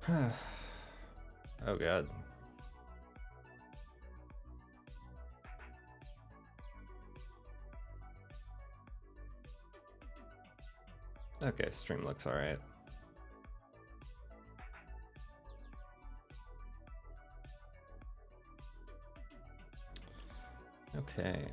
Oh god. Okay, stream looks alright. Okay.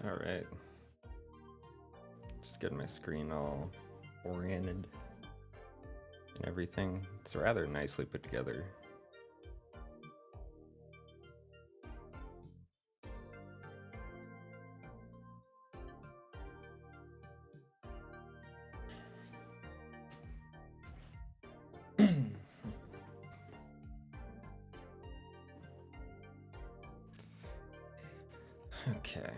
Alright. Just getting my screen all oriented and everything. It's rather nicely put together. Okay.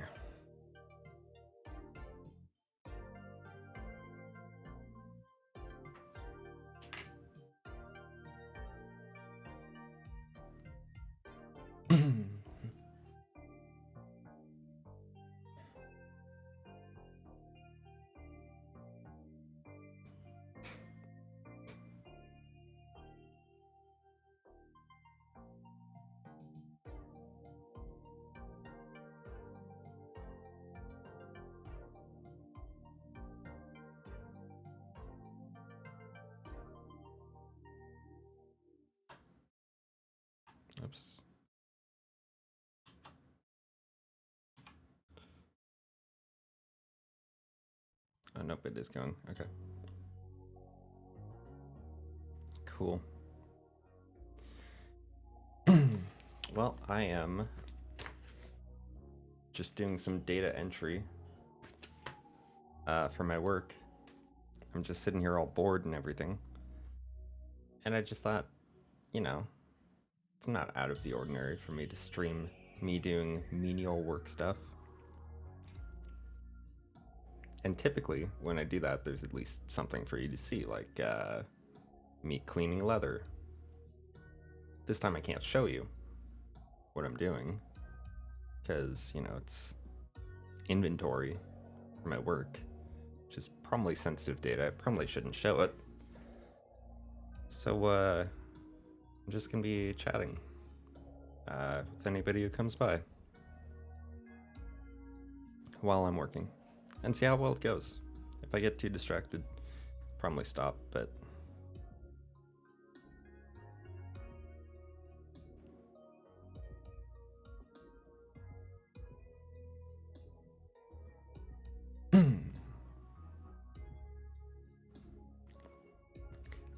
Oops. Oh, nope, it is going. Okay. Cool. Well, I am just doing some data entry for my work. I'm just sitting here all bored and everything. And I just thought, you know, it's not out of the ordinary for me to stream me doing menial work stuff. And typically, when I do that, there's at least something for you to see, like me cleaning leather. This time I can't show you what I'm doing, because, you know, it's inventory for my work, which is probably sensitive data. I probably shouldn't show it. So, I'm just gonna be chatting with anybody who comes by while I'm working and see how well it goes. If I get too distracted, probably stop, but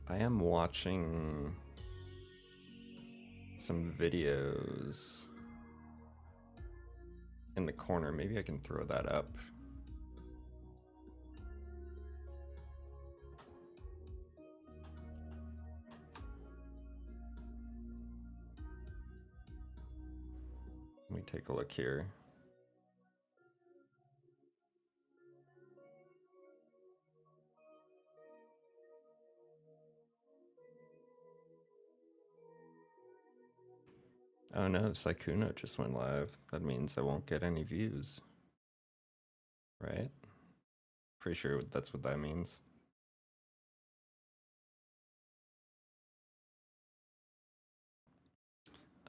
I am watching some videos in the corner. Maybe I can throw that up. Let me take a look here. Oh no, Sykkuno just went live. That means I won't get any views. Right? Pretty sure that's what that means.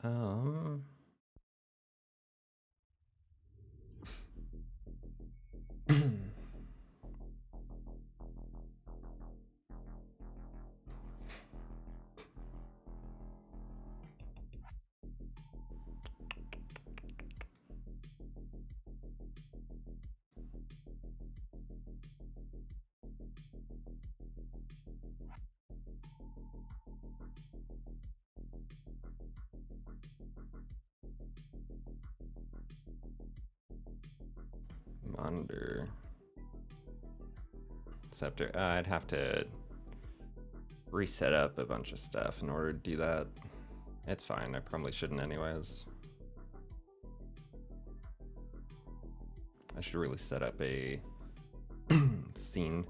Um... Monitor. Scepter. I'd have to reset up a bunch of stuff in order to do that. It's fine. I probably shouldn't anyways. I should really set up a scene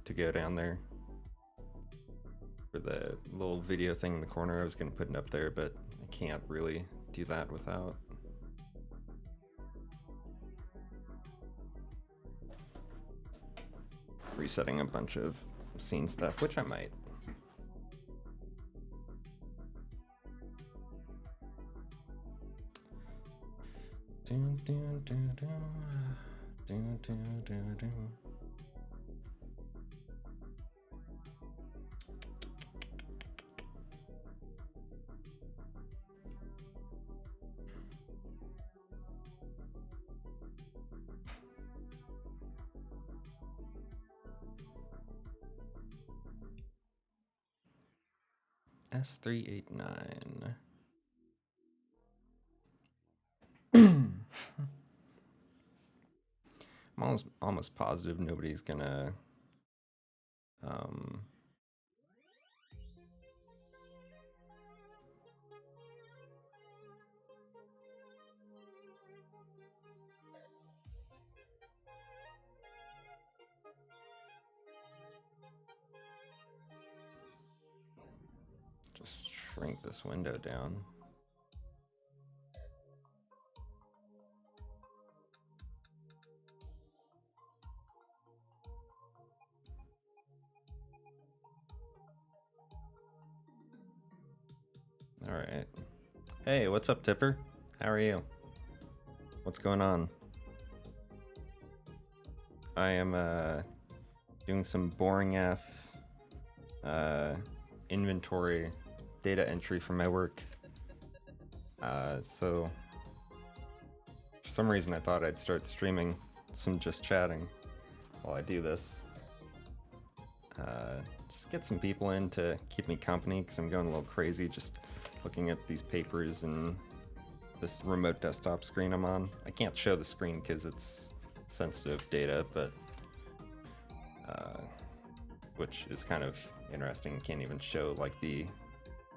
to go down there for the little video thing in the corner. I was going to put it up there, but I can't really do that without resetting a bunch of scene stuff, which I might. S389. I'm almost positive nobody's gonna just shrink this window down. All right. Hey, what's up, Tipper? How are you? What's going on? I am doing some boring ass inventory data entry for my work. So for some reason I thought I'd start streaming some just chatting while I do this. Just get some people in to keep me company because I'm going a little crazy just looking at these papers and this remote desktop screen I'm on. I can't show the screen because it's sensitive data, but which is kind of interesting. Can't even show like the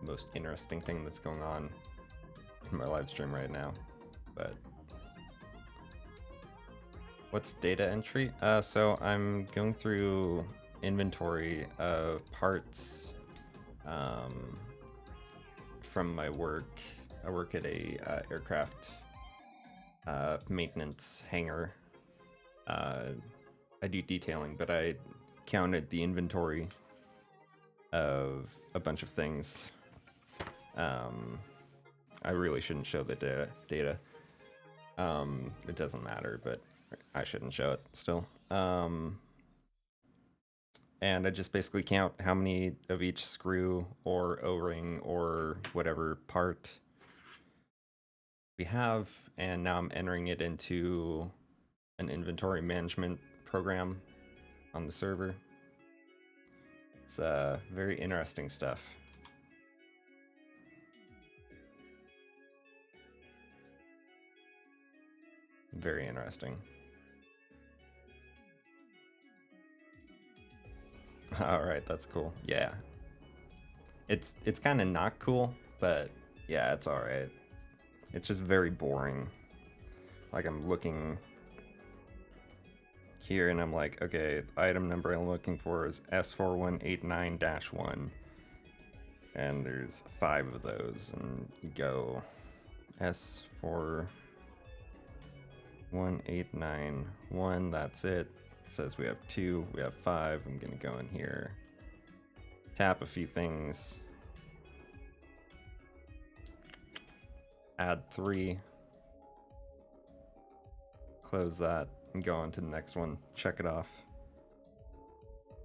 most interesting thing that's going on in my live stream right now. But what's data entry? So I'm going through inventory of parts from my work. I work at a aircraft maintenance hangar. I do detailing, but I counted the inventory of a bunch of things. I really shouldn't show the data. It doesn't matter, but I shouldn't show it still. And I just basically count how many of each screw or O-ring or whatever part we have, and now I'm entering it into an inventory management program on the server. It's very interesting stuff. Very interesting. All right, that's cool. Yeah, it's kind of not cool, but yeah, it's all right. It's just very boring. Like I'm looking here and I'm like, okay, the item number I'm looking for is S4189-1. And there's 5 of those, and you go S41891, that's it. It says we have 2, we have 5. I'm gonna go in here, tap a few things, add 3, close that, and go on to the next one, check it off.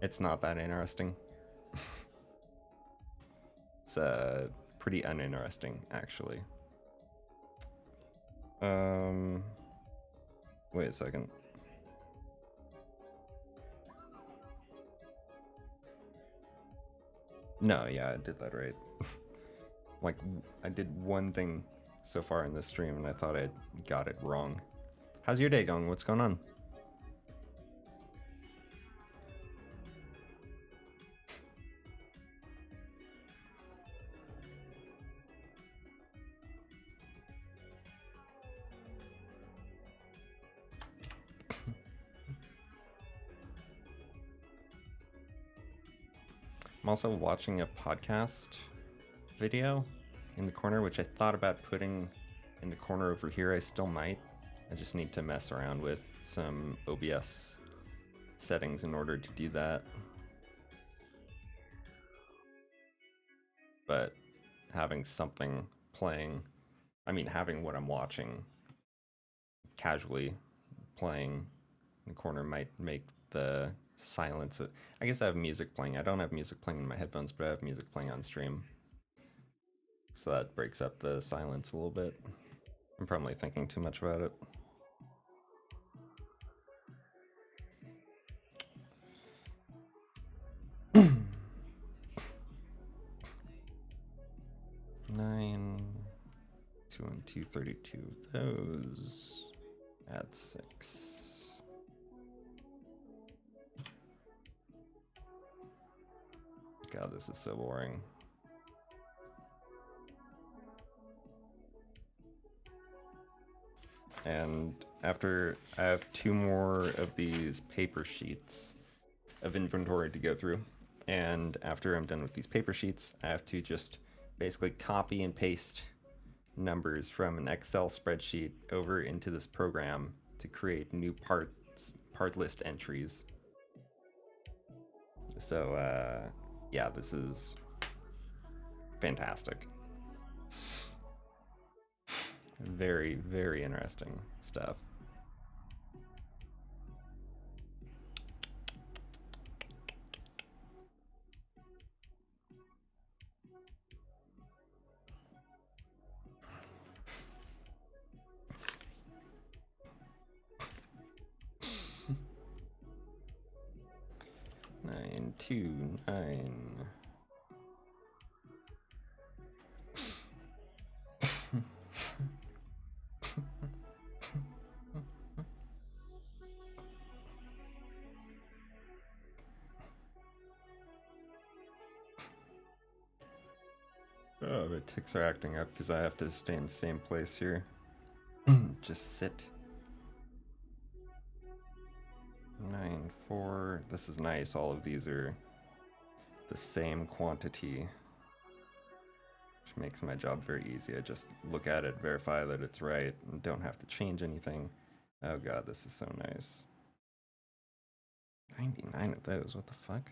It's not that interesting. It's pretty uninteresting, actually. Wait a second. No, yeah, I did that right. Like, I did one thing so far in this stream, and I thought I got it wrong. How's your day going? What's going on? I'm also watching a podcast video in the corner, which I thought about putting in the corner over here. I still might. I just need to mess around with some OBS settings in order to do that. But having something playing, I mean, having what I'm watching casually playing in the corner might make the silence. I guess I have music playing. I don't have music playing in my headphones, but I have music playing on stream. So that breaks up the silence a little bit. I'm probably thinking too much about it. Nine, 2 and 2, 32 of those. Add 6. God, this is so boring. And after I have 2 more of these paper sheets of inventory to go through. And after I'm done with these paper sheets, I have to just basically copy and paste numbers from an Excel spreadsheet over into this program to create new part list entries. So yeah, this is fantastic. Very, very interesting stuff. Nine, 2, 9. Oh, the ticks are acting up because I have to stay in the same place here. Just sit. 9, 4. This is nice. All of these are the same quantity, which makes my job very easy. I just look at it, verify that it's right, and don't have to change anything. Oh god, this is so nice. 99 of those, what the fuck?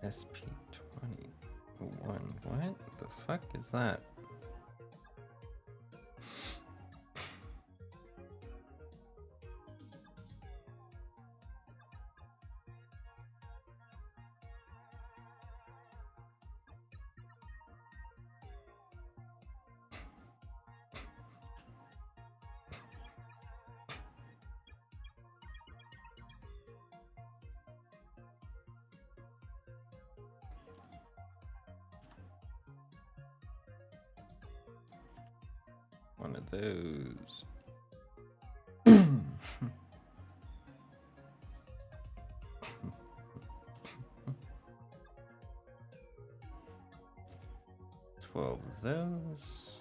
SP2001. What the fuck is that? one of those. Twelve of those.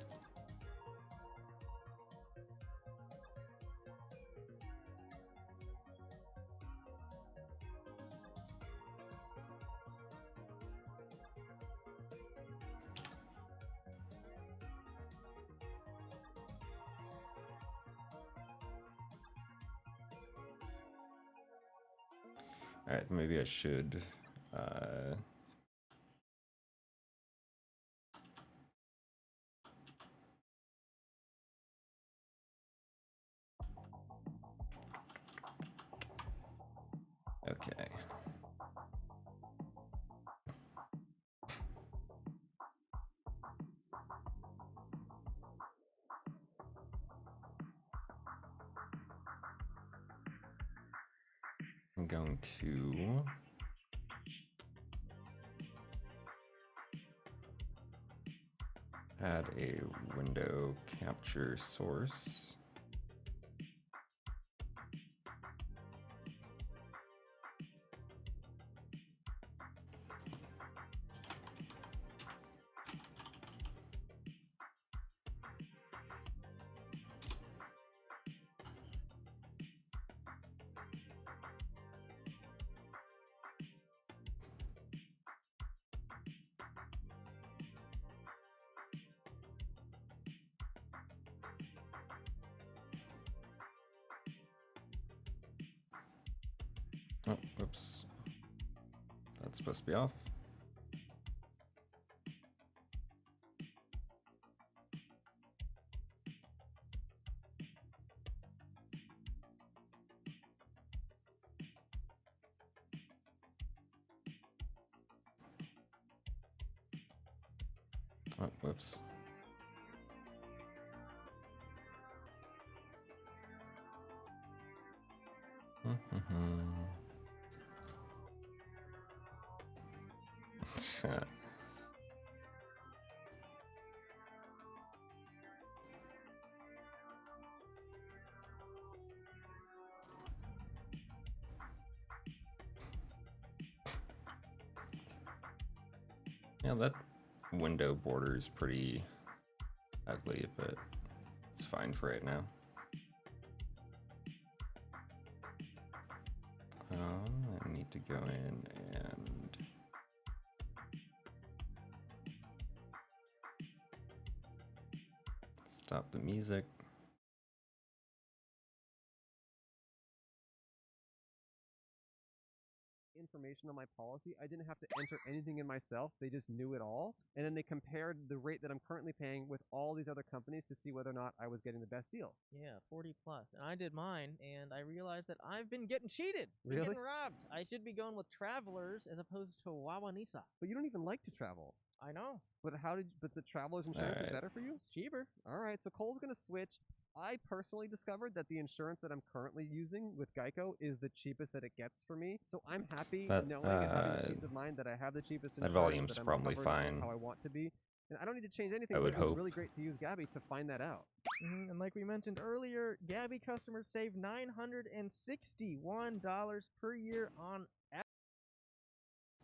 Alright, maybe I should okay. I'm going to add a window capture source. Oh, whoops. That's supposed to be off. Oh, whoops. Yeah, that window border is pretty ugly, but it's fine for right now. I need to go in and stop the music. Information on my policy. I didn't have to enter anything in myself. They just knew it all. And then they compared the rate that I'm currently paying with all these other companies to see whether or not I was getting the best deal. Yeah, 40 plus. And I did mine, and I realized that I've been getting cheated. Been Really? getting robbed. I should be going with Travelers as opposed to Wawanisa. But you don't even like to travel. I know. But but the traveler's insurance is Alright. better for you? It's cheaper. All right, so Cole's going to switch. I personally discovered that the insurance that I'm currently using with Geico is the cheapest that it gets for me. So I'm happy That, knowing and having the peace of mind that I have the cheapest that insurance, volume's that I'm probably covered fine. how I want to be. And I don't need to change anything, I but would it was hope. really great to use Gabby to find that out. And like we mentioned earlier, Gabby customers save $961 per year on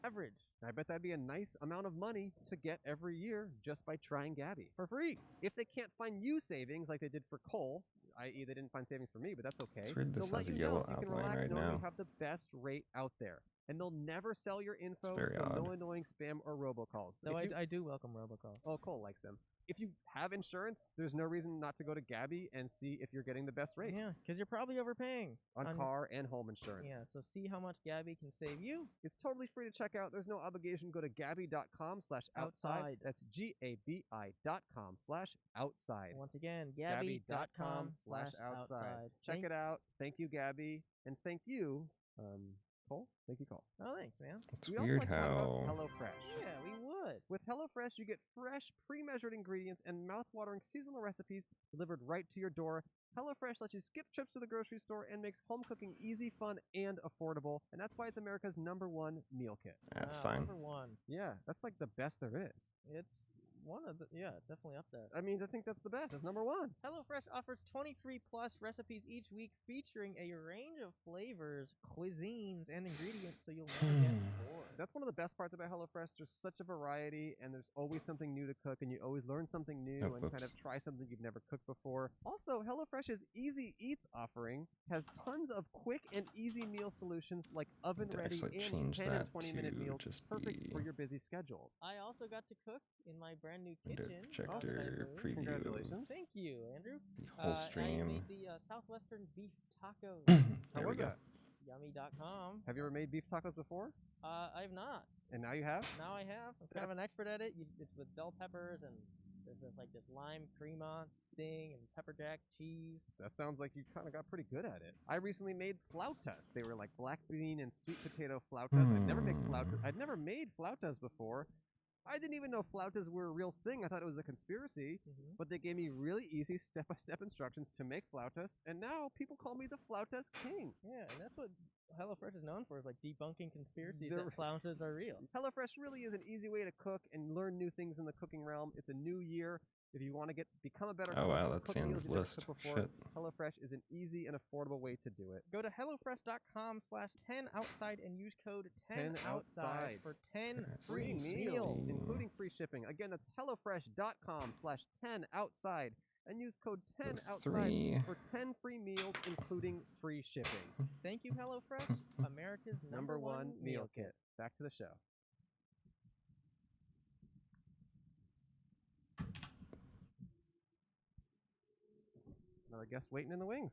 average. I bet that'd be a nice amount of money to get every year just by trying Gabby for free. If they can't find you savings like they did for Cole, i.e. they didn't find savings for me, but that's okay. It's weird this They'll let has a you yellow know so you can outline relax right knowing now. you have the best rate out there. And they'll never sell your info, very so no odd. annoying spam or robocalls. No, I do welcome robocalls. Oh, Cole likes them. If you have insurance, there's no reason not to go to Gabby and see if you're getting the best rate Yeah, because you're probably overpaying. on car and home insurance. Yeah, so see how much Gabby can save you. It's totally free to check out. There's no obligation. Go to gabby.com/outside. Outside. That's GABI.com/outside. Once again, Gabby.com/outside. Check it out. Thank you, Gabby. And thank you, Cole. Thank you, Cole. Oh, thanks, man. It's We also weird like to talk about how HelloFresh. Yeah, we would. With HelloFresh, you get fresh, pre-measured ingredients and mouth-watering seasonal recipes delivered right to your door. HelloFresh lets you skip trips to the grocery store and makes home cooking easy, fun, and affordable. And that's why it's America's #1 meal kit. that's Wow, fine. Number one. Yeah, that's like the best there is. It's one of the definitely up there. I mean, I think that's the best. It's number one. HelloFresh offers 23 plus recipes each week featuring a range of flavors, cuisines, and ingredients so you'll never get bored. That's one of the best parts about HelloFresh. There's such a variety, and there's always something new to cook, and you always learn something new and kind of try something you've never cooked before. Also, HelloFresh's Easy Eats offering has tons of quick and easy meal solutions like oven-ready and 10 and 20-minute meals, perfect for your busy schedule. I also got to cook in my brand new kitchen. Projector preview. Congratulations. Thank you, Andrew. The whole I stream. made the Southwestern beef tacos. There we go. Yummy.com. Have you ever made beef tacos before? I've not. And now you have? Now I have. I'm kind of an expert at it. It's with bell peppers and there's this lime crema thing and pepper jack cheese. That sounds like you kind of got pretty good at it. I recently made flautas. They were like black bean and sweet potato flautas. I'd never made flautas before. I didn't even know flautas were a real thing. I thought it was a conspiracy, but they gave me really easy step-by-step instructions to make flautas, and now people call me the flautas king. Yeah, and that's what HelloFresh is known for, is like debunking conspiracies that flautas are real. HelloFresh really is an easy way to cook and learn new things in the cooking realm. It's a new year. If you want to become a better cook, wow, that's the end of the meals list. you never cooked before, HelloFresh is an easy and affordable way to do it. Go to HelloFresh.com/10outside and use code 10outside for 10 free meals, including free shipping. Again, that's HelloFresh.com/10outside and use code 10outside for 10 free meals, including free shipping. Thank you, HelloFresh, America's number one meal kit. Back to the show. Another guest waiting in the wings.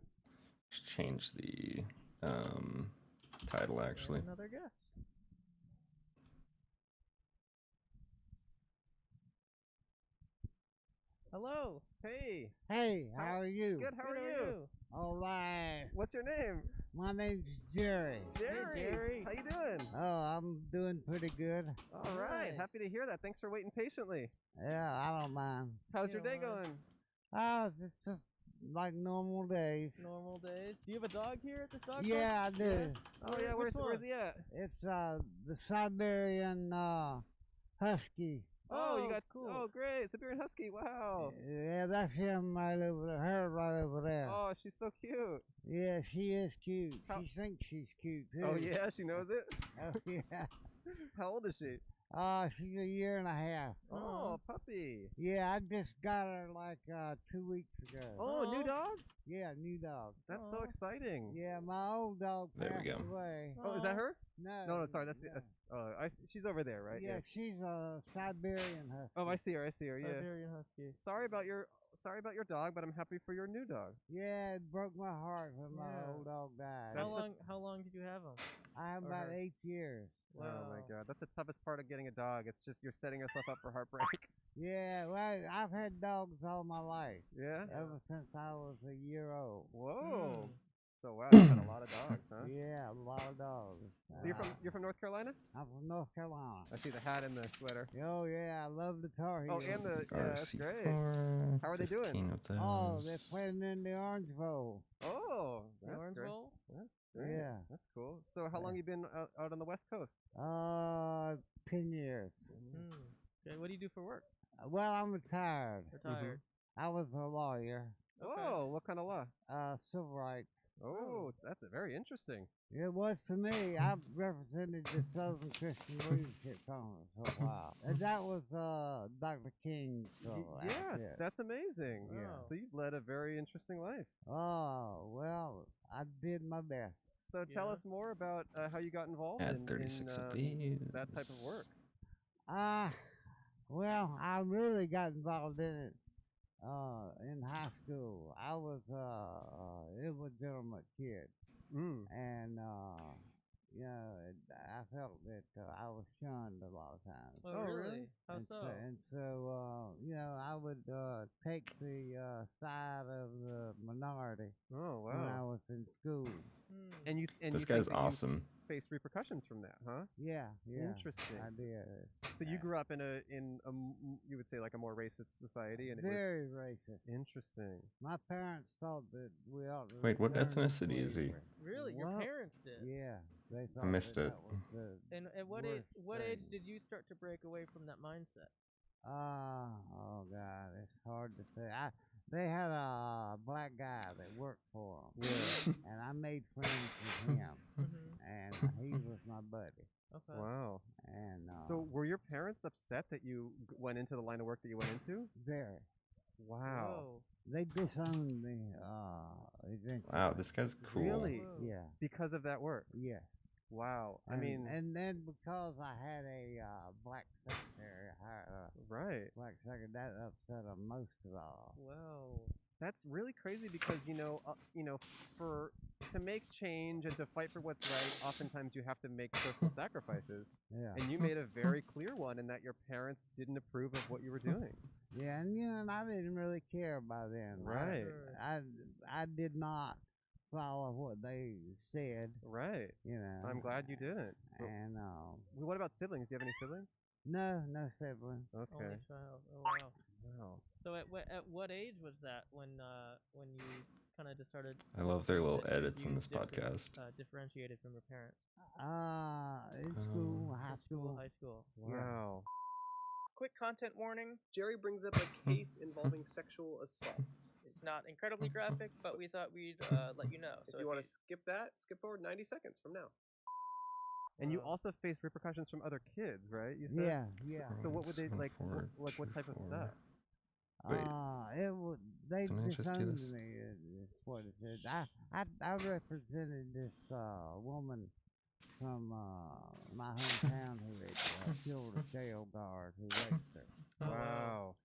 Just change the title, actually. Another guest. Hello. Hey. Hey, how are you? Good, how are you? All right. What's your name? My name's Jerry. Jerry. Hey, Jerry. How you doing? Oh, I'm doing pretty good. All right. Nice. Happy to hear that. Thanks for waiting patiently. Yeah, I don't mind. How's You your day don't mind? going? Oh, it's just like normal days. Normal days. Do you have a dog here at this dog park? Yeah, I do. Oh, yeah. Which Where's one? he at? It's the Siberian Husky. Oh, you got cool. Oh, great. Siberian Husky. Wow. Yeah, that's him right over there. Her right over there. Oh, she's so cute. Yeah, she is cute. How- She thinks she's cute too. Oh, yeah. She knows it. Oh, yeah. How old is she? She's a year and a half. Oh, puppy. Yeah, I just got her like 2 weeks ago. Oh, new Aw. dog? Yeah, new dog. That's so Aw. exciting. Yeah, my old dog There we passed go. away. Oh, is that her? No. No, sorry. That's no. she's over there, right? Yeah, she's a Siberian Husky. Oh, I see her. Yeah. Siberian Husky. Sorry about your dog, but I'm happy for your new dog. Yeah, it broke my heart when my Yeah. old dog died. How long did you have him? I have or about her? 8 years. Oh my Wow. God, that's the toughest part of getting a dog. It's just you're setting yourself up for heartbreak. Yeah, well, I've had dogs all my life, Yeah. ever since I was a year old. Whoa. So wow, you've had a lot of dogs, huh? Yeah, a lot of dogs. So you're from North Carolina? I'm from North Carolina. I see the hat and the sweater. Oh yeah, I love the Tar Heels. Oh, and the that's great. RC4, How are they doing? 15 of Oh, they're those. playing in the Orange Bowl. Oh, The that's Orange great. Bowl? Great. Yeah. That's cool. So how long you been out on the West Coast? 10 years. Okay, what do you do for work? Well, I'm retired. Retired. I was a lawyer, Oh, what kind of law? civil rights. Oh, that's very interesting. It was to me. I represented the Southern Christian Leadership Conference for a while. And that was Dr. King's Yeah, outfit. that's amazing. Yeah. So you've led a very interesting life. Oh, well, I did my best. So tell Yeah. us more about how you got involved Add in 36 of these. that type of work. Well, I really got involved in it in high school. I was illegitimate kid. And I felt that I was shunned a lot of times. Oh, Oh, really? really? How and so? I would take the side of the minority Oh when I wow. was in school. And This you guy's think that awesome. You faced repercussions from that, huh? Yeah. Interesting. I did. So you grew up in you would say like a more racist society, and it was Very racist. interesting. My parents thought that we ought to. Wait, what return to ethnicity is he? slavery. Really? Your What? parents did? Yeah, they thought missed that it. that was the And at what worst age thing. did you start to break away from that mindset? Oh God, it's hard to say. They had a black guy that worked for them, Yeah. and I made friends with him, Mm-hmm. and he was my buddy. Okay. Wow. And So were your parents upset that you went into the line of work that you went into? very, Wow. Whoa. they disowned me. Eventually. Wow, this guy's cool. Really? Whoa. Yeah, Because of that work? yeah. Wow. I And, mean, and then because I had a black secretary, right. black secretary, that upset them most of all. Whoa. That's really crazy because for to make change and to fight for what's right, oftentimes you have to make personal sacrifices. Yeah, And you made a very clear one in that your parents didn't approve of what you were doing. yeah, and I didn't really care by then. Right. Sure. I did not follow what they said. Right. I'm glad you didn't. And What about siblings? Do you have any siblings? no sibling. Okay. Only child. Oh wow. Wow. So at what age was that when you kind of just started? I love their little that edits in you this podcast. Differentiated from your parents. In school, high In school, school. high school. Wow. Quick content warning. Jerry brings up a case involving sexual assault. It's not incredibly graphic, but we thought we'd let you know. So if you want to skip that, skip forward 90 seconds from now. And you Wow. also face repercussions from other kids, right? You said? Yeah. So what would they like? Forward, What type of forward. stuff? Wait, It was they didn't I just do disowned this? me. Is what it said. I represented this woman from my hometown who had killed a jail guard who raped her, Wow.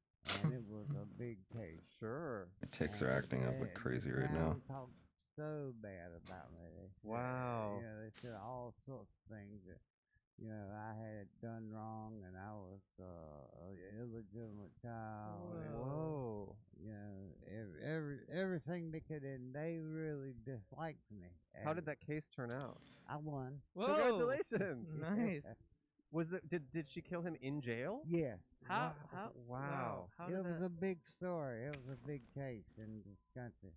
and it was a big case. Sure. my ticks are acting up like crazy right now. Town talked so bad about me. They said, Wow. They said all sorts of things that I had done wrong, and I was an illegitimate child. and, Whoa. everything they could, and they really disliked me. How and did that case turn out? I won? Whoa. Congratulations. Nice. Did she kill him in jail? Yeah. Wow. How It did was that? a big story. It was a big case in this country.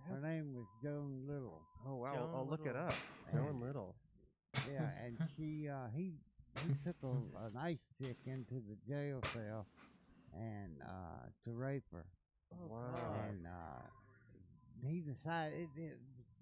Her name was Joan Little. Oh wow. Joan I'll look it Little. up. Joan Little. Yeah, and he took an ice pick into the jail cell and to rape her. Oh, Wow. God. And he decided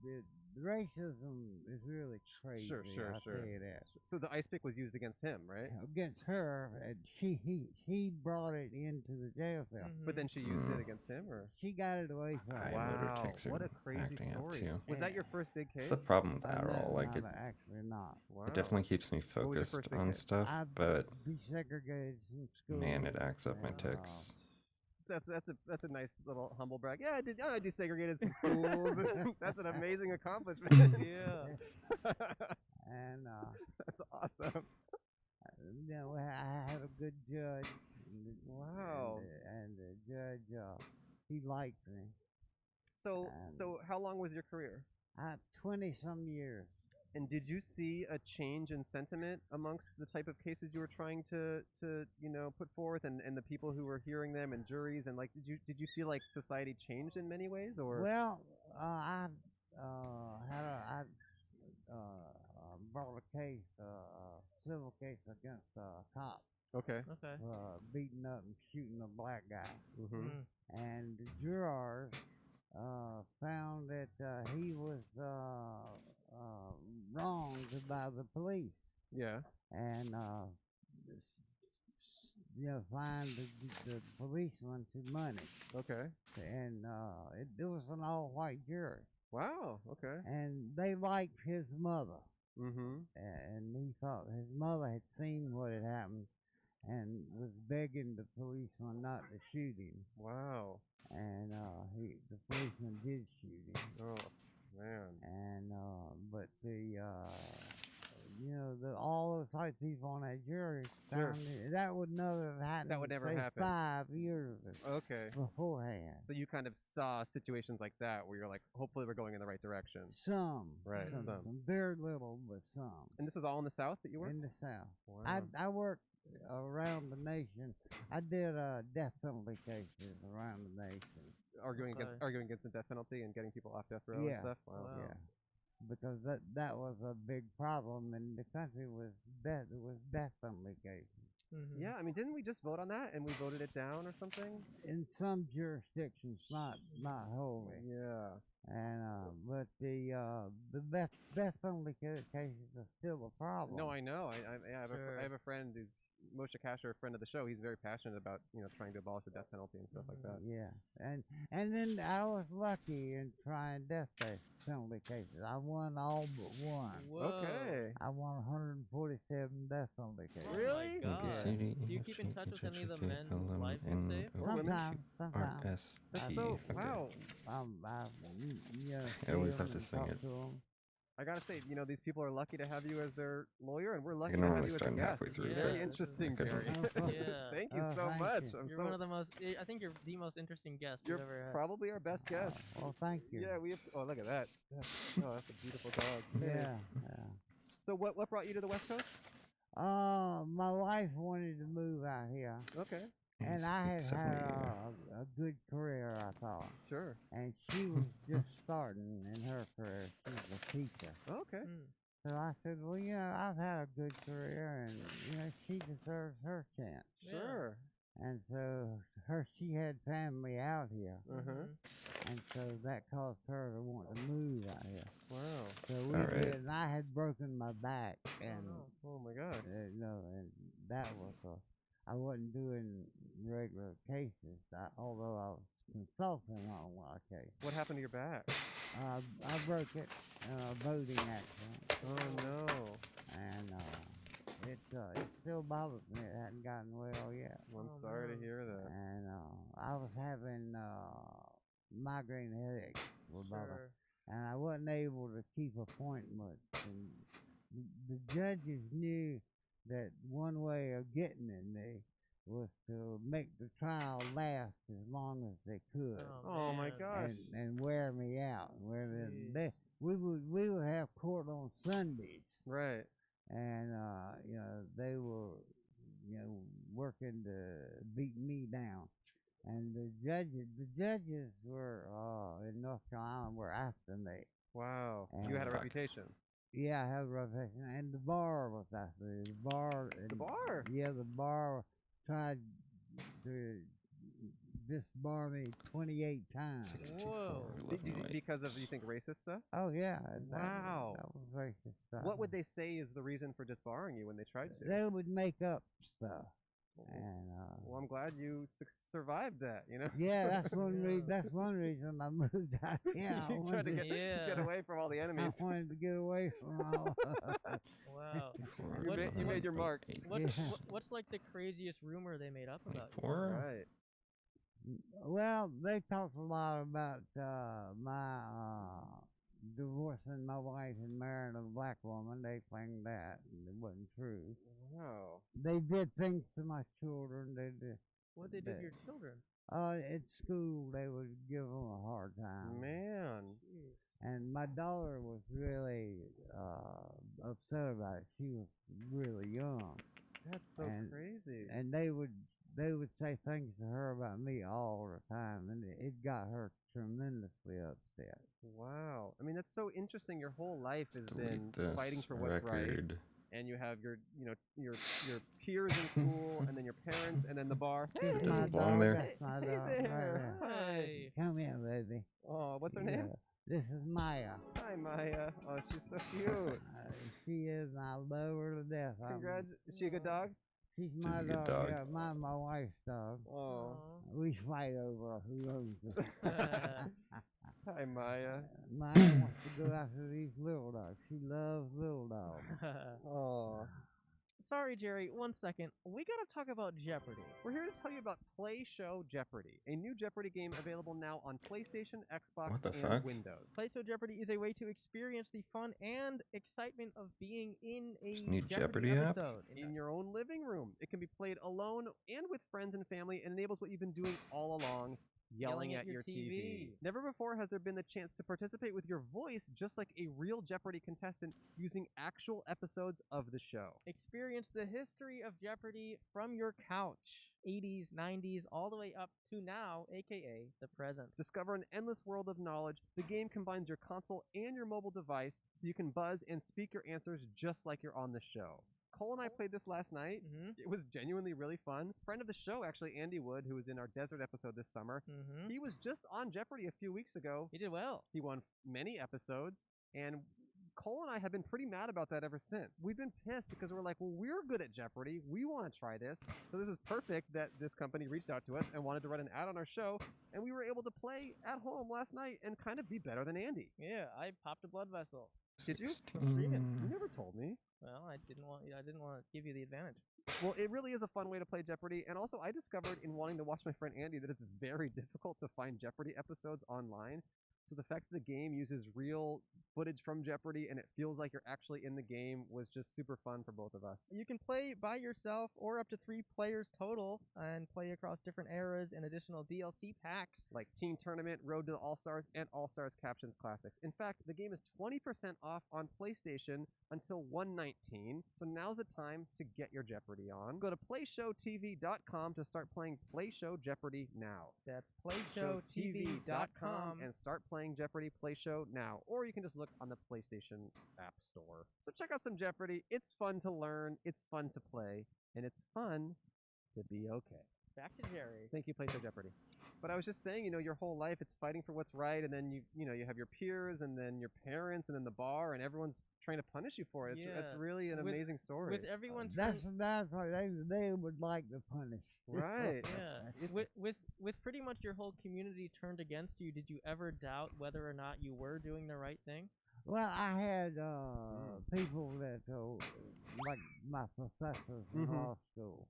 the racism is really crazy. Sure. I'll tell you that. So the ice pick was used against him, right? Against her, and he brought it into the jail cell. But then she used it against him, or? She got it away from I him. motor Wow. ticks are What a crazy acting up story. too. Was that your first big case? It's the problem with No, Adderall. Like it, actually not. Wow. it definitely keeps me What was your focused first big on hit? stuff, I but desegregated from school. man, it acts up my and, ticks. That's a nice little humble brag. Yeah, I desegregated some schools. That's an amazing accomplishment. Yeah. And That's awesome. I had a good judge. Wow. And the judge, he liked me. So And- how long was your career? 20-some years. And did you see a change in sentiment amongst the type of cases you were trying to put forth, and the people who were hearing them, and juries, and like did you feel like society changed in many ways, or? Well, I brought a case, civil case against a cop Okay. Okay. beating up and shooting a black guy. Mm-hmm. And the jurors found that he was wronged by the police, Yeah. and fined the policeman some money. Okay. And it was an all-white jury, Wow. Okay. and they liked his mother, Mm-hmm. and he thought his mother had seen what had happened and was begging the policeman not to shoot him. Wow. And the policeman did shoot him. Oh man. And but all those white people on that jury Sure. found that would never have happened. That would never say, happen. 5 years Okay. beforehand. So you kind of saw situations like that where you're like, hopefully we're going in the right direction. Some, Right, some very little, but some And this was all in the South that you worked? in the South. Wow. I worked around the nation. I did death penalty cases around the nation. arguing Okay. against the death penalty and getting people off death row and Yeah. stuff. Wow. Wow. Yeah, because that was a big problem in the country was death penalty cases. Yeah, I mean, didn't we just vote on that and we voted it down or something? In some jurisdictions, not wholly. Yeah. And but the Beth only cases are still a problem. No, I know. I have Sure. I have a friend who's Moshe Kasher, a friend of the show. He's very passionate about trying to abolish the death penalty and stuff like that. Yeah, and then I was lucky in trying death penalty cases. I won all but one. Whoa. Okay. I won 147 death penalty cases. Oh Really? my God. ABCD, Do you keep in touch with any of the men whose lives you saved? Or women. Sometimes. RST. That's so Okay. wow. I always have to and sing talk it. to 'em. I gotta say, these people are lucky to have you as their lawyer, and we're lucky can to have normally you as a start guest. halfway It's through, very but interesting, I couldn't. Jerry. Yeah. Thank you Oh, so thank much. you. I'm You're so one of the most. I think you're the most interesting guest you're we've ever had. probably our best guest. Well, thank you. Yeah, we have. Oh, look at that. That's a beautiful dog. Yeah. So what brought you to the West Coast? My wife wanted to move out here, Okay, and I had It's had 70 year. a good career, I thought. sure. And she was just starting in her career. She was a teacher. Okay. Mm. So I said, well, I've had a good career, and she deserves her chance. Yeah. Sure. And so she had family out here, Uh-huh. and so that caused her to want to move out here. Wow. So we All right. did, and I had broken my back, and Oh my God. and that was I wasn't doing regular cases, although I was consulting on one case. What happened to your back? I broke it in a boating accident, Oh no. and it still bothers me. It hadn't gotten well yet. Well, I'm Oh, sorry no. to hear that. And I was having migraine headaches with Bubba, Sure. and I wasn't able to keep appointments. And the judges knew that one way of getting at me was to make the trial last as long as they could, Oh my man. gosh. and wear me out. Jeez. We would have court on Sundays, Right. and they were working to beat me down. And the judges were in North Carolina were after me. Wow. You had a And- reputation. Yeah, I have a reputation, and the bar was after me. The bar. The bar. Yeah, the bar tried to disbar me 28 times. 64, Whoa. 11 white. Because of you think racist stuff? Oh yeah. Wow. That was racist stuff. What would they say is the reason for disbarring you when they tried to? They would make up stuff, and Well, I'm glad you survived that. yeah, that's one Yeah. reason. That's one reason I moved out. Yeah, I you tried wanted to to, get Yeah. away from all the enemies. I wanted to get away from all. Wow. 54, You made- you made your 11, mark. 8. What's like the craziest rumor they made up about you? 24. Right. Well, they talked a lot about my divorcing my wife and marrying a black woman. They claimed that, and it wasn't true. Wow. They did things to my children. They did. What they did to your children? At school, they would give them a hard time. Man. Jeez. And my daughter was really upset about it. She was really young, That's so And- crazy. and they would say things to her about me all the time, and it got her tremendously upset. Wow. I mean, that's so interesting. Your whole life has been Delete this fighting for what's right, record. and you have your peers in school, and then your parents, and then the bar. This is Does it my belong dog, there? That's my Hey dog. there. Right Hi. Hey. Come here, baby. Oh, what's her name? Yeah. This is Maya. Hi, Maya. Oh, she's so cute. She is, and I love her to death. Congrats. Is she a good dog? She's She's my a good dog. dog. Yeah, mine's my wife's dog. Oh. We fight over who owns it. Hi, Maya. Maya wants to go after these little dogs. She loves little dogs. Oh. Sorry, Jerry. 1 second. We gotta talk about Jeopardy. We're here to tell you about Play Show Jeopardy, a new Jeopardy game available now on PlayStation, Xbox, What the and fuck? Windows. Play Show Jeopardy is a way to experience the fun and excitement of being in a This new Jeopardy app? episode. In your own living room. It can be played alone and with friends and family and enables what you've been doing all along, yelling at your TV. Never before has there been the chance to participate with your voice just like a real Jeopardy contestant using actual episodes of the show. Experience the history of Jeopardy from your couch. 80s, 90s, all the way up to now, aka the present. Discover an endless world of knowledge. The game combines your console and your mobile device so you can buzz and speak your answers just like you're on the show. Cole and I played this last night. Mm-hmm. It was genuinely really fun. Friend of the show, actually, Andy Wood, who was in our desert episode this summer, Mm-hmm. he was just on Jeopardy a few weeks ago. He did well. He won many episodes, and Cole and I have been pretty mad about that ever since. We've been pissed because we're like, well, we're good at Jeopardy. We want to try this. So this was perfect that this company reached out to us and wanted to run an ad on our show, and we were able to play at home last night and kind of be better than Andy. Yeah, I popped a blood vessel. Did you? Mm. You never told me. Well, I didn't want to give you the advantage. Well, it really is a fun way to play Jeopardy, and also I discovered in wanting to watch my friend Andy that it's very difficult to find Jeopardy episodes online. So the fact that the game uses real footage from Jeopardy and it feels like you're actually in the game was just super fun for both of us. You can play by yourself or up to 3 players total and play across different eras and additional DLC packs. Like Team Tournament, Road to the All-Stars, and All-Stars Captions Classics. In fact, the game is 20% off on PlayStation until 1/19, so now's the time to get your Jeopardy on. Go to PlayShowTV.com to start playing Play Show Jeopardy now. That's PlayShowTV.com. And start playing Jeopardy Play Show now. Or you can just look on the PlayStation App Store. So check out some Jeopardy. It's fun to learn, it's fun to play, and it's fun to be okay. Back to Jerry. Thank you, Play Show Jeopardy. But I was just saying, your whole life it's fighting for what's right, and then you have your peers, and then your parents, and then the bar, and everyone's trying to punish you for it. It's really an amazing story. With everyone That's what they would like to punish. Right. Yeah. With pretty much your whole community turned against you, did you ever doubt whether or not you were doing the right thing? Well, I had people that, like my professors in law school,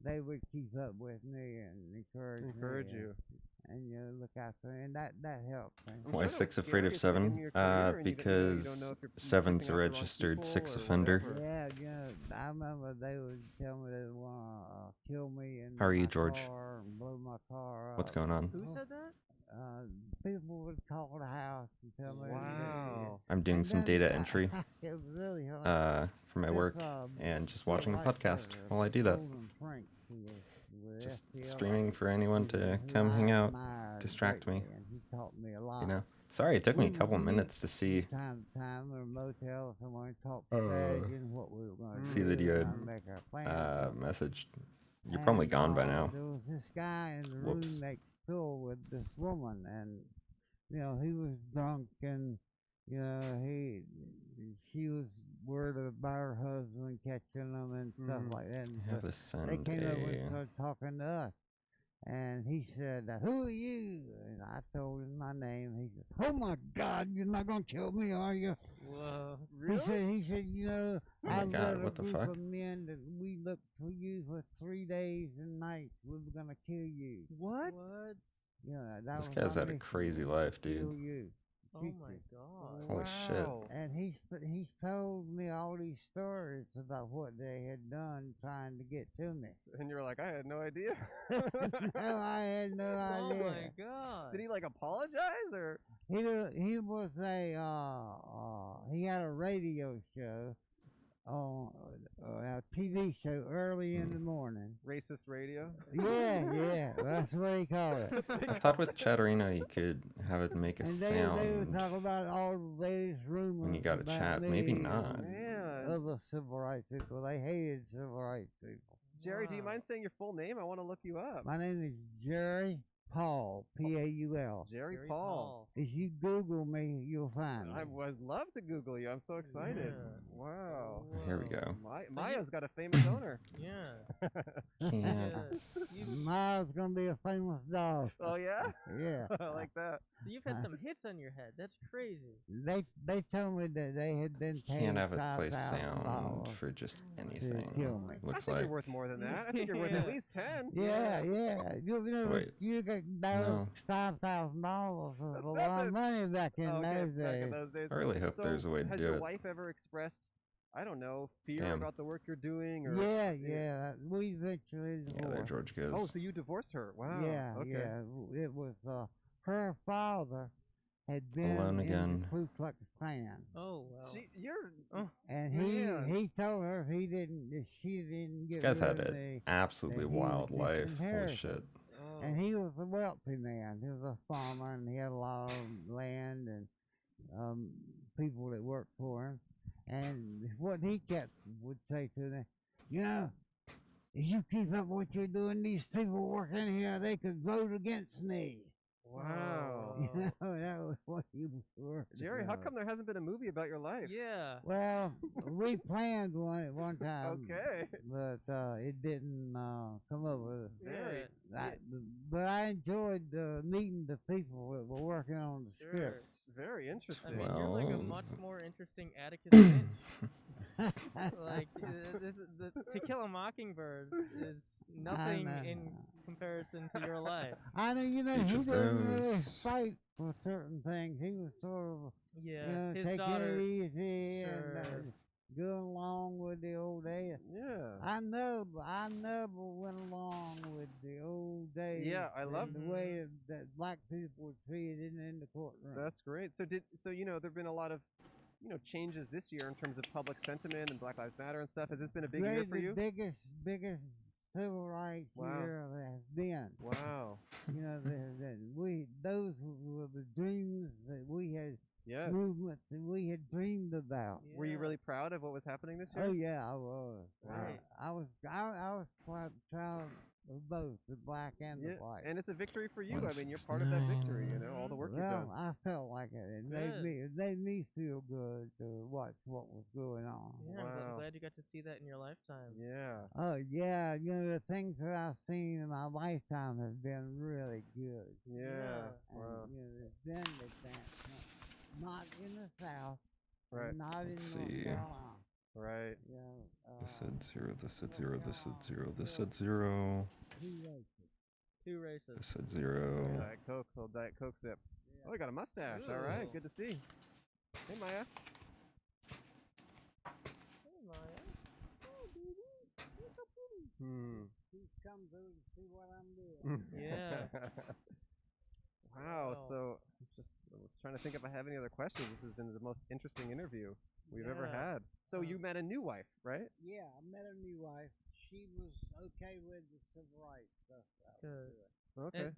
they would keep up with me and encourage you. And look after me, and that helps. Why 6 afraid of 7? Because 7's a registered 6 offender. Yeah, I remember they would tell me they want to kill me and How are you, George? blow my car up. What's going on? Who said that? People would call the house and tell me. Wow. I'm doing some data entry It was really hard. for my work and just watching a podcast while I do that. Just streaming for anyone to come hang out, distract me. He taught me a lot. Sorry, it took me a couple minutes to see. Time to time, or motel, someone talked strategy and what we were going to See do. that you had make our plan. messaged. You're probably gone by now. There was this guy in the Whoops. room next door with this woman, and he was drunk, and she was worried about her husband catching them and stuff like that. And You have so to send they came over and a. started talking to us. And he said, "Who are you?" And I told him my name. He said, "Oh my God, you're not gonna kill me, are you?" Whoa. He said, Oh my I God, led a what the group fuck? of men that we looked for you for 3 days and nights. We were gonna kill you. What? What? That This was guy's my had a mission, crazy life, kill dude. you. Oh shoot my you. God. Holy shit. And he's told me all these stories about what they had done trying to get to me. And you're like, I had no idea. No, I had no Oh idea. my God. Did he apologize or? He was he had a radio show on a TV show early in the morning. Racist radio? Yeah, that's what he called it. I thought with Chatterino you could have it make a And they would sound talk about all the latest rumors. when you got a about chat. me Maybe and not. Man. Other civil rights people. They hated civil rights people. Jerry, do you Wow. mind saying your full name? I want to look you up. My name is Jerry Paul, Paul. Jerry Paul. If you Google me, you'll find me. I would love to Google you. I'm so excited. Yeah. Wow. Here we Whoa. go. Maya's got a famous owner. Yeah. Can't. Yeah. Miles gonna be a famous dog. Oh, yeah? Yeah. I like that. So you've had some hits on your head. That's crazy. They told me that they had been paid Can't have it play $5,000 sound for just to anything. kill me. I Looks think like. you're worth more than that. I think you're worth at Yeah. least 10. Yeah. Wait, You got no. $5,000 was That's a lot of nothing. money back in Okay, those back in days. those days. I really hope So, there's a way to has do your it. wife ever expressed, I don't know, fear Damn. about the work you're doing? Or Yeah. We eventually Yeah, there divorced. George goes. Oh, so you divorced her? Wow. Yeah, Okay. yeah. It was her father had been Alone in again. the Ku Klux Klan, Oh, well. You're. and Man. he told her if she didn't This get guy's rid had of an me, absolutely that he wild would get life. Holy inheritance. shit. Oh. And he was a wealthy man. He was a farmer, and he had a lot of land and people that worked for him. And what he kept would say to them, you know, if you keep up what you're doing, these people working here, they could vote against me. Wow. You know, that was what he was worried Jerry, how about. come there hasn't been a movie about your life? Yeah. Well, we planned one at one time. Okay. But it didn't come up with it. Very. But I enjoyed meeting the people that were working on the Sure. script. Very I interesting. mean, you're like a Well- much more interesting Atticus Finch. Like, To Kill a Mockingbird is nothing in comparison to your life. I know, you know, Each he of didn't really those- fight for certain things. He was sort of, Yeah, you know, his taking daughter. it easy and Sure. going along with the old days. Yeah. I never went along with the old days. Yeah, I love- and the way that black people were treated in the courtroom. That's great. So you know, there've been a lot of, you know, changes this year in terms of public sentiment and Black Lives Matter and stuff. Has this been a big year for you? The biggest civil rights Wow. year there has been. Wow. You know, those were the dreams that we had, Yes. movements that we had dreamed about. Were you Yeah. really proud of what was happening this year? Oh yeah, I was. Right. I was proud of both the black and the white. And it's a victory for you. I Once mean, you're it's part of that victory. You nine. know, all the work Well, you've done. I felt like it. It made me feel good to watch what was going on. Yeah, I'm Wow. glad you got to see that in your lifetime. Yeah. Oh yeah, you know the things that I've seen in my lifetime have been really good. Yeah. And, Wow. you know, there's been advancement, not in the South, Right. not in Let's North see. Carolina. Right. You know, This said 0, this said 0, this said 0, this said 0, two races. Two races. this said 0. Diet Coke, little Diet Coke sip. Oh, you got a mustache. All right. Ooh. Good to see. Hey, Maya. Hey, Maya. Hmm. Please come through to see what I'm doing. Yeah. Wow. Wow. So I'm just trying to think if I have any other questions. This has been the most interesting interview we've ever Yeah. had. So you met a new wife, right? Yeah, I met a new wife. She was okay with the civil rights stuff. I was Good. doing. Okay. And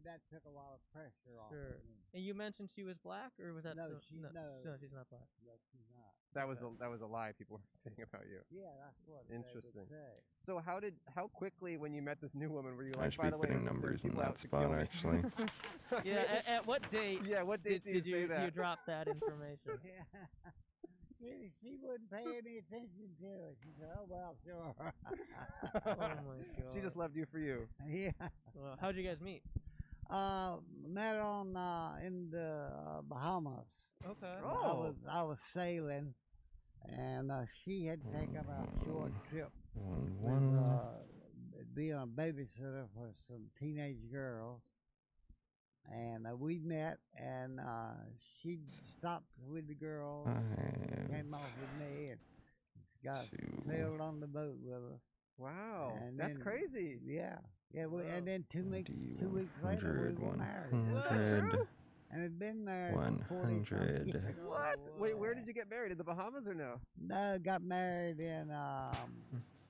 that took a lot of pressure off Sure. of me. And you mentioned she was black, or was that No, no, she's no, no. she's not black. No, she's not. That was a lie people were saying about you. Yeah, that's what they would Interesting. say. So how quickly when you met this new woman were you I like, should by be the way, putting there's numbers in people out that to kill spot, me?" actually. Yeah. At what date? Yeah, what date did you say that? you drop that information? Yeah. She wouldn't pay any attention to it. She said, "Oh well, sure." Oh my god. She just loved you for you. Yeah. Well, how'd you guys meet? Met on in the Bahamas. Okay. Oh. I was sailing, and she had taken a short trip 1, with 1. being a babysitter for some teenage girls. And we met, and she stopped with the girls, came 5. off with me, and got 2. sailed on the boat with us. Wow. And That's then- crazy. Yeah, yeah. Wow. And then 2 weeks, 90, 2 weeks later, we were 100, married. 100. And it's been there 40 some 100. years. What? Wait, where Wow. did you get married? In the Bahamas or no? No, got married in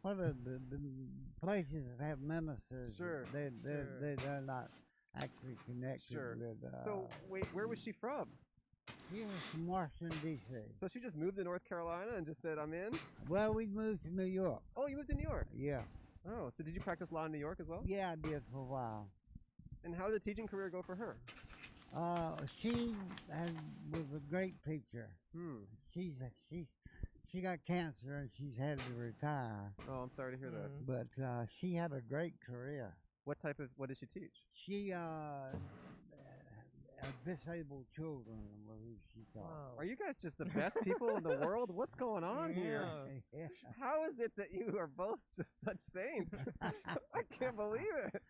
what are the places that have ministers? Sure, They're not actually connected Sure. with. So wait, where was she from? She was from Washington D.C. So she just moved to North Carolina and just said, "I'm in." Well, we moved to New York. Oh, you moved to New York. Yeah, Oh, so did you practice law in New York as well? yeah, I did for a while. And how did the teaching career go for her? She was a great teacher. Hmm. She got cancer and she's had to retire, Oh, I'm sorry to hear that. Mhm. but she had a great career. What did she teach? She disabled children was who she taught. Wow. Are you guys just the best people in the world? What's going on here? Yeah. Yeah. How is it that you are both just such saints? I can't believe it.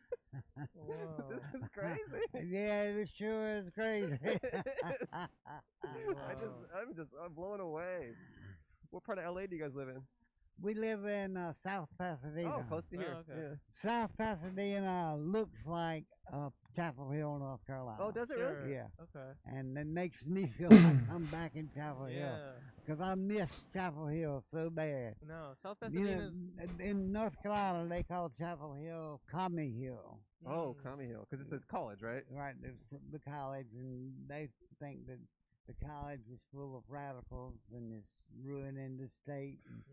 Wow. This is crazy. Yeah, it sure is crazy. I'm blown away. What part of LA do you guys live in? We live in South Pasadena. Oh, close to here. Oh, okay. Yeah. South Pasadena looks like Chapel Hill, North Carolina. Oh, does it Sure. really? Yeah. Okay. And it makes me feel like I'm back in Chapel Hill. Yeah. Because I miss Chapel Hill so bad. No, South You know, Pasadena's. in North Carolina, they call Chapel Hill Commie Hill. Oh, Mm. Commie Hill, because it says college, right? Right, it's the college, and they think that the college is full of radicals and it's ruining the state. And,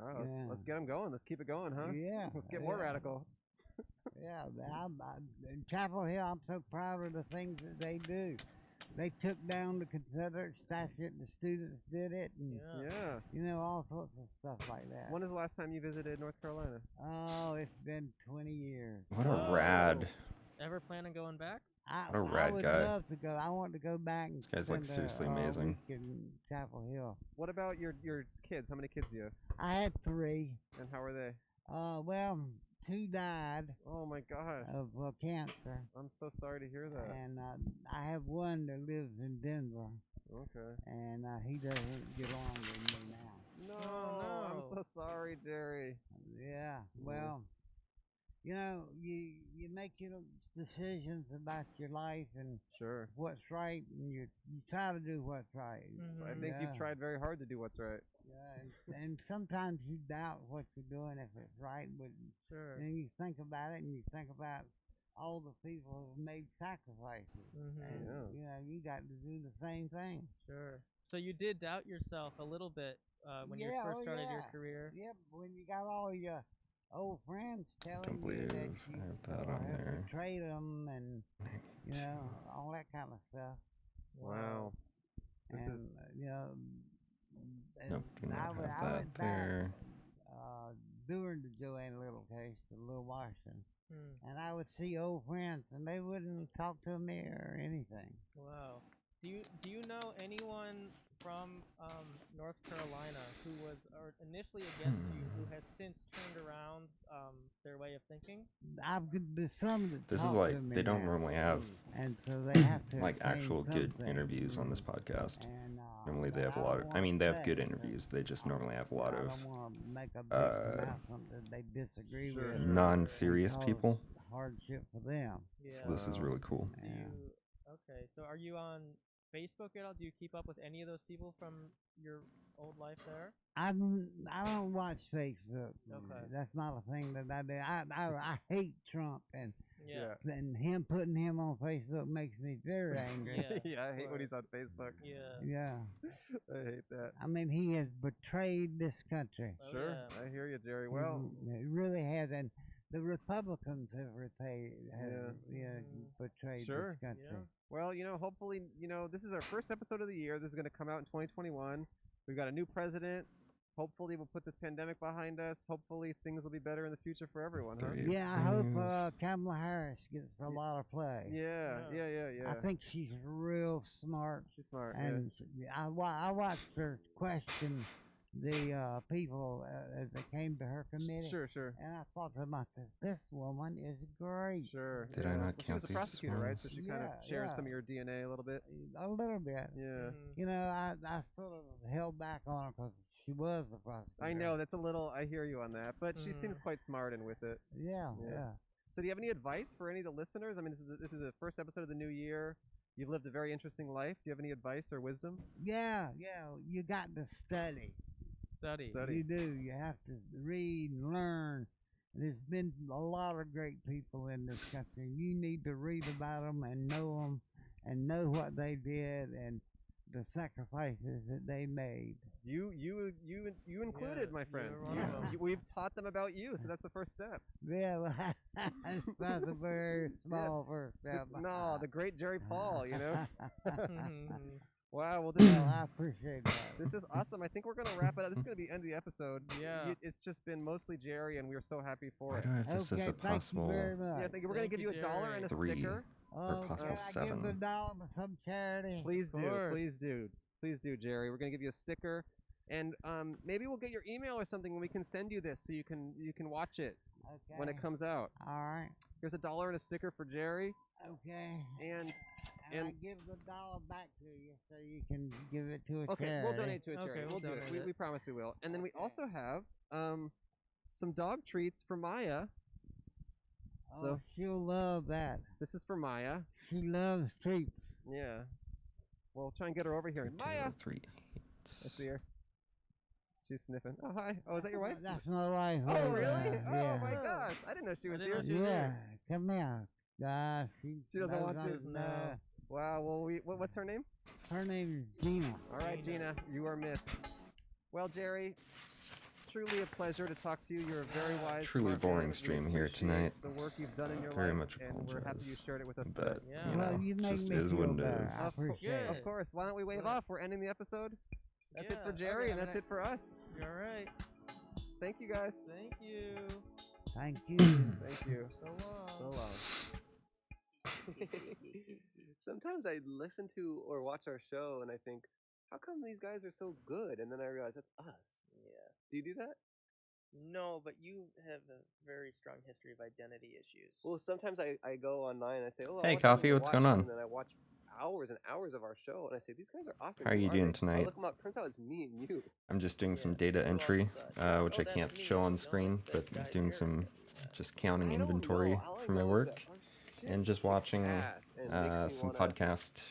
All right, Yeah. let's get them going. Let's keep it going, huh? Yeah, Let's get more yeah. radical. Yeah, in Chapel Hill, I'm so proud of the things that they do. They took down the Confederate statue. The students did it, and Yeah. all sorts of stuff like that. When was the last time you visited North Carolina? Oh, it's been 20 years. What a Whoa. rad. Ever plan on going back? What a I rad would guy. love to go. I want to go back and This guy's, like, spend seriously a amazing. week in Chapel Hill. What about your kids? How many kids do you have? I had 3. And how are they? Well, 2 died Oh my gosh. of cancer, I'm so sorry to hear that. and I have one that lives in Denver, Okay. and he doesn't get along with me now. No, Oh, I'm no. so sorry, Jerry. Yeah, well, you make your decisions about your life and Sure. what's right, and you try to do what's right. Mhm. I think you've tried very hard to do what's right. Yeah, and sometimes you doubt what you're doing if it's right, but Sure. then you think about it and you think about all the people who've made sacrifices, Mhm. and you got to do the same thing. Sure. So you did doubt yourself a little bit when you first started your career. Yep, when you got all your old friends telling Don't you believe that I you have that on have there. betrayed them, and all that kind of stuff. Wow. This And is Nope, do not I have that went there. back during the Joanne Little case, the Little Washington, Hmm. and I would see old friends, and they wouldn't talk to me or anything. Wow. Do you know anyone from North Carolina who was initially against you who has since turned around their way of thinking? There's some that This is talk like, to me they don't now, normally have and so they have to like change actual good something. interviews on this podcast. And, Normally they but have a I lot don't of, I wanna mean, they have say good that interviews. They just I- normally have a lot I of don't want to make a big uh, pronouncement that they disagree Sure, with. sure. non-serious and people. cause hardship for them. Yeah. So this is really cool. Do you, okay, so are you on Facebook at all? Do you keep up with any of those people from your old life there? I don't watch Facebook. Okay. That's not a thing that I do. I hate Trump, and Yeah. him putting him on Facebook makes me very angry. Yeah. yeah, I hate when right. he's on Facebook. Yeah. Yeah. I hate that. I mean, he has betrayed this country. Oh, Sure, yeah. I hear you, Jerry. Well, He really has, and the Republicans have Yeah. betrayed Sure. this country. Yeah. well, hopefully, this is our first episode of the year. This is going to come out in 2021. We've got a new president. Hopefully, we'll put this pandemic behind us. Hopefully, things will be better in the future for everyone, huh? Three. Yeah, I hope Yes. Kamala Harris gets a lot of play. Yeah. I think she's real smart, she's smart. and I watched her question the people as they came to her committee. Sure. And I thought to myself, this woman is great. Sure. Did I not Well, she count was a these prosecutor, right? So ones? she kind of Yeah, shares yeah. some of your DNA a little bit. A little bit. Yeah. Mhm. I sort of held back on her because she was the prosecutor. I know that's a little. I hear you on that, but she seems quite smart and with it. Yeah. Yeah. So, do you have any advice for any of the listeners? I mean, this is the first episode of the new year. You've lived a very interesting life. Do you have any advice or wisdom? Yeah. You got to study. Study. Study. You do. You have to read and learn. There's been a lot of great people in this country. You need to read about them and know what they did and the sacrifices that they made. You included, my friend. you're one of 'em. We've taught them about you, so that's the first step. Yeah, well, that's a very small first step. No, the great Jerry Paul. Mhm. Wow. Well, Well, I appreciate that. this is awesome. I think we're gonna wrap it up. This is gonna be end of the episode. Yeah. It's just been mostly Jerry, and we're so happy for Why it. do I have this as Okay, a thank you possible? very much. Yeah, thank you. We're gonna Thank give you, you $1 and a Jerry. sticker. Oh, possible can I give seven. the dollar to some charity? Please do, course. please do, Jerry. We're gonna give you a sticker, and maybe we'll get your email or something, and we can send you this so you can watch it Okay. when it comes out. All right. Here's $1 and a sticker for Jerry, Okay. and And I give the dollar back to you so you can give it to a okay, charity. we'll donate to a charity. Okay, we'll we'll do it. donate We, it. we promise we will. And then we Okay. also have some dog treats for Maya. Oh, So- she'll love that. This is for Maya. She loves treats. Yeah. We'll try and get her over here. Maya. 3, 8. Let's see her. She's sniffing. Oh, hi. Oh, is that your wife? That's my wife. Oh, over really? there. Oh, Yeah. my gosh. I didn't know she was I here. didn't know she was Yeah, here. come here. She doesn't want to. No. Wow. Well, what's her name? Her name is Gina. All right, Gina, you are missed. Well, Jerry, truly a pleasure to talk to you. You're a very wise, Truly smart boring man. We stream here appreciate tonight. The work you've done in your Very life, much and we're happy you apologize, shared it with us but tonight. Yeah. you Well, know, you make just me is feel what it better. is. I Of course, appreciate Good. it. of course. Why don't we wave Good. off? We're ending the episode. That's it for Yeah, Jerry, okay, and that's it for us. You're right. Thank you, guys. Thank you. Thank you. Thank you. So long. So long. Sometimes I listen to or watch our show and I think, how come these guys are so good? And then I realize that's us. Yeah. Do you do that? No, but you have a very strong history of identity issues. Well, sometimes I go online and I say, oh, Hey, I want Coffee, something to what's watch, going on? And then I watch hours and hours of our show and I say, these guys are awesome. How are Who you doing they? I tonight? look them up. Turns out it's me and you. I'm just doing some Yeah, data who else entry, is that? which Oh, I that's can't me. show on No, screen, that's but that guy doing Eric some that we met. just counting I don't inventory know. All I for my know is work that our shit and just kicks watching ass and makes me some wanna, podcast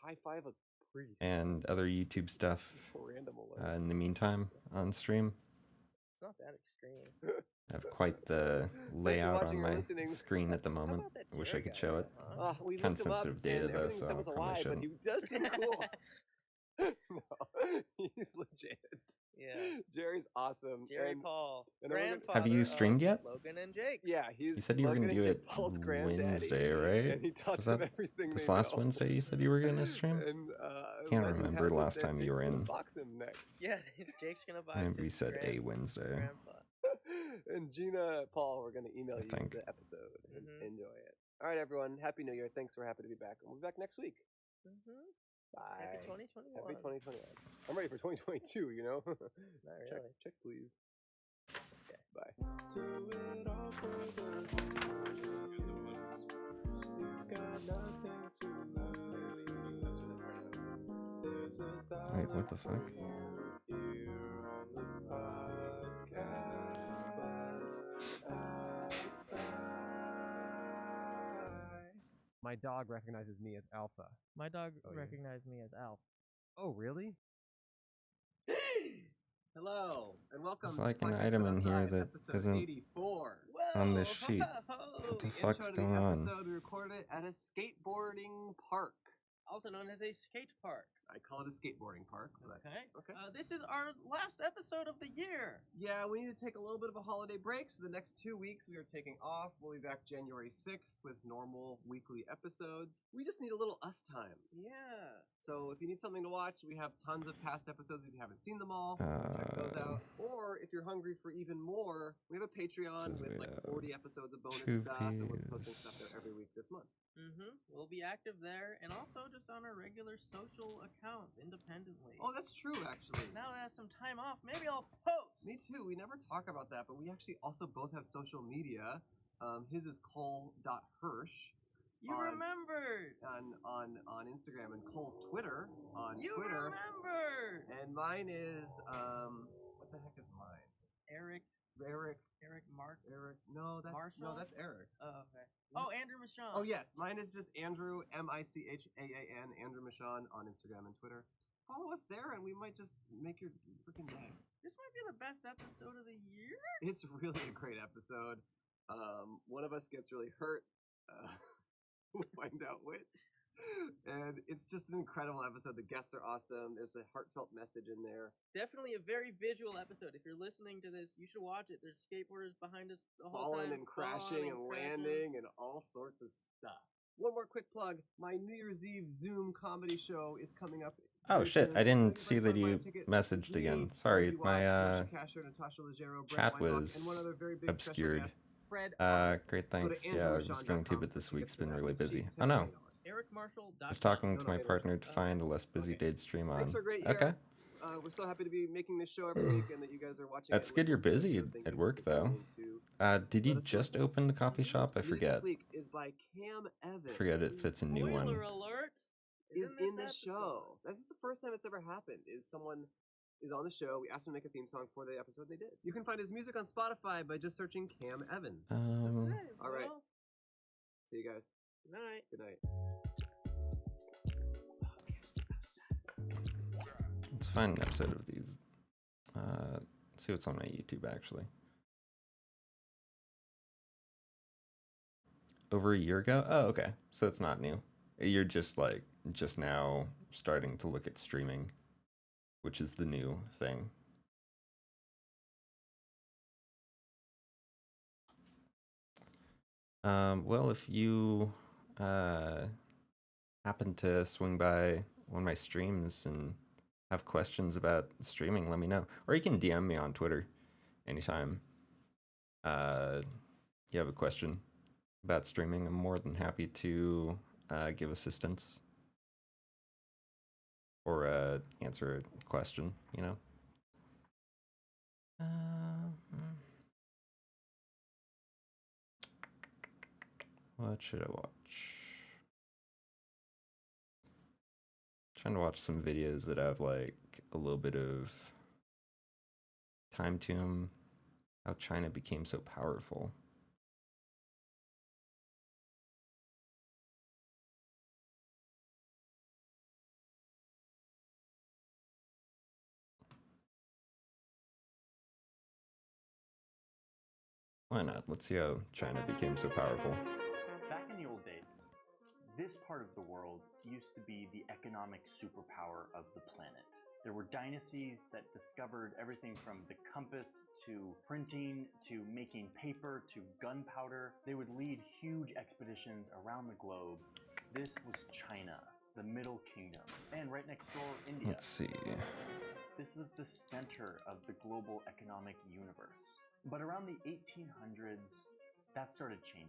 high five a priest. and other YouTube stuff Random alert. in the meantime on stream. It's not that extreme. I have quite the layout watching on or my listening. screen at the How moment. about that I wish I Jared could guy, show it. huh? We Kinda looked him up, sensitive data, and though, everything so said was a I probably lie, but he shouldn't. does seem cool. No, he's legit. Yeah. Jerry's awesome. Jerry and, Paul, and then we're gonna- grandfather Have you of streamed yet? Logan and Jake. Yeah, he's You said you were Logan gonna and do Jake it Paul's granddaddy, Wednesday, right? And he taught Was them that everything this they last know. Wednesday you said you were gonna stream? And, Can't legend remember has it last that time you Jake's were gonna in. box him next. Yeah, Jake's gonna box Maybe we his said a Wednesday. grandpa. And Gina, Paul, we're going to email I you think. the episode. And Mhm. enjoy it. All right, everyone. Happy New Year. Thanks. We're happy to be back. And we'll be back next week. Mm-hmm. Bye. Happy 2021. Happy 2021. I'm ready for 2022, you know? Not Check, really. check, please. Okay. Bye. Wait, what the fuck? My dog recognizes me as Alpha. My dog Oh, yeah. recognized me as Alf. Oh, really? Hello, and welcome There's to like an Podcast item in here Outside, that episode isn't 84. on this Whoa, sheet. ho-ho. What the The fuck's intro to going the on? episode, we recorded it at a skateboarding park. Also known as a skate park. I call it a skateboarding park. But Okay. Okay. This is our last episode of the year. yeah, we need to take a little bit of a holiday break. So the next 2 weeks we are taking off. We'll be back January 6th with normal weekly episodes. We just need a little us time. Yeah. So if you need something to watch, we have tons of past episodes if you haven't seen them all. Check those out. Or if you're hungry for even more, we have a Patreon Says with we like have 40 episodes of bonus two stuff, and we're posting stuff views. there every week this month. Mm-hmm. We'll be active there and also just on our regular social accounts independently. Oh, that's true, actually. Now that I have some time off, maybe I'll post. Me too. We never talk about that, but we actually also both have social media. His is Cole.Hirsch You on- remembered. on Instagram, and Cole's Twitter on You Twitter. remembered. And mine is what the heck is mine? Eric Mark. Eric. No, Marshall? that's Eric. Oh, okay. Oh, Andrew Michon. Oh yes, mine is just Andrew Michaan, Andrew Michon on Instagram and Twitter. Follow us there, and we might just make your freaking day. This might be the best episode of the year. It's really a great episode. One of us gets really hurt. We'll find out which. And it's just an incredible episode. The guests are awesome. There's a heartfelt message in there. Definitely a very visual episode. If you're listening to this, you should watch it. There's skateboarders behind us the whole Falling time. and crashing and landing and all sorts of stuff. One more quick plug. My New Year's Eve Zoom comedy show is coming up. Oh very shit, soon. I didn't So see you can that buy you my tickets. messaged Me, again. Sorry, Cody my Watts, Georgia Casher, Natasha Leggero, Brett chat Weinbach, was and one other very big special obscured. guest, Fred Armist. Great Go to thanks. Yeah, I was going to, andrewmichon.com but for this week's tickets for been that. really It's cheap, busy. $10. Oh no, EricMarshall.com. I was talking No, to no, my later. partner to find a less busy Okay. day to stream on. Thanks for a great year. Okay, We're so happy to be making this show every week and that you guys are watching. that's it good. You're listening to it, busy so thank at you work for though. tuning to Did you Let us just know. open the coffee shop? I Music forget. This week is by Cam Evans. Forget it if it's a new one. Spoiler alert. Is in the episode. show. That's the first time it's ever happened. Is someone is on the show. We asked him to make a theme song for the episode, and they did. You can find his music on Spotify by just searching Cam Evans. Okay, All right. well, See you guys. Good night. Good night. Let's find an episode of these. See what's on my YouTube actually. Over a year ago? Oh, okay. So it's not new. You're just now starting to look at streaming, which is the new thing. Well, if you happen to swing by one of my streams and have questions about streaming, let me know. Or you can DM me on Twitter anytime you have a question about streaming. I'm more than happy to give assistance or answer a question, you know. What should I watch? Trying to watch some videos that have like a little bit of time to them. How China became so powerful. Why not? Let's see how China became so powerful. Back in the old days, this part of the world used to be the economic superpower of the planet. There were dynasties that discovered everything from the compass to printing to making paper to gunpowder. They would lead huge expeditions around the globe. This was China, the Middle Kingdom, and right next door, India. Let's see. This was the center of the global economic universe. But around the 1800s, that started changing.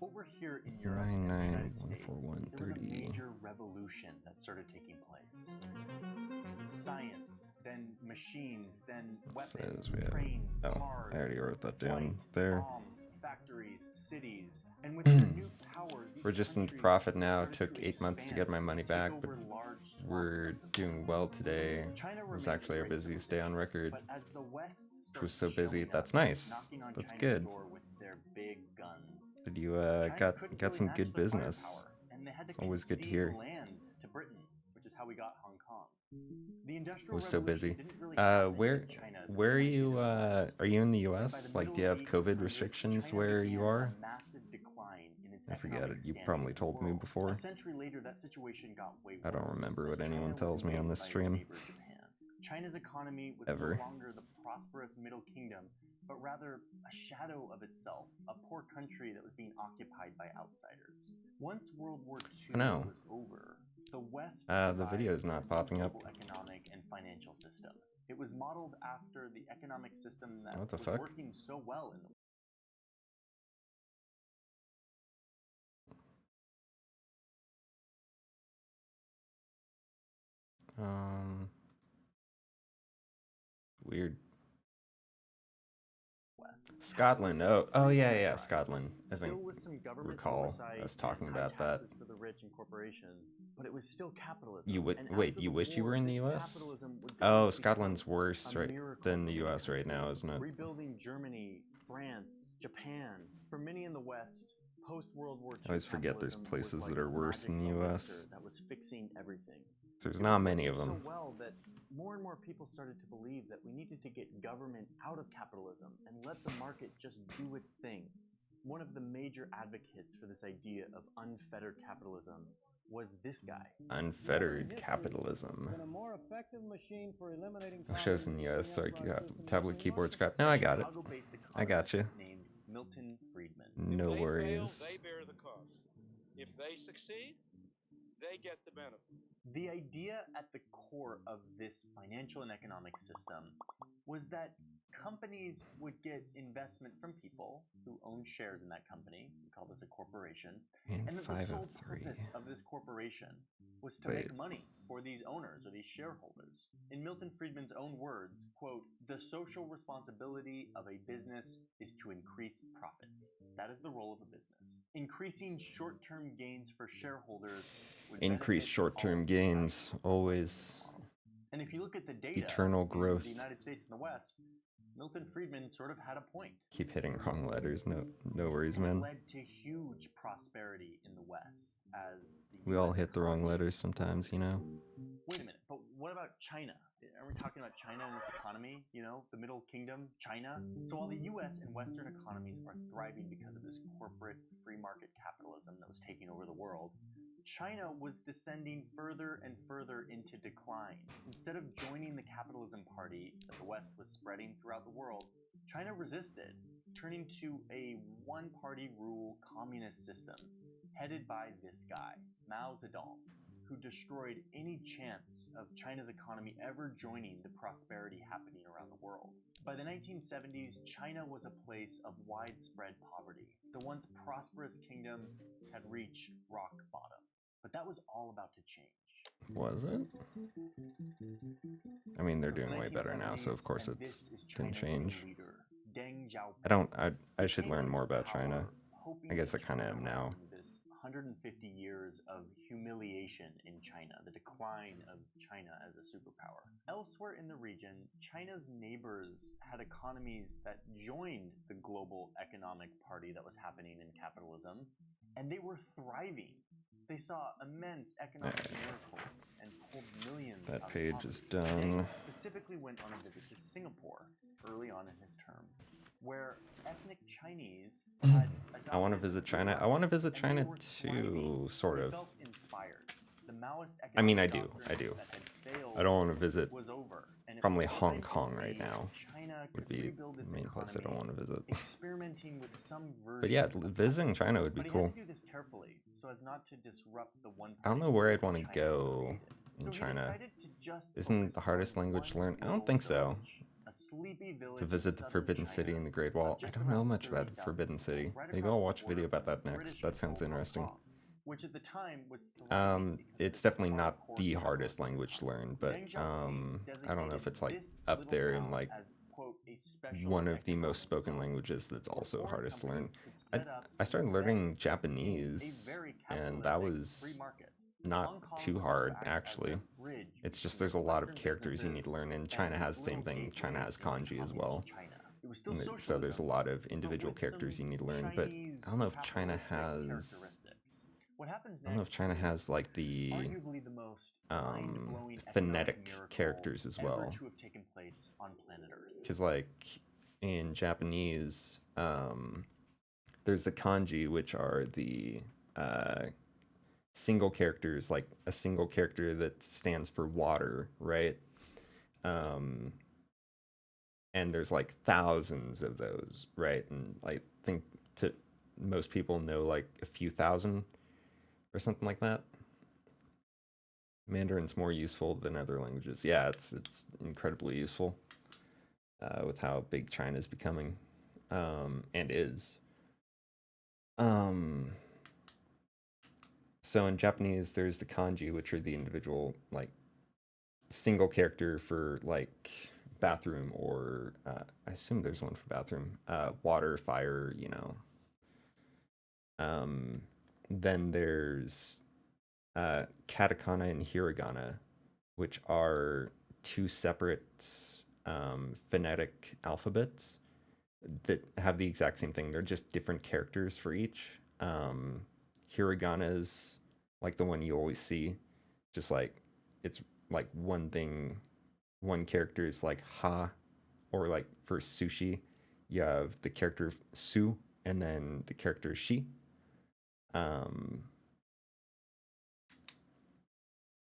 Over here in Europe and the United States, there was a major revolution that started taking place. Science, then machines, then weapons, trains, cars, I already wrote that down flight, there. bombs, factories, cities, and with their new power, these We're just in countries profit now. started Took to 8 months to expand, get my money to take back, over but large swaths we're of the doing well today. China It was remained actually a our great busiest day on record. But as the West Which was so started busy. showing That's up, nice. knocking on That's China's good. door with their big guns, Did you China got couldn't got really some match good their business? firepower, and they had to It's always good to concede hear. land to Britain, which is how we got Hong Kong. The I Industrial was so Revolution busy. didn't really happen Where in China the where are same way it did you in the West. are you in the And by US? the Like, do you middle have COVID 1800s, restrictions China where you began are? a massive decline in its I forget economic it. You standing probably in the told me world. before. A century later, that situation got way worse. I don't remember what as anyone China was tells me on invaded this by its stream. neighbor, Japan. China's economy was Ever. no longer the prosperous Middle Kingdom, but rather a shadow of itself, a poor country that was being occupied by outsiders. Once World War II No. was over, the West The video is devised not a popping up. global economic and financial system. It was modeled after the economic system that What the was fuck? working so well in the Weird. West. Scotland. Oh yeah, Scotland. I think Still with some government recall oversight us talking and high about that. taxes for the rich and corporations, but it was still capitalism. You would And wait. after You the wish you war, were in the this U.S. capitalism would Oh, become Scotland's worse a right miracle than for the many U.S. right now, countries. isn't it? Rebuilding Germany, France, Japan. For many in the West, post-World War II I always forget there's capitalism places was that like are a worse magic in the U.S. elixir that was fixing everything. There's It not was many working of them. so well that more and more people started to believe that we needed to get government out of capitalism and let the market just do its thing. One of the major advocates for this idea of unfettered capitalism was this guy. Unfettered capitalism. Been a more effective machine for eliminating Oh, shows in the U.S. poverty Sorry, than the yeah, enterprise system tablet has keyboard in scrap. No, I got it. Chicago-based I got you. economist named Milton Friedman. No If they worries. fail, they bear the cost. If they succeed, they get the benefit. The idea at the core of this financial and economic system was that companies would get investment from people who own shares in that company. We call this a corporation. And that the sole 503. purpose of this corporation was to Wait. make money for these owners or these shareholders. In Milton Friedman's own words, quote, "The social responsibility of a business is to increase profits. That is the role of a business. Increasing short-term gains for shareholders would Increase benefit short-term all of gains. society." Always And if you look at the data eternal in growth. the United States and the West, Milton Friedman sort of had a point. Keep hitting wrong letters. No worries, And it man. led to huge prosperity in the West as the We all US hit the wrong economy letters sometimes, you know. Wait a minute, but what about China? Are we talking about China and its economy? You know, the Middle Kingdom, China? So while the US and Western economies are thriving because of this corporate free market capitalism that was taking over the world, China was descending further and further into decline. Instead of joining the capitalism party that the West was spreading throughout the world, China resisted, turning to a one-party rule communist system headed by this guy, Mao Zedong, who destroyed any chance of China's economy ever joining the prosperity happening around the world. By the 1970s, China was a place of widespread poverty. The once prosperous kingdom had reached rock bottom. But that was all about to change. Was it? I mean, they're So it's doing way better now, so of 1970s, course and it's this is didn't China's change. new leader, Deng Xiaoping. I should learn Came more into about power China. hoping I guess to I kinda turn am now. around This 150 years of humiliation in China, the decline of China as a superpower. Elsewhere in the region, China's neighbors had economies that joined the global economic party that was happening in capitalism, and they were thriving. They saw immense economic miracles and pulled millions That out of page poverty. is done. Deng specifically went on a visit to Singapore early on in his term, where ethnic Chinese had I want to adopted visit free China. I market, want to visit and they China were too, thriving. sort They of. felt inspired. The Maoist I mean, economic I do. doctrine that had failed I don't want to visit was over, and it probably was Hong time to Kong right see now. China Would could be rebuild its the main place I don't economy, want to visit. experimenting with some version But yeah, of visiting capitalism. China would be But he cool. had to do this carefully so as not to disrupt the one I don't know where I'd want to go in so he China. decided to just Isn't focus the hardest on language to one learn? I don't little think so. village, a sleepy village To in visit the southern Forbidden China, City and the Great Wall. I just don't know around much about the 30,000 Forbidden people, City. right Maybe across I'll the watch a border video about from that next. British That sounds controlled Hong interesting. Kong, which at the time was thriving because It's of definitely the not hardcore the capitalism hardest at the language to time. learn, but Deng Xiaoping I don't know if it's like designated this up little there in town like as, quote, a special one of the most economic spoken zone, languages that's where also foreign hardest to learn. companies could set up I started and learning invest in Japanese, a very and that capitalistic free was market. not Hong Kong too was to hard act as a actually. bridge It's just between there's a lot of Western characters you need to businesses learn, and and China this has the same little thing. China gateway has into kanji as communist well. China. It was still So socialism, there's a lot of but individual with characters some you need to learn, but Chinese I don't know if China capitalistic has characteristics. What happens I don't know if next China is has like the arguably the most mind-blowing economic phonetic miracle characters as well. ever to have taken place on planet Earth. Because like in Japanese, there's the kanji, which are the single characters, like a single character that stands for water, right? And there's like thousands of those, right? And I think to most people know like a few thousand or something like that. Mandarin's more useful than other languages. Yeah, it's incredibly useful with how big China's becoming, and is. So in Japanese, there's the kanji, which are the individual like single character for like bathroom, or I assume there's one for bathroom, water, fire, you know. Then there's katakana and hiragana, which are two separate phonetic alphabets that have the exact same thing. They're just different characters for each. Hiragana is like the one you always see, just like it's like one thing, one character is like ha, or like for sushi, you have the character su and then the character shi.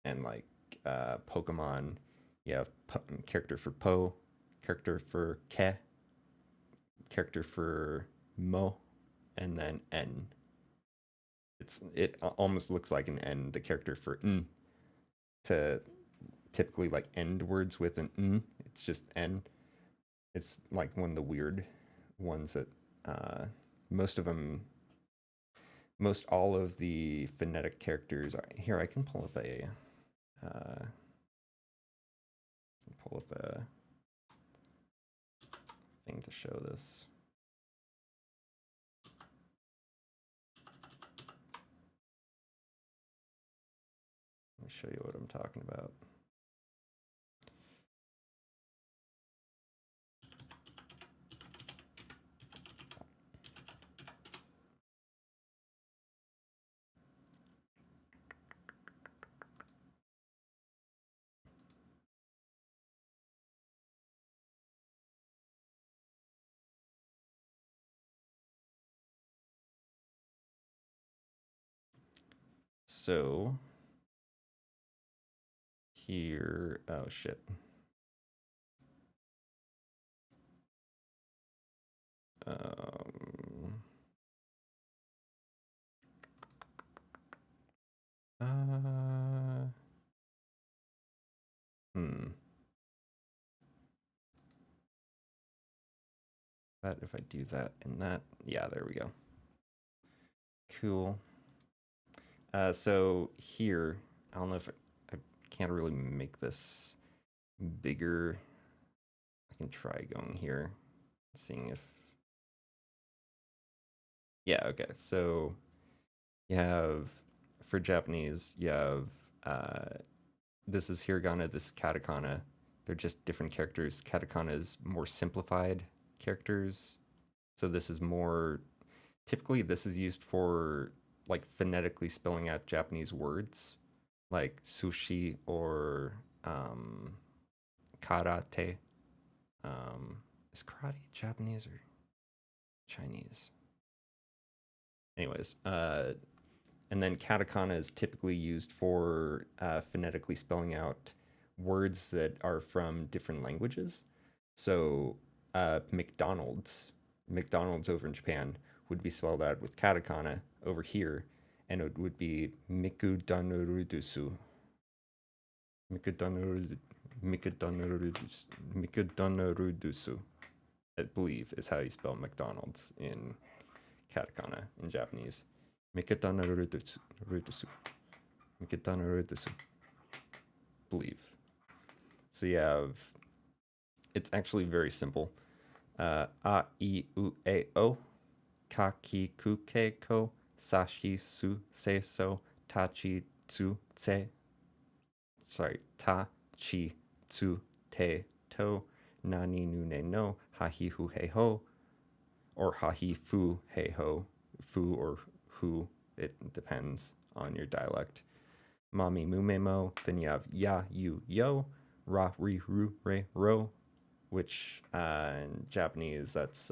And like Pokemon, you have character for Po, character for Ke, character for Mo, and then N. It almost looks like an N, the character for N, to typically like end words with an N. It's just N. It's like one of the weird ones that most all of the phonetic characters are here. I can pull up a thing to show this. Let me show you what I'm talking about. So here, oh shit. But if I do that and that, yeah, there we go. Cool. So here, I don't know if I can't really make this bigger. I can try going here, seeing if, yeah, okay. So you have, for Japanese, you have, this is hiragana, this is katakana. They're just different characters. Katakana is more simplified characters. So this is more, typically this is used for like phonetically spelling out Japanese words, like sushi or karate. Is karate Japanese or Chinese? Anyways, and then katakana is typically used for phonetically spelling out words that are from different languages. So McDonald's over in Japan would be spelled out with katakana over here, and it would be Mikudanurudusu. Mikudanurudusu, I believe, is how you spell McDonald's in katakana in Japanese. Mikudanurudusu. Mikudanurudusu. Believe. So you have, it's actually very simple. A, I, U, E, O. Ka, ki, ku, ke, ko. Sashi, su, se, so. Tachi, tsu, tse. Sorry. Ta, chi, tsu, te, to. Nani, nu, ne, no. Ha, hi, hu, he, ho. Or ha, hi, fu, he, ho. Fu or hu. It depends on your dialect. Mami, mu, me, mo. Then you have ya, you, yo. Ra, ri, ru, re, ro. Which in Japanese, that's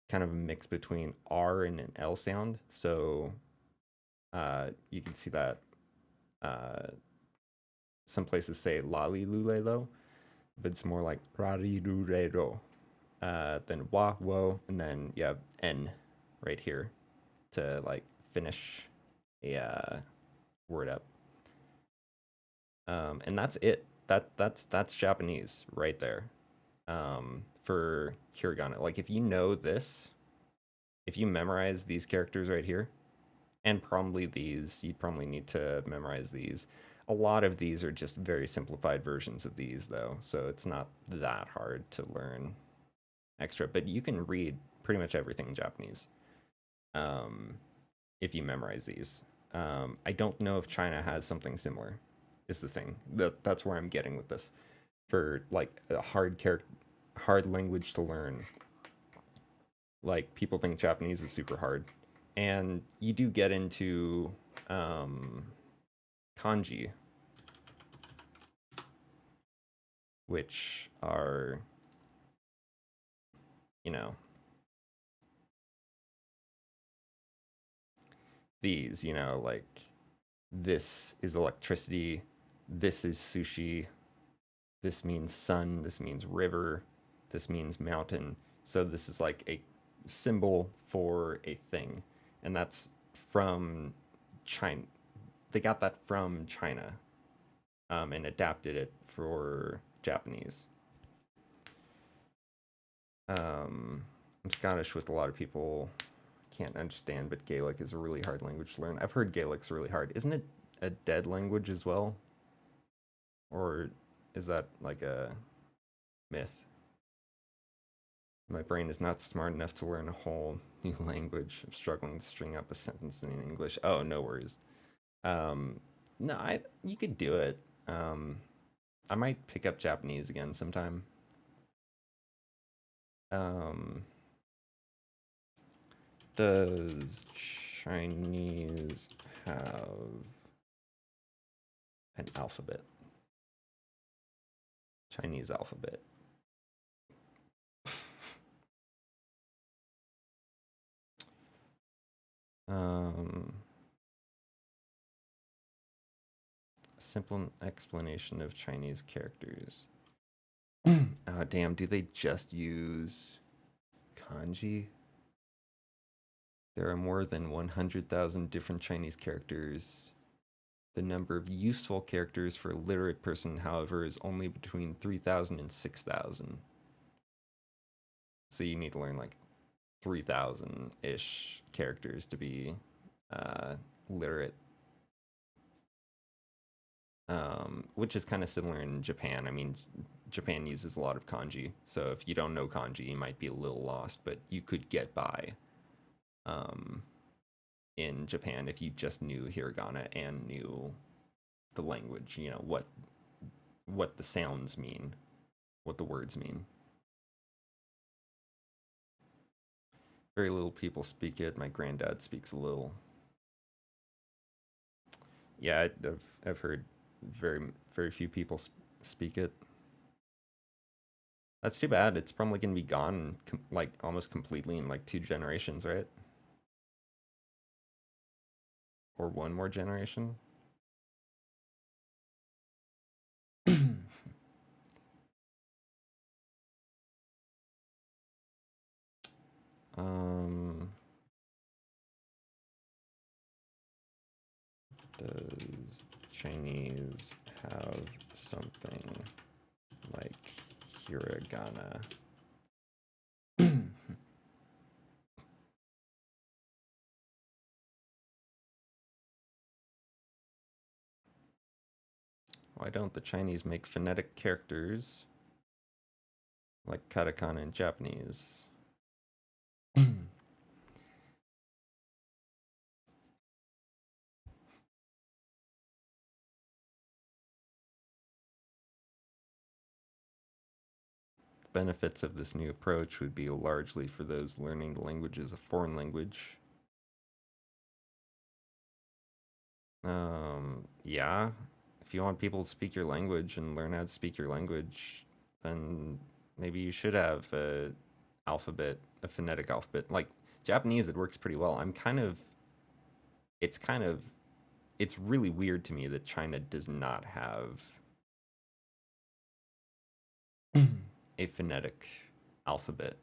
kind of a mix between R and an L sound. So you can see that some places say lali lulelo, but it's more like rari rurero. Then wa, wo, and then you have N right here to like finish a word up. And that's it. That's Japanese right there. For hiragana, like if you know this, if you memorize these characters right here, and probably these, you probably need to memorize these. A lot of these are just very simplified versions of these though, so it's not that hard to learn extra, but you can read pretty much everything in Japanese if you memorize these. I don't know if China has something similar, is the thing. That's where I'm getting with this. For like a hard language to learn. Like people think Japanese is super hard. And you do get into kanji, which are, you know, these, you know, like this is electricity, this is sushi, this means sun, this means river, this means mountain. So this is like a symbol for a thing, and that's from China. They got that from China and adapted it for Japanese. I'm Scottish, with a lot of people can't understand, but Gaelic is a really hard language to learn. I've heard Gaelic's really hard. Isn't it a dead language as well? Or is that like a myth? My brain is not smart enough to learn a whole new language. I'm struggling to string up a sentence in English. Oh, no worries. No, you could do it. I might pick up Japanese again sometime. Does Chinese have an alphabet? Chinese alphabet. Simple explanation of Chinese characters. Oh, damn. Do they just use kanji? There are more than 100,000 different Chinese characters. The number of useful characters for a literate person, however, is only between 3,000 and 6,000. So you need to learn like 3,000-ish characters to be literate. Which is kind of similar in Japan. I mean, Japan uses a lot of kanji, so if you don't know kanji, you might be a little lost, but you could get by in Japan if you just knew hiragana and knew the language, you know, what the sounds mean, what the words mean. Very little people speak it. My granddad speaks a little. Yeah, I've heard very few people speak it. That's too bad. It's probably going to be gone like almost completely in like 2 generations, right? Or 1 more generation. Does Chinese have something like hiragana? Why don't the Chinese make phonetic characters like katakana in Japanese? Benefits of this new approach would be largely for those learning the language as a foreign language. Yeah, if you want people to speak your language and learn how to speak your language, then maybe you should have a phonetic alphabet. Like Japanese, it works pretty well. It's really weird to me that China does not have a phonetic alphabet.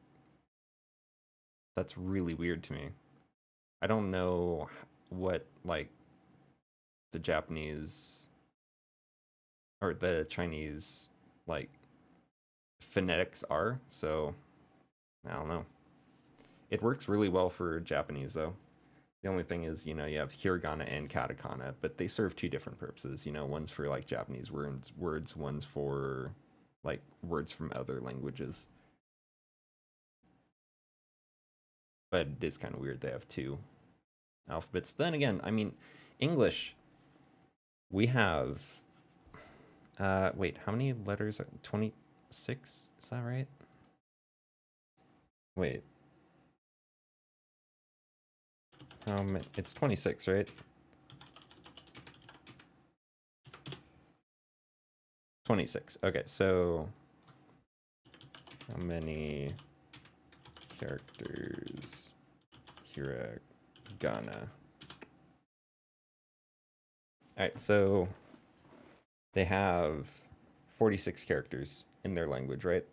That's really weird to me. I don't know what like the Japanese or the Chinese like phonetics are, so I don't know. It works really well for Japanese though. The only thing is, you know, you have hiragana and katakana, but they serve 2 different purposes. You know, one's for like Japanese words, one's for like words from other languages. But it is kind of weird they have 2 alphabets. Then again, I mean, English, we have wait, how many letters? 26? Is that right? Wait. It's 26, right? 26. Okay, so how many characters hiragana? Alright, so they have 46 characters in their language, right?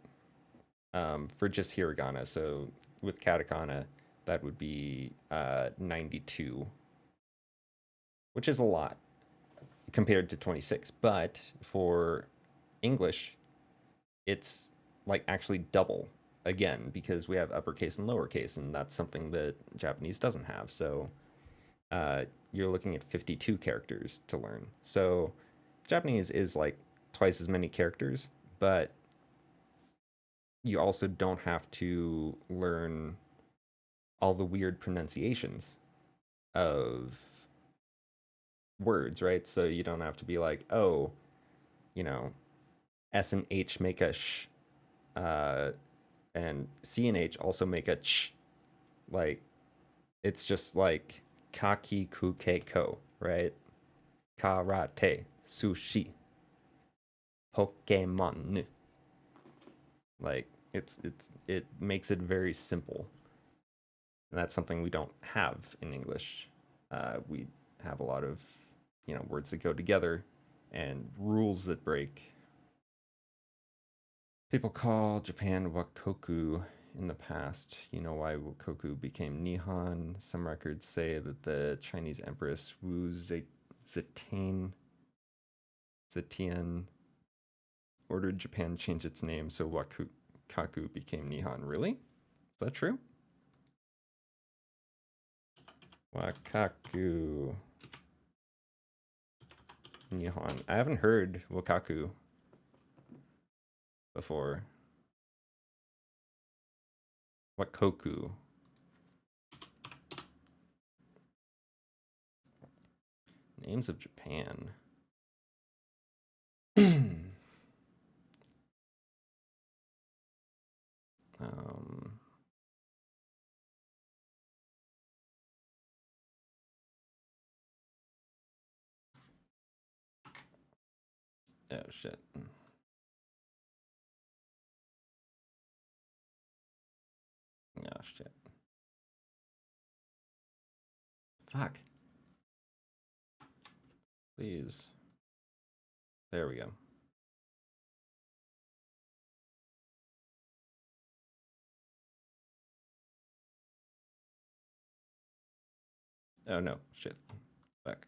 For just hiragana. So with katakana, that would be 92, which is a lot compared to 26. But for English, it's like actually double again because we have uppercase and lowercase, and that's something that Japanese doesn't have. So you're looking at 52 characters to learn. So Japanese is like twice as many characters, but you also don't have to learn all the weird pronunciations of words, right? So you don't have to be like, oh, you know, S and H make a sh, and C and H also make a ch. Like, it's just like kaki kuke ko, right? Karate, sushi, Pokemon. Like, it makes it very simple. And that's something we don't have in English. We have a lot of, you know, words that go together, and rules that break. People call Japan Wakoku in the past. You know why Wakoku became Nihon? Some records say that the Chinese Empress Wu Zetian ordered Japan to change its name, so Wakaku became Nihon. Really? Is that true? Wakaku. Nihon. I haven't heard Wakaku before. Wakoku. Names of Japan. Oh shit. Oh shit. Fuck. Please. There we go. Oh no, shit. Fuck.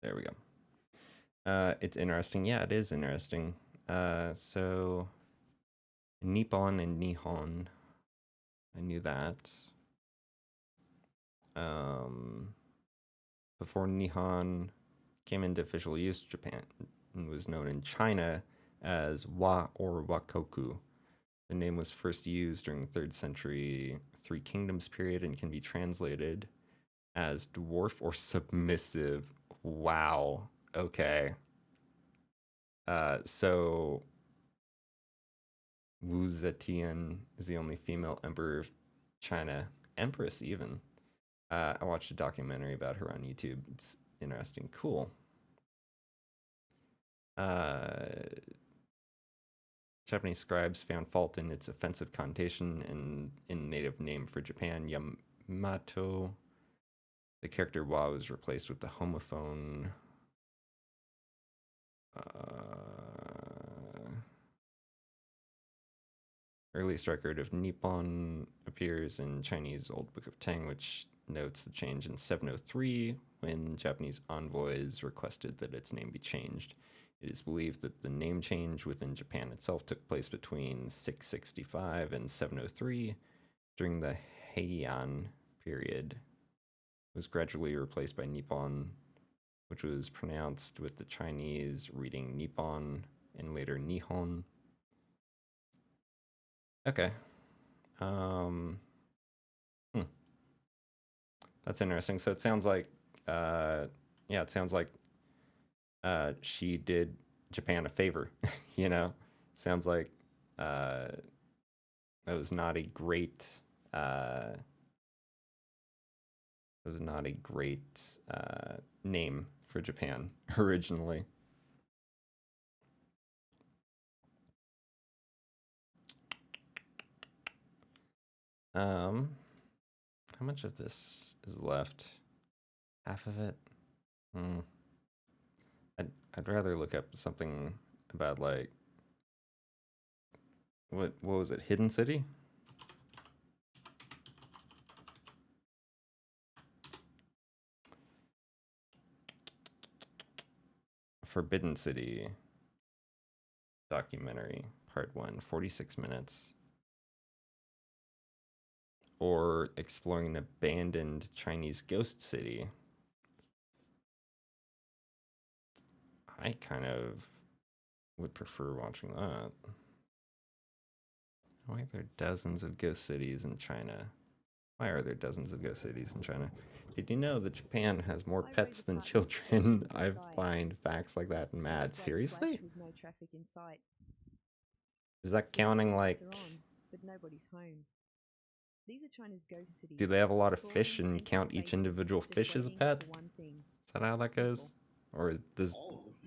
There we go. It's interesting. Yeah, it is interesting. So Nippon and Nihon. I knew that. Before Nihon came into official use, Japan was known in China as Wa or Wakoku. The name was first used during the 3rd century Three Kingdoms period and can be translated as dwarf or submissive. Wow. Okay. So Wu Zetian is the only female emperor of China, empress even. I watched a documentary about her on YouTube. It's interesting. Cool. Japanese scribes found fault in its offensive connotation and in native name for Japan, Yamato. The character Wa was replaced with the homophone. Earliest record of Nippon appears in Chinese Old Book of Tang, which notes the change in 703 when Japanese envoys requested that its name be changed. It is believed that the name change within Japan itself took place between 665 and 703 during the Heian period. It was gradually replaced by Nippon, which was pronounced with the Chinese reading Nippon and later Nihon. Okay. That's interesting. So it sounds like, she did Japan a favor, you know? Sounds like that was not a great, name for Japan originally. How much of this is left? Half of it? I'd rather look up something about like what was it? Hidden City? Forbidden City documentary, part 1, 46 minutes. Or exploring an abandoned Chinese ghost city. I kind of would prefer watching that. Why are there dozens of ghost cities in China? Why are there dozens of ghost cities in China? Did you know that Japan has more pets than children? I find facts like that mad. Seriously? No traffic in sight. Is that counting like... But nobody's home. These are China's ghost cities. Do they have a lot of fish and count each individual fish as a pet? Is that how that goes? Or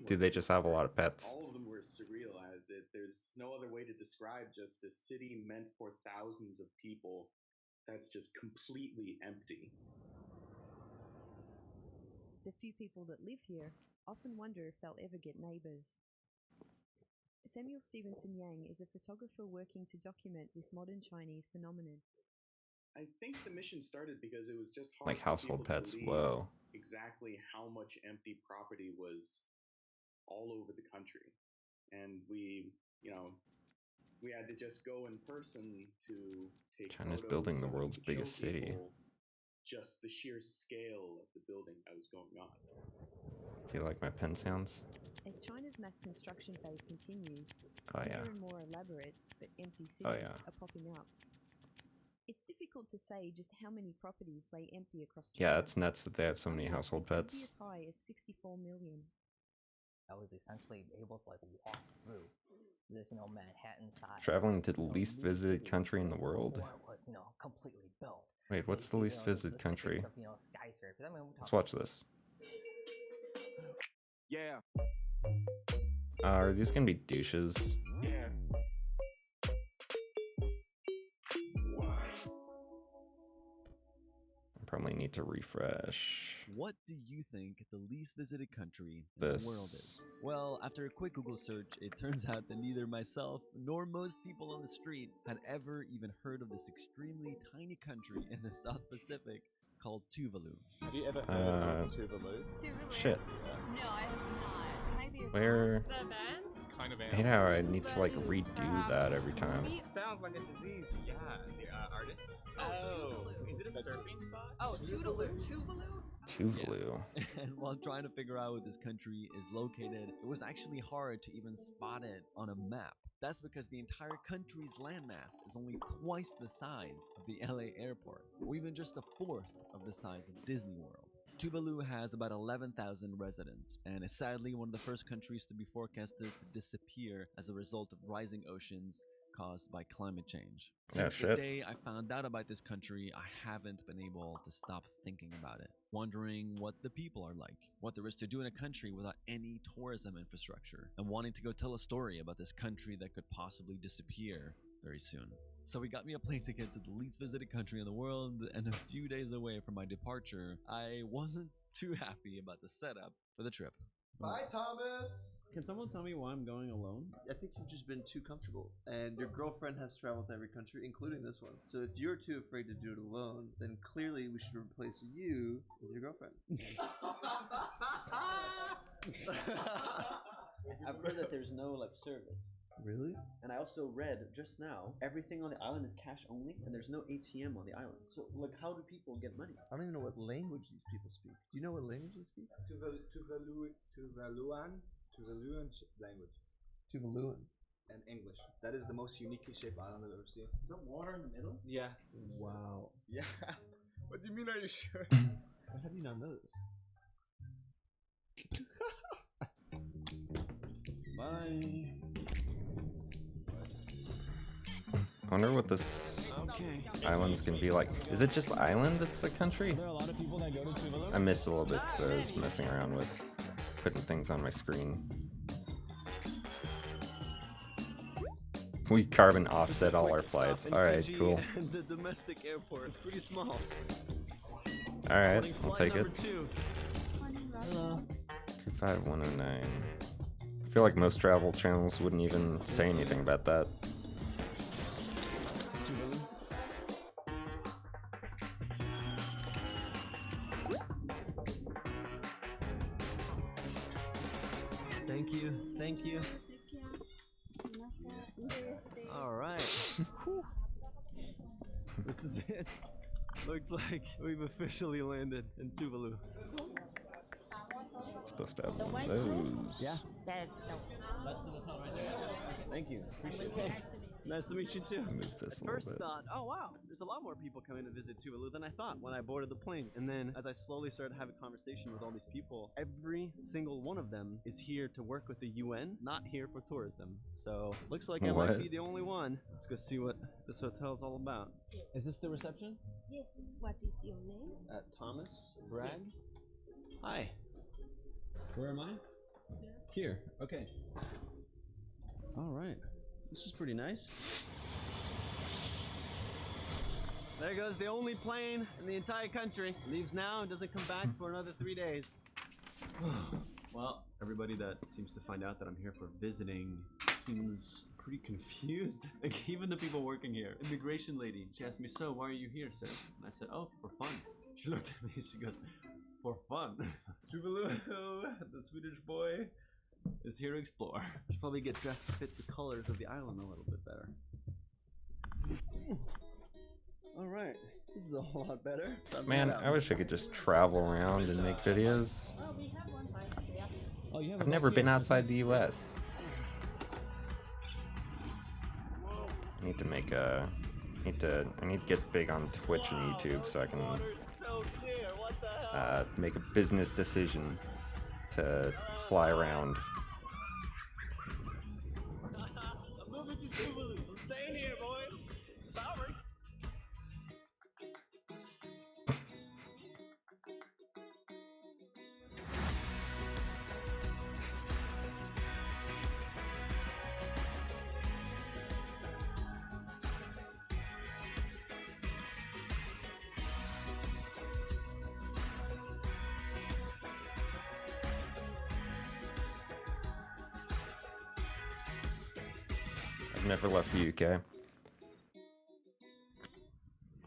do they just have a lot of pets? All of them were surreal. There's no other way to describe just a city meant for thousands of people that's just completely empty. The few people that live here often wonder if they'll ever get neighbors. Samuel Stevenson Yang is a photographer working to document this modern Chinese phenomenon. I think the mission started because it was just hard Like for household people to pets. believe Whoa. exactly how much empty property was all over the country. And we had to just go in person to take China's photos building the and world's to show biggest city. people just the sheer scale of the building that was going on. Do you like my pen sounds? As China's mass construction phase continues, Oh, more yeah. and more elaborate but empty cities Oh, yeah. are popping up. It's difficult to say just how many properties lay empty across China. Yeah, it's nuts that they have so many household It could be pets. as high as 64 million. I was essentially able to like walk through this, Manhattan size. Traveling to the least visited country in the world? Before it was, completely built. Wait, what's the least visited country? Of, skyscrapers. I mean, Let's watch this. Yeah. Are these gonna be douches? Yeah. Probably need to refresh. What do you think the least visited country in This. the world is? Well, after a quick Google search, it turns out that neither myself nor most people on the street had ever even heard of this extremely tiny country in the South Pacific called Tuvalu. Have you ever heard of Tuvalu? Shit. No, I have not. Maybe Where? the band? Kind of I hate how I need to like redo that every time. Sounds like a disease. Yeah, the artist. Oh, is it a surfing spot? Oh, Tuvalu. Tuvalu. And while trying to figure out where this country is located, it was actually hard to even spot it on a map. That's because the entire country's landmass is only twice the size of the LA airport, or even just a fourth of the size of Disney World. Tuvalu has about 11,000 residents, and is sadly one of the first countries to be forecasted to disappear as a result of rising oceans caused by climate change. Since the day I found out about this country, I haven't been able to stop thinking about it, wondering what the people are like, what there is to do in a country without any tourism infrastructure, and wanting to go tell a story about this country that could possibly disappear very soon. So we got me a plane ticket to the least visited country in the world, and a few days away from my departure, I wasn't too happy about the setup for the trip. Bye, Thomas! Can someone tell me why I'm going alone? I think you've just been too comfortable, and your girlfriend has traveled to every country, including this one. So if you're too afraid to do it alone, then clearly we should replace you with your girlfriend. I've heard that there's no service. Really? And I also read just now, everything on the island is cash only, and there's no ATM on the island. So, how do people get money? I don't even know what language these people speak. Do you know what language they speak? Tuvaluan language. Tuvaluan. And English. That is the most uniquely shaped island I've ever seen. Is there water in the middle? Yeah. Wow. Yeah. What do you mean, are you sure? How do you not know this? Bye. I wonder what this island's gonna be like. Is it just island that's the country? There are a lot of people that go to Tuvalu. I missed a little bit because I was messing around with putting things on my screen. We carbon offset all our flights. Alright, cool. The domestic airport is pretty small. Alright, I'll take it. hello. 25109. I feel like most travel channels wouldn't even say anything about that. Thank you. Alright. This is it. Looks like we've officially landed in Tuvalu. Supposed to have one of those. Yeah. That's the hotel right there. Thank you. Appreciate it. Nice to meet you too. Move this a little First bit. thought, oh wow, there's a lot more people coming to visit Tuvalu than I thought when I boarded the plane. And then as I slowly started having conversation with all these people, every single one of them is here to work with the UN, not here for tourism. So looks like I might be the only one. Let's go see what this hotel's all about. Is this the reception? Yes. What is your name? Thomas Bragg. Hi. Where am I? Here. Okay. All right. This is pretty nice. There goes the only plane in the entire country. Leaves now and doesn't come back for another 3 days. Well, everybody that seems to find out that I'm here for visiting seems pretty confused. Like, even the people working here. Immigration lady, she asked me, so why are you here, sir? And I said, oh, for fun. She looked at me and she goes, for fun? Tuvalu, the Swedish boy, is here to explore. Should probably get dressed to fit the colors of the island a little bit better. Alright, this is a whole lot better. Man, I wish I could just travel around and make videos. Well, we have one by here. Oh, you have I've a never bike been here? outside the US. I need to make a... I need to get big on Twitch and YouTube so I can make a business decision to fly around. I'm moving to Tuvalu. I'm staying here, boys. Sorry. I've never left the UK. I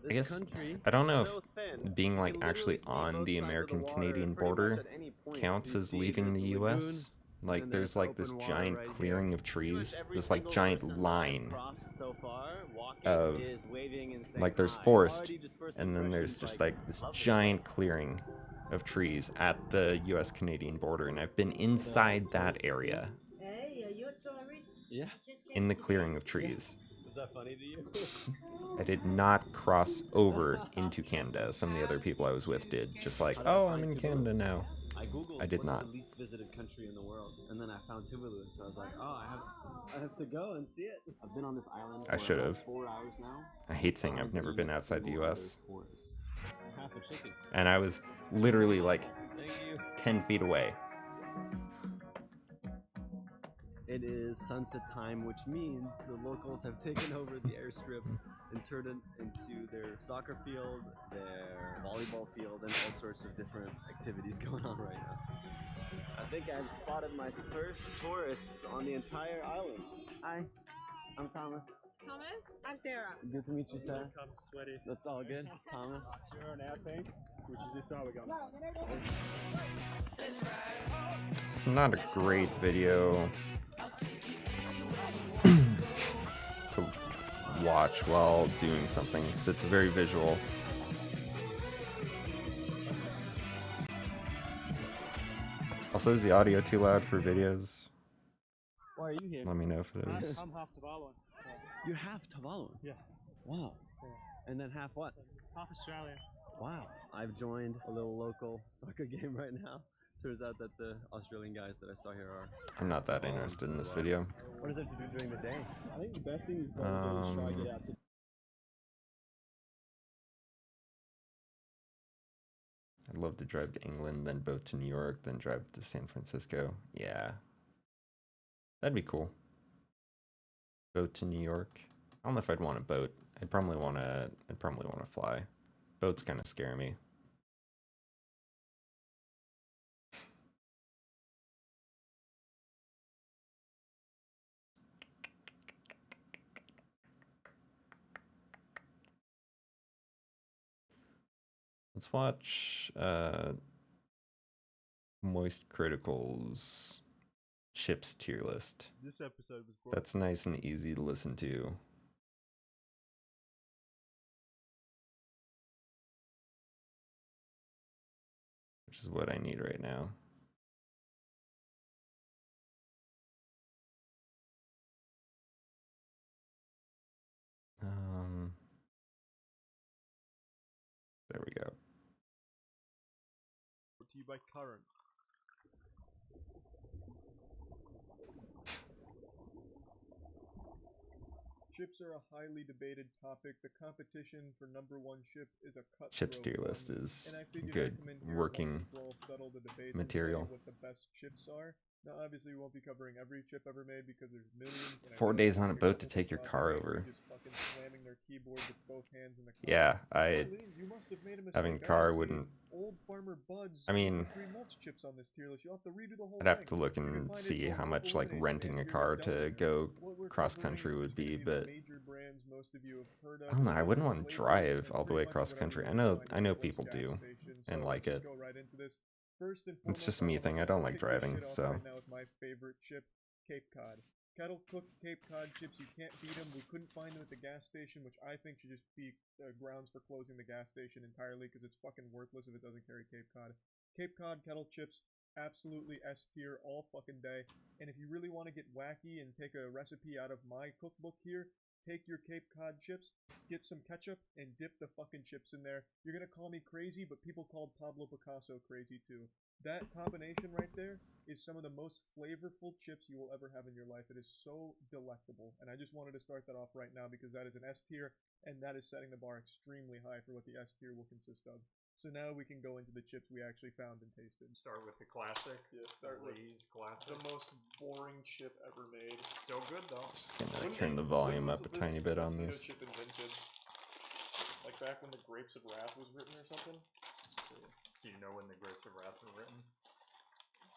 This guess country, I don't know so if thin, being like you can actually literally see on both the sides of the American-Canadian water pretty much border at any point. counts You as see leaving the there's US. lagoon, Like and there's like this open water giant right clearing here. of trees, Every this like single giant person line crossed so far, walking, of is waving and saying like there's hi. forest, Already just first and then there's impressions, just like this giant clearing of trees at the US-Canadian border, and I've been inside that area Hey, are you a tourist? Yeah. in the clearing of trees. Is that funny to you? I did not cross over into Canada. Some of the other people I was with did. Just like, oh, I'm in Canada now. I googled I did what's not. the least visited country in the world, and then I found Tuvalu, so I was like, oh, I have to go and see it. I've been on this island I for should about have. 4 hours now. I hate saying I've Haven't never seen been a outside the single US. other tourist. Half a chicken. And I was literally like Thank you. 10 feet away. It is sunset time, which means the locals have taken over the airstrip and turned it into their soccer field, their volleyball field, and all sorts of different activities going on right now. I think I've spotted my first tourists on the entire island. Hi, I'm Thomas. Thomas? I'm Sarah. Good to meet you, sir. Come sweaty. That's all good, Thomas. You're on our team, which is this way we're going. It's not a great video to watch while doing something, because it's very visual. Also, is the audio too loud for videos? Why are you here? Let me know if it is. I'm half Tavalan. You're half Tuvalu? Yeah. Wow. And then half what? Half Australian. Wow. I've joined a little local soccer game right now. Turns out that the Australian guys that I saw here are... I'm not that interested in this video. What is it to do during the day? I think the best thing is probably to try to get out to I'd love to drive to England, then boat to New York, then drive to San Francisco. Yeah. That'd be cool. Boat to New York. I don't know if I'd want a boat. I'd probably want to fly. Boats kind of scare me. Let's watch Moist Critical's Chips tier list. This episode was brought That's nice and easy to listen to. Which is what I need right now. There we go. to you by Current. Chips are a highly debated topic. The competition for #1 chip is a cutthroat Chips tier one, list is and I figured good I'd come in here working once and for all settle the debate and tell you material. what the best chips are. Now, obviously, we won't be covering every chip ever made because there's millions. And 4 days on a boat to take your car over. just fucking slamming their keyboard with both hands in the car. Yeah, You must have made a mistake. having a I car don't see wouldn't. Old Farmer Bud's I mean, 3 mulch chips on this tier list. You'll have to redo the whole I'd have thing. to look You can and find it see both how much like eliminates, renting a and you're car done to there. go What we're cross covering country is would just gonna be, the but major brands most of you have heard I of. don't know. I Major wouldn't want to flavors, drive and all the pretty way much cross whatever country. you'll I know find I at know a close people gas do station. and So like let's it. go right into this. First and It's foremost, just a me all of thing. us, I don't let's like kick this driving, shit off so right now with my favorite chip, Cape Cod. Kettle cooked Cape Cod chips, you can't beat them. We couldn't find them at the gas station, which I think should just be grounds for closing the gas station entirely because it's fucking worthless if it doesn't carry Cape Cod. Cape Cod kettle chips, absolutely S tier all fucking day. And if you really want to get wacky and take a recipe out of my cookbook here, take your Cape Cod chips, get some ketchup, and dip the fucking chips in there. You're gonna call me crazy, but people called Pablo Picasso crazy too. That combination right there is some of the most flavorful chips you will ever have in your life. It is so delectable, and I just wanted to start that off right now because that is an S tier, and that is setting the bar extremely high for what the S tier will consist of. So now we can go into the chips we actually found and tasted. Start with the classic. Yeah, start with Lay's classic. the most boring chip ever made. Still good though. just gonna turn the volume up a tiny bit on potato this. chip invented? Like back when the Grapes of Wrath was written or something? Do you know when the Grapes of Wrath were written?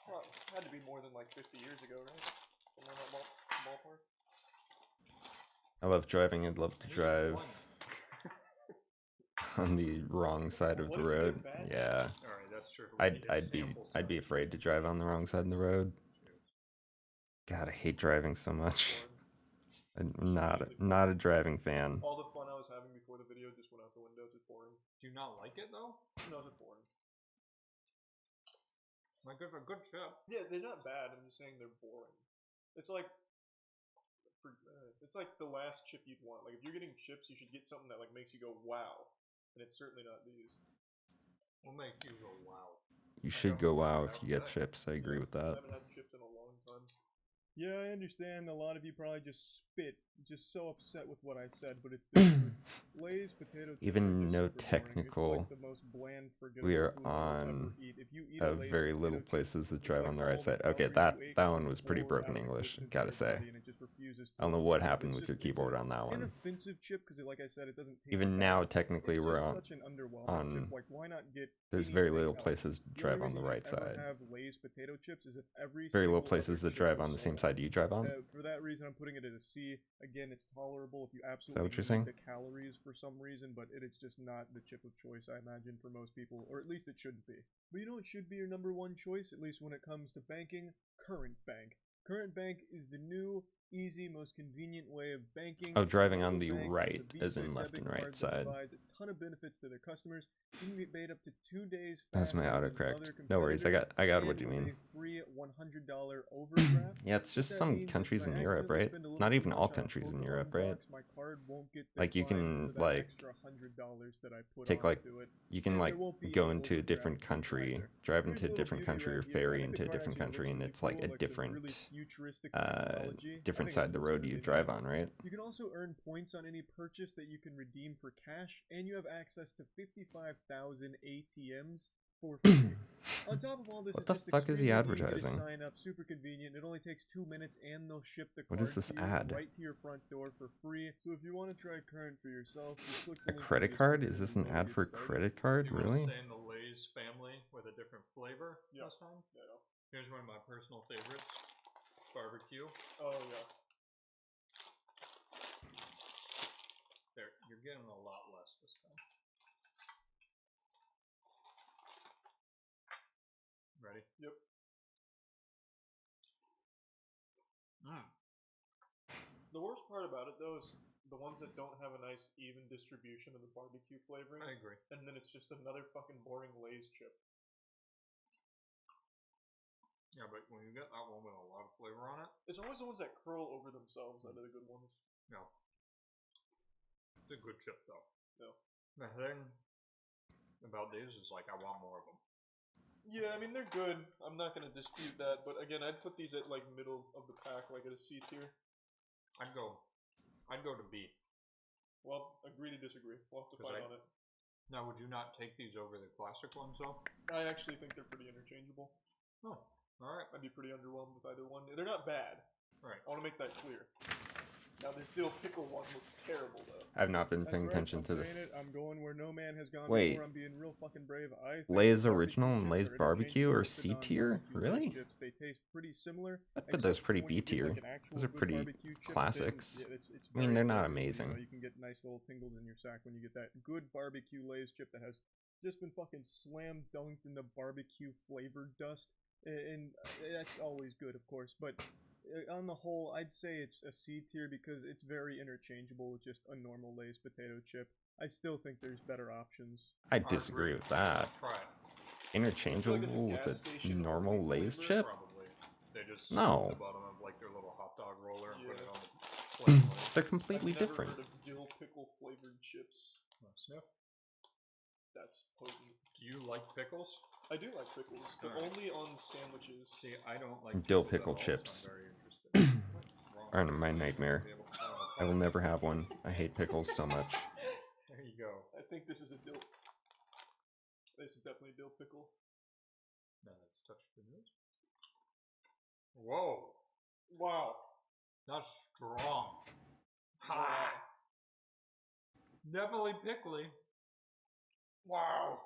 Well, it had to be more than like 50 years ago, right? Somewhere in that ballpark. I love driving. I'd love to drive on the wrong side of the road. Yeah. Alright, that's true. I'd be afraid to drive on the wrong side of the road. God, I hate driving so much. I'm not a driving fan. All the fun I was having before the video just went out the window. It's boring. Do you not like it though? No, it's boring. Like it's a good chip. Yeah, they're not bad. I'm just saying they're boring. It's like the last chip you'd want. Like if you're getting chips, you should get something that like makes you go wow, and it's certainly not these. What makes you go wow? You should go wow if you get chips. I agree with I that. haven't had chips in a long time. Yeah, I understand a lot of you probably just spit, just so upset with what I said, but it's the truth. Lay's potato chips Even are just no super boring. It's technical. like the most bland, forgettable We are food you'll on ever eat. If you eat a Lay's very potato little chip, places that it's drive like on the all right the side. Okay, calories you ate that gets one was pretty poured broken out of English, existence in gotta your say. body, and it just refuses I don't to know what leave. happened It's with your just- it's keyboard an on that one. inoffensive chip because, like I said, it doesn't taste Even bad. now, technically, It's we're just on. such an underwhelming chip. Like, why not get There's very anything little else? places to The drive only on the reason you right should ever side. have Lay's potato chips is if every Very little single places other that chip drive was on the same sold side out. you drive on. For that reason, I'm putting it at a C. Again, it's tolerable if you that absolutely what you're need saying? the calories for some reason, but it is just not the chip of choice, I imagine, for most people, or at least it shouldn't be. But you know what should be your number one choice, at least when it comes to banking? Current Bank. Current Bank is the new, easy, most convenient way of banking. Oh, driving It's a on the bank with right, a as Visa in left debit and right card that side. provides a ton of benefits to their customers. You can get paid up to 2 days That's my faster than autocorrect. other No worries, I got competitors, what you and with mean. a free $100 overdraft. Yeah, it's just What that some means is countries if I in Europe, accidentally right? spend a little Not too even all much on a countries in Pokemon Europe, right? box, my card won't get Like you declined can for that like extra $100 that I put take like onto it, you can and like there won't be go any into a different overdraft fees country, either. drive Here's into a little different beauty country, or right here. I ferry think the into a card different actually country, looks and really it's like cool, a like some different really futuristic technology. I different think it side of the looks road really you drive nice. on, right? You can also earn points on any purchase that you can redeem for cash, and you have access to 55,000 ATMs for free. On top of all this, What it's the just fuck is he extremely easy to advertising? sign up, super convenient. It only takes 2 minutes, and they'll ship the What card is this to you ad? right to your front door for free. So if you want to try Current for yourself, just click the A link credit in the card? description Is this and an we'll ad get for started. credit card? You want to Really? stay in the Lay's family with a different flavor Yeah. this time? Yeah. Here's one of my personal favorites. Barbecue. Oh yeah. There, you're getting a lot less this time. Ready? Yep. The worst part about it though is the ones that don't have a nice even distribution of the barbecue flavoring. I agree. And then it's just another fucking boring Lay's chip. Yeah, but when you get that one with a lot of flavor on it, It's always the ones that curl over themselves that are the good ones. no. It's a good chip though. No. The thing about these is like I want more of them. Yeah, I mean they're good. I'm not gonna dispute that, but again, I'd put these at like middle of the pack, like at a C tier. I'd go to B. Well, agree to disagree. We'll have to 'Cause fight I- on it. Now, would you not take these over the classic ones though? I actually think they're pretty interchangeable. Oh. All right. I'd be pretty underwhelmed with either one. They're not bad. Right. I want to make that clear. Now this dill pickle one looks terrible though. I've not been That's paying right, attention I'm to saying this. it. I'm going where no man has gone Wait. before. I'm being real fucking brave. I think Lay's the original barbecue and Lay's chips are barbecue are interchangeable C to tier? non-barbecue Lay's Really? chips. They taste pretty similar. I put those except pretty when you B get, tier. like, an actual Those are good pretty barbecue chip, then, classics. yeah, it's I mean, very they're not flavorful, amazing. You know, you can get nice little tingles in your sack when you get that good barbecue Lay's chip that has just been fucking slam dunked in the barbecue flavored dust. And that's always good, of course, but on the whole, I'd say it's a C tier because it's very interchangeable with just a normal Lay's potato chip. I still think there's better options. I disagree with that. Try it. Interchangeable with a normal Lay's chip? Probably. They just No. the bottom of like their little hot dog roller and put it on the plate. They're completely I've never different. heard of dill pickle flavored chips. Sniff. That's potent. Do you like pickles? I do like pickles, but Alright. only on sandwiches. See, I don't like Dill pickles at pickle all, so chips I'm very interested. are my nightmare. I will never have one. I hate pickles so much. There you go. I think this is a dill. This is definitely a dill pickle. Now let's touch the nose. Whoa. Wow. That's strong. Ha! Definitely pickly. Wow.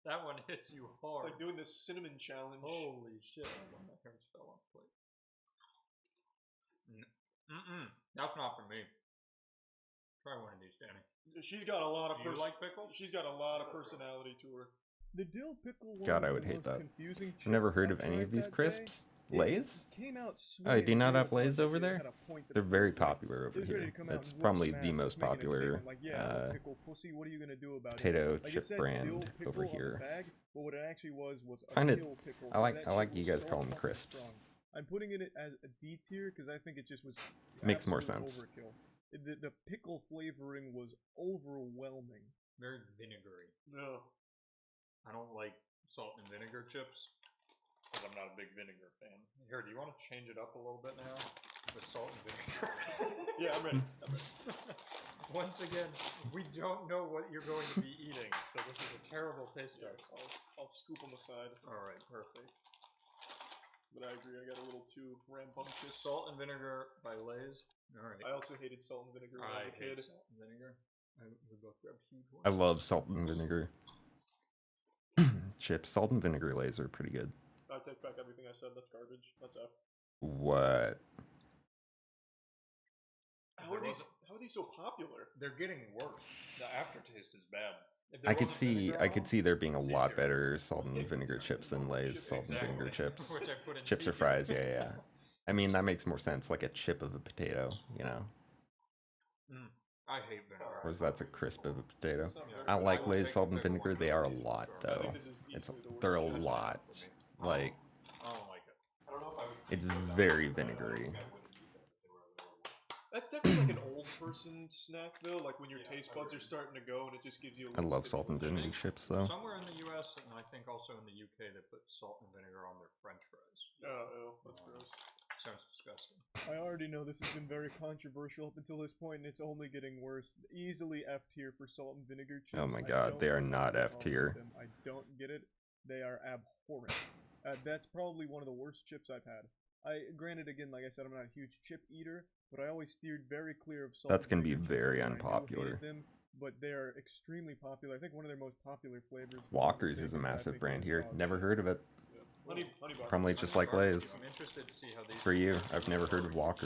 That one hits you It's hard. like doing this cinnamon challenge. Holy shit. Oh, my hairs fell off the plate. That's not for me. Try one of these, Danny. She's got a lot of Do you like pickles? She's got a lot of personality to her. The dill pickle one God, I was would the hate most that. confusing I've never chip heard I of any tried of these that day. crisps. It Lays? came out Oh, do you swinging not real have Lays hard. over It there? had a point that They're it very was like- popular over it was ready here. to come out That's and whoop probably some the ass. most It's making its popular statement, like, yeah, dill pickle pussy, what are you gonna do about potato it? Like, chip it said brand dill pickle over on the here. bag, but what it actually was a Find it. kill pickle. I like That you shit guys was call so them fucking crisps. strong. I'm putting it as a D tier because I think it just was Makes more absolute sense. Overkill. The pickle flavoring was overwhelming. Very vinegary. No. I don't like salt and vinegar chips because I'm not a big vinegar fan. Here, do you want to change it up a little bit now? With salt and vinegar? Yeah, I'm ready. Once again, we don't know what you're going to be eating, so this is a terrible taste test. I'll scoop them aside. Alright, perfect. But I agree, I got a little too rambunctious. Salt and vinegar by Lay's. Alright. I also hated salt and vinegar when I was a kid. Salt and vinegar. We both grabbed huge ones. I love salt and vinegar. Chips, salt and vinegar Lays are pretty good. I take back everything I said. That's garbage. That's F. What? How are these so popular? They're getting worse. The aftertaste is bad. If there I could wasn't see vinegar I on could them, see there being a C lot tier. better salt and vinegar chips than Lay's salt and vinegar Exactly. chips. Which I put in Chips C or tier. fries, yeah. I mean, that makes more sense, like a chip of a potato, you know? I hate vinegar. Whereas that's a crisp of a potato. Yeah. I like would Lay's take salt the and pickle vinegar. one They over are a these, lot, for sure. though. this is It's easily the worst they're a chip I've lot. for me. Like, I don't like it. I don't know if I would it's keep it very up, but I vinegary. think I wouldn't eat it if they were available. That's definitely like an old person snack, though. Like when your taste buds are starting to go, and it just gives you a I little love salt and vinegar chips, though. Somewhere in the US, and I think also in the UK, they put salt and vinegar on their french fries. Oh, that's gross. Sounds disgusting. I already know this has been very controversial up until this point, and it's only getting worse. Easily F tier for salt and vinegar chips. Oh my I god, don't they are know not how F tier. them. I don't get it. They are abhorrent. That's probably one of the worst chips I've had. Granted, again, like I said, I'm not a huge chip eater, but I always steered very clear of salt. That's and gonna be vinegar chips, very and I do hate unpopular. them, but they're extremely popular. I think one of their most popular flavors. Walker's is a massive brand here. Never heard of it. Honey bar. Probably just like Lay's. I'm interested to see how these For you, I've never heard of Walker.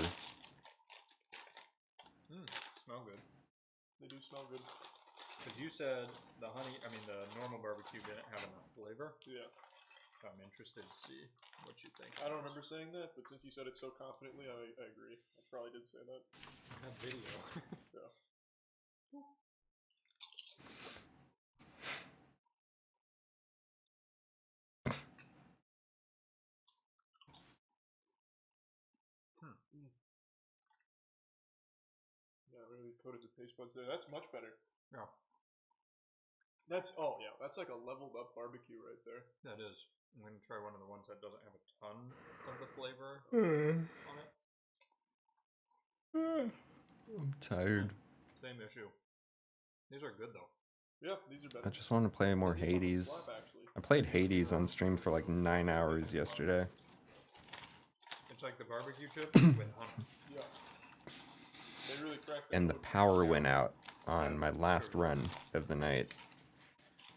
smell good. They do smell good. Because you said the normal barbecue didn't have enough flavor. Yeah. So I'm interested to see what you think. I don't remember saying that, but since you said it so confidently, I agree. I probably did say that. That video. Yeah. Yeah, really coated the taste buds there. That's much better. Yeah. That's like a leveled up barbecue right there. That is. I'm going to try one of the ones that doesn't have a ton of the flavor on it. I'm tired. Same issue. These are good though. Yeah, these are better. I just want to play more These fucking Hades. slap, actually. I played Hades on stream for like 9 hours yesterday. It's like the barbecue chips with honey. Yeah. They really cracked that And the code. power went out on my last run of the night.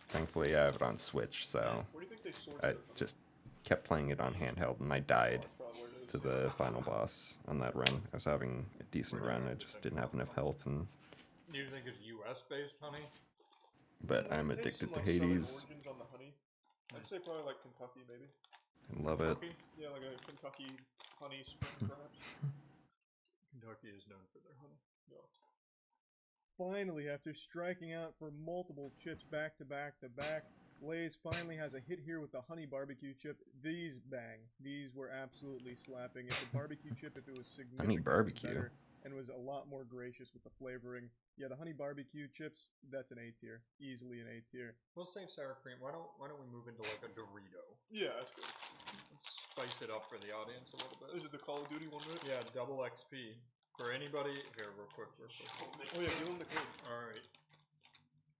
Thankfully, I have it on Switch, so Where do you think they sourced I it from? just kept playing it on handheld, and I died to the final boss on that run. I was having a decent run, I just didn't have enough health, and Do you think it's US based honey? but I'm It tastes addicted some, to like, southern Hades. origins on the honey. I'd say probably like Kentucky, maybe. I love it. Yeah, like a Kentucky honey spring, perhaps. Kentucky is known for their honey. Yeah. Finally, after striking out for multiple chips back to back to back, Lay's finally has a hit here with the honey barbecue chip. These bang. These were absolutely slapping. It's a barbecue chip if it was significantly barbecue. better and was a lot more gracious with the flavoring. Yeah, the honey barbecue chips, that's an A tier. Easily an A tier. We'll save sour cream. Why don't we move into like a Dorito? Yeah, that's good. Let's spice it up for the audience a little bit. Is it the Call of Duty one, right? Yeah, double XP. For anybody, here, real quick. Oh yeah, give them the code. Alright.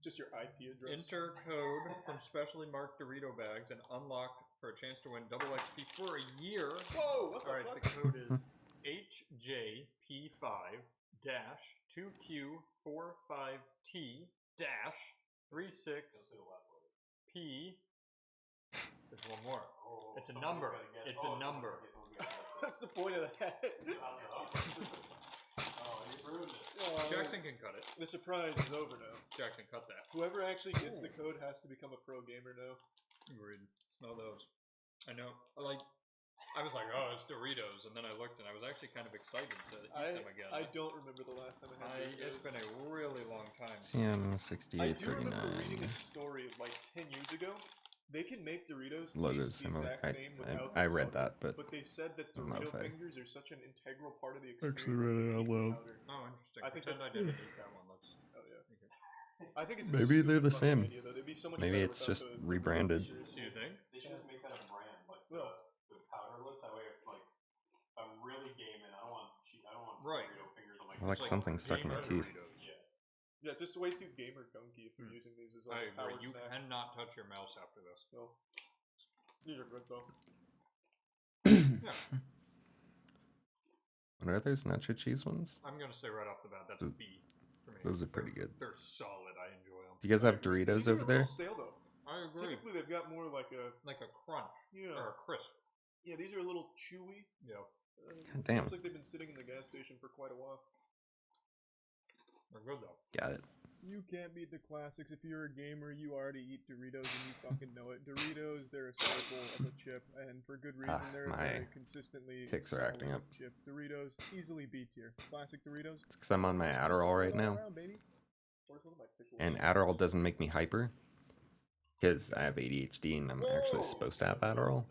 Just your IP address. Enter code from specially marked Dorito bags and unlock for a chance to win double XP for a year. Whoa, what the Alright, fuck? the code is HJP5-2Q45T-36P. There's one more. It's a number. It's a number. What's the point of that? Jackson can cut it. The surprise is over now. Jackson, cut that. Whoever actually gets the code has to become a pro gamer now. Agreed. Smell those. I know. I was like, oh, it's Doritos, and then I looked, and I was actually kind of excited to eat them again. I don't remember the last time I had Doritos. It's been a really long time. CM I do remember 6839. reading a story of like 10 years ago. They can make Doritos Logo's taste the similar. exact same without I the read powder, that, but they said that I don't know Dorito if I fingers are such an integral part of the experience. actually read it out loud. Oh, interesting. I think Pretend I that's- didn't eat that one. Let's. Oh yeah. I think it's Maybe they're the stupid fucking same. idea, though. They'd be so much Maybe better it's without just the rebranded. Do you think? They should just make that a brand, like the powderless. That way, if like I'm really gaming, I don't want Dorito fingers. I'm like, I like something stuck in my teeth. Yeah, just way too gamer gunky if you're using these as I like a power agree. You snack. cannot touch your mouse after this. No. These are good though. Yeah. What are those nacho cheese ones? I'm gonna say right off the bat, that's a B for me. Those are pretty good. They're solid. I enjoy them. Do you guys have Doritos These are over a there? little stale though. I agree. Typically they've got more like a crunch. Yeah. Or a crisp. Yeah, these are a little chewy. Yeah. It damn. Seems like they've been sitting in the gas station for quite a while. They're good though. Got it. You can't beat the classics. If you're a gamer, you already eat Doritos and you fucking know it. Doritos, they're a staple of a chip, and for good reason. They're a my very consistently ticks are acting solid up. chip. Doritos, easily B tier. Classic Doritos. It's because I'm on my Adderall right now. And Adderall doesn't make me hyper. Because I have ADHD and I'm actually supposed to have Adderall.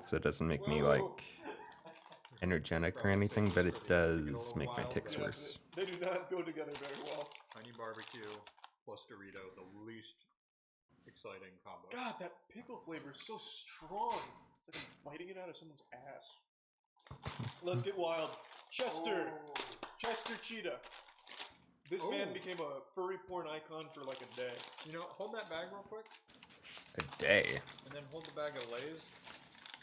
So it doesn't make me like energetic or anything, but it does make my ticks worse. They do not go together very well. Honey barbecue plus Dorito, the least exciting combo. God, that pickle flavor is so strong. It's like I'm biting it out of someone's ass. Let's get wild. Chester! Chester Cheetah. This man became a furry porn icon for like a day. You know, hold that bag real quick. A day. And then hold the bag of Lay's.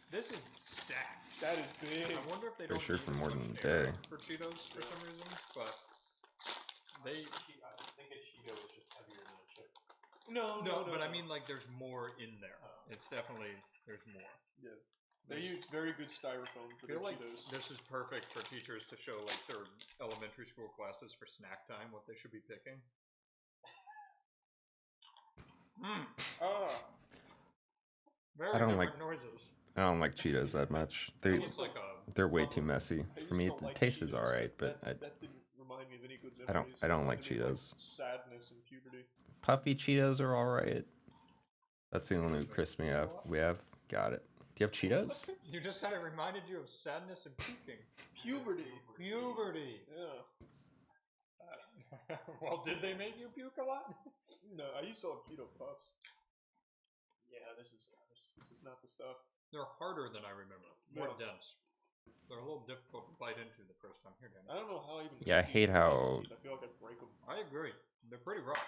This is stacked. That is big. I wonder if they For don't sure need for as more much than a air day. for Cheetos for some reason, but they. I think a Cheeto is just heavier than a chip. No, but I mean, like, there's more in there. It's definitely there's more. Yeah. They use very good styrofoam for I feel their like Cheetos. this is perfect for teachers to show like their elementary school classes for snack time what they should be picking. Very I don't different like noises. I don't like Cheetos that much. They're way too messy. For me, the taste is alright, but That didn't remind me of any good I memories. don't like Reminded me of, Cheetos. Sadness and puberty. Puffy Cheetos are alright. That's the only crisp we have. Got it. Do you have Cheetos? You just said it reminded you of sadness and puking. Puberty. Puberty. Yeah. Well, did they make you puke a lot? No, I used to have Cheeto Puffs. Yeah, this is not the stuff. They're harder than I remember. More Yeah. dense. They're a little difficult to bite into the first time. Here, Danny. I don't know how I even. Yeah, I hate how I feel like I'd break them. I agree. They're pretty rough.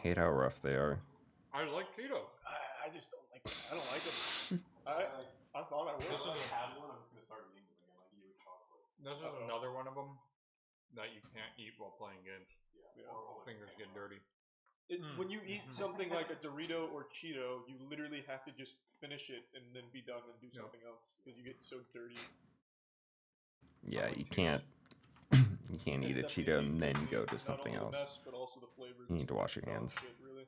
hate how rough they are. I like Cheetos. I just don't like them. I don't like them. I thought I would. This is had one, I'm just gonna start eating them again, like you with chocolate. This is another one of them that you can't eat while playing games. Yeah. Or fingers get dirty. When you eat something like a Dorito or Cheeto, you literally have to just finish it and then be done and do something else because you get so dirty. Yeah, you can't eat a Cheeto and then go to something else. Mess, but also the flavors. You need to wash your hands. Shit, really.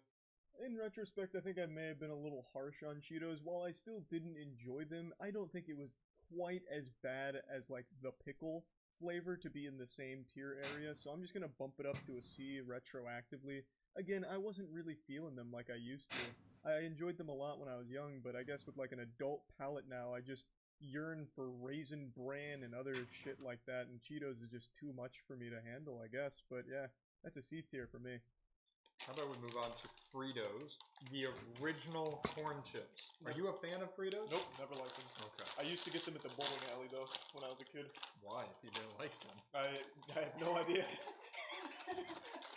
In retrospect, I think I may have been a little harsh on Cheetos. While I still didn't enjoy them, I don't think it was quite as bad as like the pickle flavor to be in the same tier area, so I'm just gonna bump it up to a C retroactively. Again, I wasn't really feeling them like I used to. I enjoyed them a lot when I was young, but I guess with like an adult palate now, I just yearn for Raisin Bran and other shit like that, and Cheetos is just too much for me to handle, I guess. But yeah, that's a C tier for me. How about we move on to Fritos, the original corn chips. Are you a fan of Fritos? Nope, never liked them. Okay. I used to get them at the bowling alley though, when I was a kid. Why, if you didn't like them? I have no idea.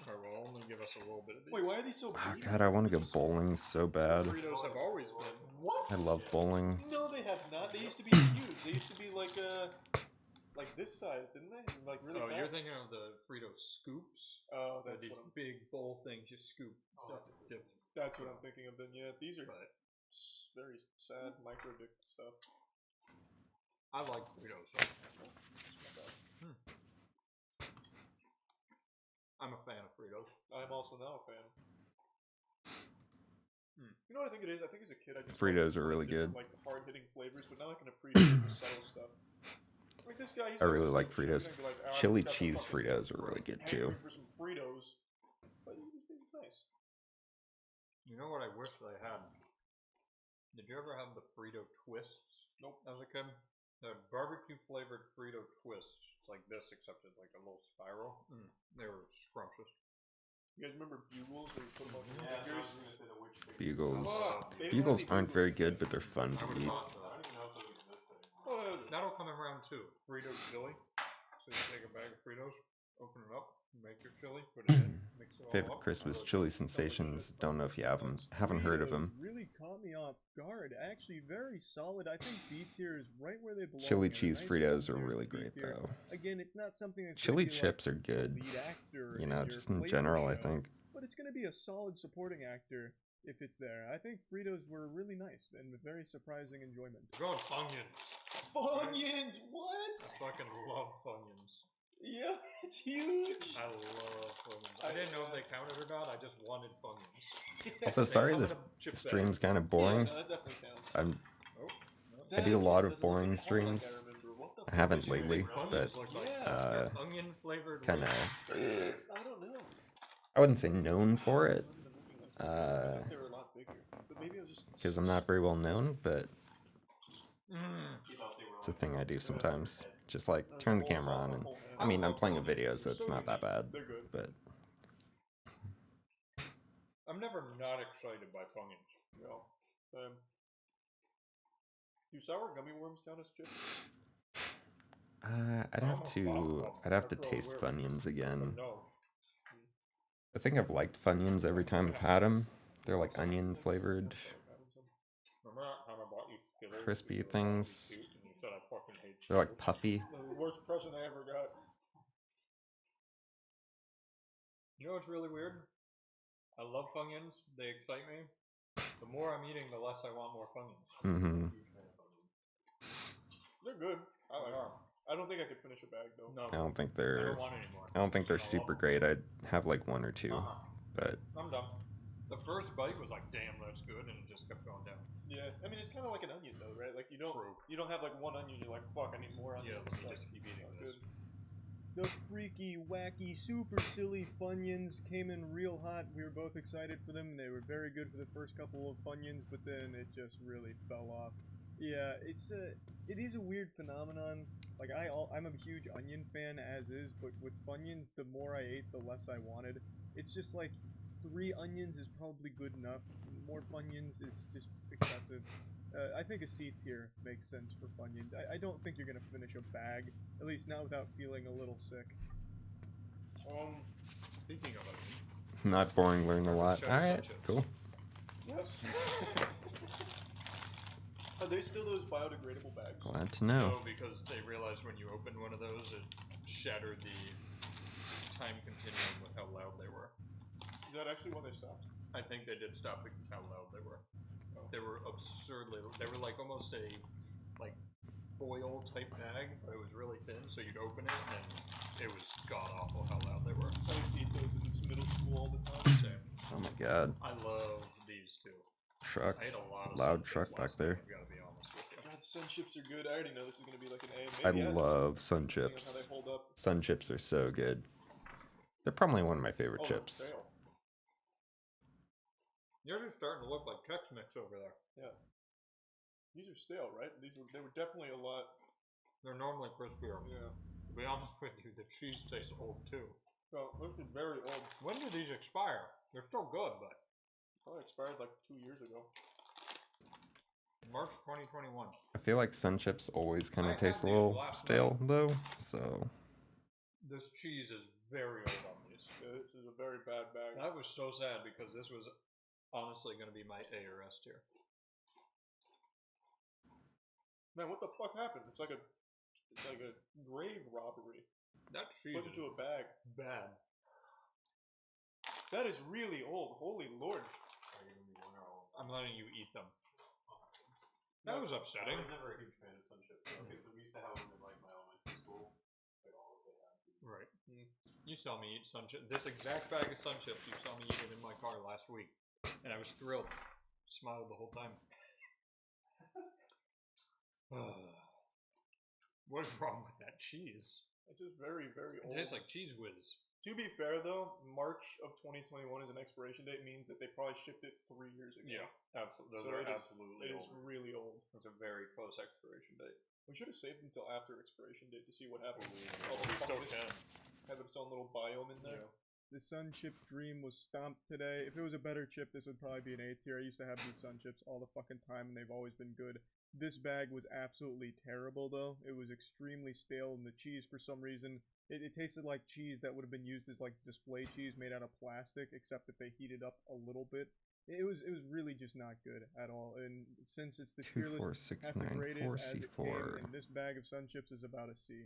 Alright, well, only give us a little bit of these. Wait, why are these so Oh big? god, I want to go bowling so bad. Fritos have always been. What? I love bowling. No, they have not. They used to be huge. They used to be like this size, didn't they? Like really fat. You're thinking of the Frito scoops? Oh, that's these what I'm... big bowl things you scoop stuff dipped. That's what I'm thinking of then. Yeah, these are very sad micro dick stuff. I like Fritos. So. I'm a fan of Fritos. I'm also now a fan. You know what I think it is? I think as a kid I just Fritos are really good. Like the hard-hitting flavors, but now I can appreciate the subtle stuff. Like this guy, I really like Fritos. Chili cheese Fritos are really good too. For some Fritos, but it's nice. You know what I wish I had? Did you ever have the Frito twists? Nope. As a kid? The barbecue flavored Frito twists. It's like this, except it's like a little spiral. They were scrumptious. You guys remember Bugles where you put them on your fingers? Bugles. Bugles aren't very good, but they're fun to eat. That'll come around too. Frito chili. So you take a bag of Fritos, open it up, make your chili, put it in, mix it all Favorite up. Christmas chili sensations. Don't know if you have them. Haven't heard of them. Really caught me off guard. Actually, very solid. I think B tier is right where they belong. Chili cheese Fritos are really great though. Again, it's not something that's Chili chips are good. You know, just in general, I think. But it's going to be a solid supporting actor if it's there. I think Fritos were really nice and very surprising enjoyment. Go on Funyuns. Funyuns, what? I fucking love Funyuns. Yeah, it's huge. I love Funyuns. I didn't know if they counted or not. I just wanted Funyuns. Also, sorry this stream's kind of boring. Yeah, no, that definitely counts. I do a lot of boring streams. I haven't lately, but kind of. I don't know. I wouldn't say known for it, because I'm not very well known, but it's a thing I do sometimes. Just like turn the camera on, and I mean I'm playing a video, so it's not that bad. But I'm never not excited by Funyuns. No. Do sour gummy worms count as chips? I'd have to taste Funyuns again. I think I've liked Funyuns every time I've had them. They're like onion flavored, crispy things. They're like puffy. The worst present I ever got. You know what's really weird? I love Funyuns. They excite me. The more I'm eating, the less I want more Funyuns. They're good. I like them. I don't think I could finish a bag though. I don't think they're super great. I'd have like one or two, but I'm done. The first bite was like, damn, that's good, and it just kept going down. Yeah, I mean it's kind of like an onion though, right? Like you don't have like one onion. You're like, fuck, I need more onions. Yeah, let's just keep eating this. The freaky, wacky, super silly Funyuns came in real hot. We were both excited for them. They were very good for the first couple of Funyuns, but then it just really fell off. Yeah, it is a weird phenomenon. Like I'm a huge onion fan as is, but with Funyuns, the more I ate, the less I wanted. It's just like 3 onions is probably good enough. More Funyuns is just excessive. I think a C tier makes sense for Funyuns. I don't think you're gonna finish a bag, at least not without feeling a little sick. Speaking of onions, Not boring, learn a lot. Alright, cool. Yes. Are they still those biodegradable bags? Glad to know. No, because they realized when you opened one of those, it shattered the time continuum with how loud they were. Is that actually why they stopped? I think they did stop because how loud they were. Oh. They were absurdly. They were like almost a like foil type bag, but it was really thin, so you'd open it and it was god awful how loud they were. I used to eat those in middle school all the time. Same. Oh my god. I love these two. Truck. I ate a lot of Loud Sun truck Chips back last there. time, I've got to be honest with you. God, Sun Chips are good. I already know this is going to be like an A. I Maybe S, love Sun depending on Chips. how they hold up. Sun Chips are so good. They're probably one of my favorite chips. Stale. Yours are starting to look like Chex Mix over there. Yeah. These are stale, right? They were definitely a lot. They're normally crispier. Yeah. To be honest with you, the cheese tastes old too. Oh, this is very old. When do these expire? They're still good, but probably expired like 2 years ago. March 2021. I feel like Sun Chips always kind of taste a little stale, though, so... This cheese is very old on these. Yeah, this is a very bad bag. That was so sad because this was honestly going to be my A or S tier. Man, what the fuck happened? It's like a grave robbery. That cheese put into a bag. Bad. That is really old. Holy lord. I'm letting you eat them. That was upsetting. I was never a huge fan of Sun Chips. Okay, so we used to have them in like my elementary school. Like all of they had. Right. You saw me eat Sun Chips. This exact bag of Sun Chips, you saw me eat it in my car last week. And I was thrilled. Smiled the whole time. What is wrong with that cheese? It's just very, very old. It tastes like Cheese Whiz. To be fair, though, March of 2021 as an expiration date means that they probably shipped it 3 years ago. Yeah, absolutely. Those So are it absolutely is old. really old. It's a very close expiration date. We should have saved until after expiration date to see what happens. Oh, we still can. Have its own little biome in there. Yeah. The Sun Chip Dream was stomped today. If it was a better chip, this would probably be an A tier. I used to have these Sun Chips all the fucking time, and they've always been good. This bag was absolutely terrible, though. It was extremely stale, and the cheese, for some reason, it tasted like cheese that would have been used as like display cheese made out of plastic, except that they heated up a little bit. It was really just not good at all. And since it's the tier list, have to grade it as it came, and this bag of Sun Chips is about a C.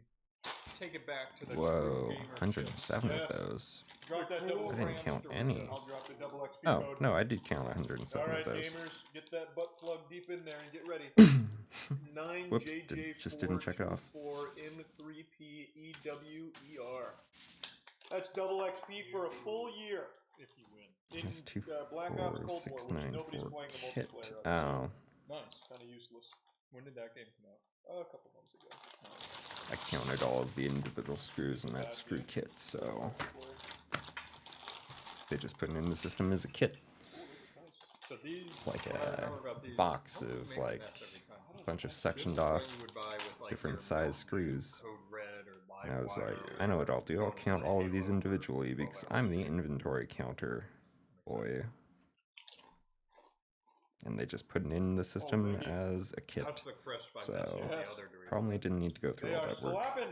Take it back to the Whoa, true gamer 107 chips. of those. Drop that double I didn't count any. I'll drop the double XP Oh, code. no, I did count 107 Alright, of those. gamers, get that butt plug deep in there and get ready. Whoops, just didn't check it off. 9JJ4M3PEWER. That's double XP for a full year. If you win. In Black Ops Cold War, which nobody's playing the kit. multiplayer of. Oh, Nice. Kind of useless. When did that game come out? A couple months ago. I counted all of the individual screws in that screw kit, so they just put it in the system as a kit. So these, It's like what I a remember about these, box I don't of make a like mess every time. a bunch of This is sectioned what off you would buy with, like, different your size screws. Code Red or Live And I was Wire like, or I know what I'll do. I'll count all of these individually because I'm the inventory counter boy. And they just put it in the system as a kit. That's the crisp I So mentioned the other Doritos. probably didn't need to go through They all are that work. slapping.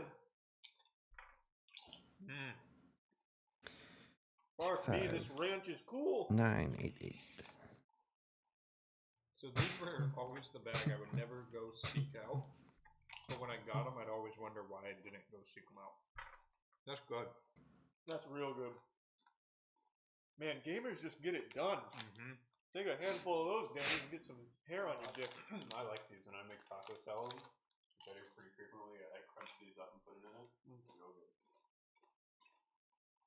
Bark me, this ranch is cool. 988. So these were always the bag I would never go seek out. But when I got them, I'd always wonder why I didn't go seek them out. That's good. That's real good. Man, gamers just get it done. Mm-hmm. Take a handful of those, Danny, and get some hair on your dick. I like these when I make taco salad, which I do pretty frequently. I crunch these up and put it in it. Real good.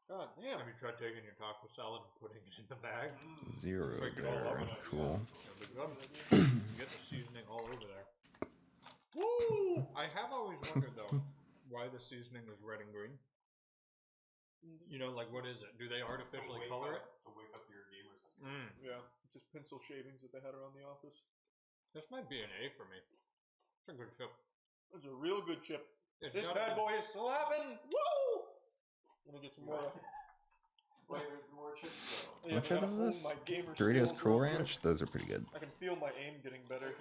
God damn. Have you tried taking your taco salad and putting it in the bag? 0 Break it all there. up. Cool. It'll be good. You get the seasoning all over there. Woo! I have always wondered though why the seasoning is red and green. You know, like what is it? Do they artificially color it? To wake up your gamer sense. Yeah, just pencil shavings that they had around the office. This might be an A for me. It's a good chip. It's a real good chip. It's This gotta bad be- boy is slapping. Woo! Let me get some more. Wait, there's more chips though. Yeah, What chip I is gotta this? hone my gamer Doritos skills Cool real quick. Ranch? Those are pretty good. I can feel my aim getting better.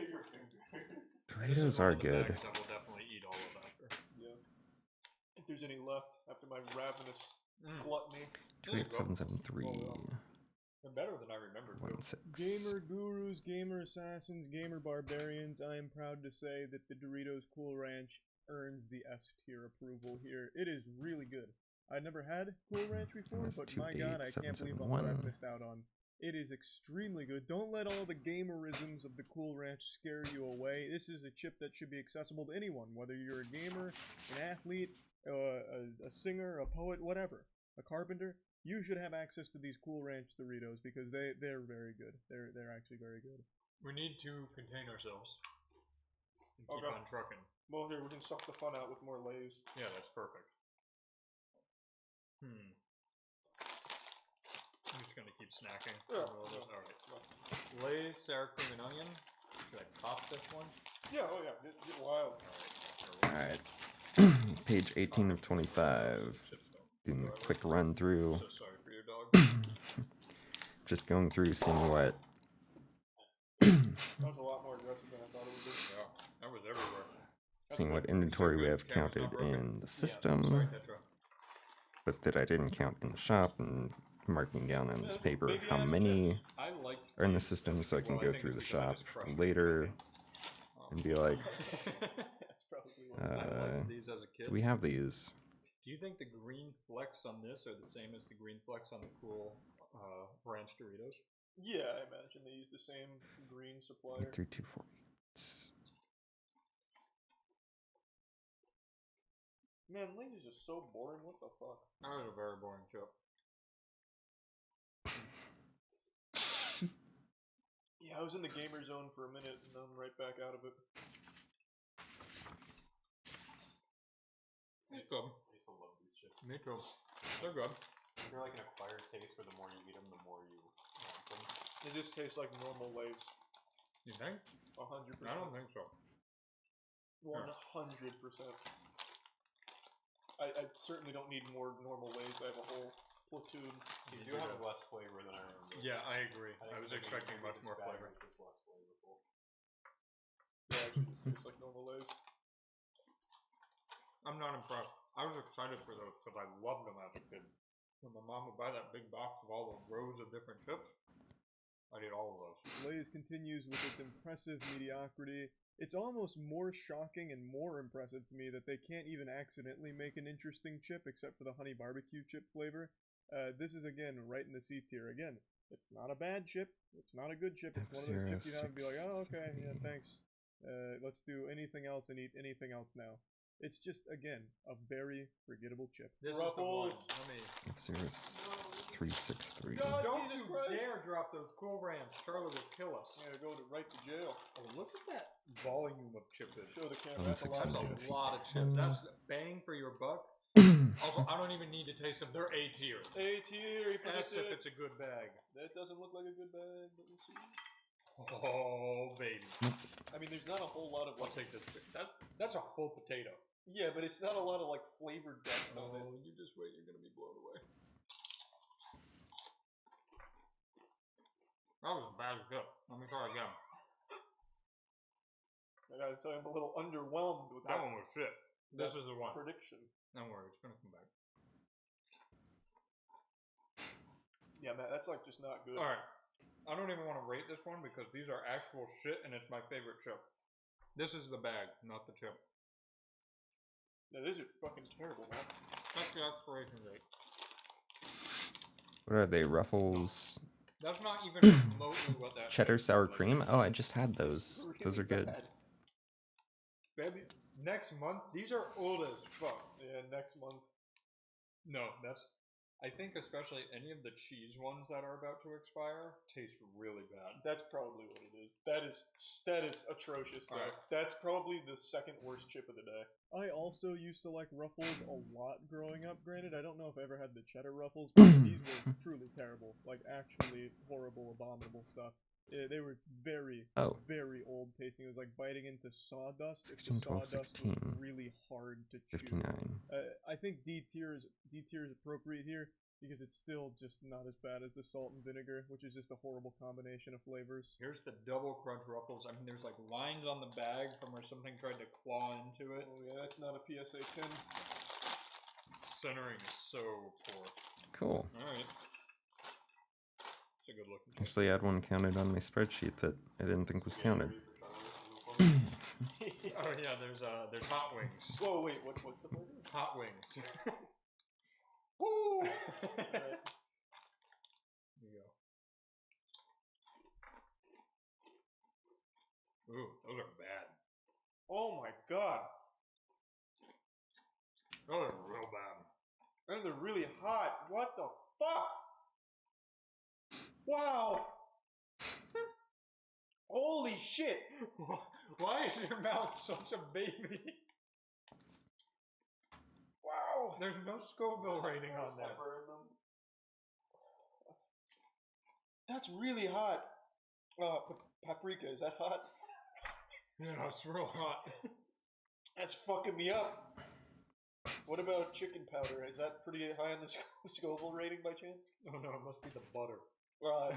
Doritos are good. I will definitely eat all of after. Yeah. If there's any left after my ravenous Gluttony. 28773. They're better than I remembered. 16. Gamer gurus, gamer assassins, gamer barbarians, I am proud to say that the Doritos Cool Ranch earns the S tier approval here. It is really good. I'd never had Cool Ranch before, but my god, I can't believe what I've missed out on. It is extremely good. Don't let all the gamerisms of the Cool Ranch scare you away. This is a chip that should be accessible to anyone, whether you're a gamer, an athlete, a singer, a poet, whatever. A carpenter. You should have access to these Cool Ranch Doritos because they're very good. They're actually very good. We need to contain ourselves and keep on trucking. Well, here, we can suck the fun out with more Lay's. Yeah, that's perfect. I'm just gonna keep snacking. Yeah. Alright. Lay's, sour cream and onion. Should I pop this one? Yeah, oh yeah, get wild. Alright. Page 18 of 25. Doing a quick run through. So sorry for your dog. Just going through, seeing what. That was a lot more aggressive than I thought it would be. Yeah, that was everywhere. Seeing what inventory we have counted in the system, but that I didn't count in the shop, and marking down on this paper how many are in the system so I can go through the shop later and be like, do we have these? Do you think the green flecks on this are the same as the green flecks on the Cool Ranch Doritos? Yeah, I imagine they use the same green supplier. 3248. Man, Lay's is just so boring. What the fuck? That was a very boring chip. Yeah, I was in the gamer zone for a minute, and I'm right back out of it. It's good. I used to love these chips. Me too. They're good. They're like an acquired taste where the more you eat them, the more you want them. It just tastes like normal Lay's. You think? 100%. I don't think so. 100%. I certainly don't need more normal Lay's. I have a whole platoon. You do have less flavor than I remember. Yeah, I agree. I was expecting much more flavor. Just less flavorful. Yeah, actually just tastes like normal Lay's. I'm not impressed. I was excited for those because I loved them as a kid. When my mom would buy that big box of all the rows of different chips, I'd eat all of those. Lay's continues with its impressive mediocrity. It's almost more shocking and more impressive to me that they can't even accidentally make an interesting chip except for the honey barbecue chip flavor. This is again right in the C tier. Again, it's not a bad chip. It's not a good chip. It's one of those chips you have and be like, oh, okay, yeah, thanks. Let's do anything else and eat anything else now. It's just, again, a very forgettable chip. This is the one. Let me... F0363. Don't you dare drop those Cool Ranch. Charlie will kill us. Yeah, go right to jail. Oh, look at that volume of chip. Show the camera. That's a lot of chips. That's bang for your buck. Also, I don't even need to taste them. They're A tier. A tier. That's if it's a good bag. That doesn't look like a good bag, but we'll see. Oh, baby. I mean, there's not a whole lot of... I'll take this. That's a full potato. Yeah, but it's not a lot of, like, flavored dust on it. You just wait. You're going to be blown away. That was a bad chip. Let me try again. I gotta tell you, I'm a little underwhelmed with that. That one was shit. This is the one. Prediction. Don't worry. It's going to come back. Yeah, man, that's, like, just not good. Alright. I don't even want to rate this one because these are actual shit and it's my favorite chip. This is the bag, not the chip. Yeah, these are fucking terrible, man. That's the expiration date. What are they? Ruffles? That's not even remotely what that Cheddar sour cream? Oh, I just had those. Those are good. Baby, next month? These are old as fuck. Yeah, next month. No, that's... I think especially any of the cheese ones that are about to expire taste really bad. That's probably what it is. That is atrocious, though. Right. That's probably the second worst chip of the day. I also used to like Ruffles a lot growing up. Granted, I don't know if I ever had the cheddar Ruffles, but these were truly terrible. Like, actually horrible, abominable stuff. They were very, very old tasting. It was like biting into sawdust. 16, 12, 16. Was really hard to chew. 59. I think D tier is appropriate here because it's still just not as bad as the salt and vinegar, which is just a horrible combination of flavors. Here's the double crunch Ruffles. I mean, there's like lines on the bag from where something tried to claw into it. Oh yeah, that's not a PSA 10. centering is so poor. Cool. Alright. It's a good looking chip. Actually, I had one counted on my spreadsheet that I didn't think was counted. Oh yeah, there's hot wings. Whoa, wait, what's the flavor? Hot wings. Woo! There you go. Ooh, those are bad. Oh my god. Those are real bad. And they're really hot. What the fuck? Wow. Holy shit. Why is your mouth such a baby? Wow. There's no Scoville rating on there. That's really hot. Paprika, is that hot? Yeah, it's real hot. That's fucking me up. What about chicken powder? Is that pretty high on the Scoville rating by chance? Oh no, it must be the butter. Well, yeah,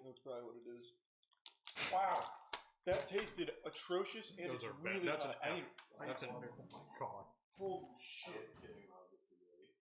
that's probably what it is. Wow, that tasted atrocious, and Those it's are really bad. That's hot. an oh my god. Holy shit.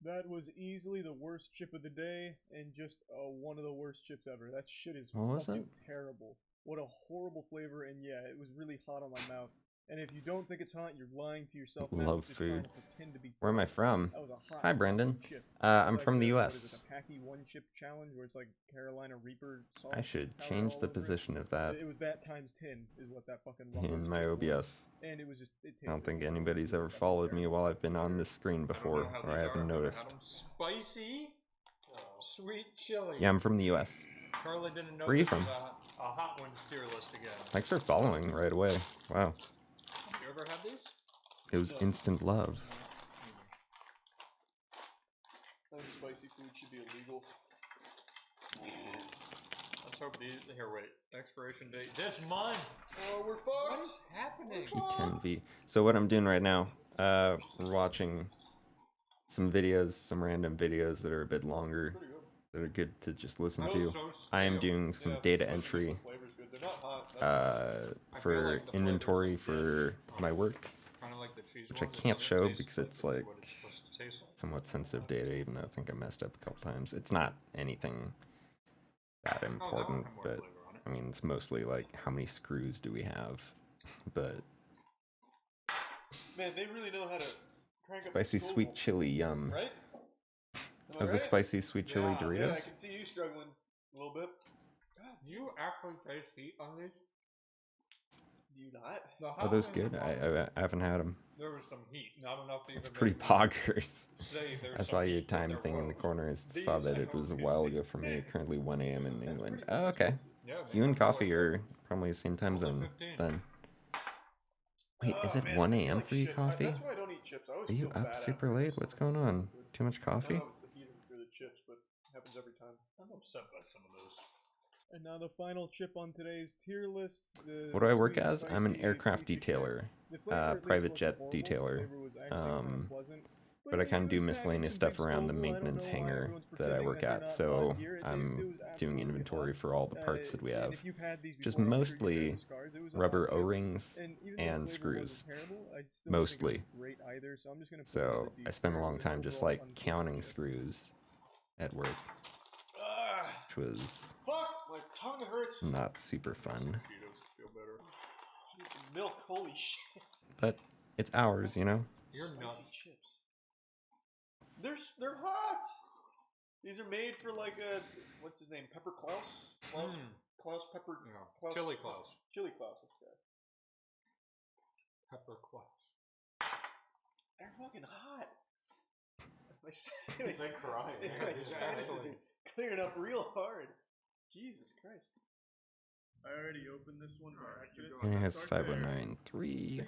That was easily the worst chip of the day, and just one of the worst chips ever. That shit is What was fucking it? terrible. What a horrible flavor, and yeah, it was really hot on my mouth. And if you don't think it's hot, you're lying to yourself. and that Love was just trying food. to pretend to be Where am I cool. from? That was a hot Hi, Brendan. fucking chip. I'm Like from the what is US. it, a Packy one chip challenge where it's like Carolina Reaper sauce. I should powder change all the over it. position of that It was that times 10 is what that fucking one in my chip was. OBS. And it was just, it I don't tasted think so anybody's ever fucking followed me terrible. while I've been on this screen before, How or I these haven't are. noticed. Had 'em spicy, sweet chili. Yeah, I'm from the US. Carly didn't know Where are you this was from? a hot ones tier list again. Thanks for following right away. Wow. You ever had these? It was instant love. I think spicy food should be illegal. Let's hope these. Here, wait. Expiration date this month. Oh, we're fucked. What is happening? P10V. So what I'm doing right now, we're watching some videos, some random videos that are a bit longer, that are good to just listen to. I am doing some data entry for inventory for my work, which I can't show because it's like somewhat sensitive data, even though I think I messed up a couple times. It's not anything that important, but I mean, it's mostly like how many screws do we have, but Man, they really know how to crank up spicy the sweet Scoville, chili, yum. Right? How's the spicy sweet chili Yeah, Doritos? I can see you struggling a little bit. God, do you actually taste heat on these? Do you not? Are those good? I haven't had them. There was some heat, not enough to even. It's pretty make me poggers. say there's I some saw your heat, but time there thing in the was. corner. I saw that it was a while ago for me. Currently 1 a.m. in England. Oh, okay. Yeah, You and Coffee are probably the same time zone then. Wait, is it 1 a.m. for you, Coffee? That's why I don't eat chips. I always Are you feel bad up super late? What's going on? Too much I coffee? know it's the heat for the chips, but it happens every time. I'm upset by some of those. And now the final chip on today's tier list. What do I work as? I'm an aircraft detailer, private jet detailer. But I kind of do miscellaneous stuff around the maintenance hangar that I work at, so I'm doing inventory for all the parts that we have. Just mostly rubber O-rings and screws. Mostly. So I spend a long time just like counting screws at work, which was Fuck! My tongue hurts. not super fun. Feel better. I need some milk. Holy shit. But it's ours, you know? You're nuts. Spicy chips. They're hot. These are made for like a what's his name? Pepper Klaus. Klaus Pepper. No, Klaus, Chili Klaus. Chili Klaus. Okay. Pepper Klaus. They're fucking hot. My They're crying. My sinuses are clearing up real hard. Jesus Christ. I already opened this one by accident. And it has 5093.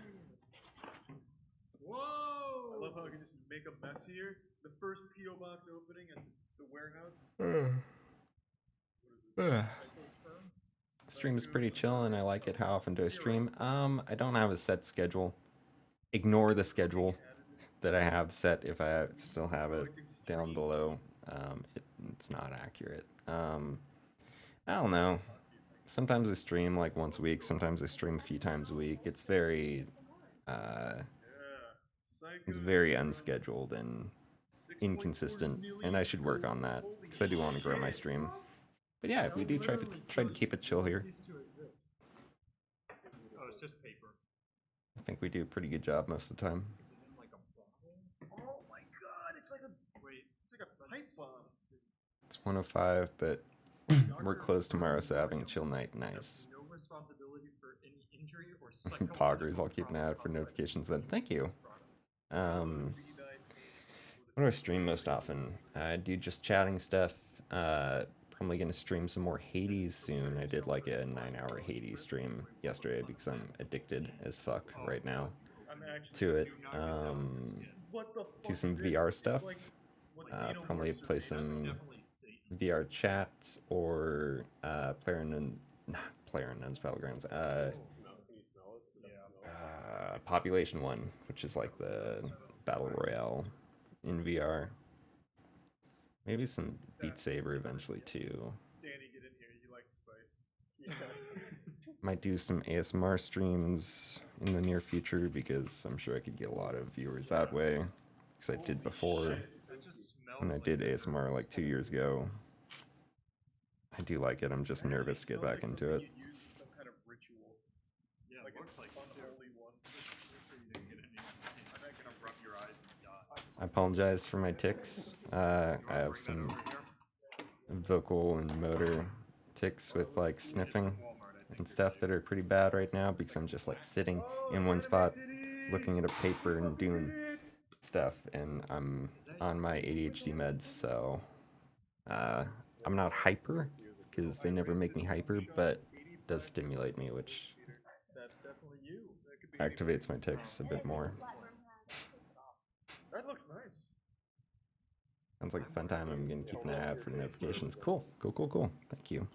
Whoa! I love how I can just make a mess here. The first P.O. box opening at the warehouse. Stream is pretty chill and I like it. How often do I stream? I don't have a set schedule. Ignore the schedule that I have set if I still have it down below. It's not accurate. I don't know. Sometimes I stream like once a week. Sometimes I stream a few times a week. It's very unscheduled and inconsistent, and I should work on that because I do want to grow my stream. But yeah, we do try to keep it chill here. Oh, it's just paper. I think we do a pretty good job most of the time. Is it in like a bottle? Oh my god, it's like a pipe bomb. It's 1:05, but we're closed tomorrow, so having a chill night, nice. No responsibility for any injury or Poggers, I'll keep an eye out for notifications then. Thank you. What do I stream most often? I do just chatting stuff. Probably gonna stream some more Hades soon. I did like a 9-hour Hades stream yesterday because I'm addicted as fuck right now to it. Do some VR stuff. Probably play some VR chats or PlayerUnknown's Battlegrounds. Population 1, which is like the Battle Royale in VR. Maybe some Beat Saber eventually too. Danny, get in here. You like spice. Might do some ASMR streams in the near future because I'm sure I could get a lot of viewers that way. Because I did before when I did ASMR like 2 years ago. I do like it. I'm just nervous to get back into it. Some kind of ritual. Yeah, like looks like unholy one. I'm not gonna rub your eyes and die. I apologize for my tics. I have some vocal and motor tics with like sniffing and stuff that are pretty bad right now because I'm just like sitting in one spot looking at a paper and doing stuff, and I'm on my ADHD meds, so I'm not hyper because they never make me hyper, but it does stimulate me, which activates my tics a bit more. That looks nice. Sounds like a fun time. I'm gonna keep an eye out for notifications. Cool. Thank you.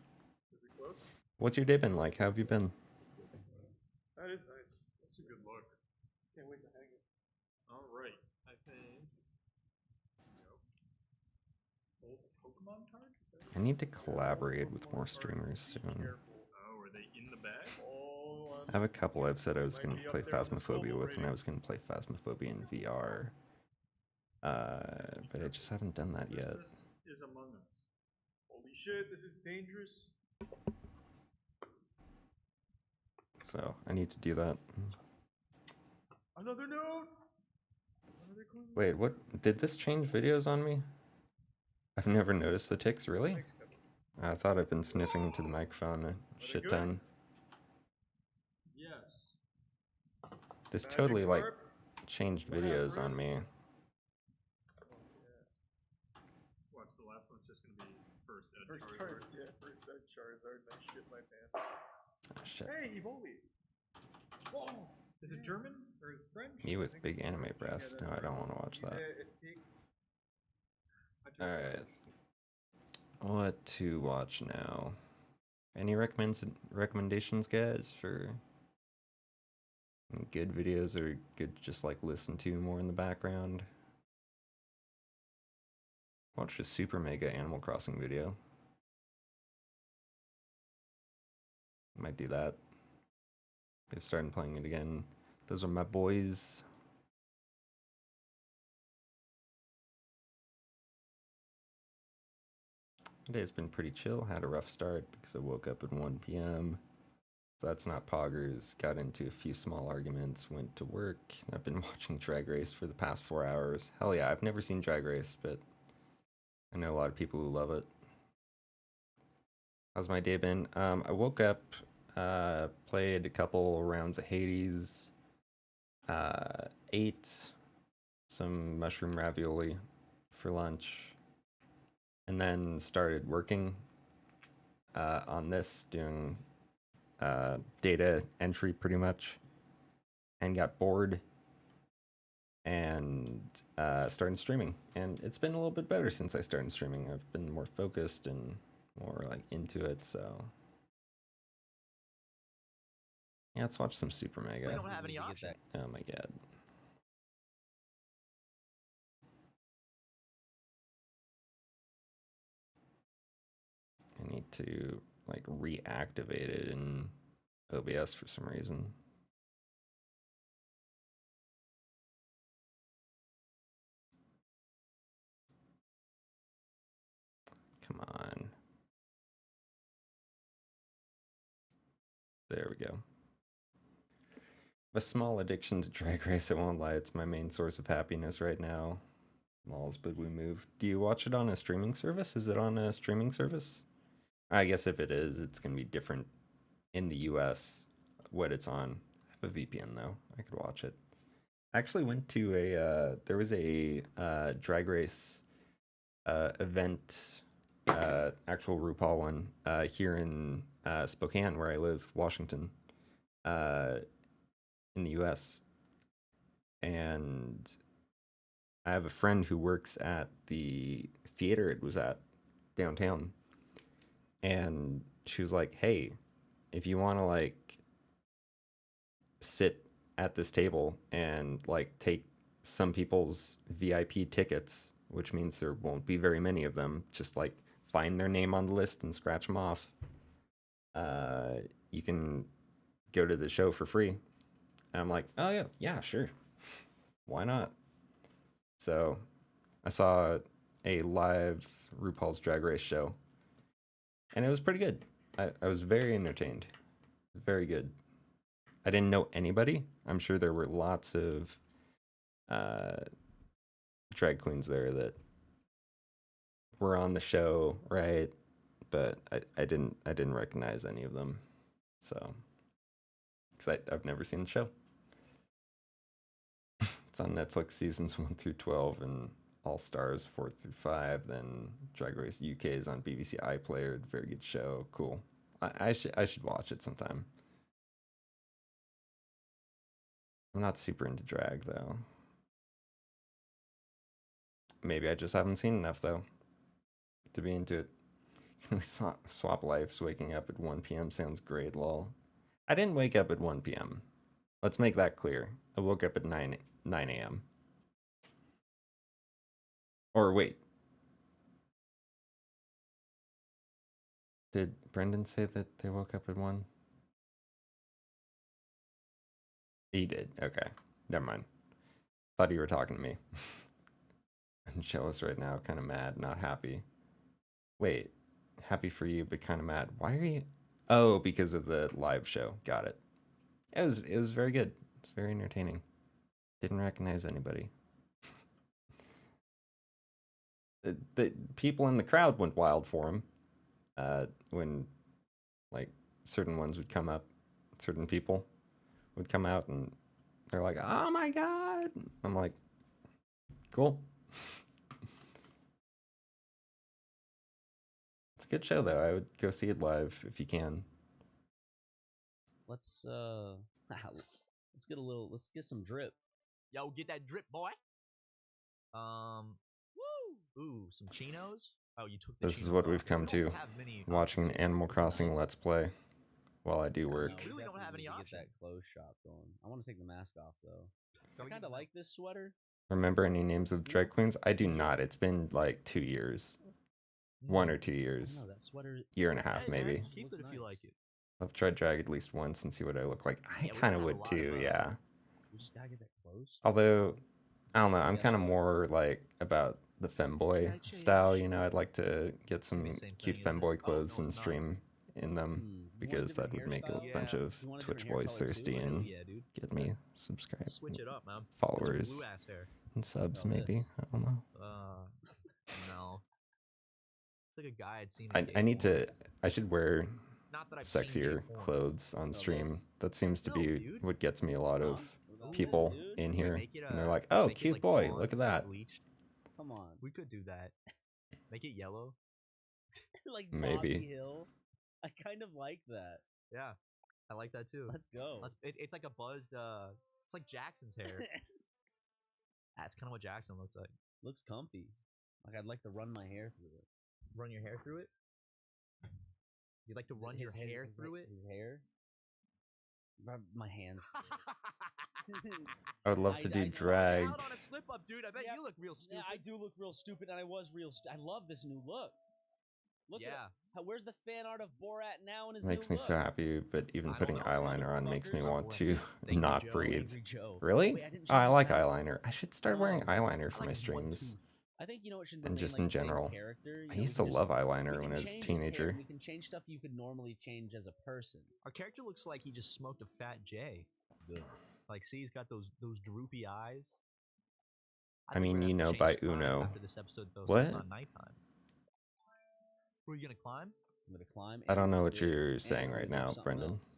What's your day been like? How have you been? That is nice. That's a good look. Can't wait to hang it. Alright, I think. Old Pokemon card? I need to collaborate with more streamers soon. Oh, are they in the bag? I have a couple I've said I was going to play Phasmophobia with, and I was going to play Phasmophobia in VR. But I just haven't done that yet. Christmas is among us. Holy shit, this is dangerous. So I need to do that. Another note! Wait, what? Did this change videos on me? I've never noticed the tics, really? I thought I've been sniffing into the microphone a shit ton. Yes. This totally, like, changed videos on me. Watch, the last one's just gonna be first Ed First Charizard. Charizard, yeah, first Ed Charizard, and I shit my pants. Oh, shit. Hey, Evoli! Whoa! Is it German or French? Me with big anime breasts. No, I don't want to watch that. Alright. What to watch now? Any recommendations, guys, for any good videos or good just like listen to more in the background? Watched a super mega Animal Crossing video. Might do that. They've started playing it again. Those are my boys. Today's been pretty chill. Had a rough start because I woke up at 1 p.m. So that's not poggers. Got into a few small arguments. Went to work. I've been watching Drag Race for the past 4 hours. Hell yeah, I've never seen Drag Race, but I know a lot of people who love it. How's my day been? I woke up, played a couple rounds of Hades, ate some mushroom ravioli for lunch, and then started working on this, doing data entry pretty much, and got bored and started streaming. And it's been a little bit better since I started streaming. I've been more focused and more like into it, so yeah, let's watch some Super Mega. We don't have any option. Oh my god. I need to like reactivate it in OBS for some reason. we go. A small addiction to Drag Race, I won't lie. It's my main source of happiness right now. Malls, but we move. Do you watch it on a streaming service? Is it on a streaming service? I guess if it is, it's going to be different in the US what it's on. I have a VPN though. I could watch it. I actually went to there was a Drag Race event, actual RuPaul one, here in Spokane, where I live, Washington, in the US. And I have a friend who works at the theater it was at downtown. And she was like, hey, if you want to like sit at this table and like take some people's VIP tickets, which means there won't be very many of them, just like find their name on the list and scratch them off. You can go to the show for free. And I'm like, oh yeah, sure. Why not? So I saw a live RuPaul's Drag Race show, and it was pretty good. I was very entertained. Very good. I didn't know anybody. I'm sure there were lots of drag queens there that were on the show, right? But I didn't recognize any of them. So, because I've never seen the show. It's on Netflix seasons 1 through 12 and All Stars 4 through 5. Then Drag Race UK is on BBC iPlayer. Very good show. Cool. I should watch it sometime. I'm not super into drag though. Maybe I just haven't seen enough though to be into it. Can we swap lives? Waking up at 1 p.m. sounds great, lol. I didn't wake up at 1 p.m. Let's make that clear. I woke up at 9 a.m. Or wait. Did Brendan say that they woke up at 1? He did. Okay. Never mind. Thought you were talking to me. I'm jealous right now. Kind of mad. Not happy. Wait. Happy for you, but kind of mad. Why are you... Oh, because of the live show. Got it. It was very good. It's very entertaining. Didn't recognize anybody. The people in the crowd went wild for him. When like certain ones would come up, certain people would come out and they're like, oh my god. I'm like, cool. It's a good show though. I would go see it live if you can. Let's get some drip. Yo, get that drip, boy. Ooh, some chinos. Oh, you took the This is what we've come to, watching Animal Crossing Let's Play while I do work. We really don't have any options. Get that clothes shop going. I want to take the mask off though. I kind of like this sweater. Remember any names of drag queens? I do not. It's been like 2 years. 1 or 2 years. No, that sweater. Year and a half, maybe. Keep it if you like it. I've tried drag at least once and see what I look like. I kind of would too, yeah. We just gotta get that close. Although, I don't know. I'm kind of more like about the femboy style, you know. I'd like to get some cute femboy clothes and stream in them because that would make a bunch of Twitch boys thirsty and get me subscribed, Switch it up, man. followers, and subs maybe. I don't know. No. It's like a guy I'd seen. I need to. I should wear sexier clothes on stream. That seems to be what gets me a lot of people in here, and they're like, "Oh, cute boy! Look at that." Come on. We could do that. Make it yellow. Like maybe. Bobby Hill. I kind of like that. Yeah, I like that too. Let's go. It's like a buzzed. It's like Jackson's hair. That's kind of what Jackson looks like. Looks comfy. Like I'd like to run my hair through it. Run your hair through it? You'd like to run your hair through it? His hair? Rub my hands. I would love to do drag. Out on a slip up, dude. I bet you look real stupid. Yeah, I do look real stupid, and I was real. I love this new look. Look at where's the fan art of Borat now in his Makes new me look? so happy, but even putting eyeliner on makes me want to not breathe. Really? Wait, I didn't Oh, I change like that. eyeliner. I should start wearing eyeliner for my streams. I think it should and remain just like in the same general. character. I we used can to just- love we eyeliner can when I was a change his teenager. we can change stuff you could normally change as a person. Our character looks like he just smoked a fat J. Good. Like, see, he's got those droopy eyes. I think mean, we're gonna have to by change time Uno. after this episode, though, so What? it's not nighttime. Were you gonna climb? I'm gonna climb. I don't and know we're what gonna do- you're and saying we're right gonna do now, something Brendan. else.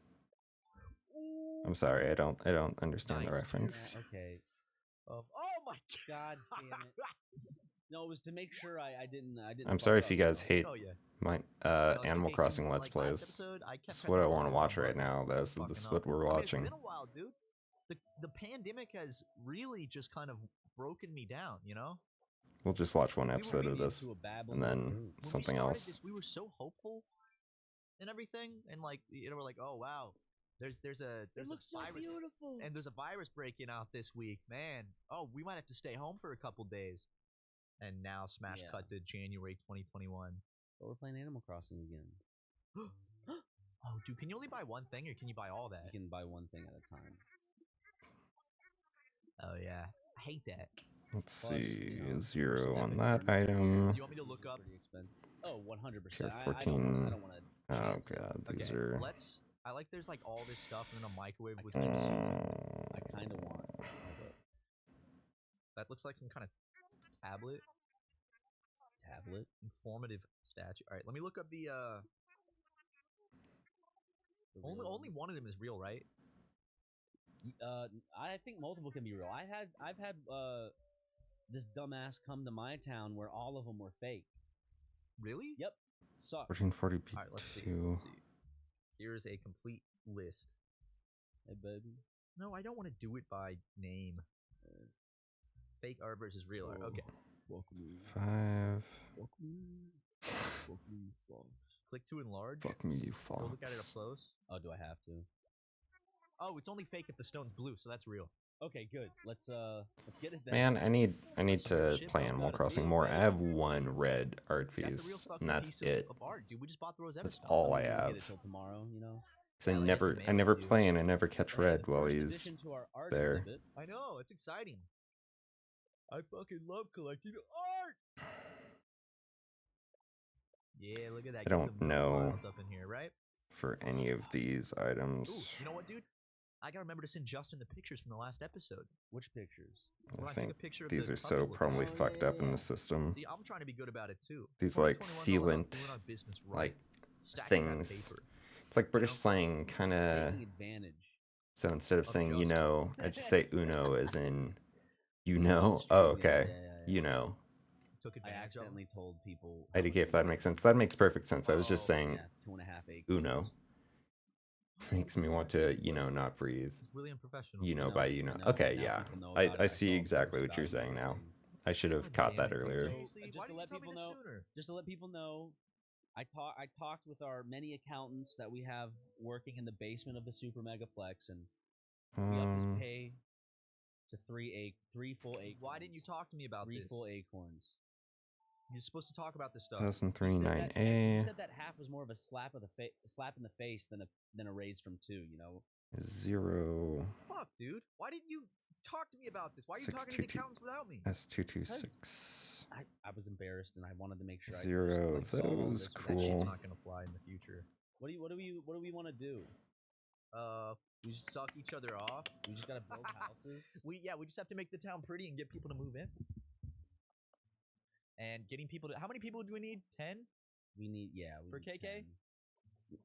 I'm sorry, I don't understand the reference. Okay. Oh my God damn it! No, it was to make sure I didn't. I'm sorry if you guys hate Oh, yeah. my it's Animal okay, dude. Crossing Let's Like, last Plays. episode, I kept That's pressing what I the want to wrong watch right buttons. now. This Fucking is up. what we're I mean, watching. it's been a while, dude. The pandemic has really just kind of broken me down, you know? We'll just watch one See, we're episode of really this, into a babbling and then group. When something we started else. This, we were so hopeful and everything, and like, we're like, oh wow, there's a looks so virus, beautiful. and there's a virus breaking out this week, man. Oh, we might have to stay home for a couple days. And now smash Yeah. cut to January 2021. But we're playing Animal Crossing again. Oh, dude, can you only buy one thing, or can you buy all that? You can buy one thing at a time. Oh yeah, I hate that. Let's Plus, see, we're 0 stepping on that furniture. item. Do you want me to look up? Pretty expensive. Oh, 100%. Tier I 14. don't want to. Oh god, these are. I like there's like all this stuff and then a microwave with I some soup. kind of want. That looks like some kind of tablet. Informative statue. All right, let me look up the only one of them is real, right? I think multiple can be real. I've had this dumbass come to my town where all of them were fake. Really? Yep. Suck. 1440p2. All right, let's see. Let's see. Here's a complete list. Hey, baby. No, I don't want to do it by name. Fake art versus real art. Okay. Fuck me. 5. Fuck me. Fuck me, fuck. Click to enlarge. Fuck me, you Go look at it up fox. close. Oh, do I have to? Oh, it's only fake if the stone's blue, so that's real. Okay, good. Let's get it then. Man, I need to shit, play bro. Animal Gotta Crossing be, more. bro. I have one red art That's a real piece, fucking and that's piece it. of art, dude. We just bought the Rose That's Everstone. all I We'll have. Get it till tomorrow, you know. 'Cause I LA is never bananas, dude. play and I never catch Okay, red the while first he's addition to our art there. exhibit. I know, it's exciting. I fucking love collecting art. Yeah, look at that. I Get don't some know profiles up in here, right? for any of these Ooh, items. you know what, dude? I gotta remember to send Justin the pictures from the last episode. Which pictures? When I took a think picture of these the are so puppy looking probably at it. fucked up in the system. See, I'm trying to be good about it too. These like 2021's all about sealant doing our business right. like Stacking that things. paper. It's like British slang, kind of. Taking advantage. So instead of Of saying you Justin. know, I just say uno as in you know. It's Oh, true, yeah, okay. yeah. You know. Took I advantage of accidentally told people. IDK, if that makes sense. That makes perfect sense. I was just Oh, saying yeah, 2.5 acres. uno. Makes me want to, not breathe. It's really unprofessional. You know No, by you know. no, Okay, now yeah. people know about it. I I see saw exactly posts what you're about it saying now. already. I should have God caught damn that it, earlier. seriously? Just Why to didn't let you tell me people this know. sooner? Just to let people know, I talked with our many accountants that we have working in the basement of the Super Megaplex, and we upped his pay to 3 full acorns. Why didn't you talk to me about Three this? full acorns. You're supposed to talk about this stuff. 2003 He said 9A. that half was more of a slap in the face than a raise from 2. You know. 0 Fuck, dude. Why didn't you talk to me about this? Why are you talking to the 622 accountants without me? S226. I was embarrassed and I wanted to make sure. 0 I of saw all those. this. That shit's Cool. not gonna fly in the future. What do we want to do? We just suck each other off. We just gotta build houses. We just have to make the town pretty and get people to move in. And getting people to how many people do we need? 10? We need for need KK? 10.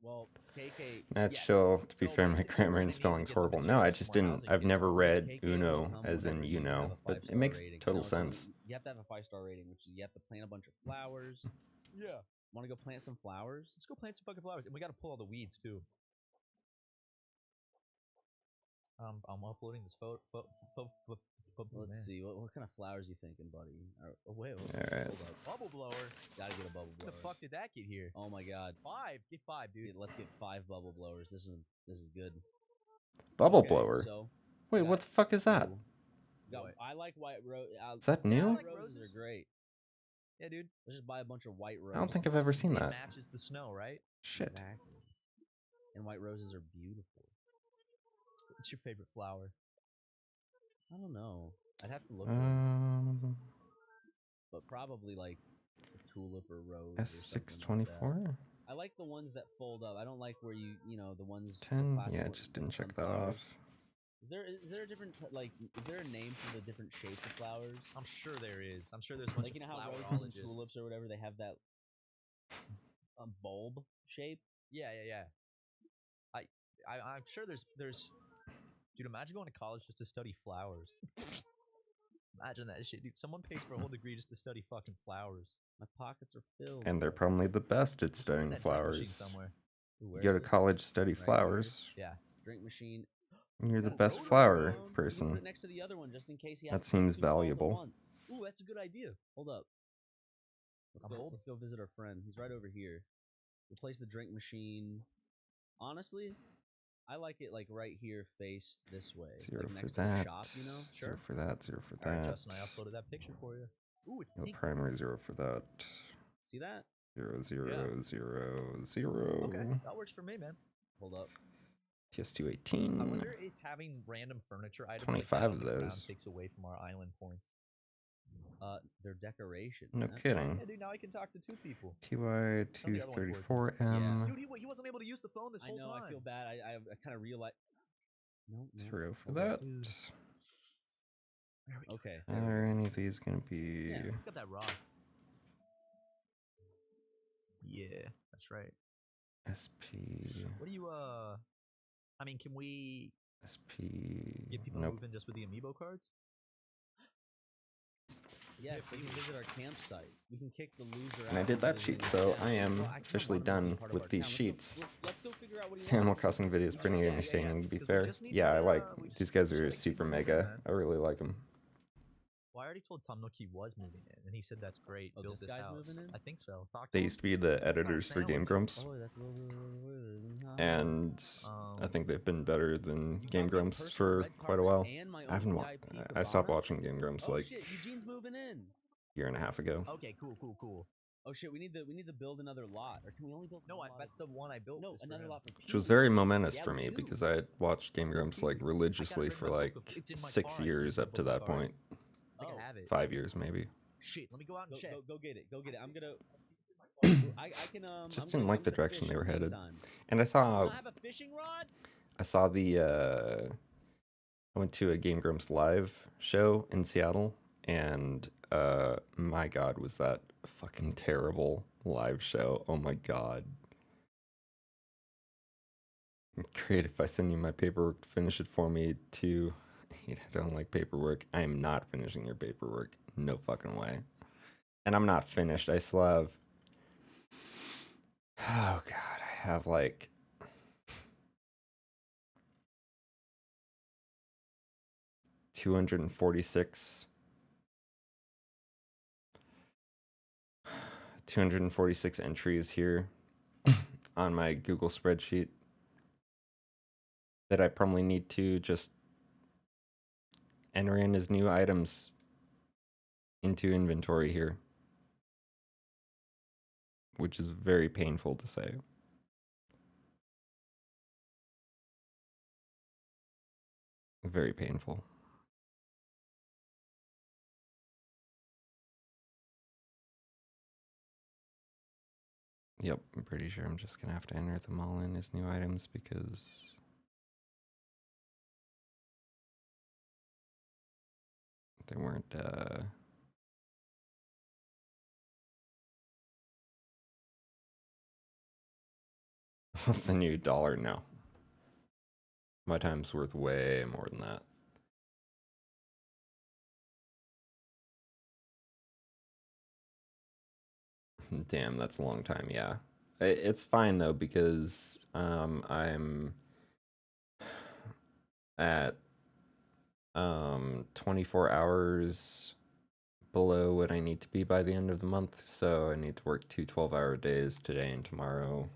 Well, KK. That's yes. chill. To be So fair, my basically, grammar we're and gonna need to spelling's get the horrible. No, I materials just for more didn't. housing, I've get never some read KK will uno come as in whenever you have know, a but it 5-star makes rating. total No, it's not- sense. You have to have a 5-star rating, which is you have to plant a bunch of flowers. Yeah. Want to go plant some flowers? Let's go plant some fucking flowers. And we gotta pull all the weeds too. I'm uploading this photo. Let's see. What kind of flowers you thinking, buddy? Wait. Alright. Hold up. Bubble blower. Gotta get a bubble blower. Where the fuck did that get here? Oh my god. 5. Get 5, dude. Yeah, let's get 5 bubble blowers. This is good. Bubble Okay, blower. So Wait, got- what the fuck is that? I like white rose. Is that new? White roses are great. Yeah, dude. Let's just buy a bunch of white roses. I don't think I've ever seen It that. matches the snow, right? Shit. Exactly. And white roses are beautiful. What's your favorite flower? I don't know. I'd have to look. At but probably like a tulip or rose or something like that. S624? I like the ones that fold up. I don't like where you know the ones. the 10? classic Yeah, one- just didn't check that sunflowers. off. Is there a different is there a name for the different shapes of flowers? I'm sure there is. I'm sure there's a bunch Like you know how of roses and flowerologists. tulips or whatever they have that bulb shape. Yeah. I'm sure there's. Dude, imagine going to college just to study flowers. Imagine that shit, dude. Someone pays for a whole degree just to study fucking flowers. My pockets are filled. And they're probably the best at studying that drink machine flowers. somewhere. Ooh, You where go is to it? college, study Right here. flowers. Yeah. Drink machine. You're the Got a best rotary flower phone. You can put person. it next to the other one just in case he That has to seems take two calls at valuable. once. Ooh, that's a good idea. Hold up. Let's go visit our friend. He's right over here. Replace the drink machine. Honestly, I like it like right here, faced this way, 0 like for next that. to the shop. You know, 0 for that. 0 for All right, that. Justin, I uploaded that picture for you. Ooh, it's No pink. primary. 0 for that. See that? 0 0 Yeah. 0 0. Okay, that works for me, man. Hold up. TS218. I wonder if having random furniture items 25 like that of on the ground those. takes away from our island points. Their decoration. No man. kidding. Yeah, dude, now I can talk to two people. TY234M. Dude, he wasn't able to use the phone this I whole know. time. I feel bad. I kind of realized. No. 0 for Hold up. that. Okay. Are any of these gonna be? Yeah, got that rod. Yeah, that's right. SP. What do you I mean, can we SP. get people Nope. moving just with the amiibo cards? Yes, they can visit our campsite. We can kick the loser out. And I did that and sheet, then so down. I am Well, kinda officially want him to be done part of with our these town. sheets. Let's go figure out what he This Animal wants. Crossing video is pretty entertaining, to be fair. Yeah, I like these guys are super mega. I really like them. Well, I already told Tom Nook he was moving in, and he said that's great. Oh, build this guy's house. moving in? I think so. Talk to They him. used to be the editors for Sam Game with Grumps, Oh, that's a little bit. and I think they've been better than Game Grumps personal for red quite a carpet while. and my I haven't. own Wa- VIP I stopped cabana? watching Game Grumps Oh like shit, Eugene's moving in. year and a half ago. Okay, cool. Oh shit, we need to build another lot, or can we only build? No, one lot that's of- the one I built. No, was for another him. lot for Which was Pee-wee. very momentous Yeah, for we me do. because I had watched Game Grumps like religiously rid of for my book like of- it's in my 6 car. I years read up to book of that cards. point. I think I have it. 5 years maybe. Shit, let me go out and check. Go get it. I'm gonna. I can. Just I'm didn't gonna- like I'm the gonna direction fish they were in the headed. meantime. And I You saw don't have a fishing rod? the I went to a Game Grumps live show in Seattle, and my god, was that a fucking terrible live show. Oh my god. Great, if I send you my paperwork to finish it for me too. I don't like paperwork. I am not finishing your paperwork. No fucking way. And I'm not finished. I still have oh god, I have like 246 entries here on my Google spreadsheet that I probably need to just enter in as new items into inventory here, which is very painful to say. Very painful. Yep, I'm pretty sure I'm just gonna have to enter them all in as new items because they weren't I'll send you $1 now. My time's worth way more than that. Damn, that's a long time, yeah. It's fine though, because I'm at 24 hours below what I need to be by the end of the month, so I need to work 2 12-hour days today and tomorrow.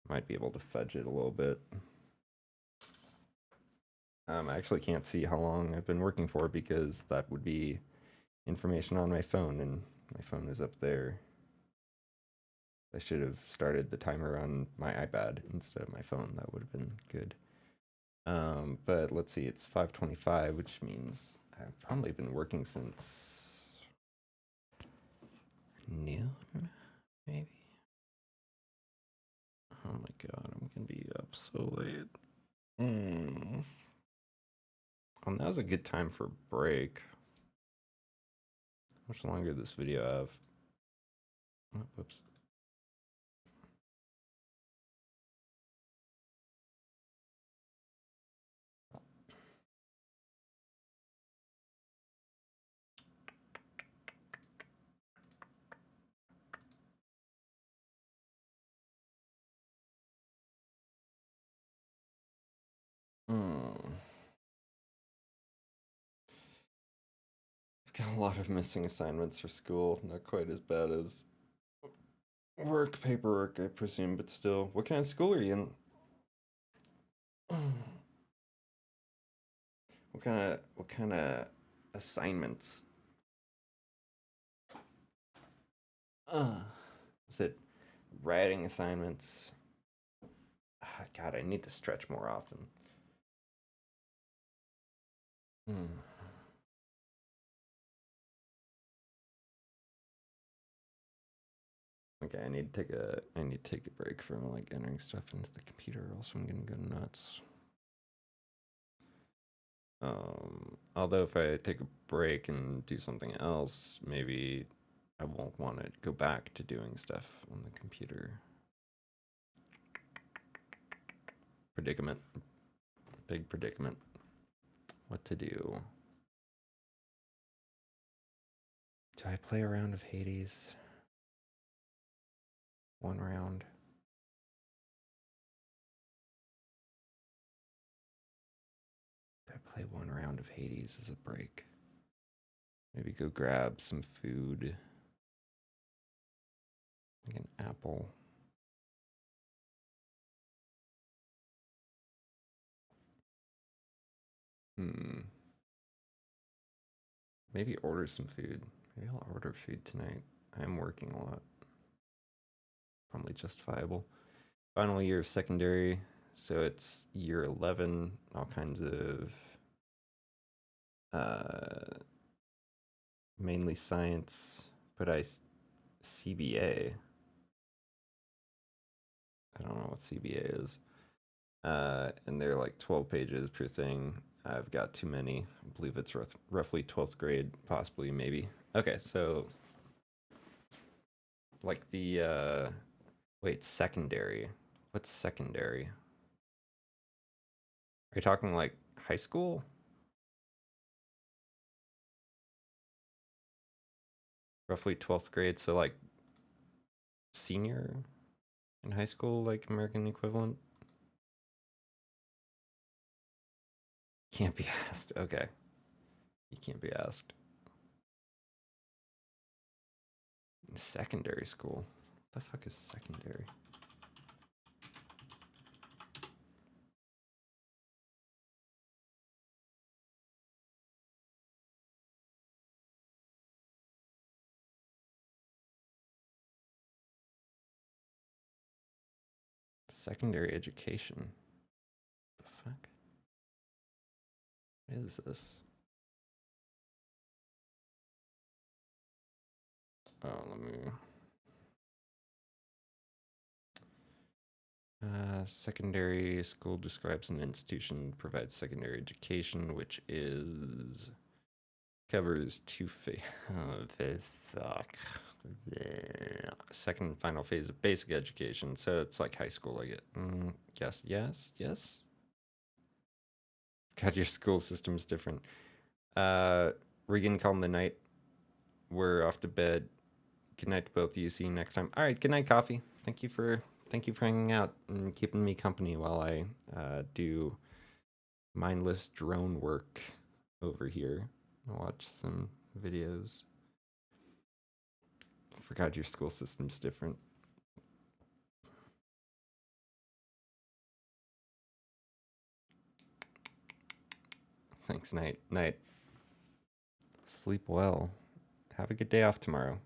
Might be able to fudge it a little bit. I actually can't see how long I've been working for because that would be information on my phone, and my phone is up there. I should have started the timer on my iPad instead of my phone. That would have been good. But let's see, it's 5:25, which means I've probably been working since noon, maybe. Oh my god, I'm gonna be up so late. That was a good time for break. How much longer does this video have? Oh, whoops. I've got a lot of missing assignments for school. Not quite as bad as paperwork, I presume, but still. What kind of school are you in? What kind of assignments? Is it writing assignments? God, I need to stretch more often. Okay, I need to take a break from like entering stuff into the computer, or else I'm gonna go nuts. Although if I take a break and do something else, maybe I won't want to go back to doing stuff on the computer. Predicament. Big predicament. What to do? Do I play a round of Hades? One round. Do I play one round of Hades as a break? Maybe go grab some food. Like an apple. Maybe order some food. Maybe I'll order food tonight. I'm working a lot. Probably justifiable. Final year of secondary, so it's year 11. All kinds of mainly science, but CBA. I don't know what CBA is. And they're like 12 pages per thing. I've got too many. I believe it's roughly 12th grade, possibly, maybe. Okay, so like the wait, secondary. What's secondary? Are you talking like high school? Roughly 12th grade, so like senior in high school, like American equivalent? Can't be asked. Okay. You can't be asked. Secondary school. What the fuck is secondary? Secondary education. What the fuck? What is this? Oh, let me... secondary school describes an institution that provides secondary education, which covers second and final phase of basic education. So it's like high school, I get. Yes. God, your school system's different. Regan, call the night. We're off to bed. Good night to both of you. See you next time. All right, good night, Coffee. Thank you for hanging out and keeping me company while I do mindless drone work over here. I'll watch some videos. Forgot your school system's different. Thanks, night. Sleep well. Have a good day off tomorrow.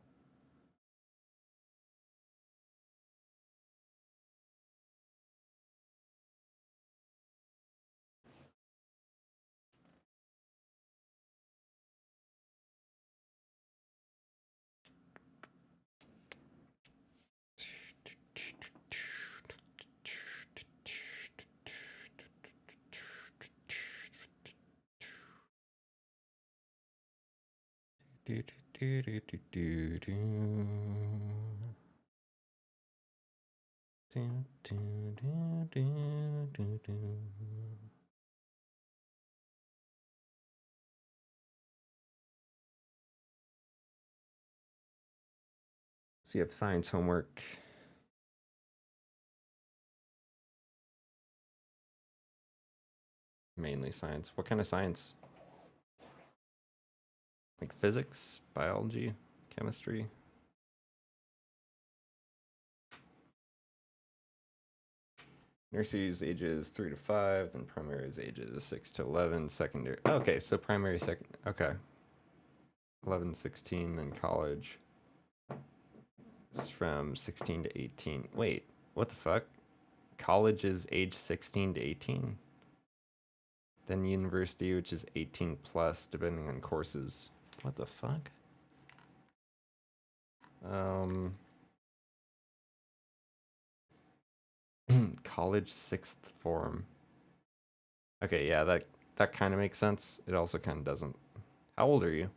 Do, do, do, do, do, do. Do, do, do, do, do, do. So you have science homework. Mainly science. What kind of science? Like physics, biology, chemistry? Nursery is ages 3 to 5, then primary is ages 6 to 11, secondary. Okay, so primary, second. Okay. 11, 16, then college. It's from 16 to 18. Wait, what the fuck? College is age 16 to 18? Then university, which is 18 plus, depending on courses. What the fuck? College sixth form. Okay, yeah, that kind of makes sense. It also kind of doesn't. How old are you?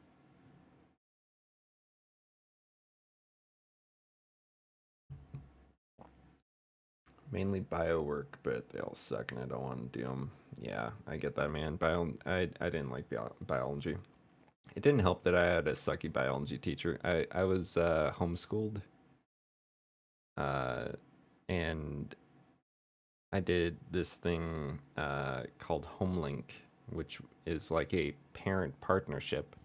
Mainly bio work, but they all suck and I don't want to do them. Yeah, I get that, man. I didn't like biology. It didn't help that I had a sucky biology teacher. I was homeschooled. And I did this thing called Homelink, which is like a parent partnership.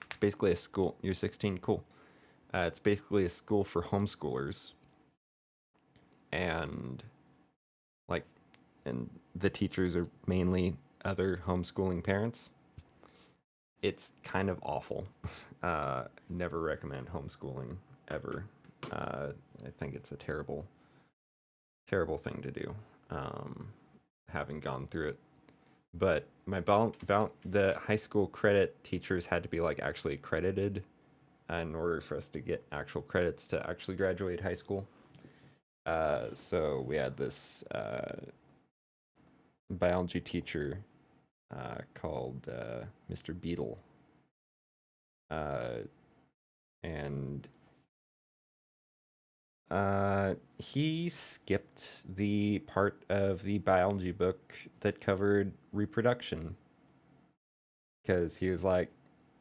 It's basically a school. You're 16, cool. It's basically a school for homeschoolers. And the teachers are mainly other homeschooling parents. It's kind of awful. Never recommend homeschooling ever. I think it's a terrible thing to do. Having gone through it, but the high school credit teachers had to be like actually accredited in order for us to get actual credits to actually graduate high school. So we had this biology teacher called Mr. Beetle, and he skipped the part of the biology book that covered reproduction because he was like,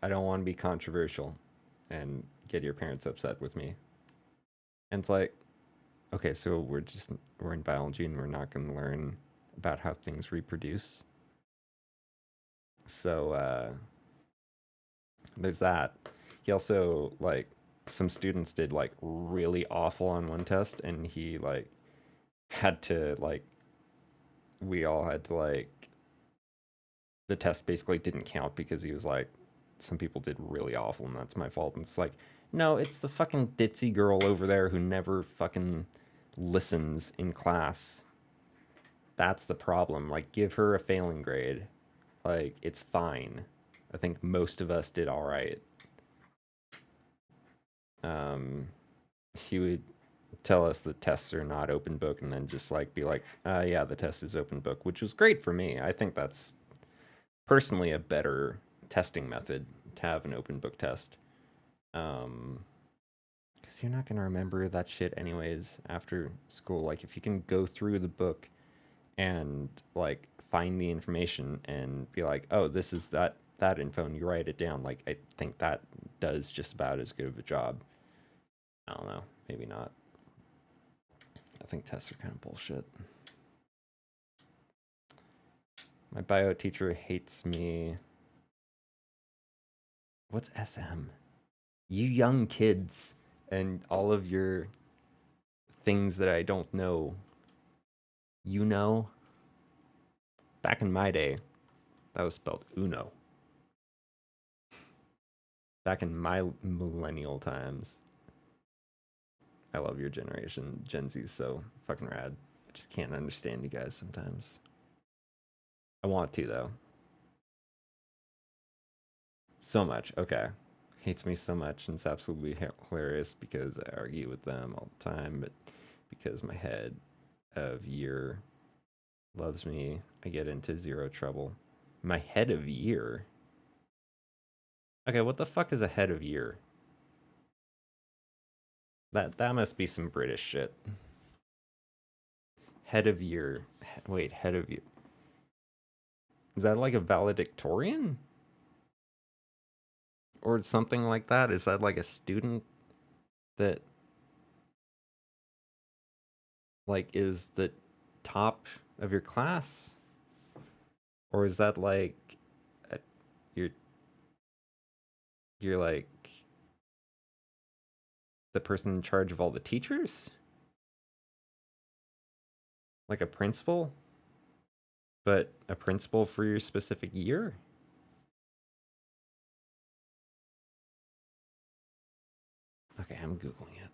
I don't want to be controversial and get your parents upset with me. And it's like, okay, so we're in biology and we're not going to learn about how things reproduce. So there's that. He also, like, some students did like really awful on one test, and he like had to like, we all had to like, the test basically didn't count because he was like, some people did really awful and that's my fault. And it's like, no, it's the fucking ditzy girl over there who never fucking listens in class. That's the problem. Like, give her a failing grade. Like, it's fine. I think most of us did all right. He would tell us the tests are not open book and then just like be like, yeah, the test is open book, which was great for me. I think that's personally a better testing method to have an open book test. Because you're not going to remember that shit anyways after school. Like, if you can go through the book and like find the information and be like, oh, this is that info, and you write it down, like, I think that does just about as good of a job. I don't know, maybe not. I think tests are kind of bullshit. My bio teacher hates me. What's SM? You young kids and all of your things that I don't know. You know? Back in my day, that was spelled Uno. Back in my millennial times. I love your generation. Gen Z is so fucking rad. I just can't understand you guys sometimes. I want to, though. So much. Okay. Hates me so much, and it's absolutely hilarious because I argue with them all the time, but because my head of year loves me, I get into zero trouble. My head of year? Okay, what the fuck is a head of year? That must be some British shit. Head of year. Wait, head of year. Is that like a valedictorian? Or something like that? Is that like a student that like is the top of your class? Or is that like you're like the person in charge of all the teachers? Like a principal? But a principal for your specific year? Okay, I'm Googling it.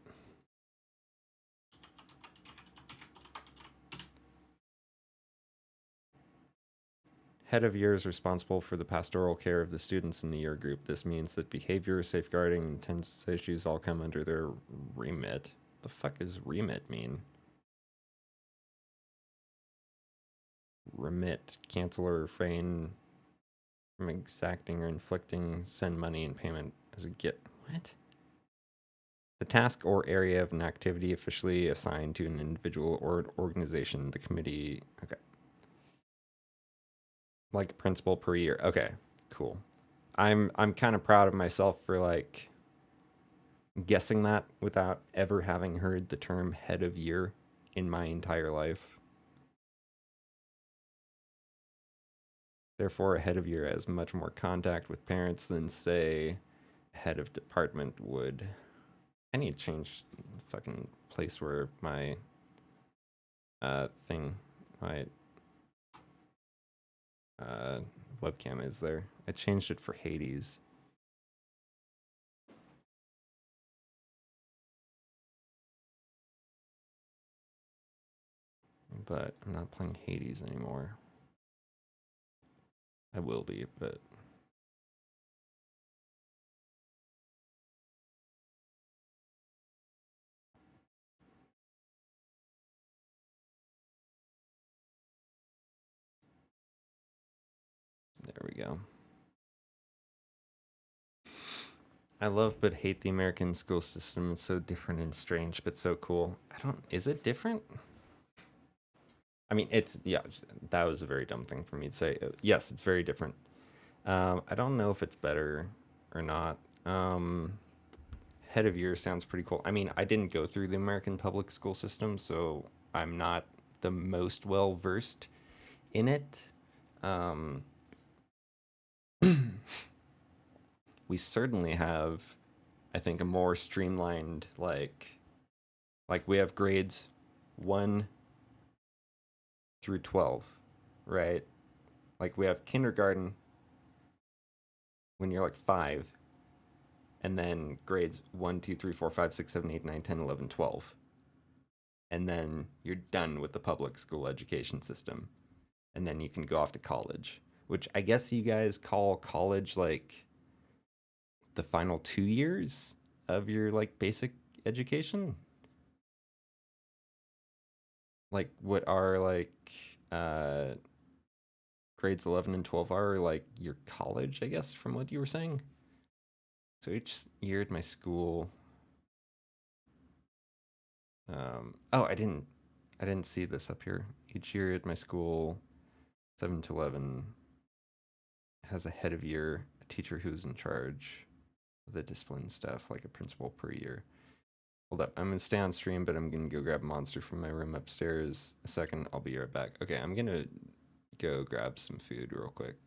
Head of year is responsible for the pastoral care of the students in the year group. This means that behavior, safeguarding, and attendance issues all come under their remit. The fuck does remit mean? Remit, cancel or refrain from exacting or inflicting, send money in payment as a gift. What? The task or area of an activity officially assigned to an individual or an organization. The committee. Okay. Like principal per year. Okay, cool. I'm kind of proud of myself for like guessing that without ever having heard the term head of year in my entire life. Therefore, a head of year has much more contact with parents than, say, head of department would. I need to change the fucking place where my thing, my webcam is there. I changed it for Hades. But I'm not playing Hades anymore. I will be, but... There we go. I love but hate the American school system. It's so different and strange, but so cool. Is it different? I mean, yeah, that was a very dumb thing for me to say. Yes, it's very different. I don't know if it's better or not. Head of year sounds pretty cool. I mean, I didn't go through the American public school system, so I'm not the most well versed in it. We certainly have, I think, a more streamlined, like we have grades 1 through 12, right? Like we have kindergarten when you're like 5, and then grades 1, 2, 3, 4, 5, 6, 7, 8, 9, 10, 11, 12. And then you're done with the public school education system. And then you can go off to college, which I guess you guys call college like the final 2 years of your like basic education. Like what are like grades 11 and 12 are like your college, I guess, from what you were saying. So each year at my school, oh, I didn't see this up here. Each year at my school, 7 to 11, has a head of year, a teacher who's in charge of the discipline stuff, like a principal per year. Hold up, I'm gonna stay on stream, but I'm gonna go grab Monster from my room upstairs. A second, I'll be right back. Okay, I'm gonna go grab some food real quick.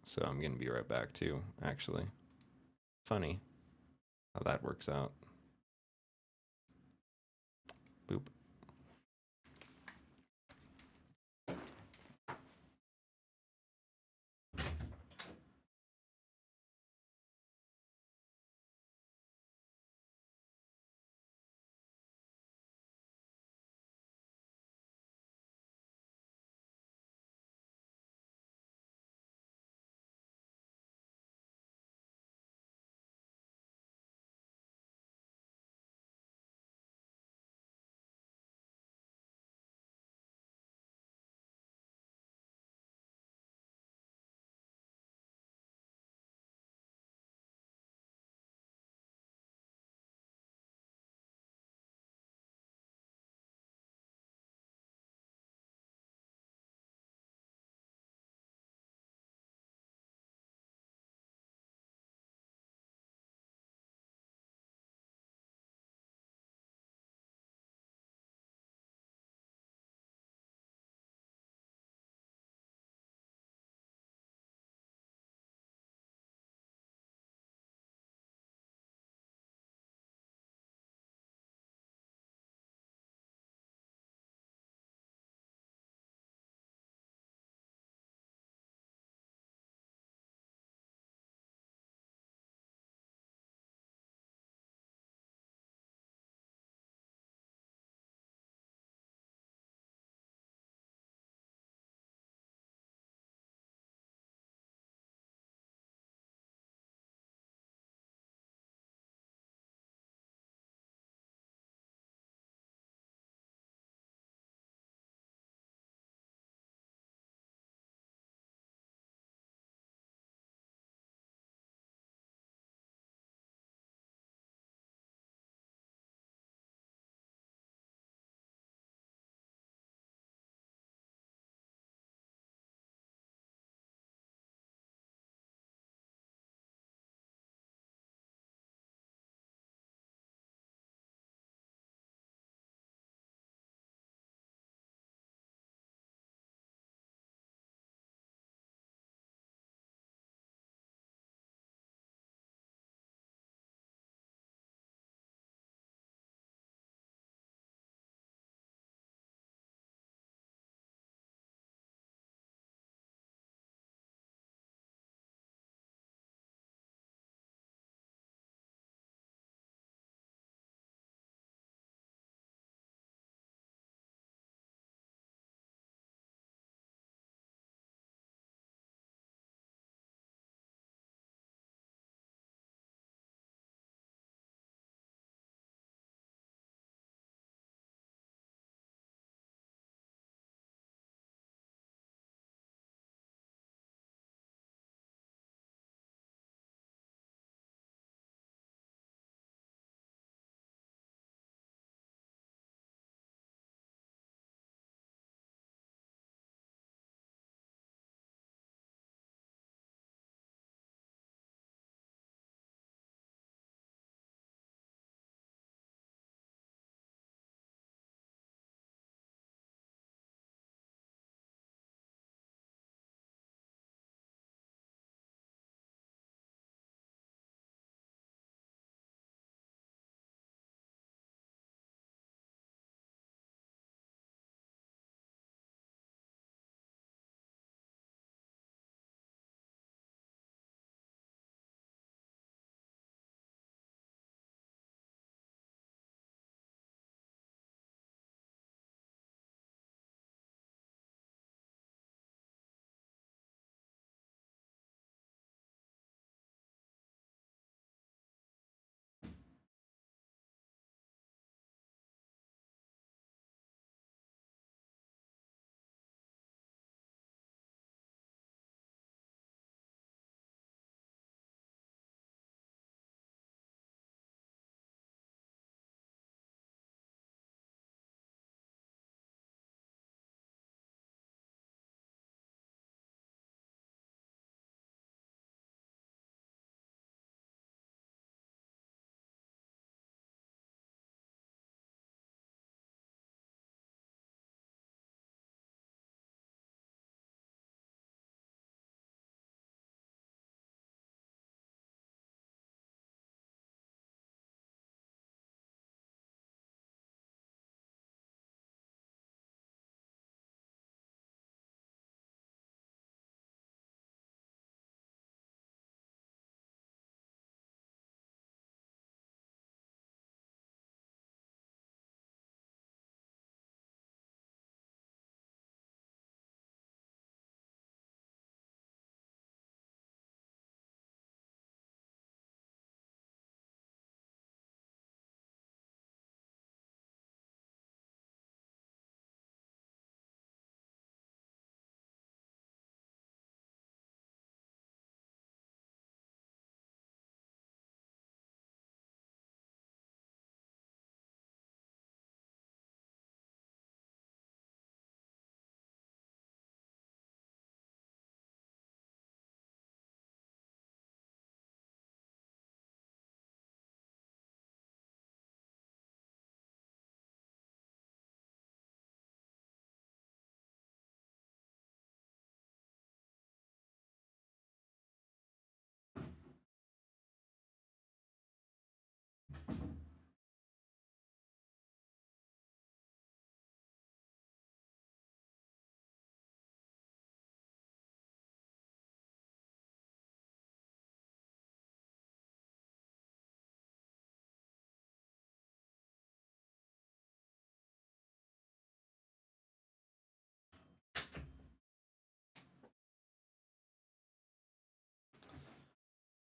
So I'm gonna be right back too, actually. Funny how that works out. Boop.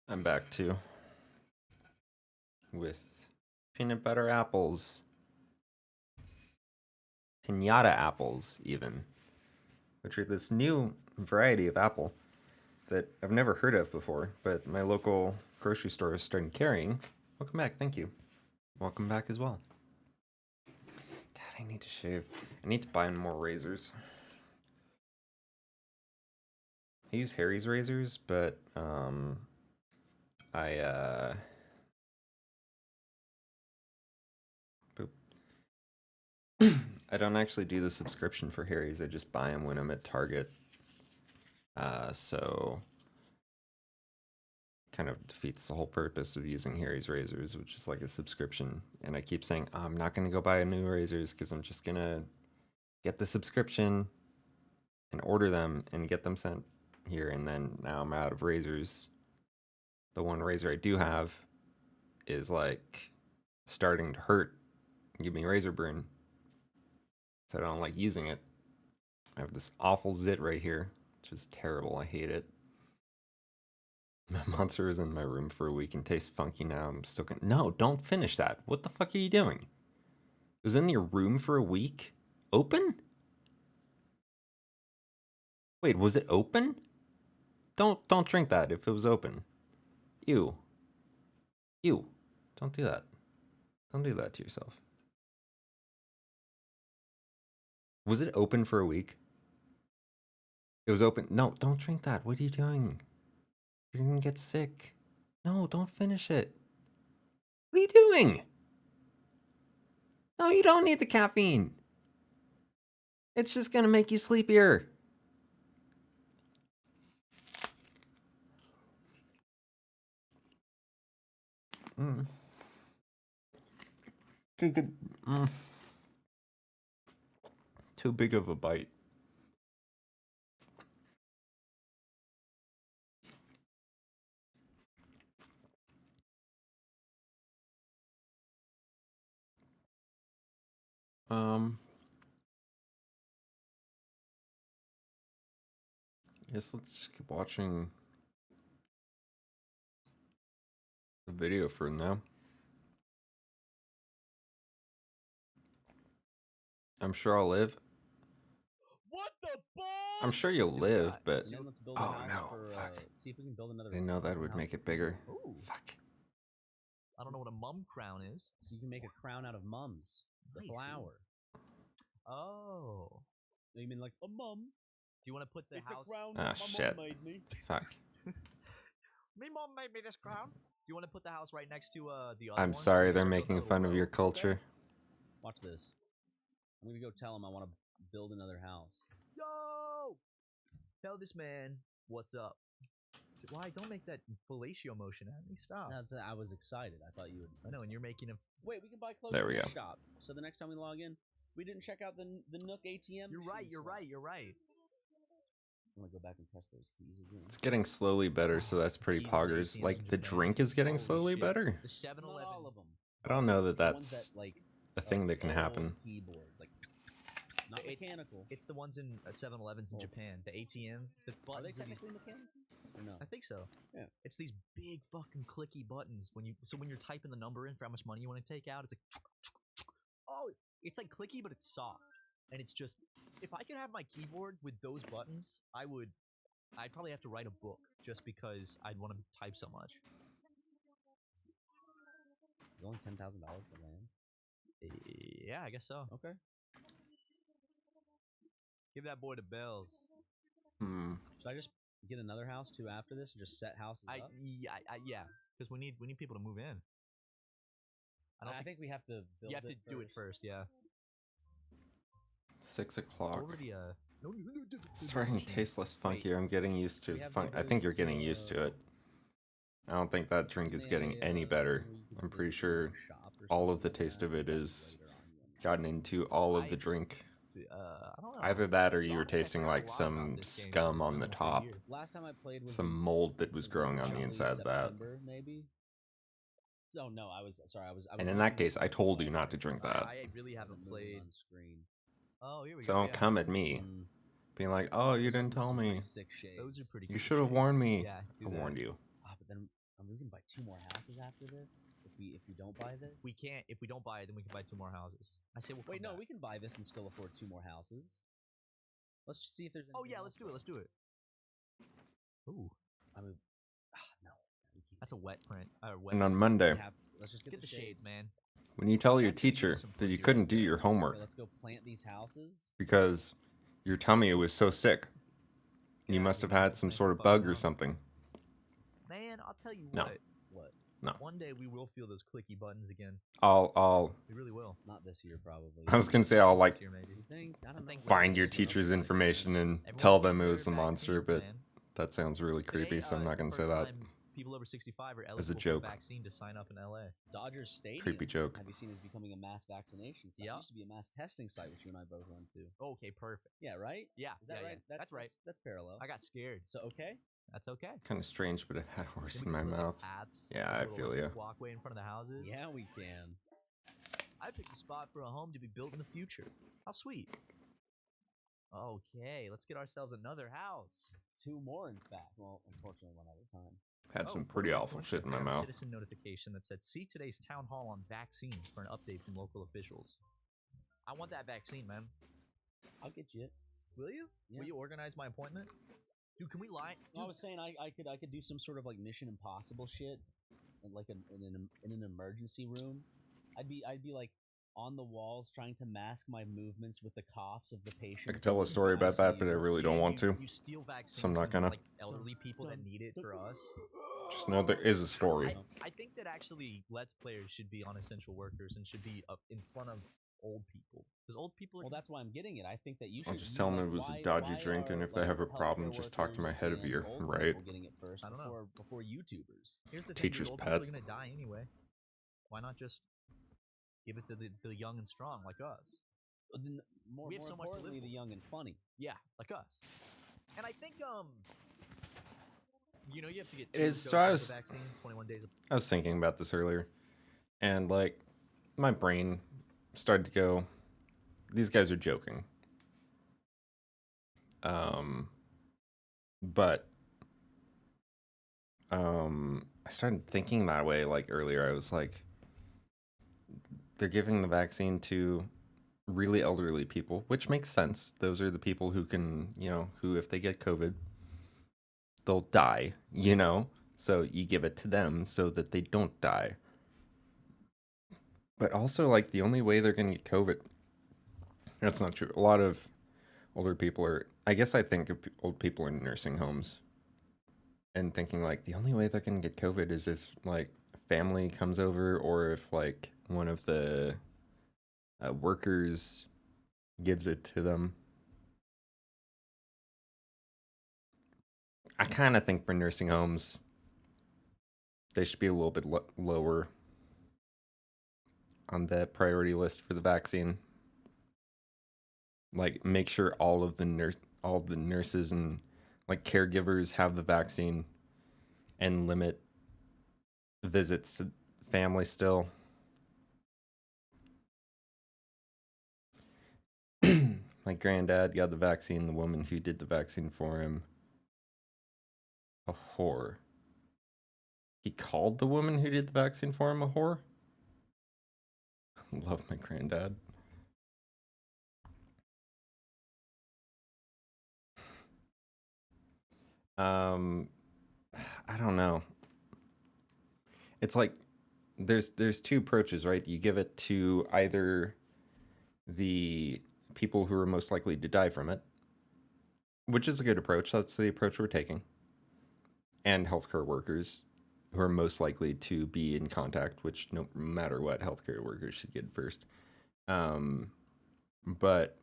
I'm back too. With peanut butter apples. Pinata apples, even. Which are this new variety of apple that I've never heard of before, but my local grocery store is starting carrying. Welcome back, thank you. Welcome back as well. God, I need to shave. I need to buy more razors. I use Harry's razors, but boop. I don't actually do the subscription for Harry's. I just buy them when I'm at Target. So kind of defeats the whole purpose of using Harry's razors, which is like a subscription. And I keep saying, oh, I'm not going to go buy new razors because I'm just going to get the subscription and order them and get them sent here. And then now I'm out of razors. The one razor I do have is like starting to hurt, give me razor burn. So I don't like using it. I have this awful zit right here, which is terrible. I hate it. My monster is in my room for a week and tastes funky now. I'm still gonna... No, don't finish that. What the fuck are you doing? It was in your room for a week? Open? Wait, was it open? Don't drink that if it was open. Ew. Ew. Don't do that. Don't do that to yourself. Was it open for a week? It was open. No, don't drink that. What are you doing? You're gonna get sick. No, don't finish it. What are you doing? No, you don't need the caffeine. It's just gonna make you sleepier. Too big of a bite. Guess let's just keep watching the video for now. I'm sure I'll live. What the balls? I'm sure you'll live, but And then let's build a oh house no, for, fuck! see if we can build another. I didn't know that would house make for it bigger. Ooh. Fuck. I don't know what a mum crown is. So you can make a crown out of mums. The Nice. flower. Oh. You mean like a mum? Do you want to put the house? A crown Ah, my shit. mum made me. Fuck. Me mom made me this crown. Do you want to put the house right next to the other I'm one? So sorry, we they're circle making the fun of row? your culture. Watch this. I'm gonna go tell him I want to build another house. Yo! Tell this man what's up. Why? Don't make that fellatio motion at me. Stop. That's I was excited. I thought you would. I know, and you're making him. Wait, we can buy clothes There from we the go. shop. So the next time we log in, we didn't check out the Nook ATM. You're right. machine You're slot. right. You're right. I'm gonna go back and press those keys again. It's getting slowly better, so that's pretty Keys on the poggers. ATMs Like in the Japan. drink is getting Holy slowly shit. better. The 7-Eleven. Not all of them. I don't know that The ones that's that, like, a thing that can old happen. Keyboard, like not mechanical. It's the ones in 7-Elevens in Japan. The ATM. The Are they buttons. Are these, technically mechanical? Or no. I think so. Yeah. It's these big fucking clicky buttons. When you're typing the number in for how much money you want to take out, it's like, oh, it's like clicky, but it's soft. And it's just, if I could have my keyboard with those buttons, I'd probably have to write a book just because I'd want to type so much. It's only $10,000 for land. Yeah, I guess so. Okay. Give that boy the bells. Should I just get another house too after this and just set houses up? Yeah, because we need people to move in. I think we have to build. You have to do it first, yeah. 6 o'clock. Over the It's starting to taste less funkier. I'm getting used to the fun. I think you're getting used to it. I don't think that drink is getting any better. I'm pretty sure all of the taste of it is gotten into all of the drink. I don't know. Either that or you were tasting like some scum on the top. Last time I played was some mold that was growing on the inside of that. Maybe. Oh no, I was sorry. I was. And in that case, I told you not to drink that. I really haven't played on screen. Oh, here we So go. don't come at me, being like, "Oh, you didn't tell me. Those are pretty. You should have warned me." Yeah, I warned you. But then We can buy 2 more houses after this. If we don't buy this, We can't. If we don't buy it, then we can buy 2 more houses. I say we'll. Wait, come no, back. we can buy this and still afford 2 more houses. Let's just see if there's. Oh yeah, let's do it. Let's do it. Ooh, I mean, no. that's a wet print. Wet And on print. Monday, Let's just Get the shades, man. when you tell your That's gonna give teacher us some that you pussy couldn't right do there. your homework Okay, let's go plant these houses. because your tummy was so sick, you must have had some sort of bug or something. Man, I'll tell you No. what. What? No. One day we will feel those clicky buttons again. I'll. We really will. Not this year, probably. I was gonna say I'll like This year, maybe. You think? I don't know. find your teacher's information and tell them it was the monster, but that sounds really creepy, so I'm not gonna say that. People over 65 are As a eligible for joke. a vaccine to sign up in LA. Dodgers Stadium. Creepy joke. Have you seen is becoming a mass vaccination site? It used to be a mass testing site, which you and I both went to. Okay, perfect. Yeah, right? Yeah, Is that yeah, right? yeah. That's right. That's parallel. I got scared. So okay. That's okay. Kind of strange, but it had a horse Then in we my can put, like, mouth. paths, Yeah, like, a I little, feel like, you. walkway in front of the houses. Yeah, we can. I picked a spot for a home to be built in the future. How sweet. Okay, let's get ourselves another house. 2 more, in fact. Well, unfortunately, 1 at a time. Had some pretty awful shit in my I got a mouth. citizen notification that said, see today's town hall on vaccines for an update from local officials. I want that vaccine, man. I'll get you it. Will you? Yeah. Will you organize my appointment? Dude, can we lie? No, I was saying I could do some sort of like Mission Impossible shit, and like in an emergency room. I'd be like on the walls trying to mask my movements with the coughs of the patients. I could tell a story about that, but I really don't want to. You steal vaccines So I'm not from, gonna. like, elderly people that need it for us. Just know there is a story. I think that actually Let's Players should be on essential workers and should be up in front of old people. Because old people are... Well, that's why I'm getting it. I think that you should... I'll just tell them it was a dodgy drink, and if they have a problem, just talk to my head of year, right? Getting it first I don't know. before YouTubers. Here's the thing, Teacher's dude, old pet. people are going to die anyway. Why not just give it to the young and strong like us? But then We have more so much to live importantly, for. the young and funny. Yeah, like us. And I think, you know, you have to get It 2 is- doses so I of was- the vaccine, 21 days. I was thinking about this earlier, and like, my brain started to go, these guys are joking. But I started thinking that way like earlier. I was like, they're giving the vaccine to really elderly people, which makes sense. Those are the people who can, you know, who if they get COVID, they'll die, you know? So you give it to them so that they don't die. But also, like, the only way they're going to get COVID, that's not true. A lot of older people are, I guess I think of old people in nursing homes and thinking, like, the only way they're going to get COVID is if, like, family comes over or if, like, one of the workers gives it to them. I kind of think for nursing homes, they should be a little bit lower on the priority list for the vaccine. Like, make sure all the nurses and like caregivers have the vaccine, and limit visits to family still. My granddad got the vaccine. The woman who did the vaccine for him, a whore. He called the woman who did the vaccine for him a whore? Love my granddad. I don't know. It's like there's 2 approaches, right? You give it to either the people who are most likely to die from it, which is a good approach. That's the approach we're taking. And healthcare workers who are most likely to be in contact, which no matter what, healthcare workers should get first. But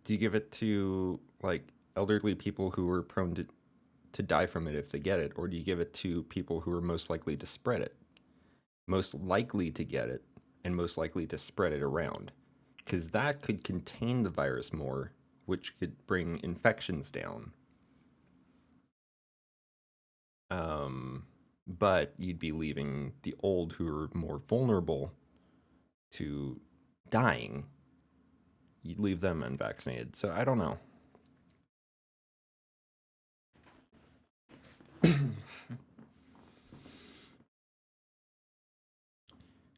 do you give it to like elderly people who are prone to die from it if they get it, or do you give it to people who are most likely to spread it, most likely to get it, and most likely to spread it around? Because that could contain the virus more, which could bring infections down. But you'd be leaving the old who are more vulnerable to dying. You'd leave them unvaccinated. So I don't know.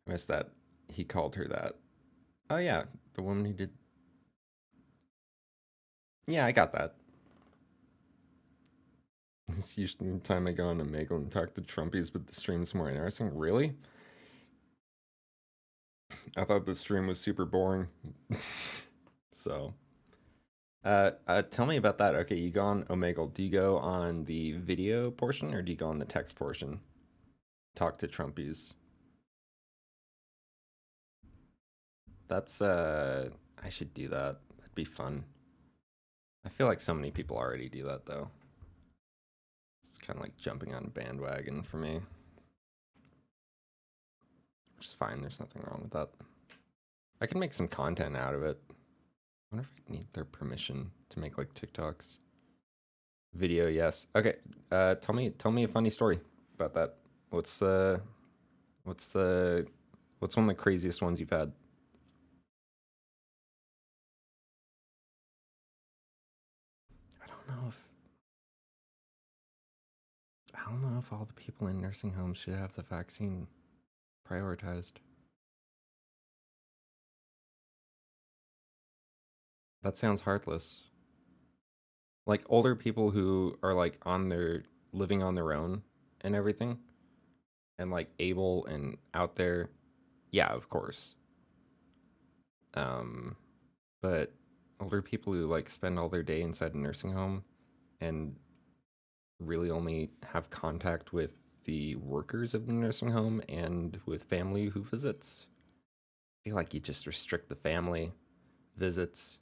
Missed that. He called her that. Oh yeah, the woman who did. Yeah, I got that. It's usually the time I go on Omegle and talk to Trumpies, but the stream's more interesting. Really? I thought the stream was super boring. So, tell me about that. Okay, you go on Omegle. Do you go on the video portion or do you go on the text portion? Talk to Trumpies. That's, I should do that. That'd be fun. I feel like so many people already do that, though. It's kind of like jumping on a bandwagon for me. Which is fine, there's nothing wrong with that. I can make some content out of it. I wonder if I need their permission to make like TikToks. Video, yes. Okay, tell me a funny story about that. What's one of the craziest ones you've had? I don't know if all the people in nursing homes should have the vaccine prioritized. That sounds heartless. Like older people who are like living on their own and everything and like able and out there. Yeah, of course. But older people who like spend all their day inside a nursing home and really only have contact with the workers of the nursing home and with family who visits. I feel like you just restrict the family visits.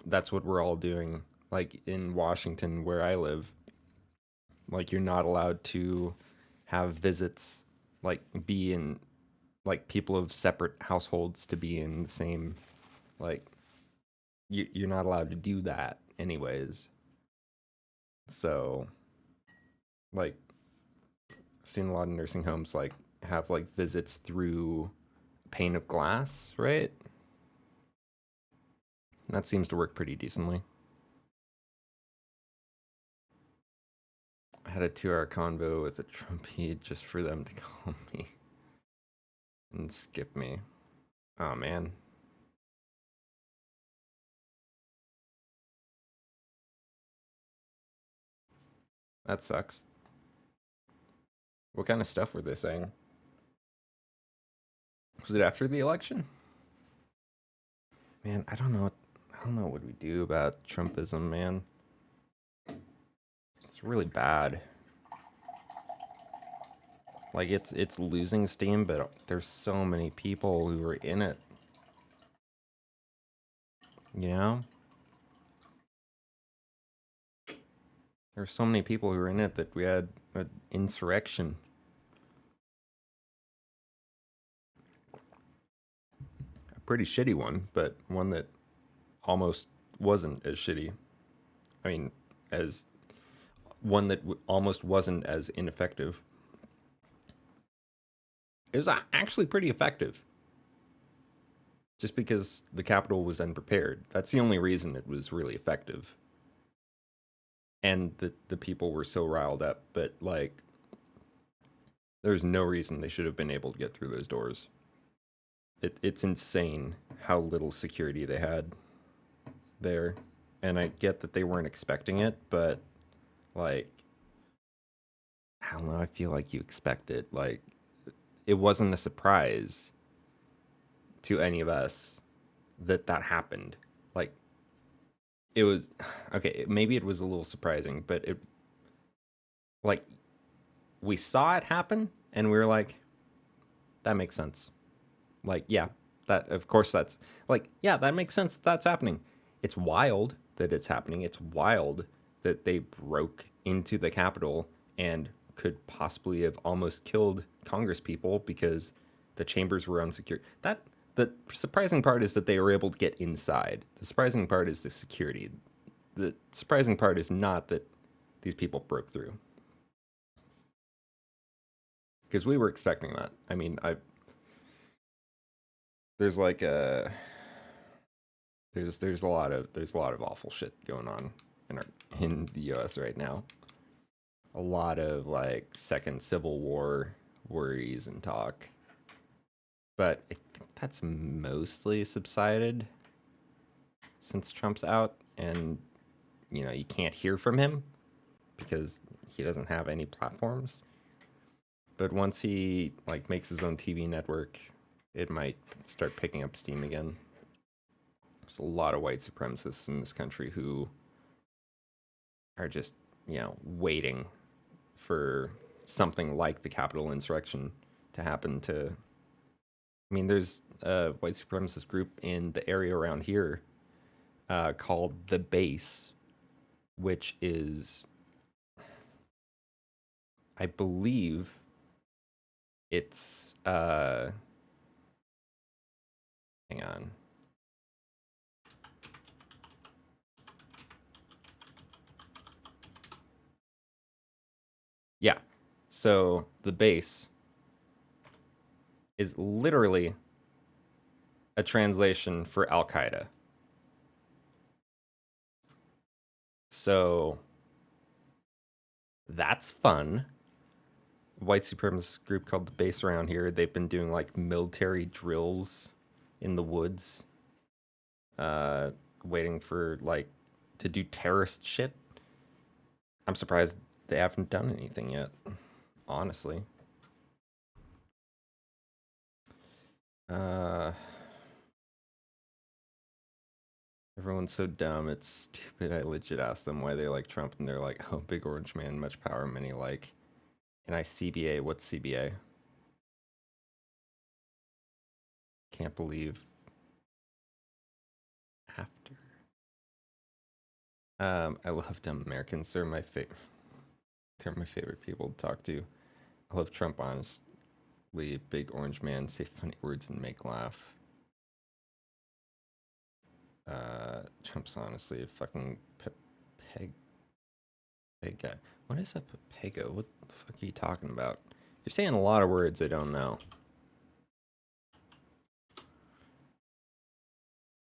That's what we're all doing. Like in Washington, where I live, like you're not allowed to have visits, like be in, like people of separate households to be in the same, like you're not allowed to do that anyways. So, like, I've seen a lot of nursing homes like have like visits through pane of glass, right? And that seems to work pretty decently. I had a 2-hour convo with a Trumpy just for them to call me and skip me. Oh man. That sucks. What kind of stuff were they saying? Was it after the election? Man, I don't know what we do about Trumpism, man. It's really bad. Like it's losing steam, but there's so many people who are in it. You know? There's so many people who are in it that we had an insurrection. A pretty shitty one, but one that almost wasn't as shitty. I mean, as one that almost wasn't as ineffective. It was actually pretty effective. Just because the Capitol was unprepared. That's the only reason it was really effective. And the people were so riled up, but like, there's no reason they should have been able to get through those doors. It's insane how little security they had there. And I get that they weren't expecting it, but like, I don't know, I feel like you expect it. Like, it wasn't a surprise to any of us that happened. Like, it was, okay, maybe it was a little surprising, but it, like, we saw it happen and we were like, that makes sense. Like, yeah, that, of course that's, like, yeah, that makes sense that's happening. It's wild that it's happening. It's wild that they broke into the Capitol and could possibly have almost killed Congress people because the chambers were unsecured. The surprising part is that they were able to get inside. The surprising part is the security. The surprising part is not that these people broke through. Because we were expecting that. I mean, there's like there's a lot of awful shit going on in the US right now. a lot of like second Civil War worries and talk. But I think that's mostly subsided since Trump's out, and you know, you can't hear from him because he doesn't have any platforms. But once he like makes his own TV network, it might start picking up steam again. There's a lot of white supremacists in this country who are just, you know, waiting for something like the Capitol insurrection to happen to. I mean, there's a white supremacist group in the area around here called The Base, which is, I believe, it's hang on. Yeah. So The Base is literally a translation for Al Qaeda. So that's fun. White supremacist group called The Base around here. They've been doing like military drills in the woods, waiting for like to do terrorist shit. I'm surprised they haven't done anything yet, honestly. Everyone's so dumb, it's stupid. I legit asked them why they like Trump, and they're like, oh, big orange man, much power, many like. And I CBA, what's CBA? Can't believe. After. I love dumb Americans. They're my favorite. They're my favorite people to talk to. I love Trump, honestly. Big orange man, say funny words and make laugh. Trump's honestly a fucking peg guy. What is a pego? What the fuck are you talking about? You're saying a lot of words I don't know.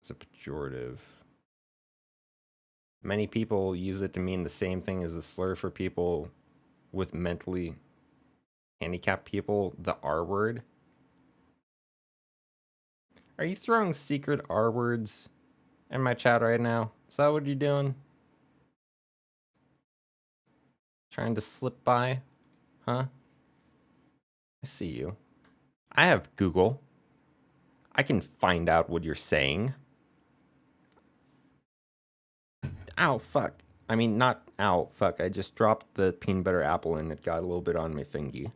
It's a pejorative. Many people use it to mean the same thing as a slur for people with mentally handicapped people, the R word. Are you throwing secret R words in my chat right now? Is that what you're doing? Trying to slip by? Huh? I see you. I have Google. I can find out what you're saying. Ow, fuck. I mean, not ow, fuck. I just dropped the peanut butter apple and it got a little bit on my fingy.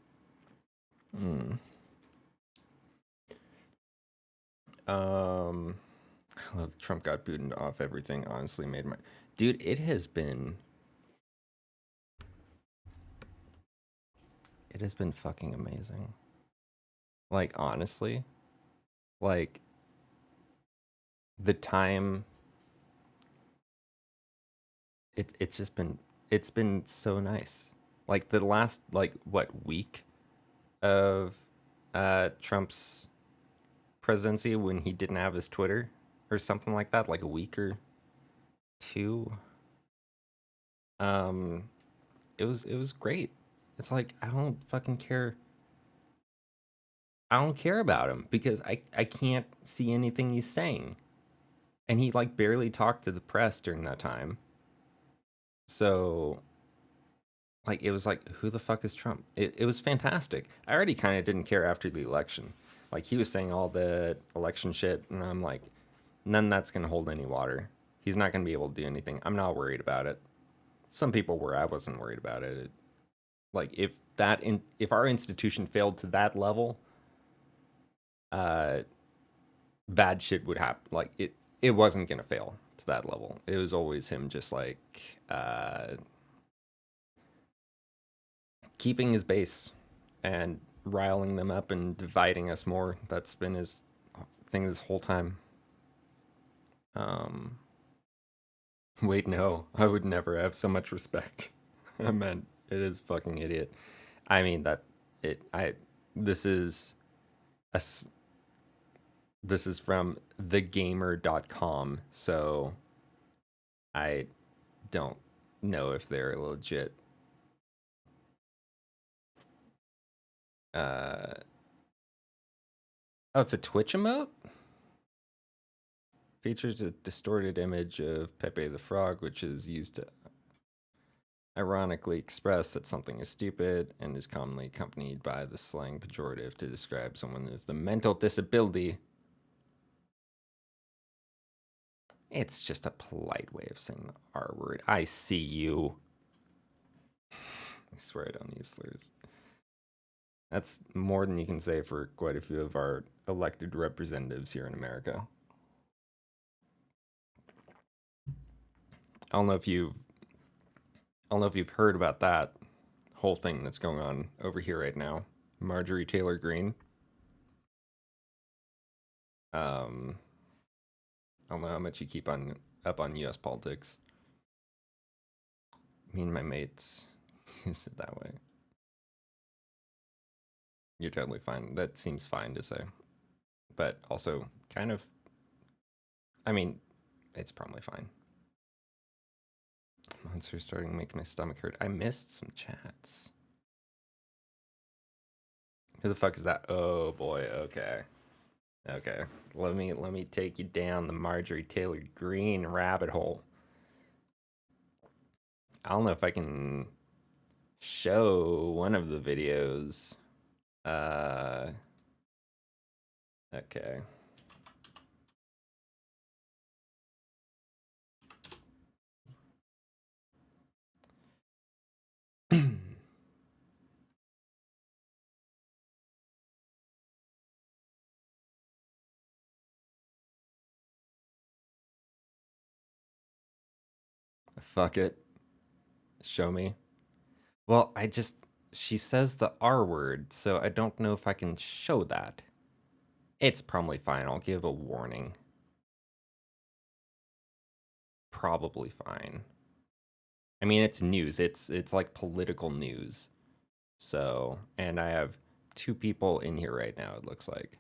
Well, Trump got booted off everything. Honestly, made my dude. It has been fucking amazing. Like honestly, like the time. It's been so nice. Like the last week of Trump's presidency when he didn't have his Twitter or something like that, like a week or two. It was great. It's like I don't fucking care. I don't care about him because I can't see anything he's saying. And he like barely talked to the press during that time. So like it was like, who the fuck is Trump? It was fantastic. I already kind of didn't care after the election. Like he was saying all the election shit, and I'm like, none of that's gonna hold any water. He's not gonna be able to do anything. I'm not worried about it. Some people were. I wasn't worried about it. Like if our institution failed to that level, bad shit would happen. Like it wasn't gonna fail to that level. It was always him just like keeping his base and riling them up and dividing us more. That's been his thing this whole time. Wait, no, I would never have so much respect. I meant it is fucking idiot. I mean this is from thegamer.com, so I don't know if they're legit. Oh, it's a Twitch emote? Features a distorted image of Pepe the Frog, which is used to ironically express that something is stupid and is commonly accompanied by the slang pejorative to describe someone with a mental disability. It's just a polite way of saying the R word. I see you. I swear I don't use slurs. That's more than you can say for quite a few of our elected representatives here in America. I don't know if you've heard about that whole thing that's going on over here right now. Marjorie Taylor Greene. I don't know how much you keep up on U.S. politics. Me and my mates use it that way. You're totally fine. That seems fine to say. But also kind of, I mean, it's probably fine. Monster's starting to make my stomach hurt. I missed some chats. Who the fuck is that? Oh boy, okay. Okay. Let me take you down the Marjorie Taylor Greene rabbit hole. I don't know if I can show one of the videos. Okay. Fuck it. Show me. Well, she says the R word, so I don't know if I can show that. It's probably fine. I'll give a warning. Probably fine. I mean, it's news. It's like political news. So, and I have 2 people in here right now, it looks like.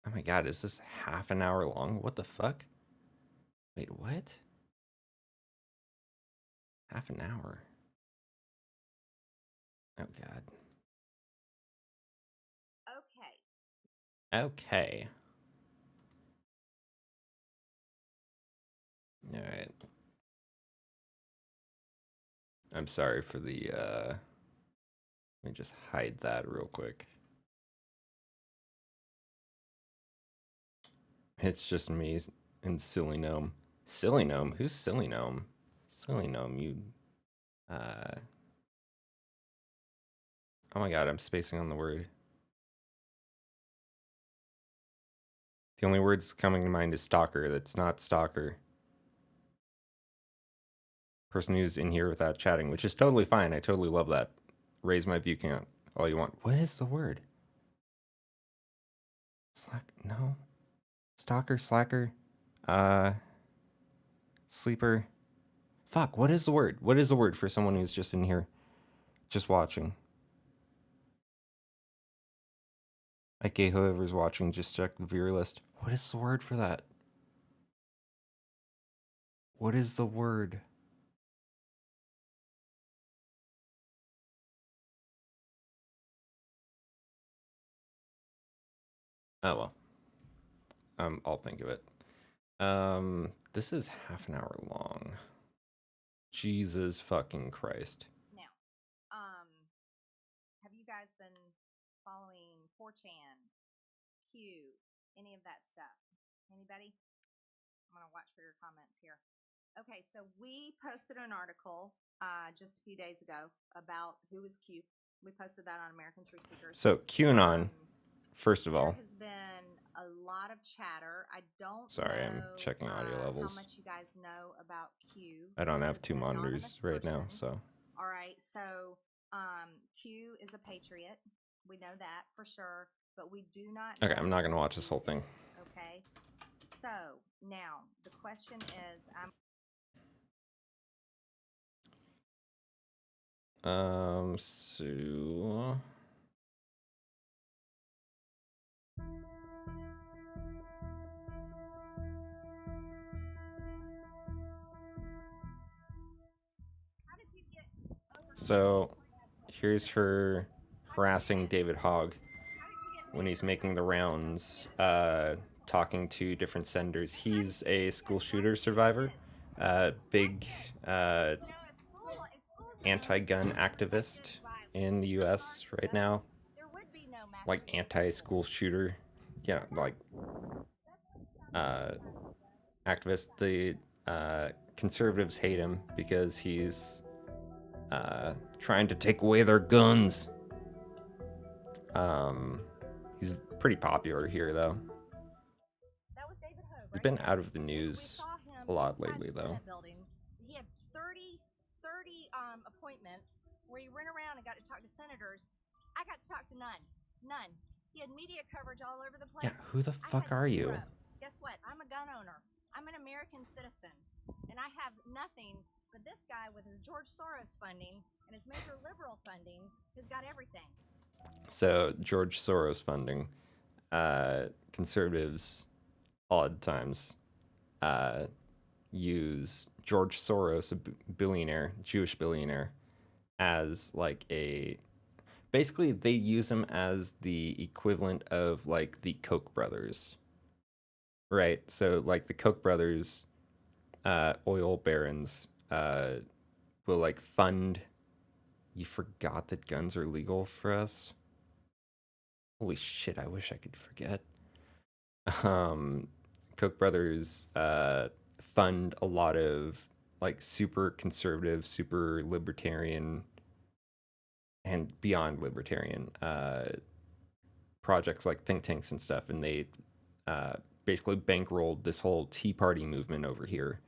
Oh my god, is this half an hour long? What the fuck? Wait, what? Half an hour. Oh god. Okay. Alright. I'm sorry for the, let me just hide that real quick. It's just me and Silly Gnome. Silly Gnome? Who's Silly Gnome? Silly Gnome, you... Oh my god, I'm spacing on the word. The only words coming to mind is stalker. That's not stalker. Person who's in here without chatting, which is totally fine. I totally love that. Raise my view count all you want. What is the word? No. Stalker, slacker, sleeper. Fuck, what is the word? What is the word for someone who's just in here, just watching? Okay, whoever's watching, just check the viewer list. What is the word for that? What is the word? Oh well. I'll think of it. This is half an hour long. Jesus fucking Christ. Now, have you guys been following 4chan, Q, any of that stuff? Anybody? I'm gonna watch for your comments here. Okay, so we posted an article just a few days ago about who is Q. We posted that on American Truth Seekers. So QAnon, first of all. There has been a lot of chatter. I don't Sorry, know, I'm checking audio levels. how much you guys know about Q. I don't have 2 monitors right now, so. All right, so Q is a patriot. We know that for sure, but we do not know. Okay, I'm not gonna watch this whole thing. Okay, so now the question is, So So here's her harassing David Hogg when he's making the rounds, talking to different senators. He's a school shooter survivor, big anti-gun activist in the U.S. right now, like anti-school shooter, yeah, like activist. The conservatives hate him because he's trying to take away their guns. He's pretty popular here, though. He's been out of the news a lot lately, though. He had 30 appointments where he ran around and got to talk to senators. I got to talk to none. He had media coverage all over the place. Yeah, who the fuck are you? Guess what? I'm a gun owner. I'm an American citizen. And I have nothing, but this guy with his George Soros funding and his major liberal funding has got everything. So, George Soros funding. Conservatives, odd times, use George Soros, a billionaire, Jewish billionaire, as like a... Basically, they use him as the equivalent of like the Koch brothers. Right? So, like the Koch brothers, oil barons, will like fund... You forgot that guns are legal for us? Holy shit, I wish I could forget. Koch brothers fund a lot of like super conservative, super libertarian, and beyond libertarian projects like think tanks and stuff, and they basically bankrolled this whole Tea Party movement over here,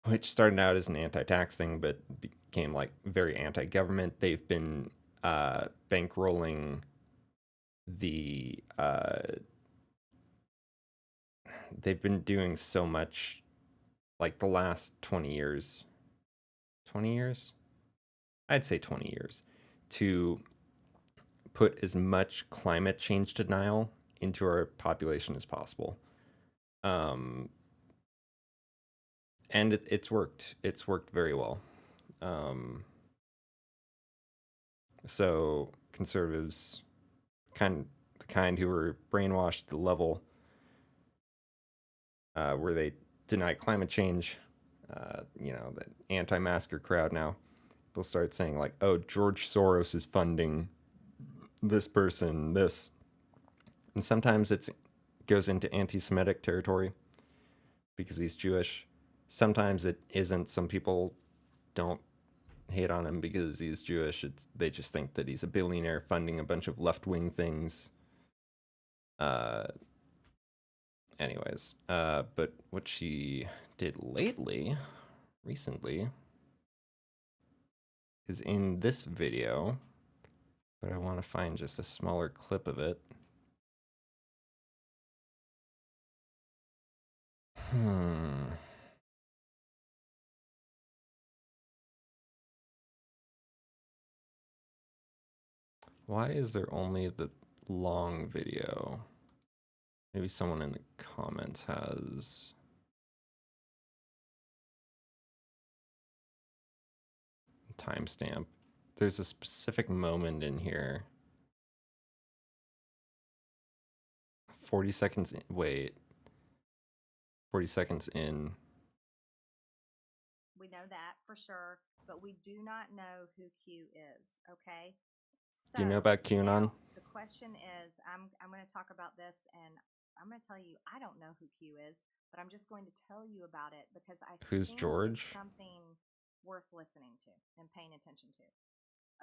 which started out as an anti-tax thing but became like very anti-government. They've been bankrolling the they've been doing so much like the last 20 years. 20 years? I'd say 20 years to put as much climate change denial into our population as possible. And it's worked. It's worked very well. So conservatives, the kind who were brainwashed to the level where they deny climate change, the anti-masker crowd now, they'll start saying like, oh, George Soros is funding this person, this. And sometimes it goes into anti-Semitic territory because he's Jewish. Sometimes it isn't. Some people don't hate on him because he's Jewish. They just think that he's a billionaire funding a bunch of left-wing things. Anyways, but what she did recently, is in this video, but I want to find just a smaller clip of it. Why is there only the long video? Maybe someone in the comments has... timestamp. There's a specific moment in here. 40 seconds in, wait. 40 seconds in. We know that for sure, but we do not know who Q is, okay? Do you know about QAnon? Now, the question is, I'm going to talk about this, and I'm going to tell you, I don't know who Q is, but I'm just going to tell you about it because I Who's think George? it's something worth listening to and paying attention to.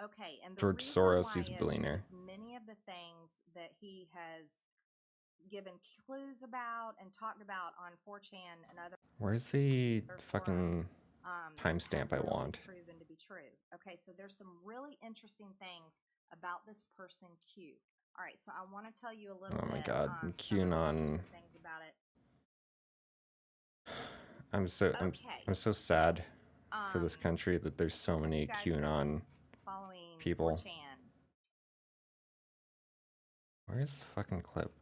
Okay, and the George reason Soros, why he's a billionaire. is many of the things that he has given clues about and talked about on 4chan and other... Where's the fucking timestamp I want? Proven to be true. Okay, so there's some really interesting things about this person Q. All right, so I want to tell you a little bit. Oh my god, QAnon. Things about it. I'm so sad for this country that there's so many QAnon people. 4chan. Where's the fucking clip?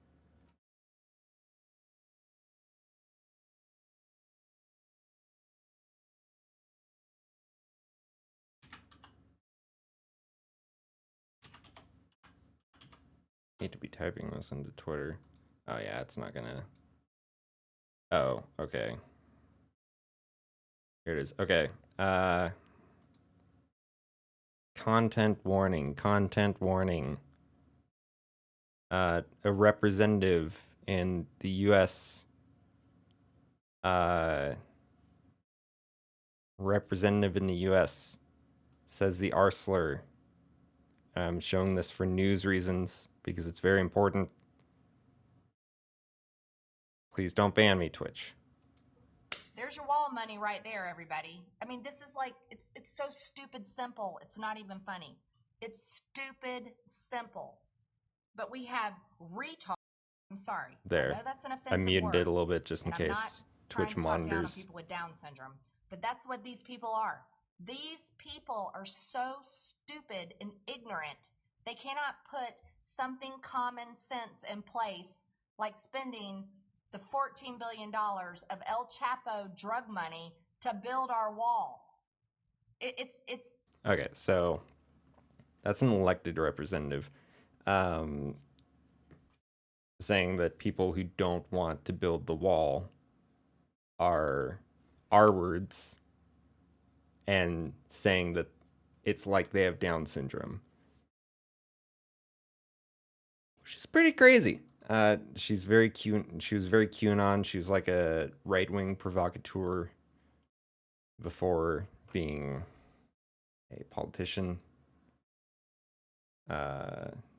Need to be typing this into Twitter. Oh yeah, it's not gonna. Oh, okay. Here it is. Okay. Content warning. Content warning. A representative in the U.S. Representative in the U.S. says the R slur. I'm showing this for news reasons because it's very important. Please don't ban me, Twitch. There's your wall money right there, everybody. I mean, this is like, it's so stupid simple. It's not even funny. It's stupid simple. But we have retard. I'm sorry. There. I know that's an I offensive muted word, it a little bit just in and I'm not case trying Twitch to talk down on monitors. people with Down syndrome, but that's what these people are. These people are so stupid and ignorant. They cannot put something common sense in place, like spending the $14 billion of El Chapo drug money to build our wall. It's Okay, so that's an elected representative saying that people who don't want to build the wall are R-words and saying that it's like they have Down syndrome, which is pretty crazy. She's very cute. She was very QAnon. She was like a right-wing provocateur before being a politician.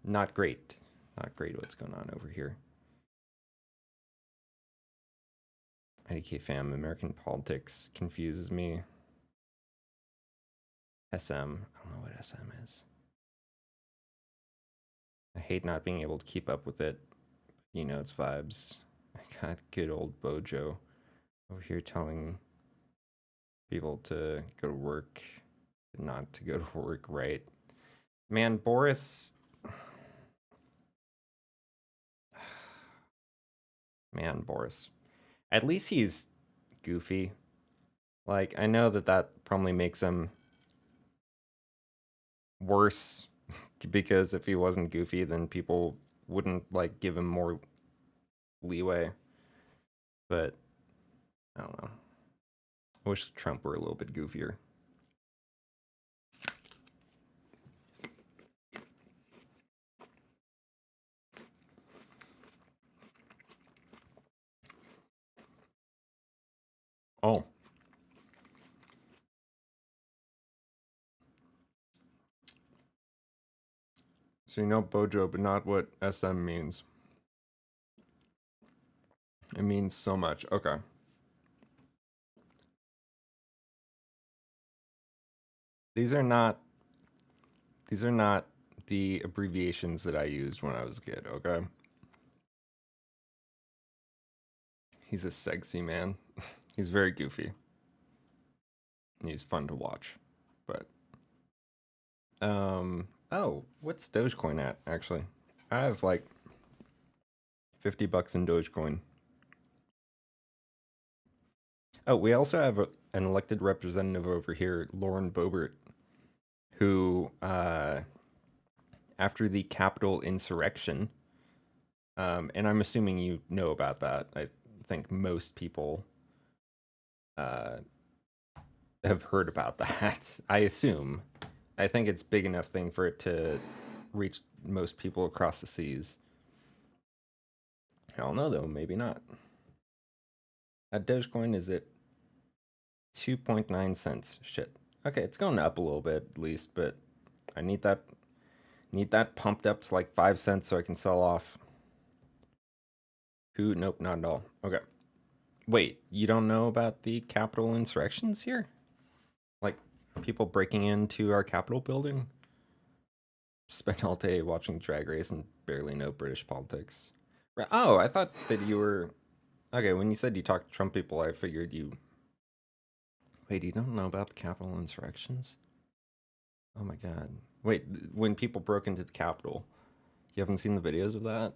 Not great. Not great what's going on over here. IDK fam, American politics confuses me. SM, I don't know what SM is. I hate not being able to keep up with it. You know, it's vibes. I got good old Bojo over here telling people to go to work, not to go to work, right? Man, Boris. Man, Boris. At least he's goofy. Like, I know that that probably makes him worse because if he wasn't goofy, then people wouldn't, like, give him more leeway. But, I don't know. I wish Trump were a little bit goofier. Oh. So you know Bojo, but not what SM means. It means so much. Okay. These are not the abbreviations that I used when I was a kid, okay? He's a sexy man. He's very goofy. He's fun to watch. But oh, what's Dogecoin at actually? I have like $50 in Dogecoin. Oh, we also have an elected representative over here, Lauren Boebert, who after the Capitol insurrection, and I'm assuming you know about that. I think most people have heard about that. I assume. I think it's big enough thing for it to reach most people across the seas. I don't know though, maybe not. Dogecoin is at 2.9 cents. Shit. Okay, it's going up a little bit at least, but I need that pumped up to like 5 cents so I can sell off. Who? Nope, not at all. Okay. Wait, you don't know about the Capitol insurrections here? Like people breaking into our Capitol building? Spent all day watching Drag Race and barely know British politics. Oh, I thought that you were... Okay, when you said you talked to Trump people, I figured you... Wait, you don't know about the Capitol insurrections? Oh my god. Wait, when people broke into the Capitol, you haven't seen the videos of that?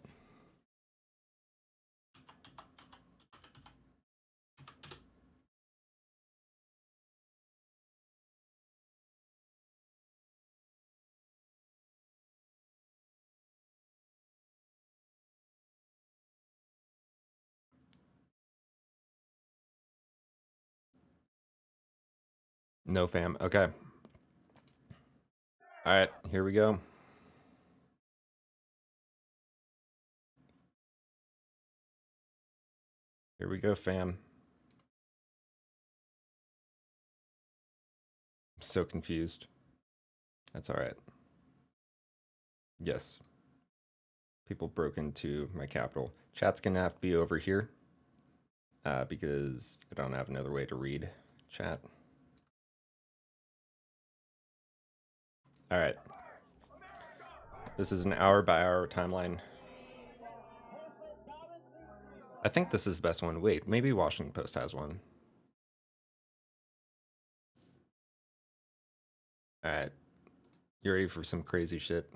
No, fam. Okay. All right, here we go. Here we go, fam. I'm so confused. That's all right. Yes. People broke into my capital. Chat's gonna have to be over here because I don't have another way to read chat. All right. This is an hour by hour timeline. I think this is the best one. Wait, maybe Washington Post has one. All right. You ready for some crazy shit?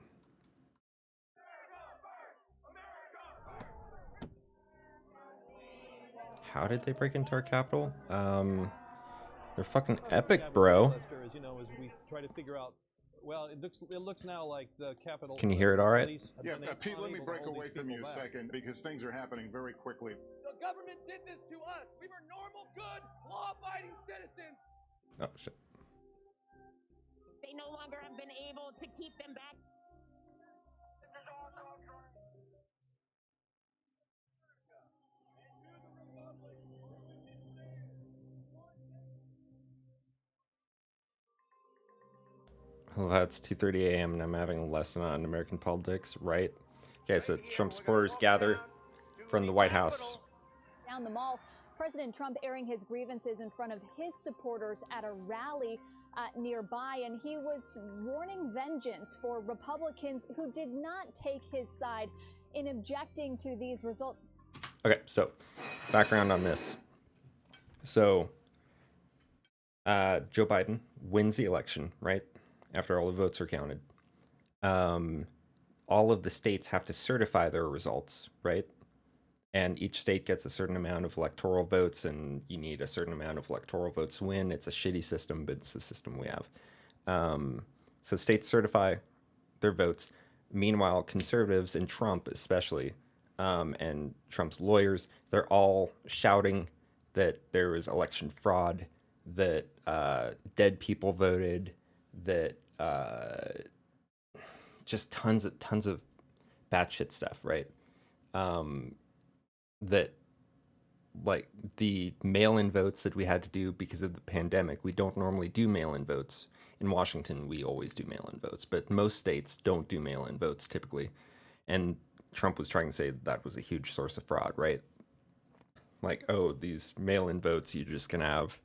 How did they break into our capital? They're fucking epic, bro. As you know, as we try to figure out, well, it looks now like the Capitol. Can you hear it all right? Yeah, Pete, let me break away from you a second because things are happening very quickly. The government did this to us. We were normal, good, law-abiding citizens. Oh, shit. They no longer have been able to keep them back. Well, it's 2:30 a.m. and I'm having a lesson on American politics, right? Okay, so Trump supporters gather from the White House. Down the mall, President Trump airing his grievances in front of his supporters at a rally nearby, and he was warning vengeance for Republicans who did not take his side in objecting to these results. Okay, so background on this. So Joe Biden wins the election, right? After all the votes are counted. All of the states have to certify their results, right? And each state gets a certain amount of electoral votes, and you need a certain amount of electoral votes to win. It's a shitty system, but it's the system we have. So states certify their votes. Meanwhile, conservatives and Trump especially, and Trump's lawyers, they're all shouting that there was election fraud, that dead people voted, that just tons of batshit stuff, right? That like the mail-in votes that we had to do because of the pandemic, we don't normally do mail-in votes. In Washington, we always do mail-in votes, but most states don't do mail-in votes typically. And Trump was trying to say that was a huge source of fraud, right? Like, oh, these mail-in votes, you're just gonna have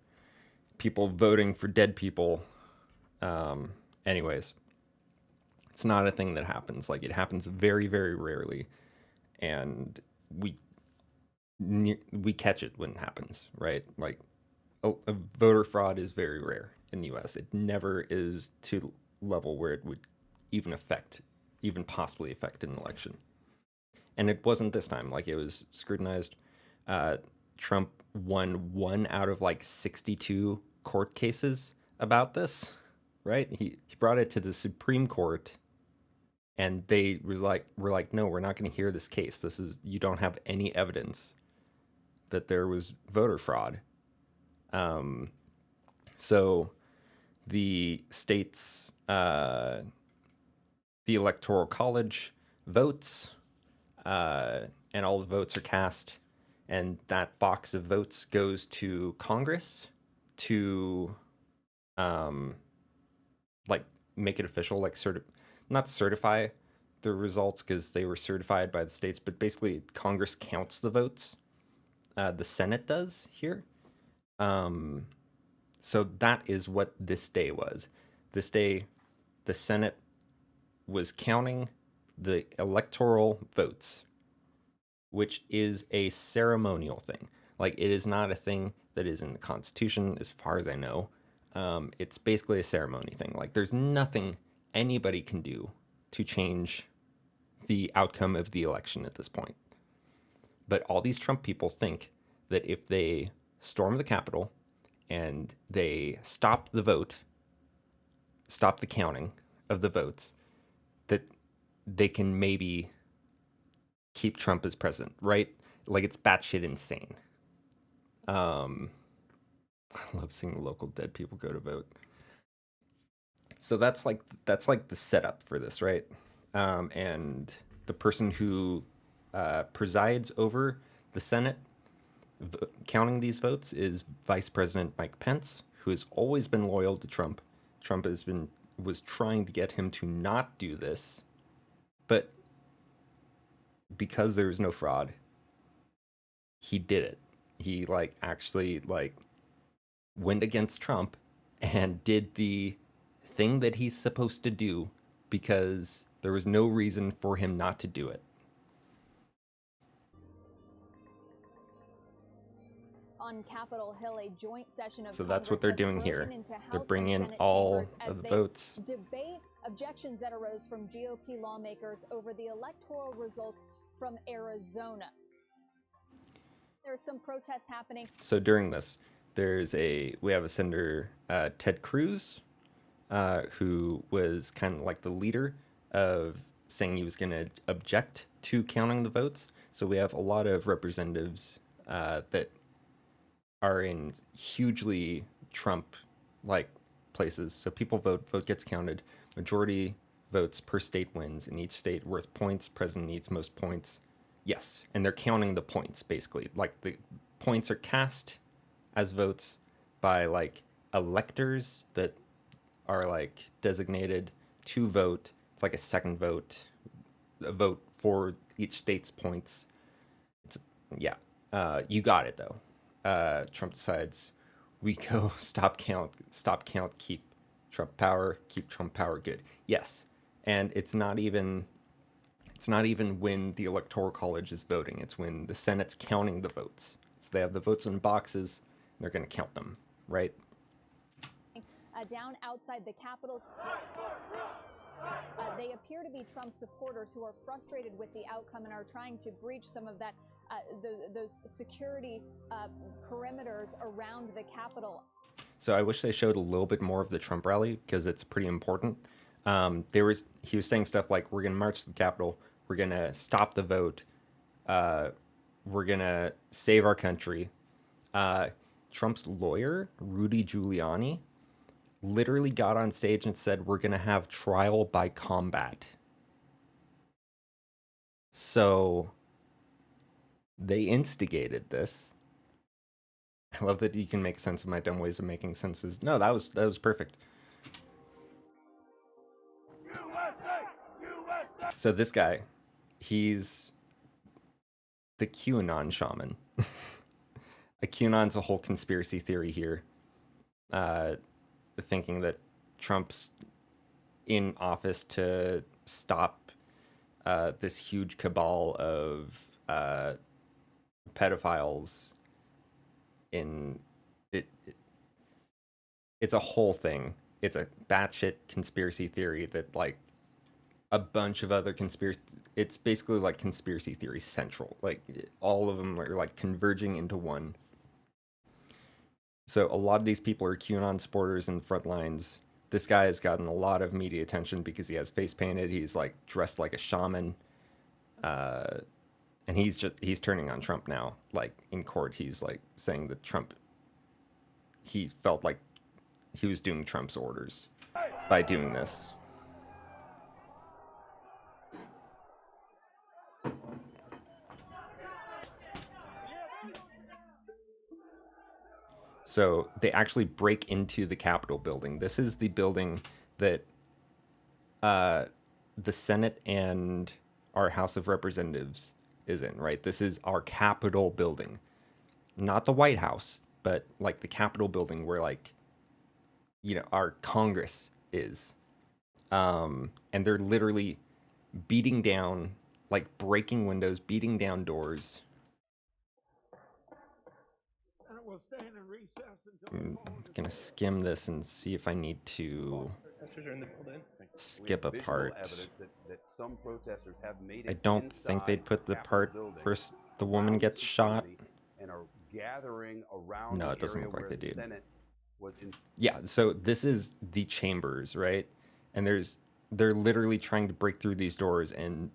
people voting for dead people. Anyways, it's not a thing that happens. Like, it happens very, very rarely, and we catch it when it happens, right? Like, a voter fraud is very rare in the U.S. It never is to the level where it would even possibly affect an election. And it wasn't this time. Like, it was scrutinized. Trump won 1 out of like 62 court cases about this, right? He brought it to the Supreme Court, and they were like, no, we're not going to hear this case. You don't have any evidence that there was voter fraud. So the states, the Electoral College votes, and all the votes are cast, and that box of votes goes to Congress to like make it official, like not certify the results because they were certified by the states, but basically Congress counts the votes. The Senate does here. So that is what this day was. This day, the Senate was counting the electoral votes, which is a ceremonial thing. Like, it is not a thing that is in the Constitution, as far as I know. It's basically a ceremony thing. Like, there's nothing anybody can do to change the outcome of the election at this point. But all these Trump people think that if they storm the Capitol and they stop the counting of the votes, that they can maybe keep Trump as president, right? Like, it's batshit insane. I love seeing local dead people go to vote. So that's like the setup for this, right? And the person who presides over the Senate counting these votes is Vice President Mike Pence, who has always been loyal to Trump. Trump was trying to get him to not do this, but because there was no fraud, he did it. He actually went against Trump and did the thing that he's supposed to do because there was no reason for him not to do it. On Capitol Hill, a joint session of So that's what they're doing here. They're bringing in all of the votes. Debate objections that arose from GOP lawmakers over the electoral results from Arizona. There's some protests happening. So during this, we have a Senator Ted Cruz, who was kind of like the leader of saying he was going to object to counting the votes. So we have a lot of representatives that are in hugely Trump-like places. So people vote gets counted. Majority votes per state wins. In each state worth points, president needs most points. Yes, and they're counting the points, basically. Like, the points are cast as votes by, electors that are, designated to vote. It's like a second vote, a vote for each state's points. You got it, though. Trump decides we go stop count, keep Trump power good. Yes, and it's not even when the Electoral College is voting. It's when the Senate's counting the votes. So they have the votes in boxes, and they're going to count them, right? Down outside the Capitol, they appear to be Trump supporters who are frustrated with the outcome and are trying to breach some of that those security perimeters around the Capitol. So I wish they showed a little bit more of the Trump rally because it's pretty important. He was saying stuff like, we're going to march to the Capitol, we're going to stop the vote, we're going to save our country. Trump's lawyer, Rudy Giuliani, literally got on stage and said, we're going to have trial by combat. So they instigated this. I love that you can make sense of my dumb ways of making senses. No, that was perfect. So this guy, he's the QAnon shaman. A QAnon's a whole conspiracy theory here. Thinking that Trump's in office to stop this huge cabal of pedophiles. It's a whole thing. It's a batshit conspiracy theory that a bunch of other it's basically like conspiracy theory central. All of them are converging into one. So a lot of these people are QAnon supporters in the front lines. This guy has gotten a lot of media attention because he has face painted. He's dressed like a shaman. And he's turning on Trump now. In court, he's saying that he felt like he was doing Trump's orders by doing this. So they actually break into the Capitol building. This is the building that the Senate and our House of Representatives is in, right? This is our Capitol building. Not the White House, but the Capitol building where our Congress is. And they're literally beating down, breaking windows, beating down doors. We'll stay in a recess I'm gonna skim this and see if I need to skip a part. That some protesters have made it I don't think they'd put the part where the woman gets shot. And are gathering around. No, it doesn't look like they the did. Senate was in. Yeah, so this is the chambers, right? And they're literally trying to break through these doors, and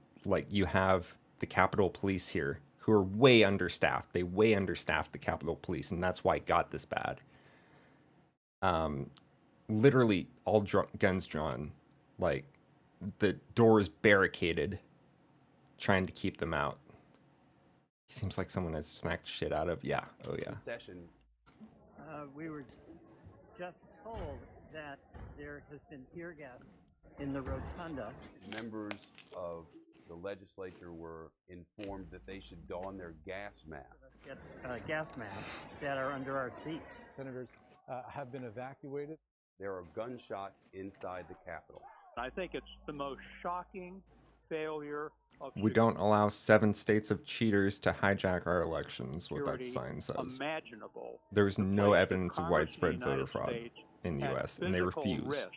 you have the Capitol Police here, who are way understaffed. They way understaffed the Capitol Police, and that's why it got this bad. Literally all guns drawn, like the doors barricaded, trying to keep them out. Seems like someone has smacked the shit out of. Yeah. Oh yeah. Session. We were just told that there has been tear gas in the rotunda. Members of the legislature were informed that they should don their gas masks. Get gas masks that are under our seats. Senators have been evacuated. There are gunshots inside the Capitol. I think it's the most shocking failure of We don't allow 7 states of cheaters to hijack our elections, what that sign says. imaginable. There's no evidence of widespread voter fraud States in the U.S., and they physical refuse. Risk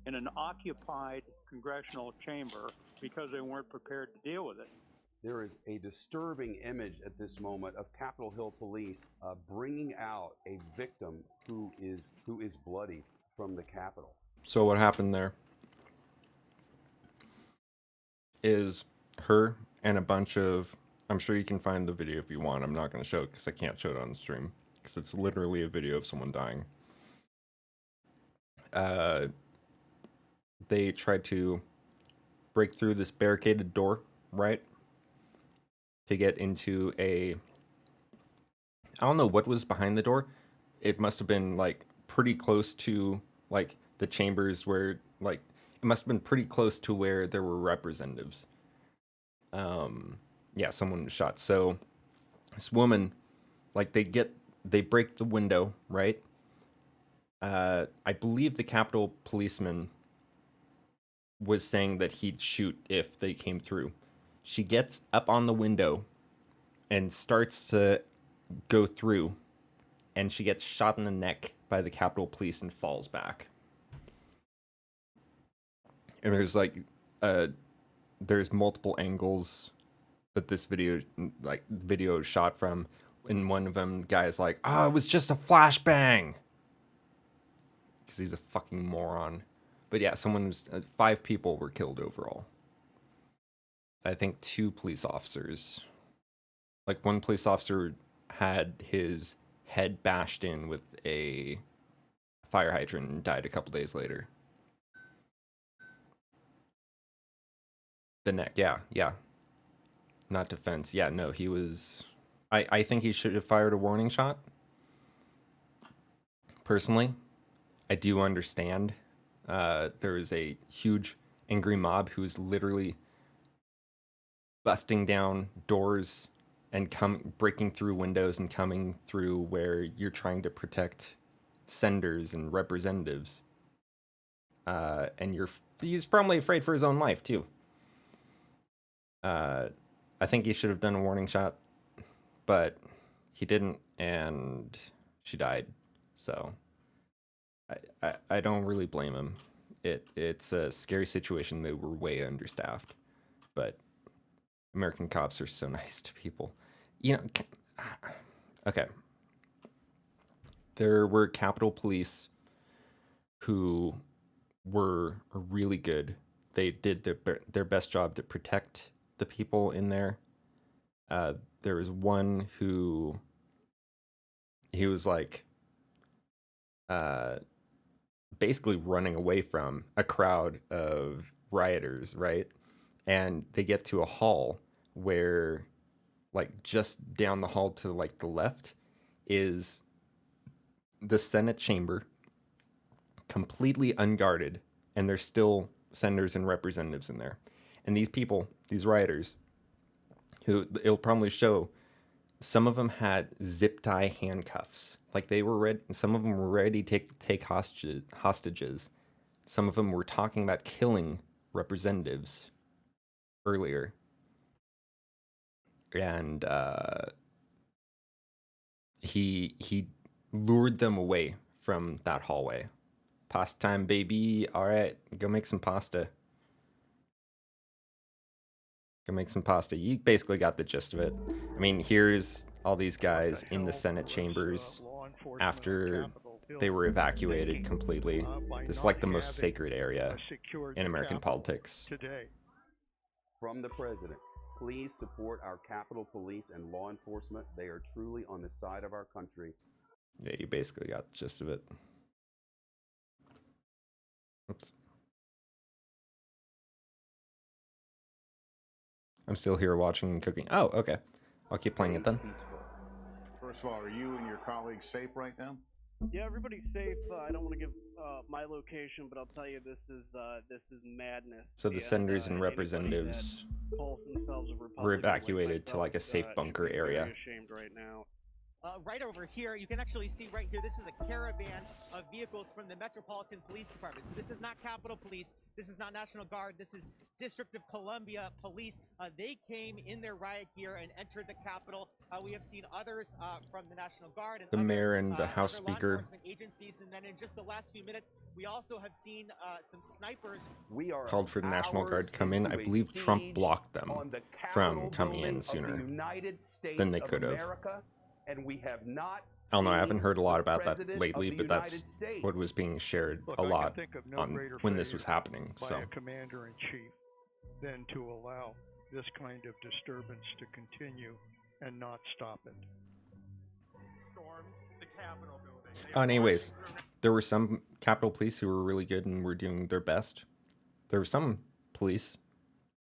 in an occupied congressional chamber because they weren't prepared to deal with it. There is a disturbing image at this moment of Capitol Hill police bringing out a victim who is bloody from the Capitol. So what happened there is her and a bunch of, I'm sure you can find the video if you want. I'm not going to show it because I can't show it on the stream because it's literally a video of someone dying. They tried to break through this barricaded door, right? To get into I don't know what was behind the door. It must have been like pretty close to like the chambers where like it must have been pretty close to where there were representatives. Yeah, someone was shot. So this woman, like they break the window, right? I believe the Capitol policeman was saying that he'd shoot if they came through. She gets up on the window and starts to go through, and she gets shot in the neck by the Capitol Police and falls back. And there's like, there's multiple angles that this video is shot from. In one of them, the guy's like, "Oh, it was just a flashbang," because he's a fucking moron. But yeah, 5 people were killed overall. I think 2 police officers. Like one police officer had his head bashed in with a fire hydrant and died a couple days later. The neck, yeah. Not defense. Yeah, no, he was... I think he should have fired a warning shot. Personally, I do understand. There is a huge angry mob who's literally busting down doors and breaking through windows and coming through where you're trying to protect senators and representatives. And he's probably afraid for his own life too. I think he should have done a warning shot, but he didn't, and she died. So I don't really blame him. It's a scary situation. They were way understaffed, but American cops are so nice to people. You know, okay. There were Capitol Police who were really good. They did their best job to protect the people in there. There was one who he was like basically running away from a crowd of rioters, right? And they get to a hall where like just down the hall to like the left is the Senate chamber, completely unguarded, and there's still senators and representatives in there. And these people, these rioters, who it'll probably show, some of them had zip tie handcuffs. Like they were ready, some of them were ready to take hostages. Some of them were talking about killing representatives earlier. And he lured them away from that hallway. Pasta time, baby. All right, go make some pasta. Go make some pasta. You basically got the gist of it. I mean, here's all these guys in the Senate chambers after they were evacuated completely. This is like the most sacred area in American politics. From the president, please support our Capitol Police and law enforcement. They are truly on the side of our country. Yeah, you basically got the gist of it. Oops. I'm still here watching and cooking. Oh, okay. I'll keep playing it then. First of all, are you and your colleagues safe right now? Yeah, everybody's safe. I don't want to give my location, but I'll tell you this is madness. So the senators and representatives were evacuated to like a safe bunker area. Ashamed right now. Right over here, you can actually see right here, this is a caravan of vehicles from the Metropolitan Police Department. So this is not Capitol Police, this is not National Guard, this is District of Columbia Police. They came in their riot gear and entered the Capitol. We have seen others from the National Guard and the mayor and the House Speaker agencies. And then in just the last few minutes, we also have seen some snipers. called for the National Guard to come in. I believe Trump blocked them from coming in sooner than they could have. And we have not. I don't know, I haven't heard a lot about that lately, but that's what was being shared a lot on when this was happening. By So a commander-in-chief than to allow this kind of disturbance to continue and not stop it. Stormed the Capitol building. anyways, there were some Capitol Police who were really good and were doing their best. There were some police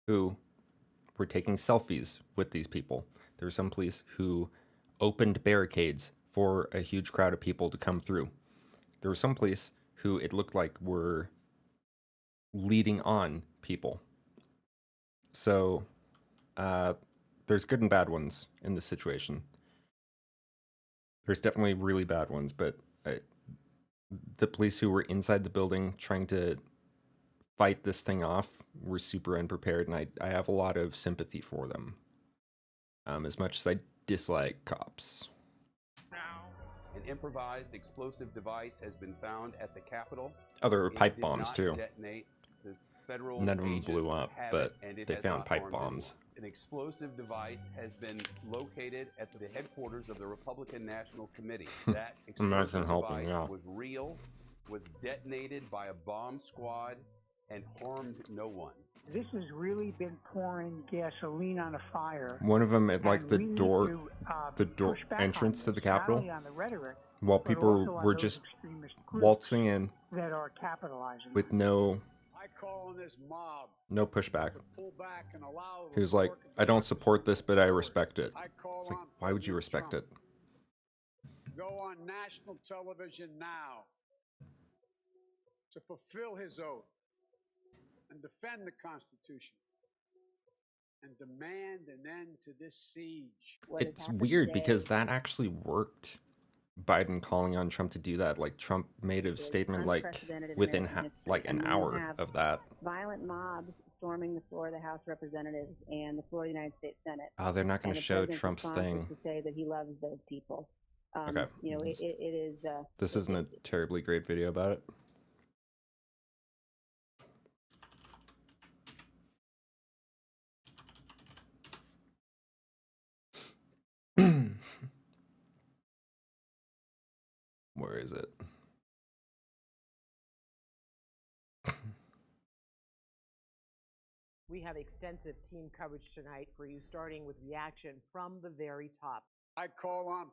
who were taking selfies with these people. There were some police who opened barricades for a huge crowd of people to come through. There were some police who it looked like were leading on people. So there's good and bad ones in this situation. There's definitely really bad ones, but the police who were inside the building trying to fight this thing off were super unprepared, and I have a lot of sympathy for them. As much as I dislike cops. An improvised explosive device has been found at the Capitol. Oh, there were It pipe did bombs not too. detonate. The federal None of them agents blew up, have but it, and it they has found not pipe harmed bombs. anyone. An explosive device has been located at the headquarters of the Republican National Committee. That explosive helping, device yeah. was real, was detonated by a bomb squad, and harmed no one. This has really been pouring gasoline on a fire. One of them at like and the we need door, to, the door push back on entrance to this, the Capitol, not only on the rhetoric, while but people also on were those just extremist groups waltzing in that are capitalizing. with no I call on this mob pushback. to pull back and allow He was like, I don't support this, but I respect it. I call It's like, on why would you President respect it? Go on national television now to fulfill his oath and defend the Constitution and demand an end to this siege. It's weird because that actually worked. Biden calling on Trump to do that, like Trump made a statement like within like an hour of that. Violent mobs storming the floor of the House of Representatives and the floor of the United States Senate. Oh, they're not going to And the show president's Trump's response thing. was to say that he loves those people. Okay. You know, it is. This isn't a terribly great video about it. Where is it? We have extensive team coverage tonight for you, starting with reaction from the very top. I call on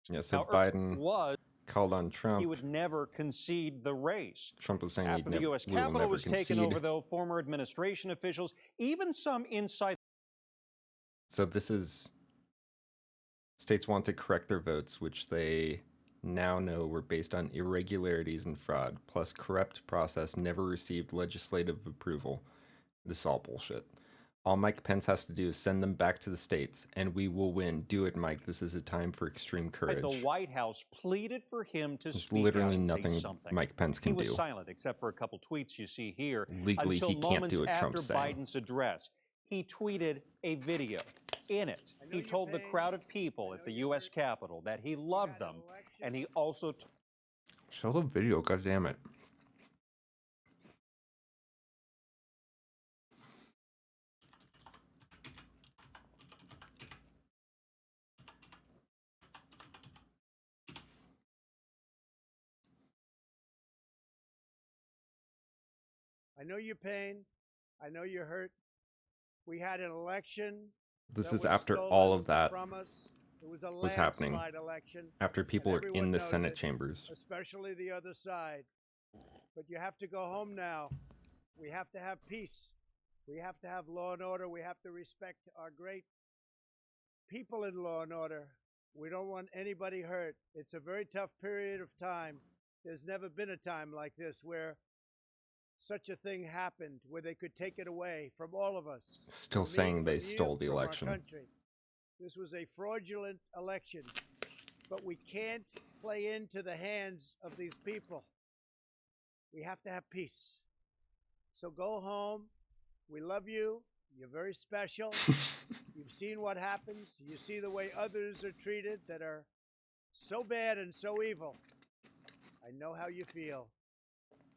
Yeah, so Now, Biden was called on Trump. he would never concede the race. Trump was saying After the U.S. we will Capitol never was taken concede. over, though, former administration officials, even some inside. So this is states want to correct their votes, which they now know were based on irregularities and fraud, plus corrupt process never received legislative approval. This is all bullshit. All Mike Pence has to do is send them back to the states, and we will win. Do it, Mike. This is a time for extreme courage. The White House pleaded for him to There's speak literally out and say nothing something. Mike Pence can he was do. silent, except for a couple tweets you see here. Legally, until he can't moments do what after Trump's saying. Biden's address. He tweeted a video. In it, he told the crowd of people at the U.S. Capitol that he loved them, and he also Show the video, goddammit. I know your pain. I know you're hurt. We had an election. This that is was after stolen all of that from us. It was a was happening. landslide election, After people and are in everyone the knows Senate it, chambers. especially the other side. But you have to go home now. We have to have peace. We have to have law and order. We have to respect our great people in law and order. We don't want anybody hurt. It's a very tough period of time. There's never been a time like this where such a thing happened, where they could take it away from all of us. Still From me, saying they from you, stole the from our election. country. This was a fraudulent election, but we can't play into the hands of these people. We have to have peace. So go home. We love you. You're very special. You've seen what happens. You see the way others are treated that are so bad and so evil. I know how you feel.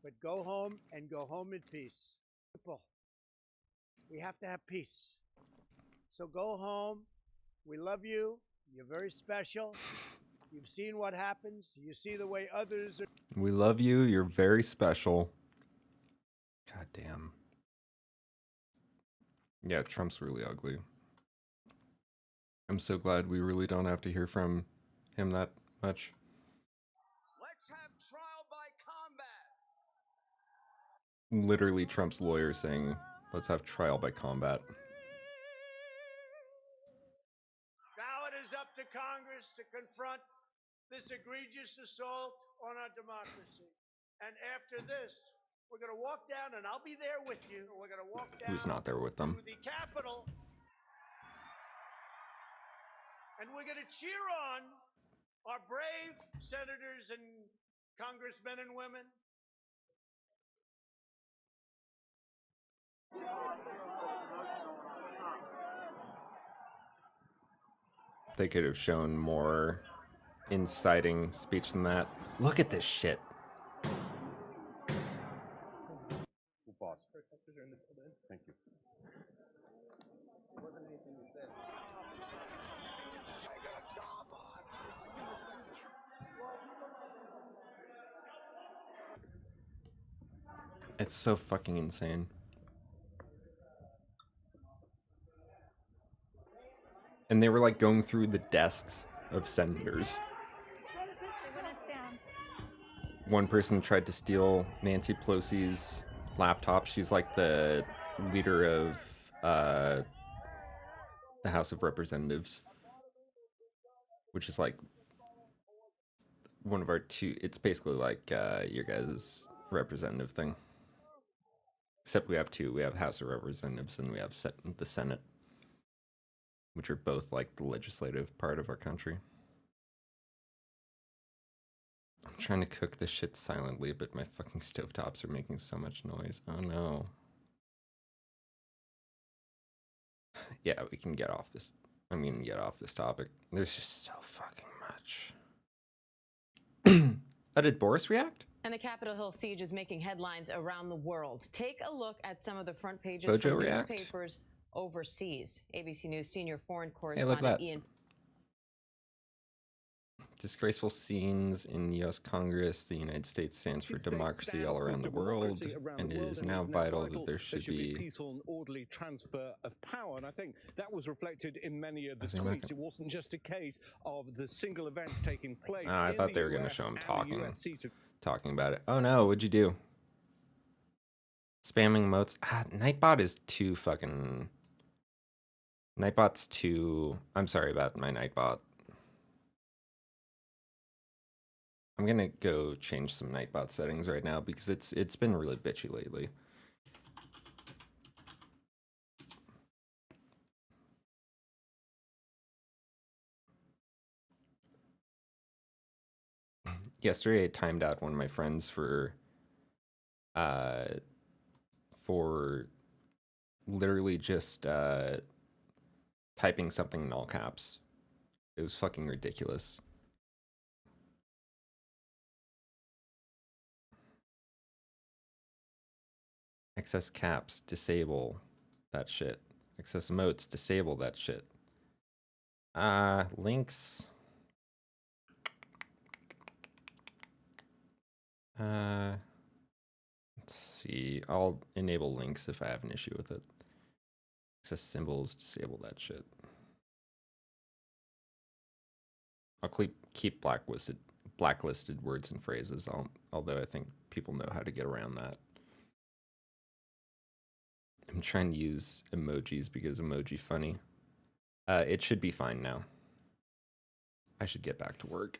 But go home and go home in peace. People, we have to have peace. So go home. We love you. You're very special. You've seen what happens. You see the way others are. We love you. You're very special. God damn. Yeah, Trump's really ugly. I'm so glad we really don't have to hear from him that much. Let's have trial by combat. Literally Trump's lawyer saying, let's have trial by combat. Now it is up to Congress to confront this egregious assault on our democracy. And after this, we're going to walk down, and I'll be there with you. We're going to walk down Who's not there with them? to the Capitol, and we're going to cheer on our brave senators and congressmen and women. They could have shown more inciting speech than that. Look at this shit. Boss. Thank you. It's so fucking insane. And they were like going through the desks of senators. One person tried to steal Nancy Pelosi's laptop. She's like the leader of the House of Representatives, which is like one of our two. It's basically like your guys' representative thing. Except we have two. We have House of Representatives and we have the Senate, which are both like the legislative part of our country. I'm trying to cook this shit silently, but my fucking stovetops are making so much noise. Oh no. Yeah, we can get off this. Get off this topic. There's just so fucking much. Oh, did Boris react? And the Capitol Hill siege is making headlines around the world. Take a look at some of the front pages Bojo from react? newspapers overseas. ABC News senior foreign Hey, look correspondent at that. Ian. Disgraceful scenes in the U.S. Congress. The United States stands for democracy all around the world, and it is now vital that there should be peaceful and orderly transfer of power. And I think that was reflected in many of the Is he not tweets. It wasn't just a case of the single events taking place. I in thought the they were going to US show him and the talking US seat of about it. Oh no, what'd you do? Spamming emotes. Nightbot is too fucking... Nightbot's too... I'm sorry about my Nightbot. I'm gonna go change some Nightbot settings right now because it's been really bitchy lately. Yesterday I timed out one of my friends for literally just typing something in all caps. It was fucking ridiculous. Excess caps, disable that shit. Excess emotes, disable that shit. Links. Let's see. I'll enable links if I have an issue with it. Excess symbols, disable that shit. I'll keep blacklisted words and phrases, although I think people know how to get around that. I'm trying to use emojis because emoji funny. It should be fine now. I should get back to work.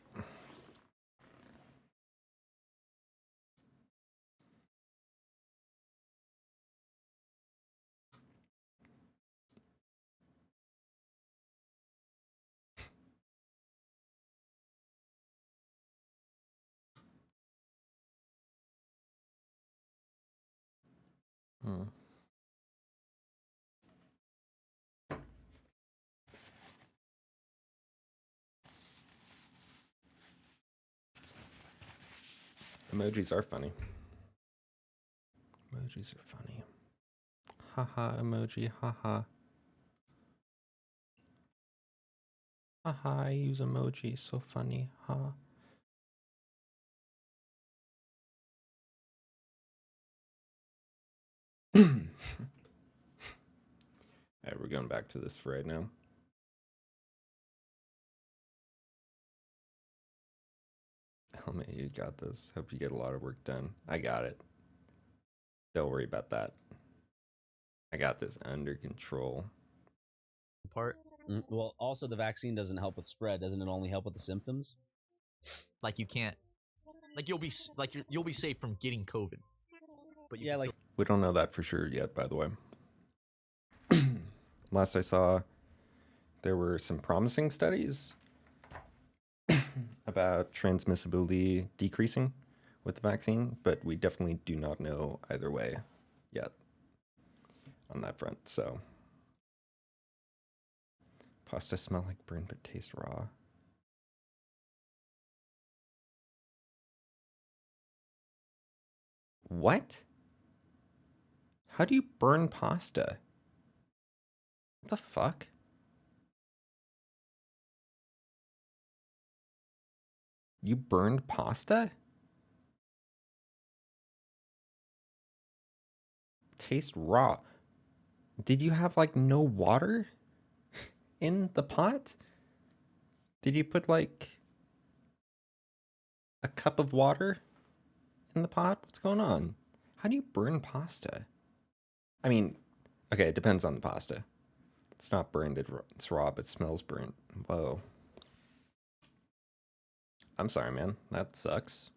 Emojis are funny. Emojis are funny. Haha, emoji, haha. Haha, I use emoji, so funny, huh? Alright, we're going back to this for right now. Helmet, you got this. Hope you get a lot of work done. I got it. Don't worry about that. I got this under control. Well, also the vaccine doesn't help with spread. Doesn't it only help with the symptoms? Like you can't, like you'll be safe from getting COVID. But you can We don't know that for sure yet, by the way. Last I saw, there were some promising studies about transmissibility decreasing with the vaccine, but we definitely do not know either way yet on that front. So, pasta smell like burn but taste raw. What? How do you burn pasta? What the fuck? You burned pasta? Taste raw. Did you have like no water in the pot? Did you put like a cup of water in the pot? What's going on? How do you burn pasta? I mean, okay, it depends on the pasta. It's not burned, it's raw, but smells burnt. Whoa. I'm sorry, man. That sucks.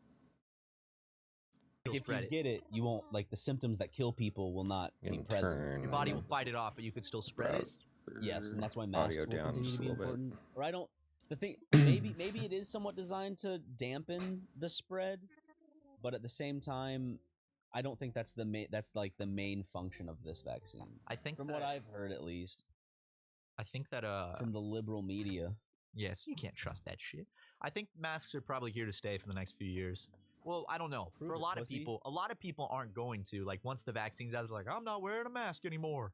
If you get it, you won't, like, the symptoms that kill people will not be present. Your body will fight it off, but you could still spread it. Yes, and that's why masks will down continue just to a be little bit. important. Or I don't, the thing, maybe it is somewhat designed to dampen the spread, but at the same time, I don't think that's like the main function of this vaccine. I think from what I've heard, at least. I think that from the liberal media. Yes, you can't trust that shit. I think masks are probably here to stay for the next few years. Well, I don't know. For a lot of people aren't going to. Like, once the vaccine's out, they're like, I'm not wearing a mask anymore.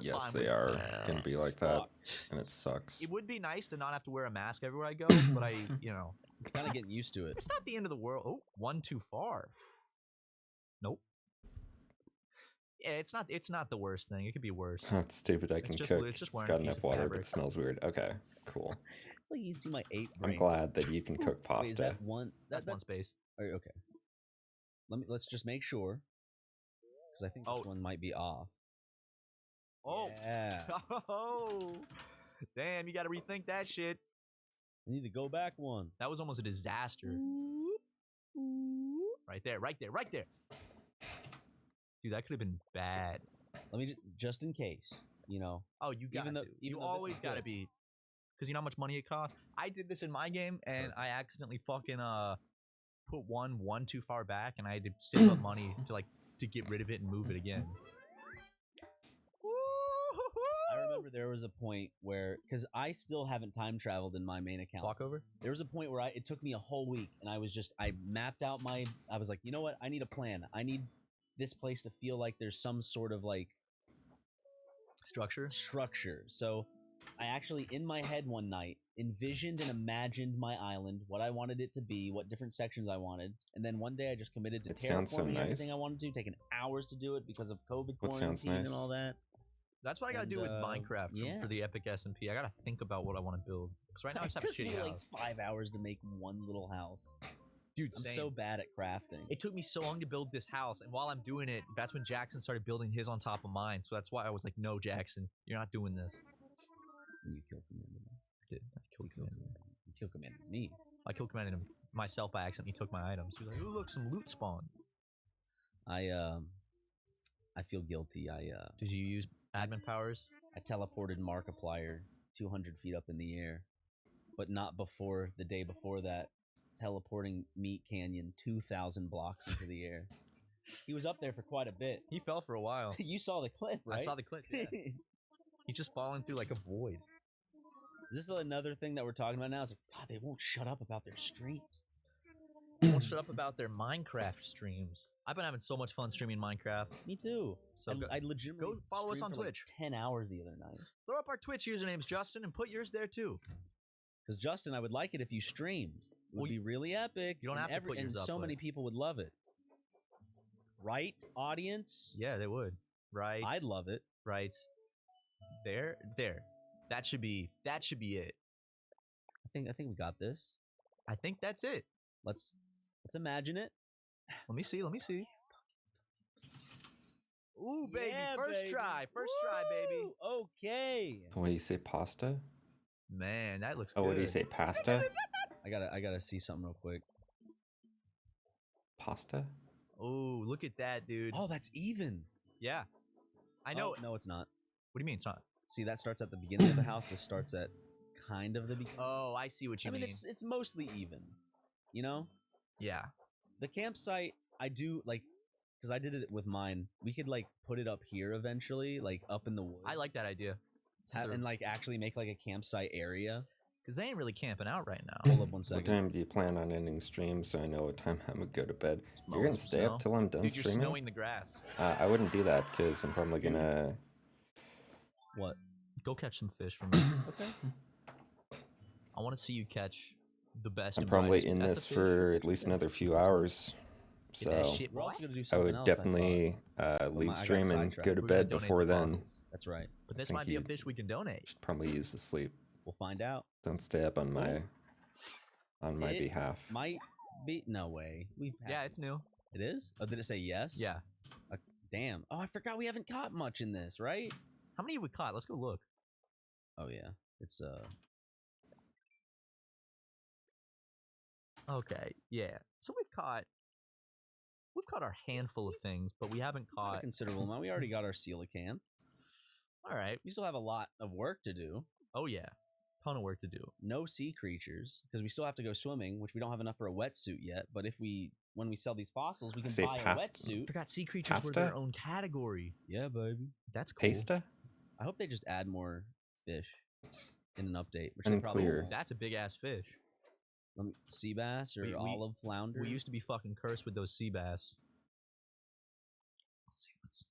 Yes, they are gonna be like that, and it sucks. It would be nice to not have to wear a mask everywhere I go, but kind of getting used to it. It's not the end of the world. Oh, one too far. Nope. Yeah, it's not the worst thing. It could be worse. It's stupid. I can cook. It's just It's wearing got enough water, but it smells weird. Okay, cool. It's like you see my 8 I'm brain. glad that you can cook pasta. Wait, is that one? That's one space. Okay. Let's just make sure, because I think this one might be off. Oh. Yeah. Oh. Damn, you got to rethink that shit. I need to go back one. That was almost a disaster. Right there, right there, right there. Dude, that could have been bad. Let me just in case, Oh, you got to. You always got to be, because you know how much money it costs. I did this in my game, and I accidentally fucking put one too far back, and I had to save up money to get rid of it and move it again. I remember there was a point where, because I still haven't time traveled in my main account. Walkover? There was a point where it took me a whole week, and I mapped out I was like, you know what? I need a plan. I need this place to feel like there's some sort of like structure. So I actually, in my head one night, envisioned and imagined my island, what I wanted it to be, what different sections I wanted, and then one day I just committed to terraforming everything I wanted to, taking hours to do it because of COVID quarantine and all that. That's what I gotta do with Minecraft for the epic SMP. I gotta think about what I want to build. Because right now I just have a shitty took me house. like 5 hours to make one little house. Dude, I'm same. so bad at crafting. It took me so long to build this house, and while I'm doing it, that's when Jackson started building his on top of mine. So that's why I was like, no, Jackson, you're not doing this. You killed Commander. I did. I killed Commander. You killed Commander me. I killed Commander myself by accident. He took my items. He was like, ooh, look, some loot spawn. I feel guilty. Did you use admin powers? I teleported Markiplier 200 feet up in the air, but not before the day before that. Teleporting Meat Canyon 2,000 blocks into the air. He was up there for quite a bit. He fell for a while. You saw the clip, right? I saw the clip. Yeah. He's just falling through like a void. Is this another thing that we're talking about now? It's like, God, they won't shut up about their streams. They won't shut up about their Minecraft streams. I've been having so much fun streaming Minecraft. Me too. So I legitimately go follow us streamed on for Twitch. Like 10 hours the other night. Throw up our Twitch usernames, Justin, and put yours there too. Because Justin, I would like it if you streamed. It would be really epic. You don't have to put yours and up, so many but- people would love it. Right, audience? Yeah, they would. Right. I'd love it. Right. There. That should be it. I think we got this. I think that's it. Let's imagine it. Let me see. Ooh, baby. Yeah, First baby. try, baby. Okay. What do you say, pasta? Man, that looks good. Oh, what do you say, pasta? I gotta see something real quick. Pasta? Oh, look at that, dude. Oh, that's even. Yeah. I know. Oh, no, it's not. What do you mean it's not? See, that starts at the beginning of the house. This starts at kind of the beginning. Oh, I see what you mean. I mean, it's mostly even. You know? Yeah. The campsite, I do like, because I did it with mine. We could like put it up here eventually, like up in the woods. I like that idea. And like actually make like a campsite area. Because they ain't really camping out right now. Hold up 1 second. What time do you plan on ending stream so I know what time I'm gonna go to bed? You're gonna stay snow. up till I'm done Dude, you're streaming? snowing the grass. I wouldn't do that because I'm probably gonna... What? Go catch some fish for me. Okay. I want to see you catch the best. I'm and probably brightest. in That's this a fish. for at least another few hours. Get that So shit, We're also gonna do I something would else. definitely leave I got stream and sidetracked. go to We're gonna bed donate before the then. fossils. That's right. But this think might be a you- fish we can donate. Probably use the sleep. We'll find out. Don't stay up on my It behalf. Might be. No way. Yeah, it's new. It is? Oh, did it say yes? Yeah. Damn. Oh, I forgot we haven't caught much in this, right? How many have we caught? Let's go look. Oh yeah. It's Okay. Yeah. So we've caught our handful of things, but we haven't a caught. considerable amount. We already got our coelacanth. All right. We still have a lot of work to do. Oh yeah. Ton of work to do. No sea creatures because we still have to go swimming, which we don't have enough for a wetsuit yet. But when we sell these fossils, we can say buy a pasta. wetsuit. Forgot sea creatures were Pasta? their own category. Yeah, baby. That's cool. Pasta? I hope they just add more fish in an update. Which they And probably clear. won't. That's a big ass fish. Sea bass or olive flounder. We used to be fucking cursed with those sea bass. Let's see.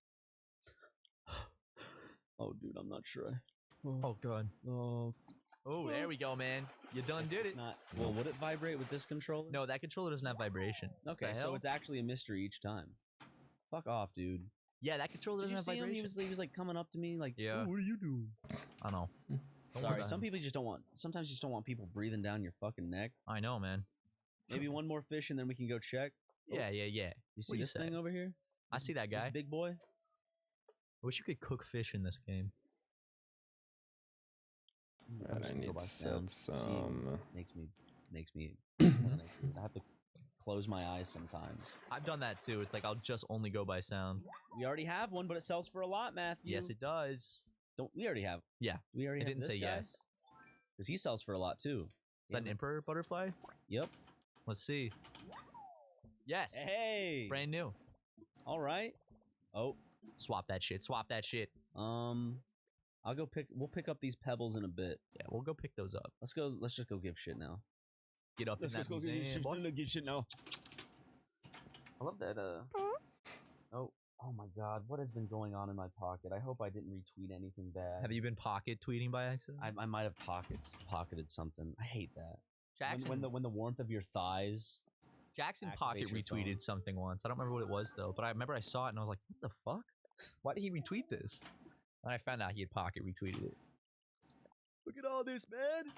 Oh, dude, I'm not sure. Oh god. Oh, there we go, man. You done did It's it. not. Well, would it vibrate with this controller? No, that controller doesn't have vibration. Okay, The so hell? it's actually a mystery each time. Fuck off, dude. Yeah, that controller Did doesn't you have see him? vibration. He was like coming up to me like, Yeah. "Oh, what are you doing?" I know. Don't worry Sorry, about some him. people just don't want. Sometimes you just don't want people breathing down your fucking neck. I know, man. Maybe one more fish and then we can go check. Oh, Yeah. You What see do you this say? thing over here? I see that This guy. big boy. I wish you could cook fish in this game. I'm Right, just I gonna go need by to sound. set See, some... makes me. I have to close my eyes sometimes. I've done that too. It's like I'll just only go by sound. We already have one, but it sells for a lot, Matthew. Yes, it does. Don't we already have? Yeah. We already It have didn't this say guy? yes. Because he sells for a lot too. Is that an emperor butterfly? Yep. Let's see. Yes. Hey. Brand new. All right. Oh. Swap that shit. Swap that shit. I'll go pick. We'll pick up these pebbles in a bit. Yeah, we'll go pick those up. Let's go. Let's just go give shit now. Get up in that museum, boy. Get shit now. I love that. Oh my God! What has been going on in my pocket? I hope I didn't retweet anything bad. Have you been pocket tweeting by accident? I might have pocketed something. I hate that. Jackson. When the warmth of your thighs. Jackson activates pocket your phone. retweeted something once. I don't remember what it was though, but I remember I saw it and I was like, "What the fuck? Why did he retweet this?" And I found out he had pocket retweeted it. Look at all this, man.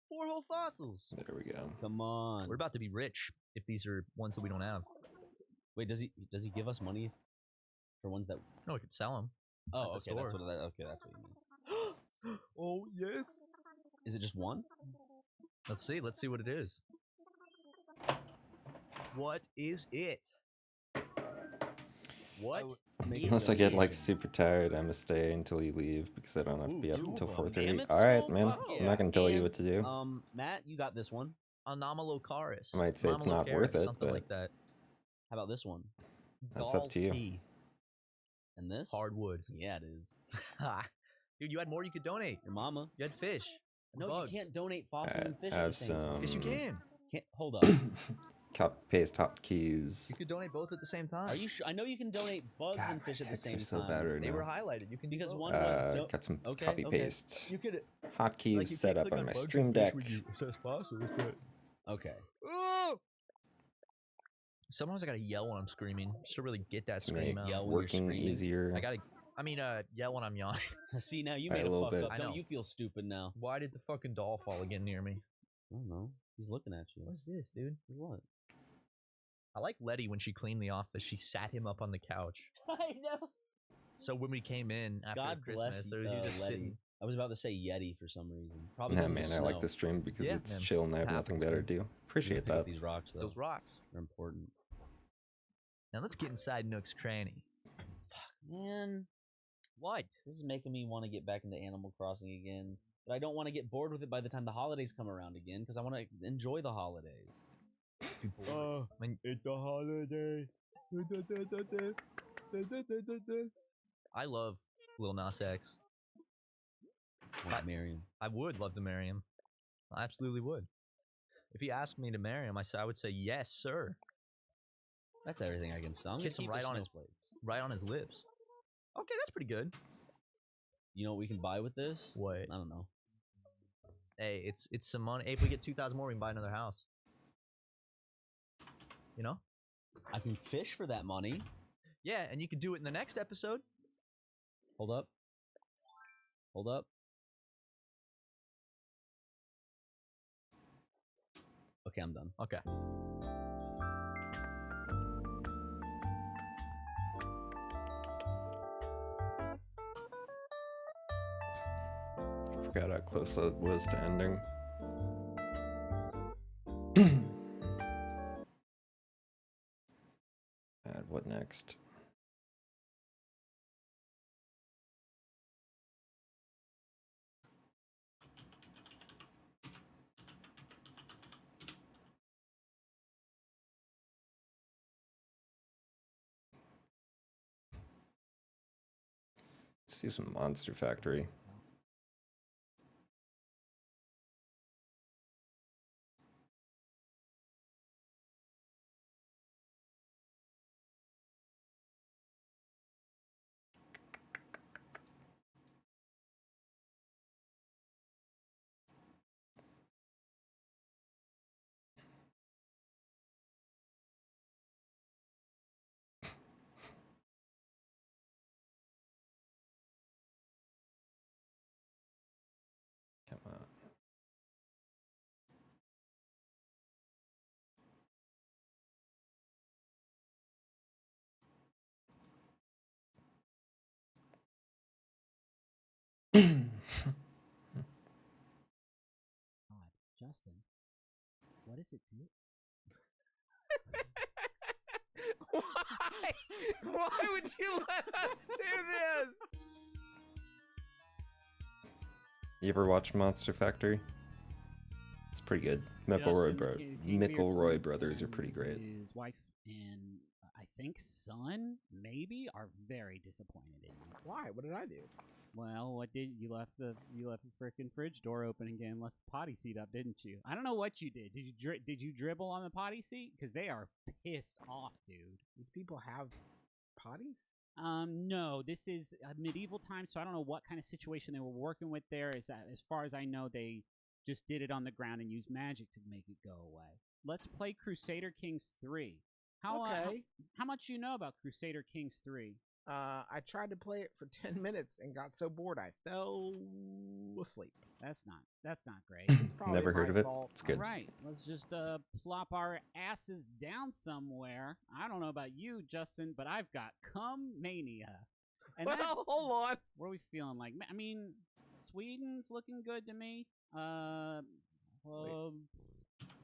4 whole fossils. There we go. Come on. We're about to be rich if these are ones that we don't have. Wait, does he give us money for ones that? No, we could sell them. Oh, okay, that's what you mean. Oh yes. Is it just one? Let's see. Let's see what it is. What is it? What? Unless I get like super tired, I'm gonna stay until you leave because I don't have to be up until 4:30. Mammoth All right, skull? man. Oh, I'm not gonna tell you what to do. Matt, you got this one. Anomalocaris. I might say it's not worth it, something but like that. How about this one? that's up to you. Galpy. And this? Hardwood. Yeah, it is. Dude, you had more you could donate. Your mama. You had fish. No, bugs. you can't donate fossils and fish I at the have same time. Yes, you some can. Can't hold up. copy paste hotkeys. You could donate both at the same time. Are you sure? I know you can donate bugs and fish at the Texts same are so time. bad right They now. were highlighted. You can do Because both. one was Got some okay, copy okay. paste You could hotkeys like, you set can't up click on my bugs Stream and fish Deck. when you assess fossils, but Okay. sometimes I gotta yell when I'm screaming just to really get that To make scream out. Yell when you're working screaming. easier. Yell when I'm yawning. See, now you Alright, made a a little fuck bit. up. I Don't know. you feel stupid now? Why did the fucking doll fall again near me? I don't know. He's looking at you. What's this, dude? What? I like Letty when she cleaned the office. She sat him up on the couch. I know. So when we came in after God Christmas, bless there was you just Letty. sitting. I was about to say Yeti for some reason. Probably Nah, because of man, the I like snow. this stream because Yeah, it's man. chill and I have nothing Happens, better man. to do. Appreciate Pick up that. these rocks, though. Those rocks. They're important. Now let's get inside Nook's cranny. Man, What? this is making me want to get back into Animal Crossing again. But I don't want to get bored with it by the time the holidays come around again, because I want to enjoy the holidays. It's the holiday. I love Lil Nas X. Want to marry him. I would love to marry him. I absolutely would. If he asked me to marry him, I would say yes, sir. That's everything I can sing. Kiss him right on his lips. Okay, that's pretty good. You know what we can buy with this? What? I don't know. Hey, it's some money. Hey, if we get 2,000 more, we can buy another house. You know? I can fish for that money. Yeah, and you can do it in the next episode. Hold up. Hold up. Okay, I'm done. Okay. Forgot how close that was to ending. And what next? Let's see some Monster Factory. Come on. Justin, what is it, dude? Why? Why would you let us do this? You ever watch Monster Factory? It's pretty good. McElroy brothers are pretty great. His wife and I think son, maybe, are very disappointed in you. Why? What did I do? Well, what did you left the frickin' fridge door open again, left the potty seat up, didn't you? I don't know what you did. Did you dribble on the potty seat? Because they are pissed off, dude. These people have potties? No, this is medieval times, so I don't know what kind of situation they were working with there. As far as I know, they just did it on the ground and used magic to make it go away. Let's play Crusader Kings 3. How much you know about Crusader Kings 3? I tried to play it for 10 minutes and got so bored I fell asleep. That's not great. It's probably Never heard my of it. fault. It's good. All right, let's just plop our asses down somewhere. I don't know about you, Justin, but I've got cum mania. And Well, hold on. What are we feeling like? I mean, Sweden's looking good to me.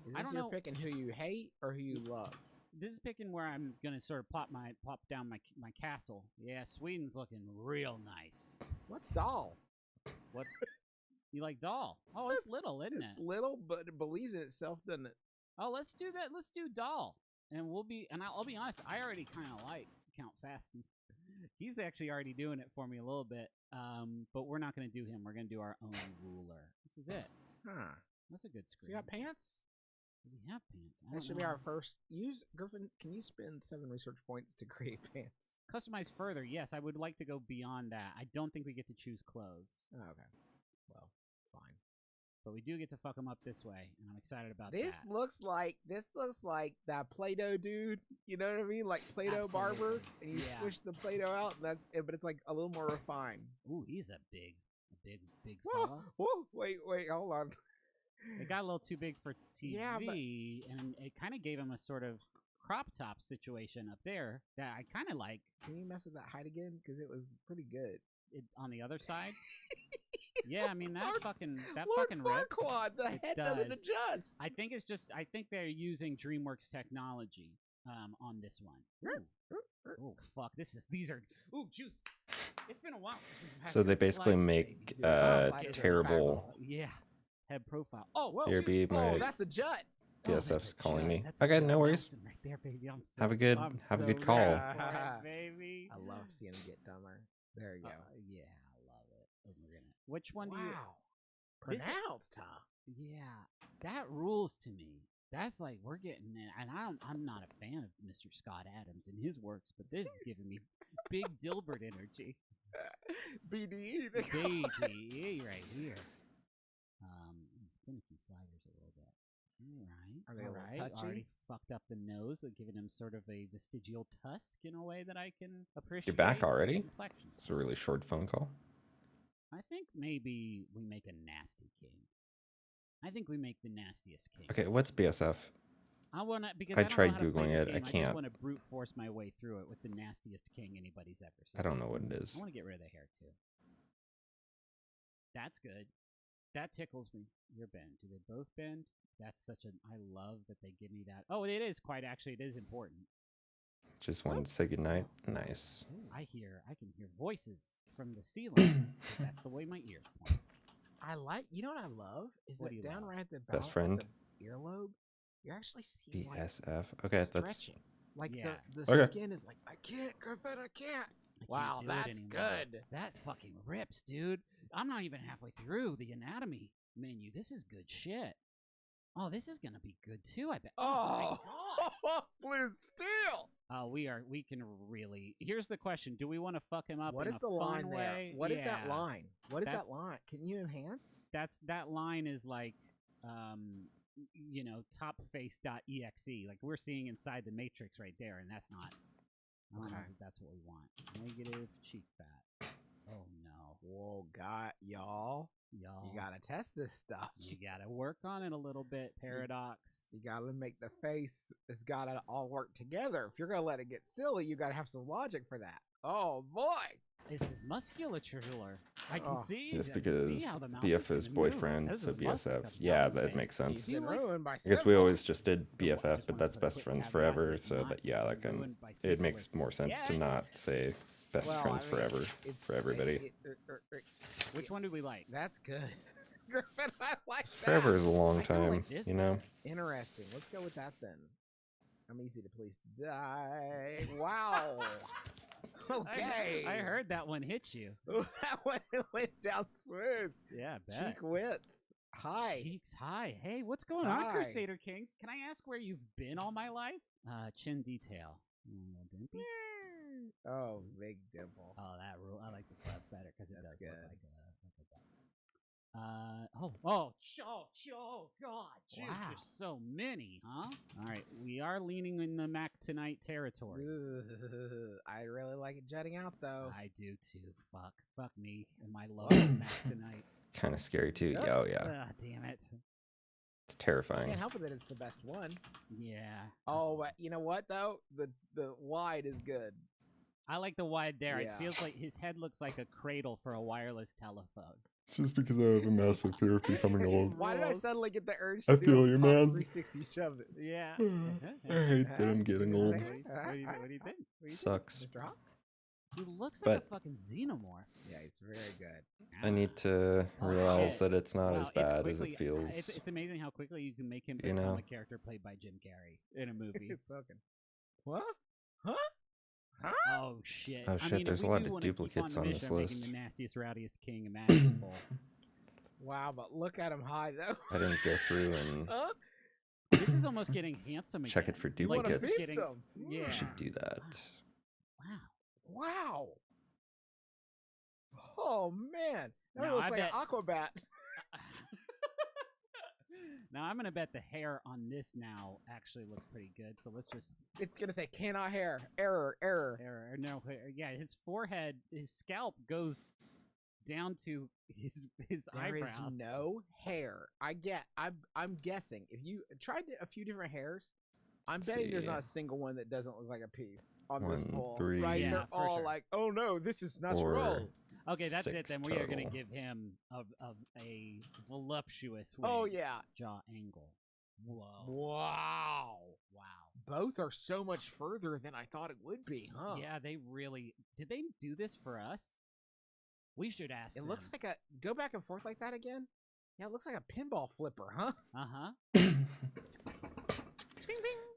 Is I this don't you're know. picking who you hate or who you love? This is picking where I'm gonna sort of plop down my castle. Yeah, Sweden's looking real nice. What's doll? What's you like doll? Oh, it's little, isn't it? It's little, but it believes in itself, doesn't it? Oh, let's do that. Let's do doll, and I'll be honest. I already kind of like Count Fasty. He's actually already doing it for me a little bit. But we're not gonna do him. We're gonna do our own ruler. This is it. Huh. That's a good So screen. you got pants? We have pants. I That don't should be know. our first. Griffin, can you spend 7 research points to create pants? Customize further. Yes, I would like to go beyond that. I don't think we get to choose clothes. Oh, okay. Well, fine. But we do get to fuck them up this way, and I'm excited about This that. looks like that Play-Doh dude. You know what I mean? Like Play-Doh barber, and you squish the Play-Doh out, and that's it. But it's like a little more refined. Ooh, he's a big Whoa, fella. whoa, wait, hold on. It got a little too big for TV, Yeah, but- and it kind of gave him a sort of crop top situation up there that I kind of like. Can you mess with that height again? Because it was pretty good. On the other side. Yeah, I mean that fucking Lord rips. Farquaad, the head doesn't adjust. I think they're using DreamWorks technology on this one. Oh fuck! These are juice. It's been a while since we've had So they good basically sliders, make baby. terrible. Yeah, head profile. Oh, whoa! Here be my that's a jut. BSF's calling me. That's a Okay, good no worries. Right there, baby. I'm so, Have a good I'm have a so good call. ready for it, baby. I love seeing him get dumber. There you go. Yeah, I love it. And we're gonna. Which one do you? Wow. Pronounced, huh? Yeah, that rules to me. That's like we're getting in, and I'm not a fan of Mr. Scott Adams and his works, but this is giving me big Dilbert energy. BDE. BDE right here. Finicky sliders a little bit. Are they a All little right. touchy? Already fucked up the nose, giving him sort of a vestigial tusk in a way that I can appreciate. You're back already? Complexion. It's a really short phone call. I think maybe we make a nasty king. I think we make the nastiest king. Okay, what's BSF? I wanna because I I don't tried know how to play Googling this it. game. I I just can't. want to brute force my way through it with the nastiest king anybody's ever seen. I don't know what it is. I want to get rid of the hair too. That's good. That tickles me. Your bend. Do they both bend? That's such an. I love that they give me that. Oh, it is quite actually. It is important. Just wanted to say goodnight. Nice. I can hear voices from the ceiling. That's the way my ears point. I like. You know what I love is What do that you down love? right at the Best at friend? the earlobe. You're actually seeing like BSF. Okay, that's stretching. Like Yeah. the Okay. skin is like I can't, Griffin, I can't. I Wow, can't do it that's anymore. good. That fucking rips, dude. I'm not even halfway through the anatomy menu. This is good shit. Oh, this is gonna be good too. I bet. Oh, my God. blue steel. We can really. Here's the question: do we want to fuck him up? What in is a the line fun there? way? What is that Yeah. line? What is That's- that line? Can you enhance? That line is like, topface.exe. Like we're seeing inside the matrix right there, and that's not. I don't know if that's what we want. Negative cheek fat. Oh no. Whoa, y'all. You gotta test this stuff. You gotta work on it a little bit. Paradox. You gotta make the face. It's gotta all work together. If you're gonna let it get silly, you gotta have some logic for that. Oh boy. This is musculature. I can see. Just I can because see how the mouth BF is gonna boyfriend, move. so Those are muscles BSF. coming Yeah, out. that makes sense. He's been ruined by I guess we always just did BFF, but that's best friends caveat forever. that So not that that can. ruined by It makes syphilis. more sense to Yeah. not say best Well, friends I mean, forever it's- for everybody. Which one do we like? That's good. Griffin, I like that. Forever is a long I time, like this you know. Interesting. Let's go with that then. I'm easy to please to die. Wow. Okay. I heard that one hit you. That one went down smooth. Yeah, I bet. Cheek width. Hi. Cheeks high. Hey, what's going on, Hi. Crusader Kings? Can I ask where you've been all my life? Chin detail. Dimpy? Oh, big dimple. Oh, that rule. I like the club better because it That's does look good. like a butt. God, jeez, there's so many, huh? All right, we are leaning in the Mac tonight territory. I really like it jutting out, though. I do too. Fuck me and my love of Mac tonight. Kind of scary too. Yep. Oh yeah. Damn it. It's terrifying. Can't help it that it's the best one. Yeah. Oh, but you know what though? The wide is good. I like the wide there. Yeah. It feels like his head looks like a cradle for a wireless telephone. It's just because I have a massive fear of becoming old. Why did I suddenly get the urge I to feel do you, a man. 360 shove it? Yeah. I hate that I'm getting old. What do you think? Sucks. Mr. Hawk? He looks like But- a fucking xenomorph. Yeah, he's very good. I need to realize that it's not as Well, bad as quickly- it feels. It's amazing how quickly you can make him you become know? a character played by Jim Carrey in a movie. It's sucking. What? Huh? Oh shit! Oh, I shit, mean, there's we a lot do of wanna keep duplicates the on mission this of making list. the nastiest, rowdiest king imaginable. Wow, but look at him high though. I didn't go through and Huh? This is almost getting handsome again. check it for Like, duplicates. it's getting, yeah. I should do that. Wow. Oh man, that Now, looks I like an bet- Aquabat. Now I'm gonna bet the hair on this now actually looks pretty good. So let's just It's gonna say cannot hair. Error. error. No, yeah, his forehead, his scalp goes down to his There is eyebrows. no hair. I'm guessing if you tried a few different hairs, I'm Let's betting there's see. not a single one that doesn't look like a piece on this 1, poll. 3, Right? Yeah, They're for all sure. like, oh no, this is natural. 4. Okay, that's it. 6 Then we are gonna total. give him a voluptuous Oh wing, yeah. jaw angle. Whoa! Wow. Wow! Both are so much further than I thought it would be, huh? Yeah, they really did. They do this for us. We should ask. It looks them. like a go back and forth like that again. Yeah, it looks like a pinball flipper, huh?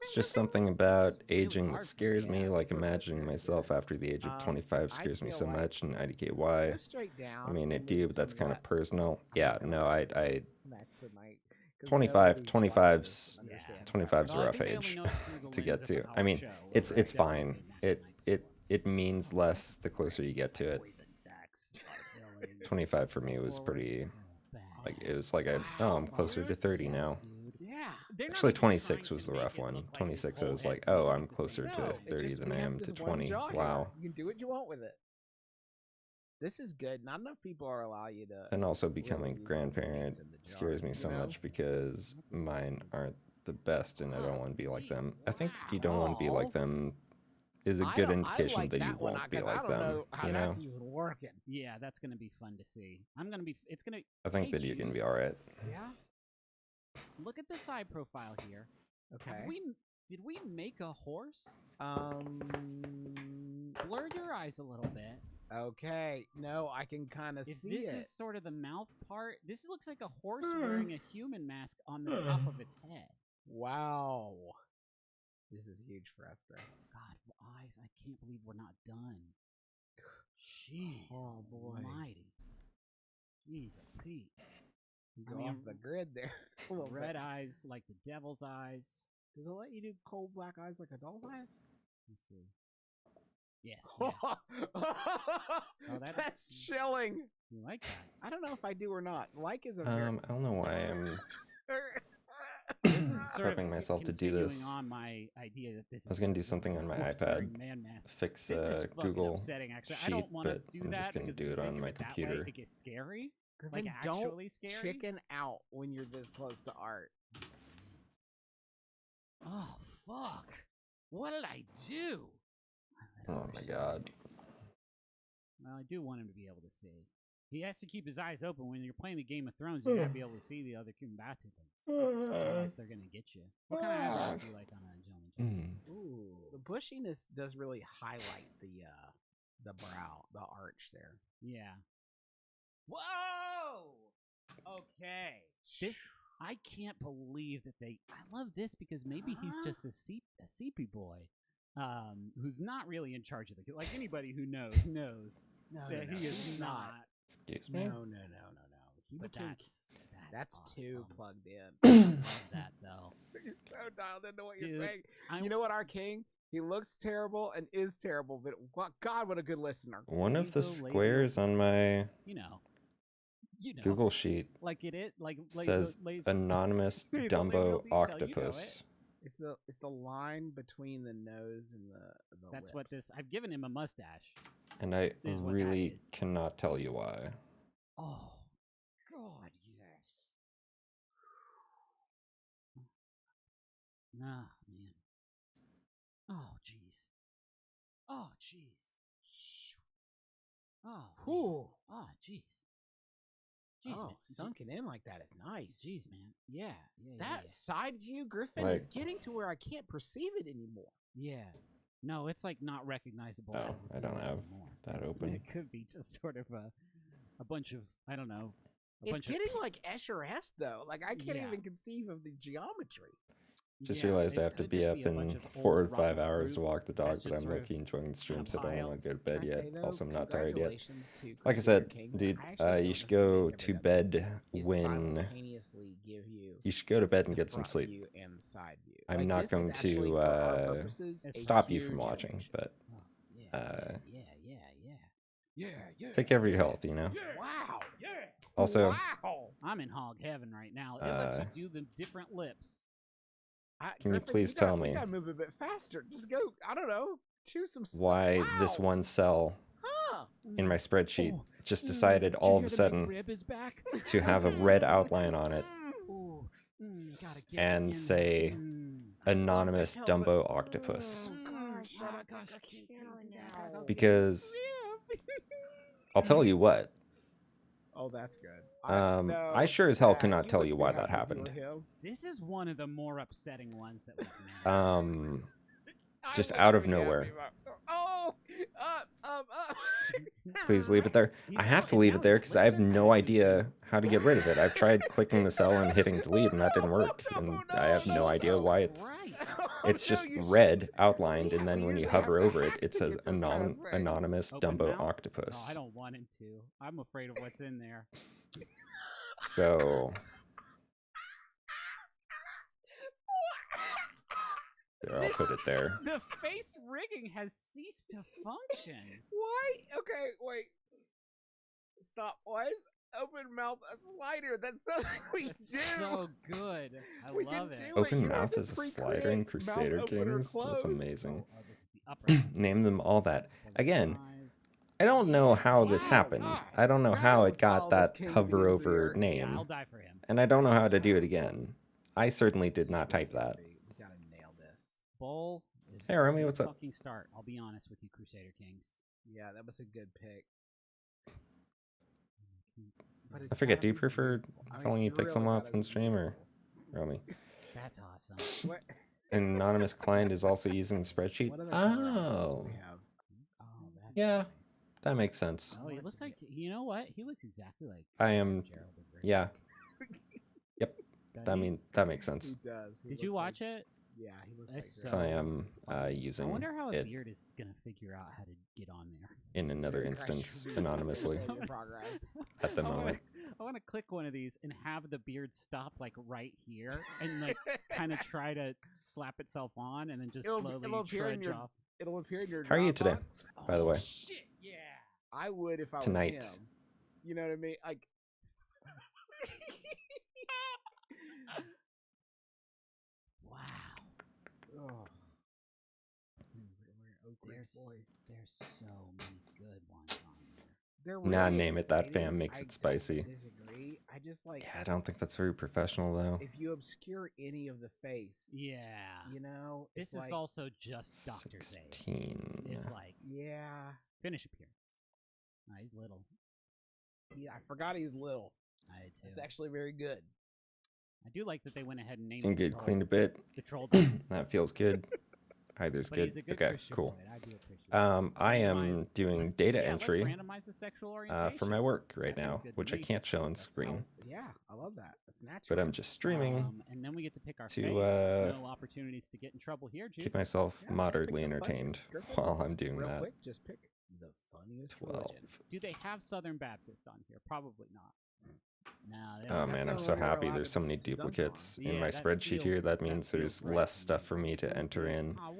It's just something about aging that hard for scares me, me, like imagining myself after the age of 25 I scares me feel so like- much, and IDKY. Go straight down. I mean, it and do, leave but that's some kind of of personal. Yeah, no, I Back tonight. 25, 25's 25's a Well, I rough think they only age know it through the to lens get of to. our I mean, show, it's right? fine. It means less the closer you get to it. 25 for me was pretty, like, it was like I'm closer to 30 now. Yeah. Actually, 26 was the rough one. 26, I was like, oh, I'm closer to 30 than I am to 20. Wow. You can do what you want with it. This is good. Not enough people are allow you to. And also becoming a grandparent scares me so much because mine aren't the best and I don't want to be like them. I think you don't want to be like them is a good indication like that you that one, won't be 'cause I like don't them. know how You know? that's even working. Yeah, that's gonna be fun to see. It's gonna. I think Hey, video can be Juice, alright. Yeah. Look at the side profile here. Okay. Did we make a horse? Blur your eyes a little bit. Okay. No, I can kind of If see this it. is sort of the mouth part, this looks like a horse wearing a human mask on the top of its head. Wow. This is huge for us, bro. God, eyes! I can't believe we're not done. Jeez, Oh, boy. almighty. Jeez, Pete. Go off the grid there. a little Red bit. eyes like the devil's eyes. Does it let you do cold black eyes like a doll's eyes? Let's see. Yes. Yeah. That's chilling. You like that? I don't know if I do or not. Like is a I very. don't know why I'm This is sort of prepping myself to do continuing this. on my idea that this I was is gonna do something on my horse iPad, wearing man mask. fix This is fucking Google upsetting, actually. I Sheet, don't want to but do I'm that just gonna because do if it you on think my of it that way, computer. it gets scary. Griffin, Like don't actually scary. chicken out when you're this close to art. Oh fuck! What did I do? Oh my god. Well, I do want him to be able to see. He has to keep his eyes open when you're playing the Game of Thrones. You gotta be able to see the other combatants, otherwise they're gonna get you. What kind of eyebrows do you like on a gentleman? Ooh, the bushiness does really highlight the brow, the arch there. Yeah. Whoa! Okay. This I can't believe that they. I love this because maybe he's just a seepy boy, who's not really in charge of the. Like anybody who knows that he is not. Excuse me? No. He But became. that's too awesome. plugged in. I love that though. He's so dialed into what Dude, you're saying. I'm- You know what, our king? He looks terrible and is terrible, but God, what a good listener. One of the He's a lazy- squares on my You know. You know, Google Sheet like it says anonymous He's a Dumbo legal detail, you know octopus. It's the line between the nose and the That's lips. what this. I've given him a mustache. And I Is what that really is. cannot tell you why. Oh, God, yes. Nah, man. Oh, jeez. Oh, jeez. Oh, Whew. oh, jeez. Jeez, Oh, man. sunken in like that is nice. Jeez, man. Yeah, yeah, That yeah. side view, Griffin, Like- is getting to where I can't perceive it anymore. Yeah. No, it's like not recognizable. Oh, as a I don't view have anymore. that open. It could be just sort of a bunch of, I don't know. It's getting like Escher-esque, though. Like, I can't Yeah. even conceive of the geometry. Just Yeah, realized I it have to could be just up be a bunch in of 4 or old 5 rubble hours to fruit walk the dog, that's but just I'm sort of low-key enjoying the stream, so I don't piled. want to go to bed Can I yet. say, though, Also, I'm not tired yet. congratulations to Like I Crusader said, King. dude, I actually you don't should know if go anybody's to ever done bed this. You when simultaneously give you you should go to bed and the get some front sleep. view and the side view. I'm Like, not this going is actually, to for our purposes, a stop you from huge watching, innovation. but Yeah. take care of your health, you know? Wow. Yeah. Also, Wow. I'm in hog heaven right now. It lets you do the different lips. Can you Griffin, please gotta- tell me You gotta move a bit faster. Just go. I don't know. Choose some stuff. why this Wow. one cell Huh. in my spreadsheet Oh. just decided all of a sudden Rib is back. to have a red outline on it Ooh, gotta get and in. say anonymous Dumbo octopus? Gosh, Oh, gosh, I can't do that. Because I'll tell you what, Oh, that's good. I sure as hell cannot tell you why that happened. This is one of the more upsetting ones that we've made. Just out of nowhere. Oh, Please leave it there. I have to leave it there because I have no idea how to get rid of it. I've tried clicking the cell and hitting delete and that didn't work. And I have no idea why it's just red outlined, and then when you hover over it, it says anonymous Open Dumbo mouth? octopus. No, I don't want it to. I'm afraid of what's in there. So there, I'll put it there. The face rigging has ceased to function. Why? Okay, wait. Stop. Why is open mouth a slider? That's something we do. So good. I We love can it. do Open You have mouth to is a pre-create slider in mouth Crusader open or Kings. close. That's amazing. This is the upper. Name them all that. Again, I don't know how this happened. I don't know how it got that hover over I'll name. die for him. And I don't know how to do it again. I certainly did not type that. We gotta nail this. Bull is Hey, Romy, a what's up? fucking start. I'll be honest with you, Crusader Kings. Yeah, that was a good pick. I forget, do you prefer calling you Pixel Moth on stream or Romy? That's awesome. What? An anonymous client is also using the spreadsheet. What other color options Oh, do we have? Oh, that's yeah, nice. that makes sense. Oh, he looks like, you know what? He looks exactly like I am, Gerald and Rick. yeah. Yep, Doesn't he? that makes sense. He does. He Did you looks watch it? Yeah, he looks That's like So I Greg. am I using wonder how a it beard is gonna figure out how to get on there. in another instance anonymously Save your progress. at the moment. I want to click one of these and have the beard stop like right here and like kind of try to slap itself on and then just slowly appear in trudge your. off. It'll appear in your. How are you today, Dropbox. by the way? Shit, yeah. I would if I Tonight. was him. You know what I mean? Like. Wow. Oh. There's so many good ones on there. They're Nah, really name it. That exciting. fam makes I it spicy. don't disagree. I just like. Yeah, I don't think that's very professional though. If you obscure any of the face, Yeah. you know, This it's is like, also just Dr. Zayas. 16. It's like Yeah. finish appearance. He's little. Yeah, I forgot he's little. I did too. That's actually very good. I do like that they went ahead and named Doing the good, troll- cleaned a bit. The troll dynasty. That feels good. Hi, there's But good. he's a good Okay, Christian cool. boy. I do appreciate it. I am Randomize- doing data yeah, entry let's randomize the sexual orientation. for my work right That feels now, good to which I me. can't show on That's screen. Yeah, I love that. That's natural. But I'm just streaming and then we get to pick our to, fate. No opportunities to get in trouble here, Juice. keep myself Yeah, moderately pick the entertained funniest. Griffin, while I'm doing real that. quick, just pick the funniest 12. religion. Do they have Southern Baptist on here? Probably not. No, they Oh don't. man, I'm That's so what we're happy. allowed There's to so many dump on. duplicates in Yeah, my that spreadsheet feels- here. That that means feels there's right less to stuff me. for me to enter in. Oh,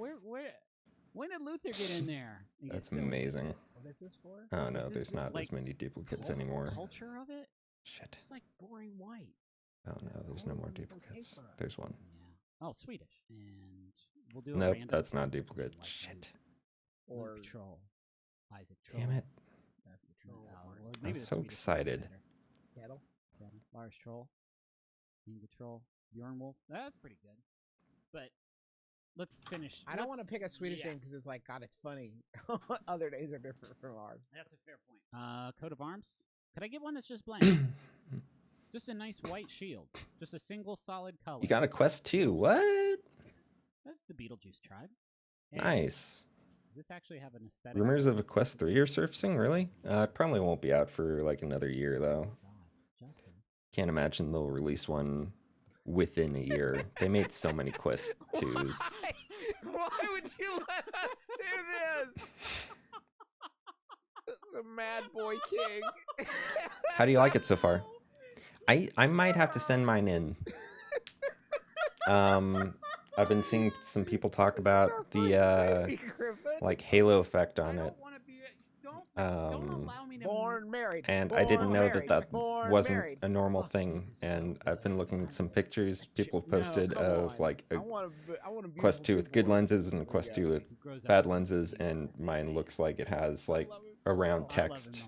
when did Luther get in there? and get That's silly? amazing. What is this for? Oh no, Is there's this not like as many duplicates cult- anymore. Culture of it? Shit. It's like boring white. Oh no, there's no more duplicates. There's one. Oh, Swedish. And we'll do a Nope, random that's not a sample duplicate. like Shit. Or Troll. Isaac Troll. Damn it. That's the Troll. Well, I'm maybe the so Swedish one's excited. better. Cattle. Lars Troll. Inga Troll. Bjorn Wolf. That's pretty good. But let's finish. I don't want to pick a Swedish name because it's like, God, it's funny. Other days are different from ours. That's a fair point. Coat of arms. Could I get one that's just blank? Just a nice white shield. Just a single solid color. You got a quest 2. What? That's the Beetlejuice tribe. Nice. Does this actually have an aesthetic? Rumors of a quest 3 are surfacing, really? It probably won't be out for like another year, though. Justin. Can't imagine they'll release one within a year. They made so many quest 2s. Why would you let us do this? The Mad Boy King. How do you like it so far? I might have to send mine in. I've been seeing some people talk about the like halo effect on it. Born married. And I didn't know married, that born wasn't married. a normal thing. And I've been looking at some pictures people have posted of like a Quest 2 with good lenses and a Quest 2 with bad lenses, and mine looks like it has like around text.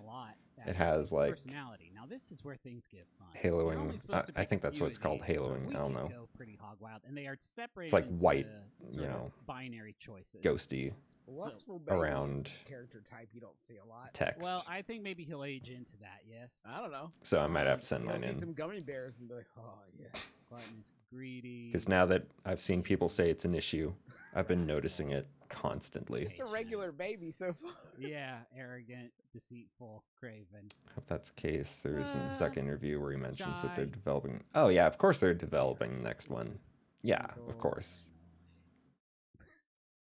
It has like personality. Now this is where things get fun. haloing. I think that's what it's called, haloing. I don't know. Go pretty hog wild, and they are separated. It's like into white, sort you of know, binary choices. ghosty Lustful Baby around is a character type you don't see a lot. text. Well, I think maybe he'll age into that. Yes. I don't know. So I might have to send You'll mine see in. some gummy bears and be like, oh yeah. Gluttonous, greedy. Because now that I've seen people say it's an issue, I've been noticing it constantly. Just a regular baby so far. Yeah, arrogant, deceitful, craven. I hope that's the case. There was a Zuck interview where he mentions that they're developing. Oh yeah, of course they're developing the next one. Yeah, of course.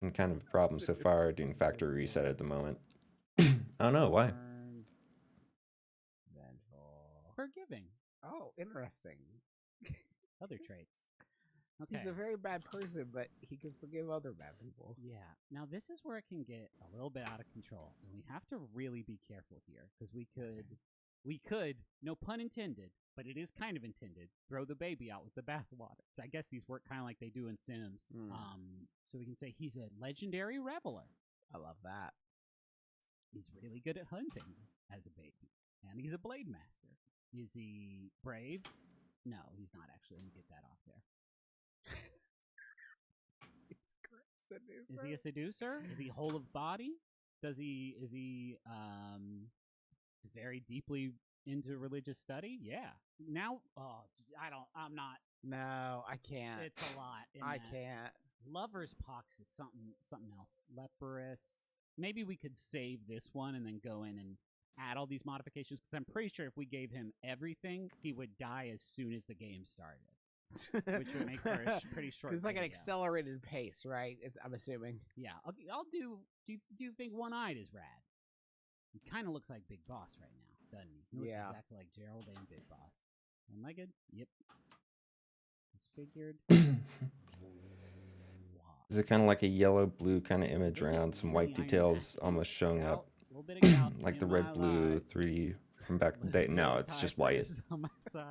And kind of a problem so far doing factory reset at the moment. I don't know why. Forgiving. Oh, interesting. Other traits. Okay. He's a very bad person, but he can forgive other bad people. Yeah. Now this is where it can get a little bit out of control, and we have to really be careful here because we could, no pun intended, but it is kind of intended, throw the baby out with the bathwater. So I guess these work kind of like they do in Sims. So we can say he's a legendary reveler. I love that. He's really good at hunting as a baby, and he's a blade master. Is he brave? No, he's not actually. Let me get that off there. Is he a seducer? Is he whole of body? Is he very deeply into religious study? Yeah. Now, I'm not. No, I can't. It's a lot. I can't. Lover's pox is something else. Leprous. Maybe we could save this one and then go in and add all these modifications, because I'm pretty sure if we gave him everything, he would die as soon as the game started. Which would make for a pretty short. It's like an video. accelerated pace, right? I'm assuming. Yeah, I'll do. Do you think One-Eyed is rad? He kind of looks like Big Boss right now, doesn't he? He looks exactly like Gerald and Big Boss. One-legged? Yep. Disfigured. Is it kind of like a yellow-blue kind of image around some white details almost showing up? Like the red-blue 3D from back in the day? No, it's just white.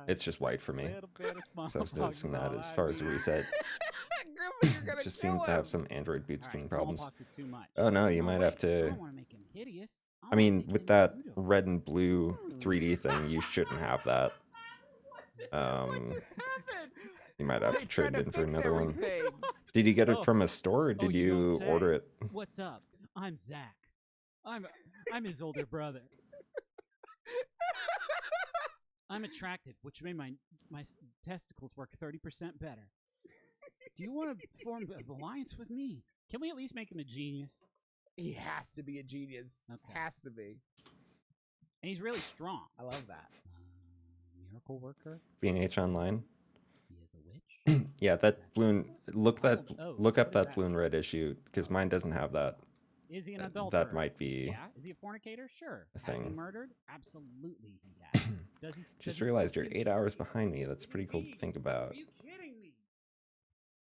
It's just white for me. So I was noticing that as far as the reset. It just seemed to have some Android boot screen problems. Oh no, you might have to... I mean, with that red and blue 3D thing, you shouldn't have that. You might have to trade it in for another one. Did you get it from a store, or did you order it? What's up? I'm Zach. I'm his older brother. I'm attractive, which made my testicles work 30% better. Do you want to form an alliance with me? Can we at least make him a genius? He has to be a genius. Okay. Has to be. And he's really strong. I love that. Miracle worker. B&H Online. He is a witch. Yeah, that blue. Look up that blue and red issue, because mine doesn't have that. Is he an adulterer? That might be. Yeah. Is he a fornicator? Sure. A thing. Has he murdered? Absolutely, he has. Does he? Just realized you're 8 hours behind me. That's pretty cool to think about. Are you kidding me?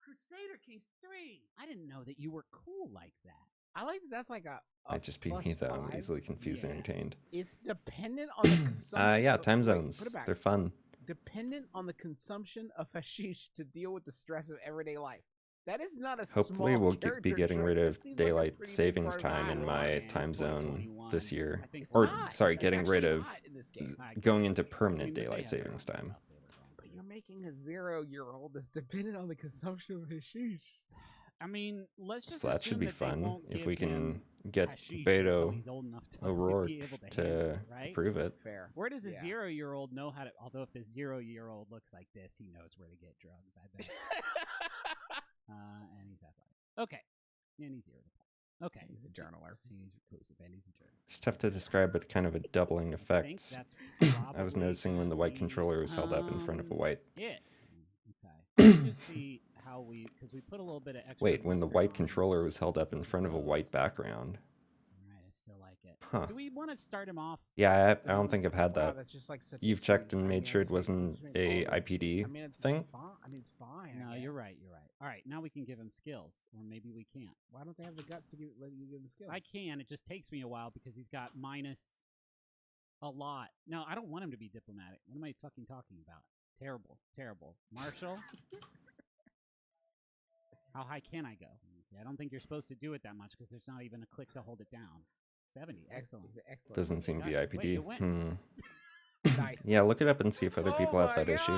Crusader Kings 3. I didn't know that you were cool like that. I like that. That's like a Might just be me though. I'm easily confused and entertained. It's dependent on the consumption. Yeah, time wait, zones. put it back. They're fun. Dependent on the consumption of hashish to deal with the stress of everyday life. That is not a Hopefully small we'll be character getting trait. rid That of seems like a daylight pretty big savings part of time the in rule. my time zone this year. It's Or, not. sorry, That's getting rid actually of not in this game. going into permanent daylight savings time. But you're making a 0-year-old that's dependent on the consumption of hashish. I mean, let's just So that should assume be that they fun won't if give we can him get hashish Beto until he's old enough to O'Rourke be able to to handle it, right? approve it. Fair. Where does a Yeah. 0-year-old know how to? Although if the 0-year-old looks like this, he knows where to get drugs. I bet. And he's athletic. Okay, and he's irritable. Okay, He's a journaler. He's reclusive, and he's a journaler. It's tough to describe, but kind of a doubling effect. that's I was noticing when the white controller was held up in front of a white. It. Okay. Let's just see how because we put a little bit of extra. Wait, when the white on. controller was held up in front of a white background. Right, I still like it. Huh. Do we want to start him off? Yeah, I don't think I've had Wow, that. that's just like such a You've checked and huge made sure it dynamic wasn't between a all those. IPD I mean, it's thing? Fine. I mean, it's fine. No, I you're guess. right. You're right. All right, now we can give him skills, or maybe we can't. Why don't they have the guts to let you give him skills? I can. It just takes me a while because he's got minus a lot. No, I don't want him to be diplomatic. What am I fucking talking about? Terrible, terrible. Marshall? How high can I go? I don't think you're supposed to do it that much because there's not even a click to hold it down. 70. Excellent. Excellent. Doesn't seem to be Wait, IPD. it went. Nice. Yeah, look it up and see if other people have that issue.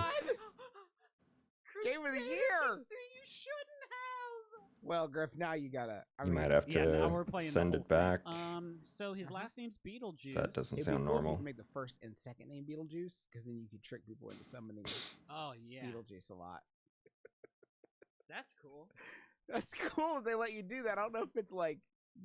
Game of the year. You shouldn't have. Well, Griff, now you gotta. You might have Yeah, now to we're playing the send whole it back. So his last name's Beetlejuice. That doesn't It'd be sound cool if normal. you made the first and second name Beetlejuice, because then you could trick people into summoning Oh yeah, Beetlejuice a lot. that's cool. That's cool if they let you do that. I don't know if it's like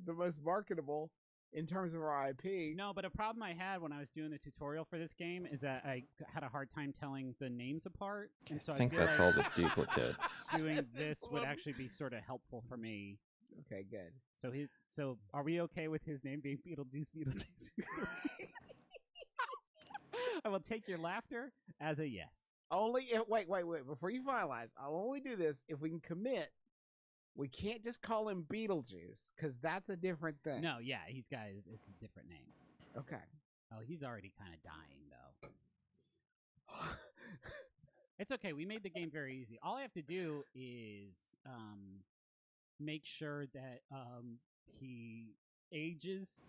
the most marketable in terms of our IP. No, but a problem I had when I was doing the tutorial for this game is that I had a hard time telling the names apart, and so I think feel that's like all the duplicates. doing this would actually be sort of helpful for me. Okay, good. So are we okay with his name being Beetlejuice? Beetlejuice. I will take your laughter as a yes. Only if, wait. Before you finalize, I'll only do this if we can commit. We can't just call him Beetlejuice, because that's a different thing. No, yeah, it's a different name. Okay. Oh, he's already kind of dying though. It's okay. We made the game very easy. All I have to do is make sure that he ages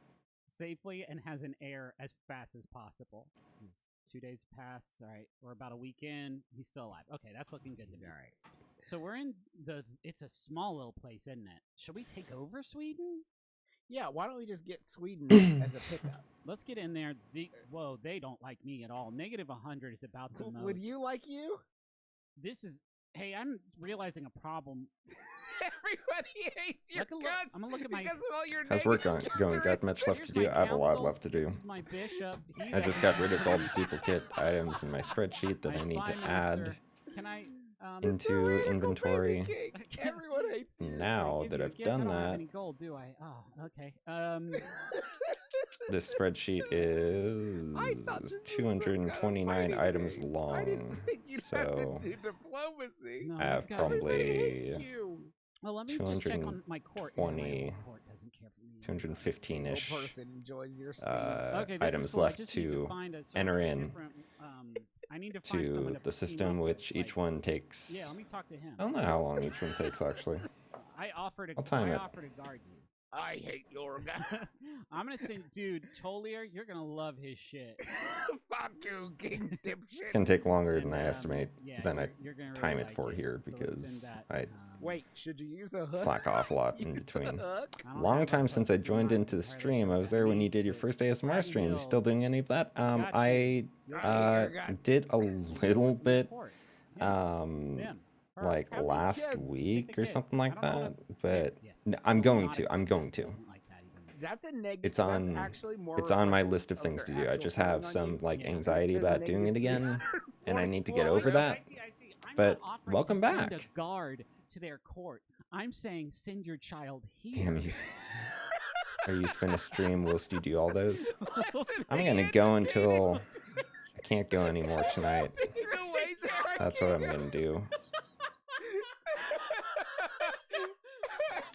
safely and has an heir as fast as possible. 2 days passed. All right, we're about a week in. He's still alive. Okay, that's looking good to me. All right. So we're in it's a small little place, isn't it? Should we take over Sweden? Yeah, why don't we just get Sweden as a pickup? Let's get in there. Whoa, they don't like me at all. Negative 100 is about the most. Would you like you? This is. Hey, I'm realizing a problem. Everybody hates your guts. I'm gonna look at my. Because of all your How's work going? Got much left to do? I have a lot left to do. This is my bishop. I just got rid of all the duplicate items in my spreadsheet that I need to add Can I? into inventory. Everyone hates you. Now that I've done I don't have that, any gold, do I? Oh, okay. this spreadsheet is 229 items long. So No, I have probably well, let me just check on my court. Yeah, my court doesn't care for me. 215-ish person enjoys your Okay, this is items cool. I left just need to find a sort enter of in different, I need to find someone to to the team system, up which with, each one takes. Yeah, let me talk to him. I don't know how long each one takes actually. I offered I'll time it. offer to guard you. I hate your guts. I'm gonna send, dude, Tolier, you're gonna love his shit. Fuck you, king dipshit. It's gonna take longer than I estimate yeah, than I you're gonna really time it like for it. here So let's because send I Wait, should you use a hook? slack off a lot in Use a between. hook? Long time since I joined into the stream. I was there when you did your first ASMR stream. You still doing any of that? I did a little bit like last week or something like that, but I'm going to. That's a negative. It's on my list of things to do. I just have some like anxiety about doing it again, and I need to get over that. I see. But I'm not welcome offering to back. Send a guard to their court. I'm saying send your child here. Damn you. Are you finna stream whilst you do all those? I'm gonna go until I can't go anymore tonight. That's what I'm gonna do.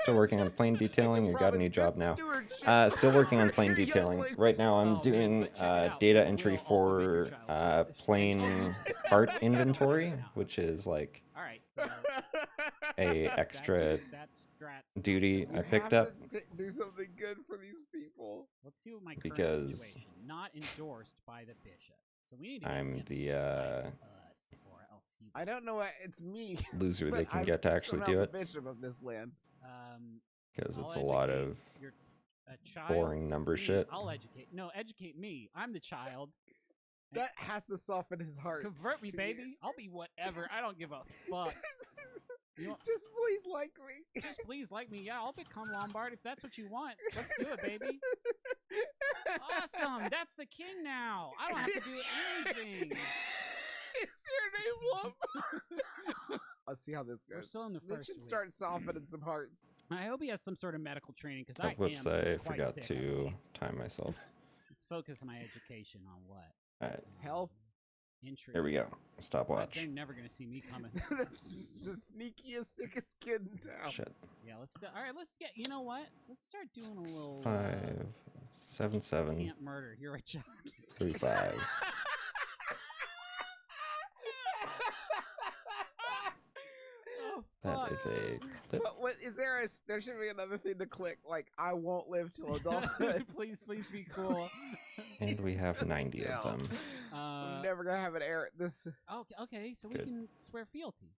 Still working on plane detailing. You got a new job now. stewardship. Still working on plane Your detailing. younglings. Right now, I'm Oh, man, doing but check it out. data We'll entry also for make your child selfish. plane part inventory, which is like All right, so a extra that's strats. duty I You picked have up to do something good for these people. Let's see what my current because situation. Not endorsed by the bishop. So we need to get I'm him the us, or else he I don't know why it's me. loser but they can I'm get to actually somehow do the it. bishop of this land. Because I'll it's a lot educate of your, child. boring number Me, shit. I'll educate. No, educate me. I'm the child. That has to soften his heart. Convert me, to baby. you. I'll be whatever. I don't give a fuck. You know, Just please like me. just please like me. Yeah, I'll become Lombard if that's what you want. Let's do it, baby. Awesome. That's the king now. I don't have to do anything. It's your name, Lombard. Let's see how this goes. We're still in the This first should week. start softening some hearts. I hope he has some sort of medical training because Oh, I whoops, am I quite forgot sick to already. time myself. Let's focus my education on what? Alright, Health. Intrigue. there we go. Stopwatch. They're never gonna see me coming. the sneakiest, sickest kid in town. Shit. Yeah, let's. All right, let's get. You know what? Let's start doing a little. 5, 7, 7, Can't murder. You're a child. 3, 5. That is a clip. But what is there? There should be another thing to click. Like I won't live till adulthood. Please be cool. And we have 90 of them. I'm never gonna have an error. This. Okay, so we Good. can swear fealty.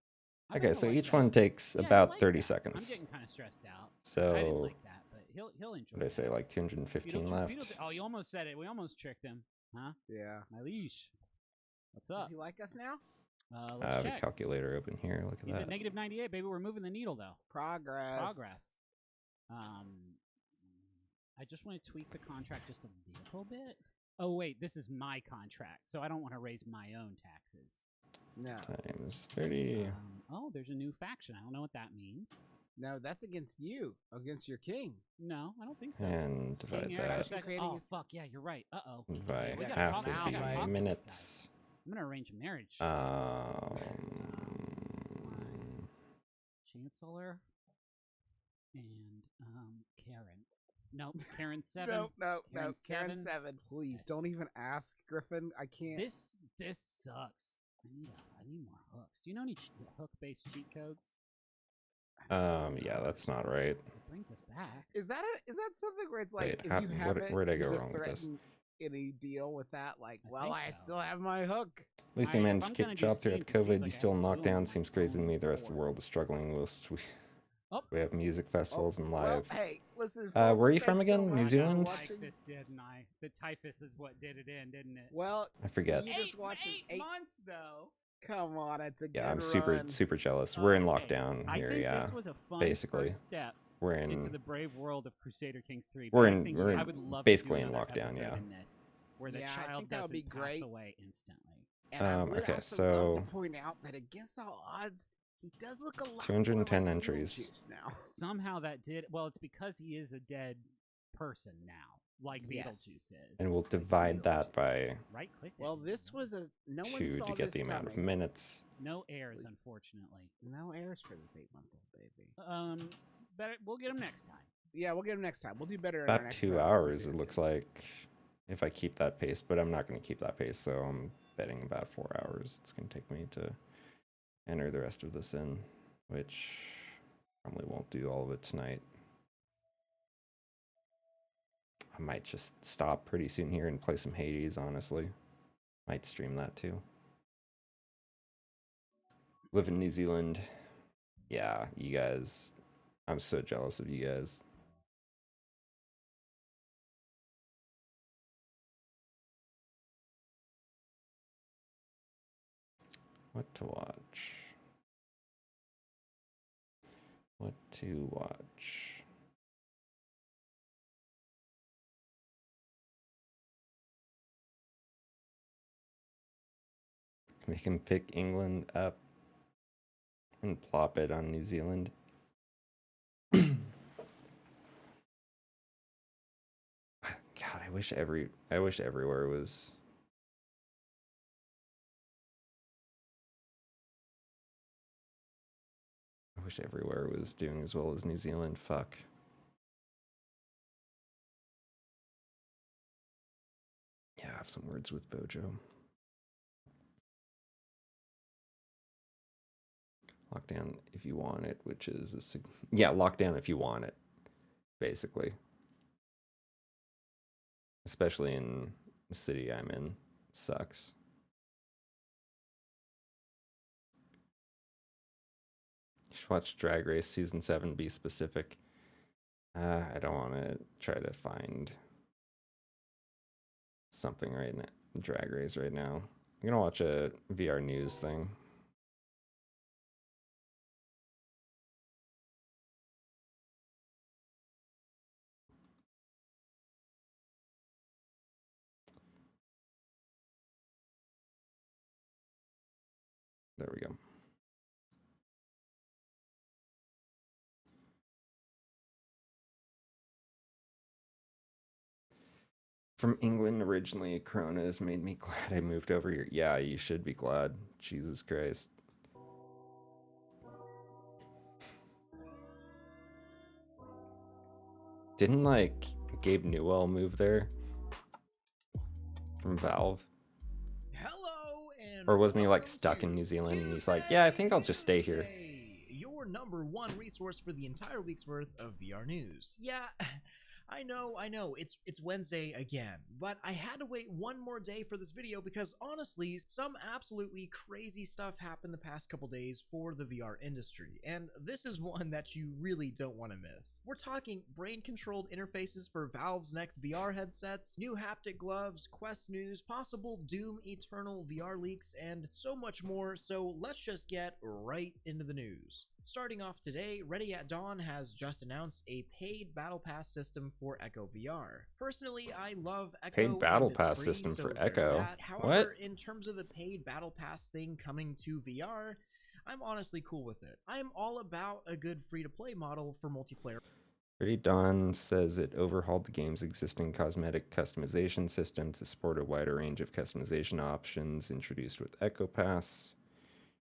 Okay, so each one takes about 30 seconds. I'm getting kind of stressed out. I So, didn't like that, but he'll enjoy. what did I say, like 215 left? Oh, you almost said it. We almost tricked him, huh? Yeah. My leash. What's up? Does he like us now? I Let's have a check. calculator open here. Look at He's that. at negative 98, baby. We're moving the needle though. Progress. I just want to tweak the contract just a little bit. Oh wait, this is my contract, so I don't want to raise my own taxes. No. Times 30. Oh, there's a new faction. I don't know what that means. No, that's against you, against your king. No, I don't think so. And divide King that Eric II. Oh fuck yeah, you're right. Uh-oh. by We gotta half talk- would we gotta talk to be this minutes. I'm gonna arrange a marriage. Chancellor and Karen. Nope, Karen 7. No. Karen Karen 7. Please don't even ask, Griffin. I can't. This sucks. I need more hooks. Do you know any hook-based cheat codes? Yeah, that's not right. It brings us back. Is that something where it's like Wait, if how- you have it, where'd I you go just wrong with this? threaten any deal with that? Like, well, think I so. still have my hook. At least you Alright, managed if to I'm keep gonna a do job throughout schemes, it seems COVID. like You I still in have to do lockdown. them Seems crazy to me. The rest of the forward. world is struggling. Oh. We have music festivals and live. Well, hey, listen. Where folks, are you from thanks so again? New much for Zealand? watching. Typhus, didn't I? The typhus is what did it in, didn't it? Well, I forget. you just watched eight months though. Come on, it's a Yeah, I'm good super run. super jealous. We're in Okay, lockdown I here. think Yeah, this was a fun basically. first step We're into in. the brave world of Crusader Kings 3. We're but I in- think we're in I would love basically to in do another lockdown, episode yeah. in this, where the Yeah, I child think that would be doesn't pass great. away instantly. And I would Okay, also love so to point out that against all odds, he does look a lot 210 more like entries. Beetlejuice now. Somehow that did well. It's because he is a dead person now, like Yes. Beetlejuice is. And we'll divide that by Right click. Well, this was a no one 2 saw to get this the amount of coming. minutes. No heirs, unfortunately. No heirs for this 8-month-old baby. Better. We'll get him next time. Yeah, we'll get him next time. We'll do better. in our About next 2 round. hours, it looks like, if I keep that pace. But I'm not going to keep that pace, so I'm betting about 4 hours. It's going to take me to enter the rest of this in, which probably won't do all of it tonight. I might just stop pretty soon here and play some Hades, honestly. Might stream that too. Live in New Zealand. Yeah, you guys. I'm so jealous of you guys. What to watch? What to watch? Make him pick England up and plop it on New Zealand. God, I wish everywhere was. I I wish everywhere was doing as well as New Zealand. Fuck. Yeah, I have some words with Bojo. Lockdown if you want it, which is lockdown if you want it, basically. Especially in the city I'm in. It sucks. You should watch Drag Race Season 7, be specific. I don't want to try to find something right now. Drag Race right now. I'm going to watch a VR news thing. There we go. From England originally, Corona has made me glad I moved over here. Yeah, you should be glad. Jesus Christ. Didn't, like, Gabe Newell move there? From Valve? Hello, and or wasn't he, like, stuck in New Zealand and he's like, yeah, I think I'll just stay here? Your #1 resource for the entire week's worth of VR news. Yeah, I know, it's Wednesday again, but I had to wait one more day for this video because honestly, some absolutely crazy stuff happened the past couple days for the VR industry, and this is one that you really don't want to miss. We're talking brain-controlled interfaces for Valve's next VR headsets, new haptic gloves, Quest news, possible Doom Eternal VR leaks, and so much more, so let's just get right into the news. Starting off today, Ready at Dawn has just announced a paid Battle Pass system for Echo VR. Personally, I love Echo. Paid Battle Pass free, system so for there's Echo? that. However, What? in terms of the paid Battle Pass thing coming to VR, I'm honestly cool with it. I'm all about a good free-to-play model for multiplayer. Ready Dawn says it overhauled the game's existing cosmetic customization system to support a wider range of customization options introduced with Echo Pass.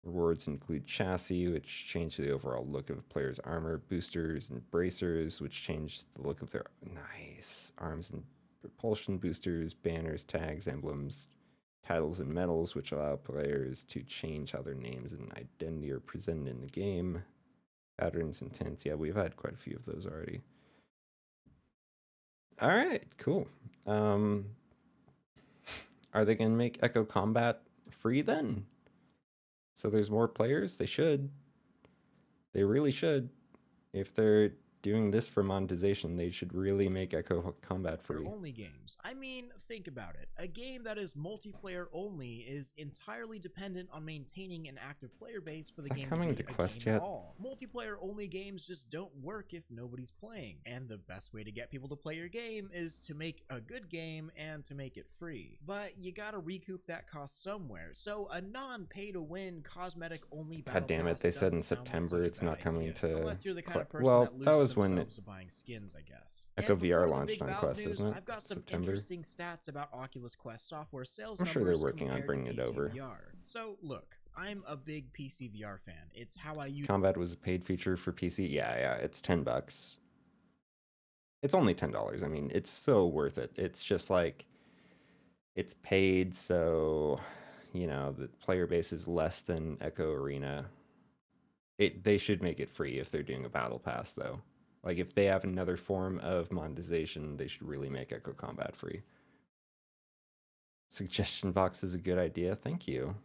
Rewards include chassis, which changed the overall look of players' armor, boosters and bracers, which changed the look of their arms and propulsion boosters, banners, tags, emblems, titles, and medals, which allow players to change how their names and identity are presented in the game. Patterns and tints. Yeah, we've had quite a few of those already. All right, cool. Are they going to make Echo Combat free then? So there's more players? They should. They really should. If they're doing this for monetization, they should really make Echo Combat free. Only games. I mean, think about it. A game that is multiplayer only is entirely dependent on maintaining an active player base for the game coming to to be a Quest game at yet? all. Multiplayer only games just don't work if nobody's playing. And the best way to get people to play your game is to make a good game and to make it free. But you gotta recoup that cost somewhere. So a non-pay-to-win cosmetic only battle God damn it, pass they said in doesn't sound like September such a it's bad not coming idea. to Unless you're the kind of person well, that that was loses when themselves to buying skins, I guess. Echo And VR before the launched big on Valve Quest, news, isn't it? I've got some September. interesting stats about Oculus Quest software sales I'm sure numbers they're working on compared to bringing it PC over. VR. So look, I'm a big PC VR fan. It's how I use Combat was a paid feature for PC. Yeah, it's $10. It's only $10. I mean, it's so worth it. It's just like it's paid, so you know the player base is less than Echo Arena. They should make it free if they're doing a battle pass, though. Like if they have another form of monetization, they should really make Echo Combat free. Suggestion box is a good idea. Thank you.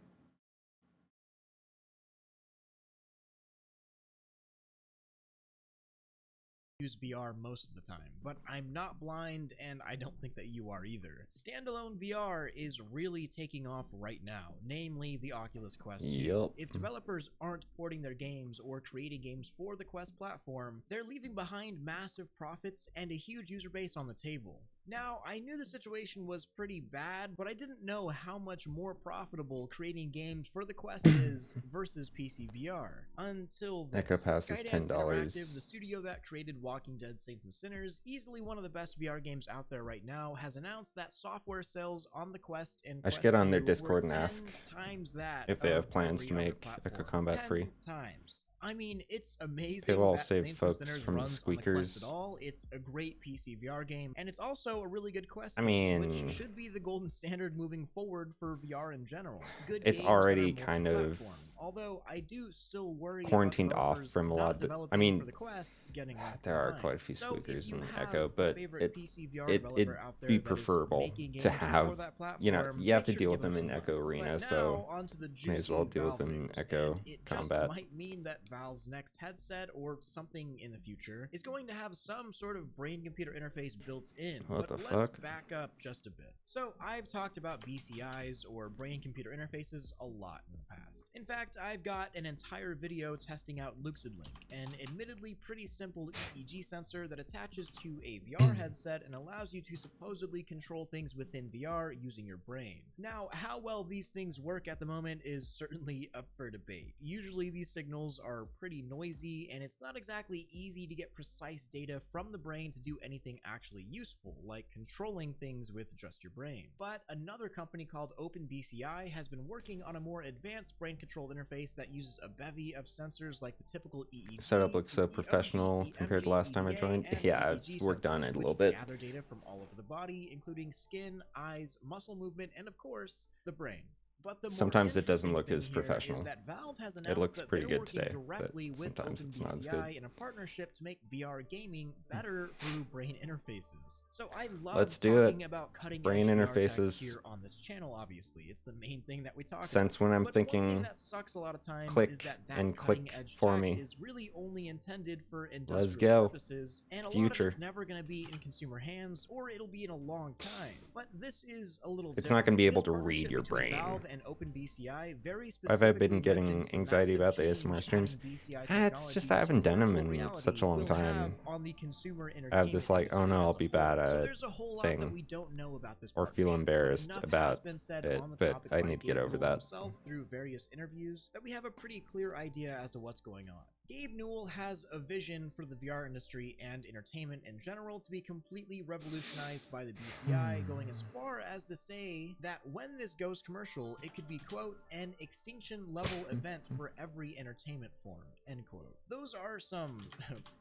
use VR most of the time, but I'm not blind and I don't think that you are either. Standalone VR is really taking off right now, namely the Oculus Quest 2. Yep. If developers aren't porting their games or creating games for the Quest platform, they're leaving behind massive profits and a huge user base on the table. Now, I knew the situation was pretty bad, but I didn't know how much more profitable creating games for the Quest is versus PC VR. Until this. Echo Pass is Skydance $10. Interactive, the studio that created Walking Dead Saints and Sinners, easily one of the best VR games out there right now, has announced that software sales on the Quest and I should Quest get on their 2 Discord were and ask 10 times that if they of have plans to every other make Echo platform. Combat 10 free. times. I mean, it's amazing It will that save Saints and folks Sinners from the runs on the Quest squeakers. at all. It's a great PC VR game, and it's also a really good Quest I game, mean, which should be the golden standard moving forward for VR in general. Good it's games that are already kind of multi-platform. Although I do still worry quarantined about off developers from a lot not of the, I developing mean, for the Quest getting left there are behind. quite a few So if squeakers you in have Echo, a but favorite PC VR it'd developer out there be that is preferable making to games for have, that you know, platform, you have make to sure deal to with give them in some Echo love. Arena, But so now onto the may as well juicy deal with Valve them in news, Echo and it Combat. just might mean that Valve's next headset or something in the future is going to have some sort of brain-computer interface built in. What but the let's fuck? back up just a bit. So I've talked about BCIs or brain-computer interfaces a lot in the past. In fact, I've got an entire video testing out LucidLink, an admittedly pretty simple EEG sensor that attaches to a VR headset and allows you to supposedly control things within VR using your brain. Now, how well these things work at the moment is certainly up for debate. Usually these signals are pretty noisy, and it's not exactly easy to get precise data from the brain to do anything actually useful, like controlling things with just your brain. But another company called OpenBCI has been working on a more advanced brain-controlled interface that uses a bevy of sensors like the typical EEG, Setup looks so professional compared to last time I joined. Yeah, I've worked on it a little bit. Gather data from all over the body, including skin, eyes, muscle movement, and of course, the brain. But the more Sometimes it doesn't interesting look thing as here professional. is that Valve has It announced looks that pretty they're good working today, but directly with sometimes it's not as good. OpenBCI in a partnership to make VR gaming better through brain interfaces. So I love Let's do it. talking about cutting Brain edge VR tech interfaces. here on this channel. Obviously, it's the main thing that we talk Since about. when I'm But one thing thinking that sucks a lot of times click is that and cutting click edge for tech me. is really only intended for industrial Let's go. purposes, and a lot Future. of it's never going to be in consumer hands, or it'll be in a long time. But this is a little It's not going to be able This to read partnership your between brain. Valve and OpenBCI very Why have I been specifically getting mentions the anxiety massive about the change ASMR streams? having BCI It's just technology I haven't to done them virtual in reality such a long will time. have on the consumer I have this like, oh no, I'll be bad so at there's a whole lot thing, that we don't know about this or feel partnership, but embarrassed enough about has been said it, on the but topic I by need to get Gabe over Newell that. himself through various interviews that we have a pretty clear idea as to what's going on. Gabe Newell has a vision for the VR industry and entertainment in general to be completely revolutionized by the BCI, going as far as to say that when this goes commercial, it could be, quote, an extinction level event for every entertainment form, end quote. Those are some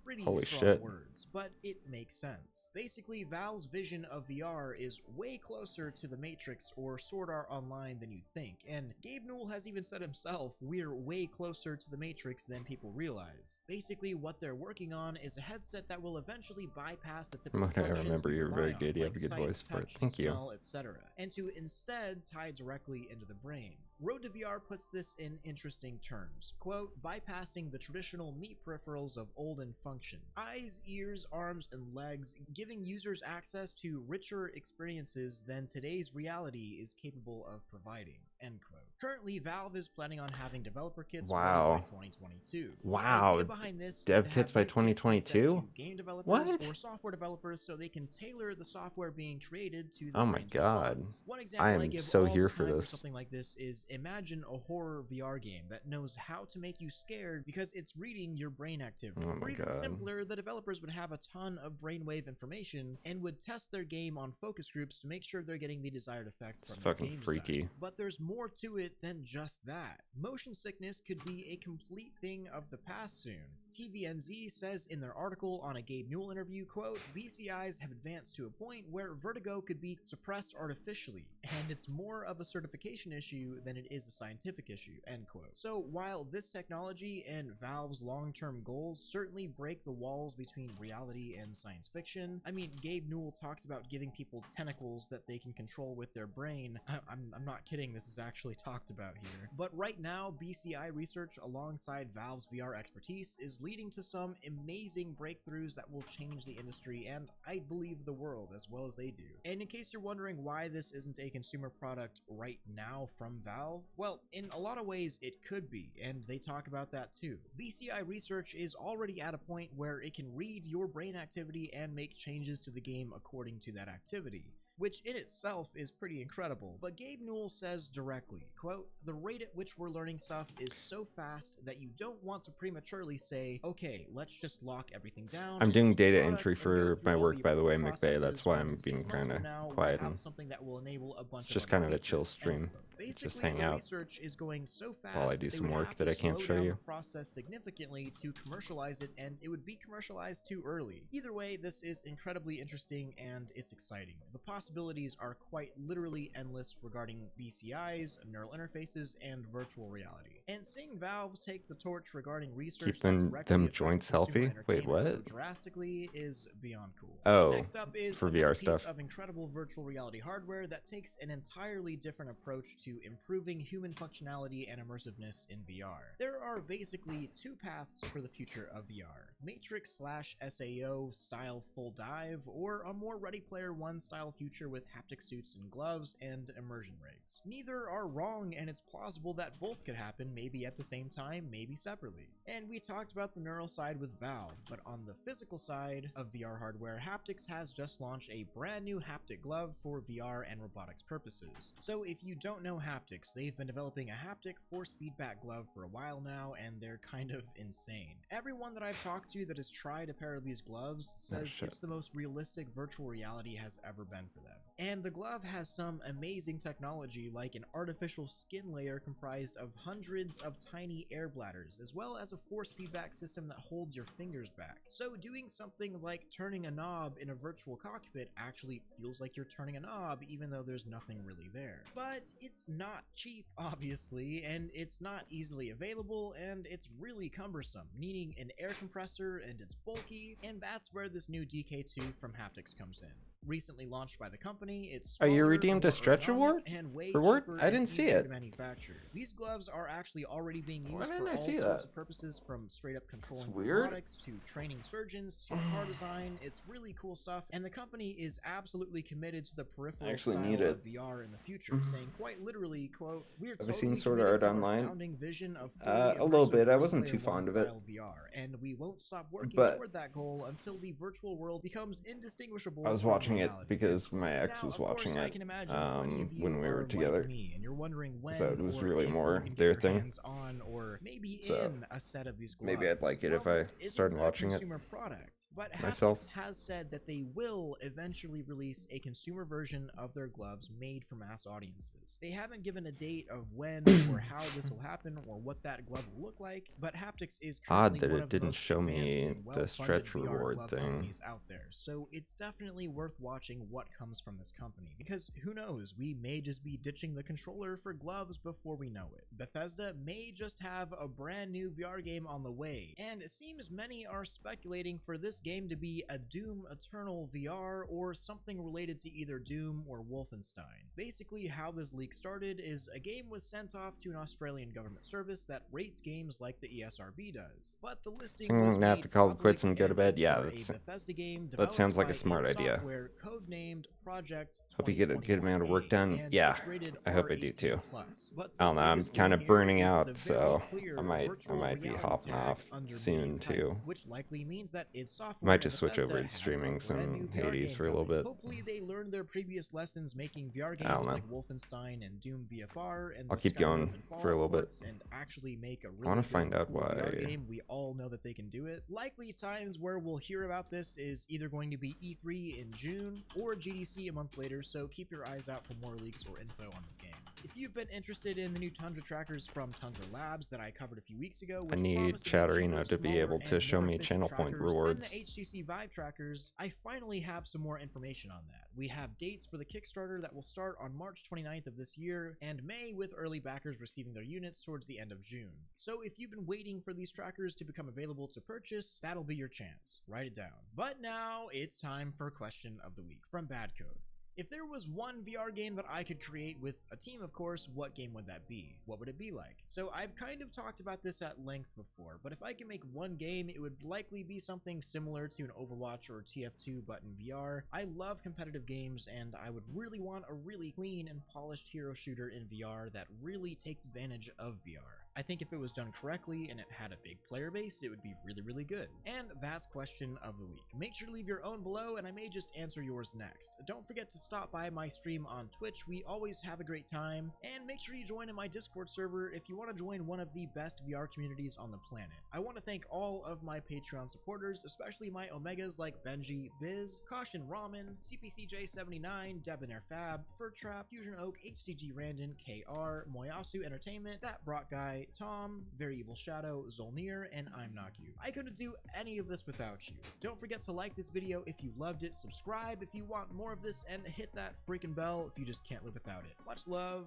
pretty Holy strong shit. words, but it makes sense. Basically, Valve's vision of VR is way closer to the Matrix or Sword Art Online than you'd think, and Gabe Newell has even said himself, we're way closer to the Matrix than people realize. Basically, what they're working on is a headset that will eventually bypass the typical From what I functions remember, we you're rely very on, good. You have like a good sight, voice for it. touch, Thank you. smell, etc., and to instead tie directly into the brain. Road to VR puts this in interesting terms. Quote, bypassing the traditional meat peripherals of olden function. Eyes, ears, arms, and legs, giving users access to richer experiences than today's reality is capable of providing, end quote. Currently, Valve is planning on having developer kits ready by 2022. Wow. The idea behind this is Dev to kits have by these kits be sent 2022? to game developers What? or software developers so they can tailor the software being created to the Oh my brain's god. response. One example I I am give so all here the for time this. something like this is imagine a horror VR game that knows how to make you scared because it's reading your brain activity. Oh my or even god. simpler, the developers would have a ton of brainwave information and would test their game on focus groups to make sure they're getting the desired effect It's from the fucking game freaky. design. But there's more to it than just that. Motion sickness could be a complete thing of the past soon. TVNZ says in their article on a Gabe Newell interview, quote, BCIs have advanced to a point where vertigo could be suppressed artificially, and it's more of a certification issue than it is a scientific issue, end quote. So while this technology and Valve's long-term goals certainly break the walls between reality and science fiction, I mean, Gabe Newell talks about giving people tentacles that they can control with their brain. I'm not kidding, this is actually talked about here. But right now, BCI research alongside Valve's VR expertise is leading to some amazing breakthroughs that will change the industry and, I believe, the world as well as they do. And in case you're wondering why this isn't a consumer product right now from Valve, well, in a lot of ways it could be, and they talk about that too. BCI research is already at a point where it can read your brain activity and make changes to the game according to that activity. which in itself is pretty incredible. But Gabe Newell says directly, quote, "The rate at which we're learning stuff is so fast that you don't want to prematurely say, okay, let's just lock everything down." I'm doing data entry for my work, by the way, McVeigh. That's why I'm being kind of quiet. And something that will enable a bunch it's just kind of a chill stream. Basically, Just hang the out research is going so fast while I do some work that I can't show you. The process significantly to commercialize it, and it would be commercialized too early. Either way, this is incredibly interesting and it's exciting. The possibilities are quite literally endless regarding BCIs, neural interfaces, and virtual reality. And seeing Valve take the torch regarding research keep them joints healthy. Wait, what? So drastically is beyond cool. Oh, next up is for another VR piece stuff. of incredible virtual reality hardware that takes an entirely different approach to improving human functionality and immersiveness in VR. There are basically two paths for the future of VR: Matrix/SAO style full dive, or a more Ready Player One style future with haptic suits and gloves and immersion rigs. Neither are wrong, and it's plausible that both could happen, maybe at the same time, maybe separately. And we talked about the neural side with Valve, but on the physical side of VR hardware, Haptics has just launched a brand new haptic glove for VR and robotics purposes. So if you don't know Haptics, they've been developing a haptic force feedback glove for a while now, and they're kind of insane. Everyone that I've talked to that has tried a pair of these gloves says it's the most realistic virtual reality has ever been for them. And the glove has some amazing technology, like an artificial skin layer comprised of hundreds of tiny air bladders, as well as a force feedback system that holds your fingers back. So doing something like turning a knob in a virtual cockpit actually feels like you're turning a knob, even though there's nothing really there. But it's not cheap, obviously, and it's not easily available, and it's really cumbersome, needing an air compressor, and it's bulky, and that's where this new DK2 from Haptics comes in. Recently launched by the company, it's Oh, you smaller, redeemed more a stretch ergonomic, reward? and way Reward? cheaper I and didn't see easier it. to manufacture. These gloves are actually already being Why used didn't for I all see sorts that? of purposes, from straight up controlling weird. robotics to training surgeons to car design. It's really cool stuff, and the company is absolutely committed to the peripheral I actually style need of it. VR in the future, saying quite literally, quote, "We're Have you totally seen Sword Art committed to our Online? founding vision of A fully little immersive bit. I Ready wasn't Player too One fond of it. style VR, and we won't stop working But toward that goal until the virtual world becomes indistinguishable I was from watching it reality." because my ex Now, was of course, watching I it can imagine plenty of you when we are were like together. me, and you're wondering when So it was or really if more you can get their your thing. hands on, or maybe So in a set of these gloves. maybe I'd like it if Well, I this isn't started a watching it consumer product, but myself. Haptics has said that they will eventually release a consumer version of their gloves made for mass audiences. They haven't given a date of when or how this will happen or what that glove will look like, but Haptics is Odd currently that one it of the didn't most show advanced me and the well-funded stretch VR reward glove thing. companies out there. So it's definitely worth watching what comes from this company, because who knows, we may just be ditching the controller for gloves before we know it. Bethesda may just have a brand new VR game on the way, and it seems many are speculating for this game to be a Doom Eternal VR or something related to either Doom or Wolfenstein. Basically, how this leak started is a game was sent off to an Australian government service that rates games like the ESRB does, but the listing I'm was gonna have made to call it public, quits and go to and bed. that's Yeah, for a that's Bethesda game that sounds like a developed smart by idea. software codenamed Project Hope you get a good amount of work done. and Yeah, it's rated I hope I do too. R18+. But I don't know. I'm biggest kind of leak here burning is out, the very so clear I might virtual be reality hopping tag off under soon media type, too. which likely means that its software Might and just switch Bethesda over to have streaming a brand new some VR Hades game for a little coming. bit. Hopefully they learned their previous lessons making VR I don't games know. like Wolfenstein and Doom VFR and I'll the keep Skyrim going and for a little Fallout bit. ports and actually make a I really want to good, find out cool VR why. game. We all know that they can do it. Likely times where we'll hear about this is either going to be E3 in June or GDC a month later, so keep your eyes out for more leaks or info on this game. If you've been interested in the new Tundra trackers from Tundra Labs that I covered a few weeks ago, I which need promise be Chatterino cheaper, to be smaller, able to and show more me efficient channel point trackers rewards. than the HTC Vive trackers, I finally have some more information on that. We have dates for the Kickstarter that will start on March 29th of this year, and May, with early backers receiving their units towards the end of June. So if you've been waiting for these trackers to become available to purchase, that'll be your chance. Write it down. But now it's time for Question of the Week from Bad Code. If there was one VR game that I could create with a team, of course, what game would that be? What would it be like? So I've kind of talked about this at length before, but if I can make one game, it would likely be something similar to an Overwatch or TF2 but in VR. I love competitive games, and I would really want a really clean and polished hero shooter in VR that really takes advantage of VR. I think if it was done correctly and it had a big player base, it would be really, really good. And that's Question of the Week. Make sure to leave your own below, and I may just answer yours next. Don't forget to stop by my stream on Twitch. We always have a great time. And make sure you join in my Discord server if you want to join one of the best VR communities on the planet. I want to thank all of my Patreon supporters, especially my Omegas like Benji, Biz, Caution Ramen, CPCJ79, Debonair Fab, Fur Trap, Fusion Oak, HCG Randon, KR, Moyasu Entertainment, That Brought Guy, Tom, Very Evil Shadow, Zolnir, and I'm Not You. I couldn't do any of this without you. Don't forget to like this video if you loved it, subscribe if you want more of this, and hit that freaking bell if you just can't live without it. Much love,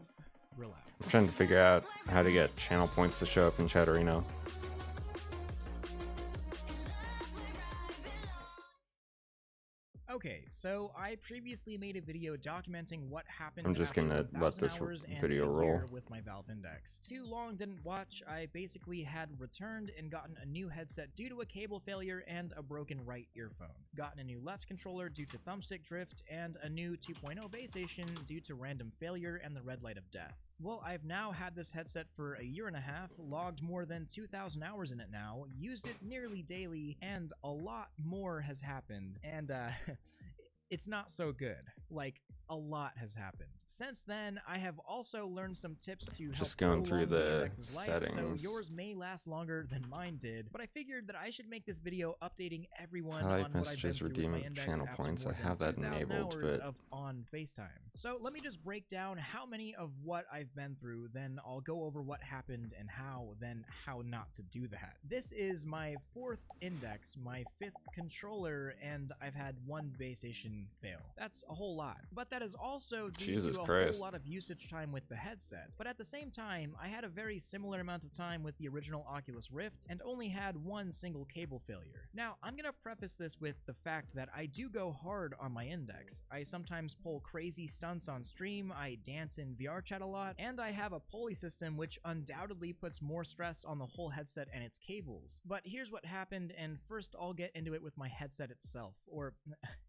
relax. I'm trying to figure out how to get channel points to show up in Chatterino. Okay, so I previously made a video documenting what happened. I'm just gonna let this video roll with my Valve Index. Too long didn't watch. I basically had returned and gotten a new headset due to a cable failure and a broken right earphone. Gotten a new left controller due to thumbstick drift and a new 2.0 base station due to random failure and the red light of death. Well, I've now had this headset for a year and a half, logged more than 2,000 hours in it now, used it nearly daily, and a lot more has happened. And, it's not so good. Like, a lot has happened. Since then, I have also learned some tips to help just going through the index's life, settings. so yours may last longer than mine did, but I figured that I should make this video updating everyone Highlight on what I've been messages, through with redeem my index channel after points. more I than have that 2,000 enabled, hours but on FaceTime. So let me just break down how many of what I've been through, then I'll go over what happened and how not to do that. This is my 4th index, my 5th controller, and I've had 1 base station fail. That's a whole lot. But that is also due to a whole lot of usage time with the headset. But at the same time, I had a very similar amount of time with the original Oculus Rift and only had 1 single cable failure. Now, I'm gonna preface this with the fact that I do go hard on my index. I sometimes pull crazy stunts on stream, I dance in VR chat a lot, and I have a pulley system which undoubtedly puts more stress on the whole headset and its cables. But here's what happened, and first I'll get into it with my headset itself, or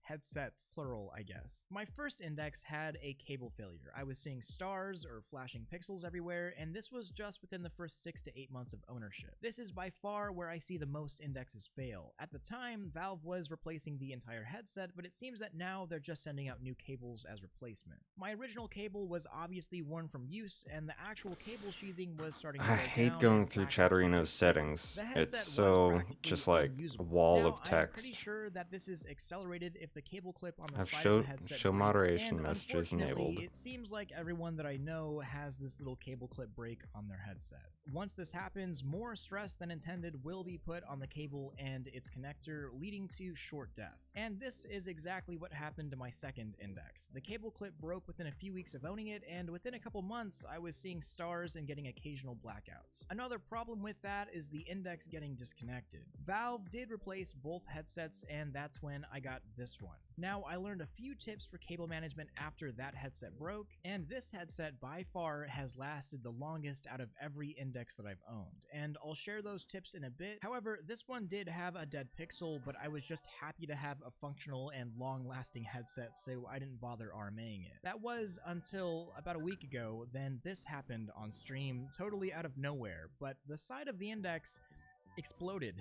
headsets, plural, I guess. My first index had a cable failure. I was seeing stars or flashing pixels everywhere, and this was just within the first 6 to 8 months of ownership. This is by far where I see the most indexes fail. At the time, Valve was replacing the entire headset, but it seems that now they're just sending out new cables as replacement. My original cable was obviously worn from use, and the actual cable sheathing was starting to I break hate down going and through crack out. Chatterino's settings. The headset It's was so practically just like a unusable. wall Now, of I'm pretty text. sure that this is accelerated if the cable clip on the I've side of the headset show breaks, moderation and messages unfortunately, enabled. it seems like everyone that I know has this little cable clip break on their headset. Once this happens, more stress than intended will be put on the cable and its connector, leading to short death. And this is exactly what happened to my second index. The cable clip broke within a few weeks of owning it, and within a couple months, I was seeing stars and getting occasional blackouts. Another problem with that is the index getting disconnected. Valve did replace both headsets, and that's when I got this one. Now, I learned a few tips for cable management after that headset broke, and this headset by far has lasted the longest out of every index that I've owned, and I'll share those tips in a bit. However, this one did have a dead pixel, but I was just happy to have a functional and long-lasting headset, so I didn't bother RMAing it. That was until about a week ago, then this happened on stream, totally out of nowhere, but the side of the index exploded.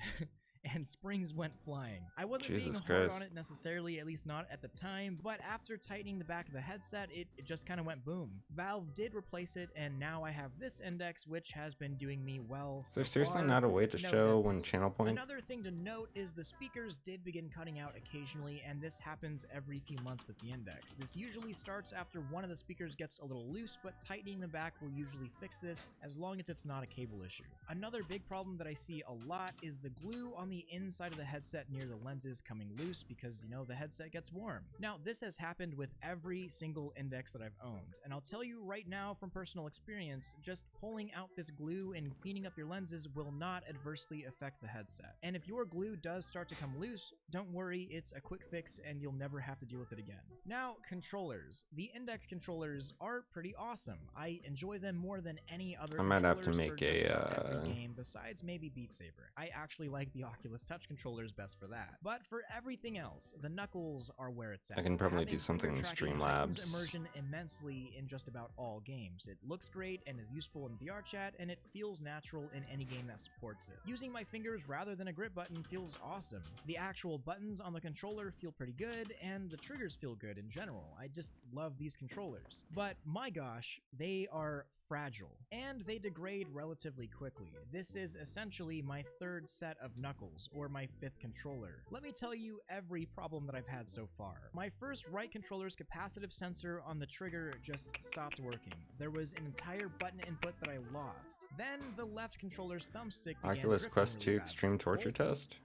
And springs went flying. I wasn't being hard on it necessarily, at least not at the time, but after tightening the back of the headset, it just kind of went boom. Valve did replace it, and now I have this index, which has been doing me well Is there seriously not a way to show when channel point? Another thing to note is the speakers did begin cutting out occasionally, and this happens every few months with the index. This usually starts after one of the speakers gets a little loose, but tightening the back will usually fix this, as long as it's not a cable issue. Another big problem that I see a lot is the glue on the inside of the headset near the lenses coming loose because, you know, the headset gets warm. Now, this has happened with every single index that I've owned, and I'll tell you right now from personal experience, just pulling out this glue and cleaning up your lenses will not adversely affect the headset. And if your glue does start to come loose, don't worry, it's a quick fix and you'll never have to deal with it again. Now, controllers. The index controllers are pretty awesome. I enjoy them more than any other I might have to controllers make for just about a every game besides maybe Beat Saber. I actually like the Oculus Oculus Touch controller is best for that. But for everything else, the Knuckles are where it's at. I can probably Having do something in finger tracking heightens Streamlabs. immersion immensely in just about all games. It looks great and is useful in VR chat, and it feels natural in any game that supports it. Using my fingers rather than a grip button feels awesome. The actual buttons on the controller feel pretty good, and the triggers feel good in general. I just love these controllers. But my gosh, they are fragile, and they degrade relatively quickly. This is essentially my third set of Knuckles, or my fifth controller. Let me tell you every problem that I've had so far. My first right controller's capacitive sensor on the trigger just stopped working. There was an entire button input that I lost. Then the left controller's thumbstick began Oculus drifting Quest really 2 bad. Extreme Torture Test?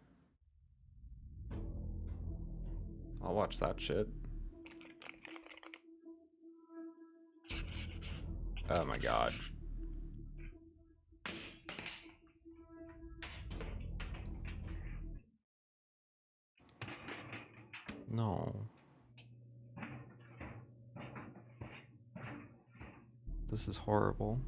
I'll watch that shit. Oh my god. No. This is horrible.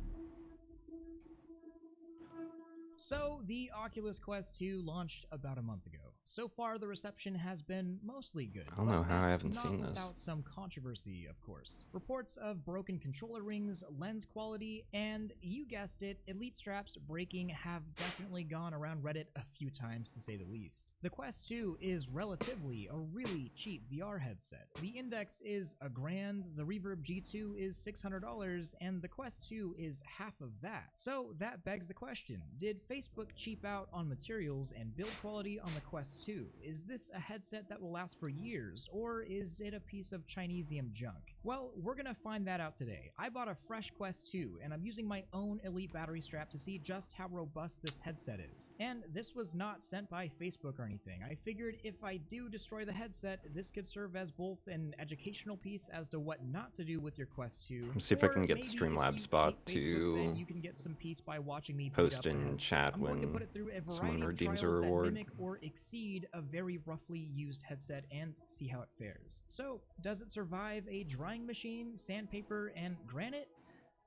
So, the Oculus Quest 2 launched about a month ago. So far, the reception has been mostly good. I don't know how I that's haven't not seen this. without some controversy, of course. Reports of broken controller rings, lens quality, and, you guessed it, Elite straps breaking have definitely gone around Reddit a few times, to say the least. The Quest 2 is relatively a really cheap VR headset. The Index is $1,000, the Reverb G2 is $600, and the Quest 2 is half of that. So that begs the question, did Facebook cheap out on materials and build quality on the Quest 2? Is this a headset that will last for years, or is it a piece of Chinesium junk? Well, we're gonna find that out today. I bought a fresh Quest 2, and I'm using my own Elite battery strap to see just how robust this headset is. And this was not sent by Facebook or anything. I figured if I do destroy the headset, this could serve as both an educational piece as to what not to do with your Quest 2. Let me see if I can get maybe if Streamlabs you bot hate Facebook, then to you can get some peace by watching me beat post up a in headset. chat I'm going to when put it through a someone variety of redeems a trials that reward. mimic or exceed a very roughly used headset and see how it fares. So, does it survive a drying machine, sandpaper, and granite?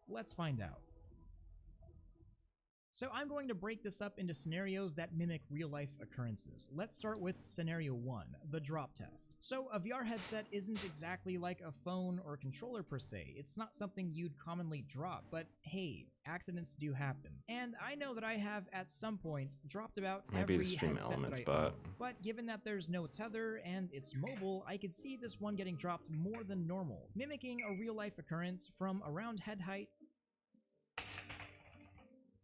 Let's find out. So I'm going to break this up into scenarios that mimic real-life occurrences. Let's start with scenario 1, the drop test. So a VR headset isn't exactly like a phone or controller per se. It's not something you'd commonly drop, but hey, accidents do happen. And I know that I have at some point dropped about Maybe every the Stream headset Elements that I own. bot. But given that there's no tether and it's mobile, I could see this one getting dropped more than normal, mimicking a real-life occurrence from around head height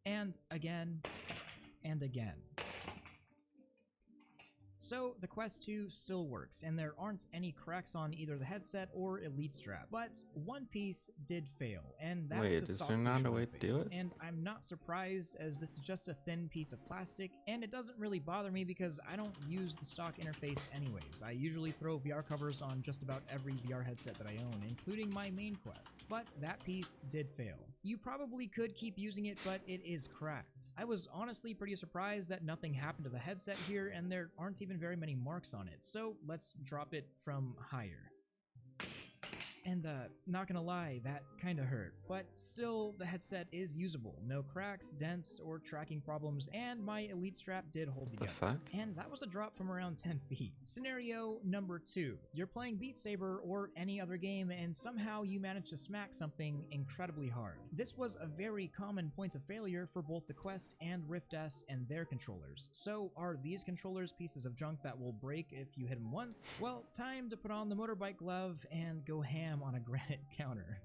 and again, and again. So the Quest 2 still works, and there aren't any cracks on either the headset or Elite strap, but one piece did fail, and that's Wait, the is soft there not a facial way to do interface. it? And I'm not surprised, as this is just a thin piece of plastic, and it doesn't really bother me because I don't use the stock interface anyways. I usually throw VR covers on just about every VR headset that I own, including my main Quest, but that piece did fail. You probably could keep using it, but it is cracked. I was honestly pretty surprised that nothing happened to the headset here, and there aren't even very many marks on it, so let's drop it from higher. And not gonna lie, that kinda hurt. But still, the headset is usable. No cracks, dents, or tracking problems, and my Elite strap did hold together. fuck? And that was a drop from around 10 feet. Scenario number 2. You're playing Beat Saber or any other game, and somehow you manage to smack something incredibly hard. This was a very common point of failure for both the Quest and Rift S and their controllers. So are these controllers pieces of junk that will break if you hit them once? Well, time to put on the motorbike glove and go ham on a granite counter.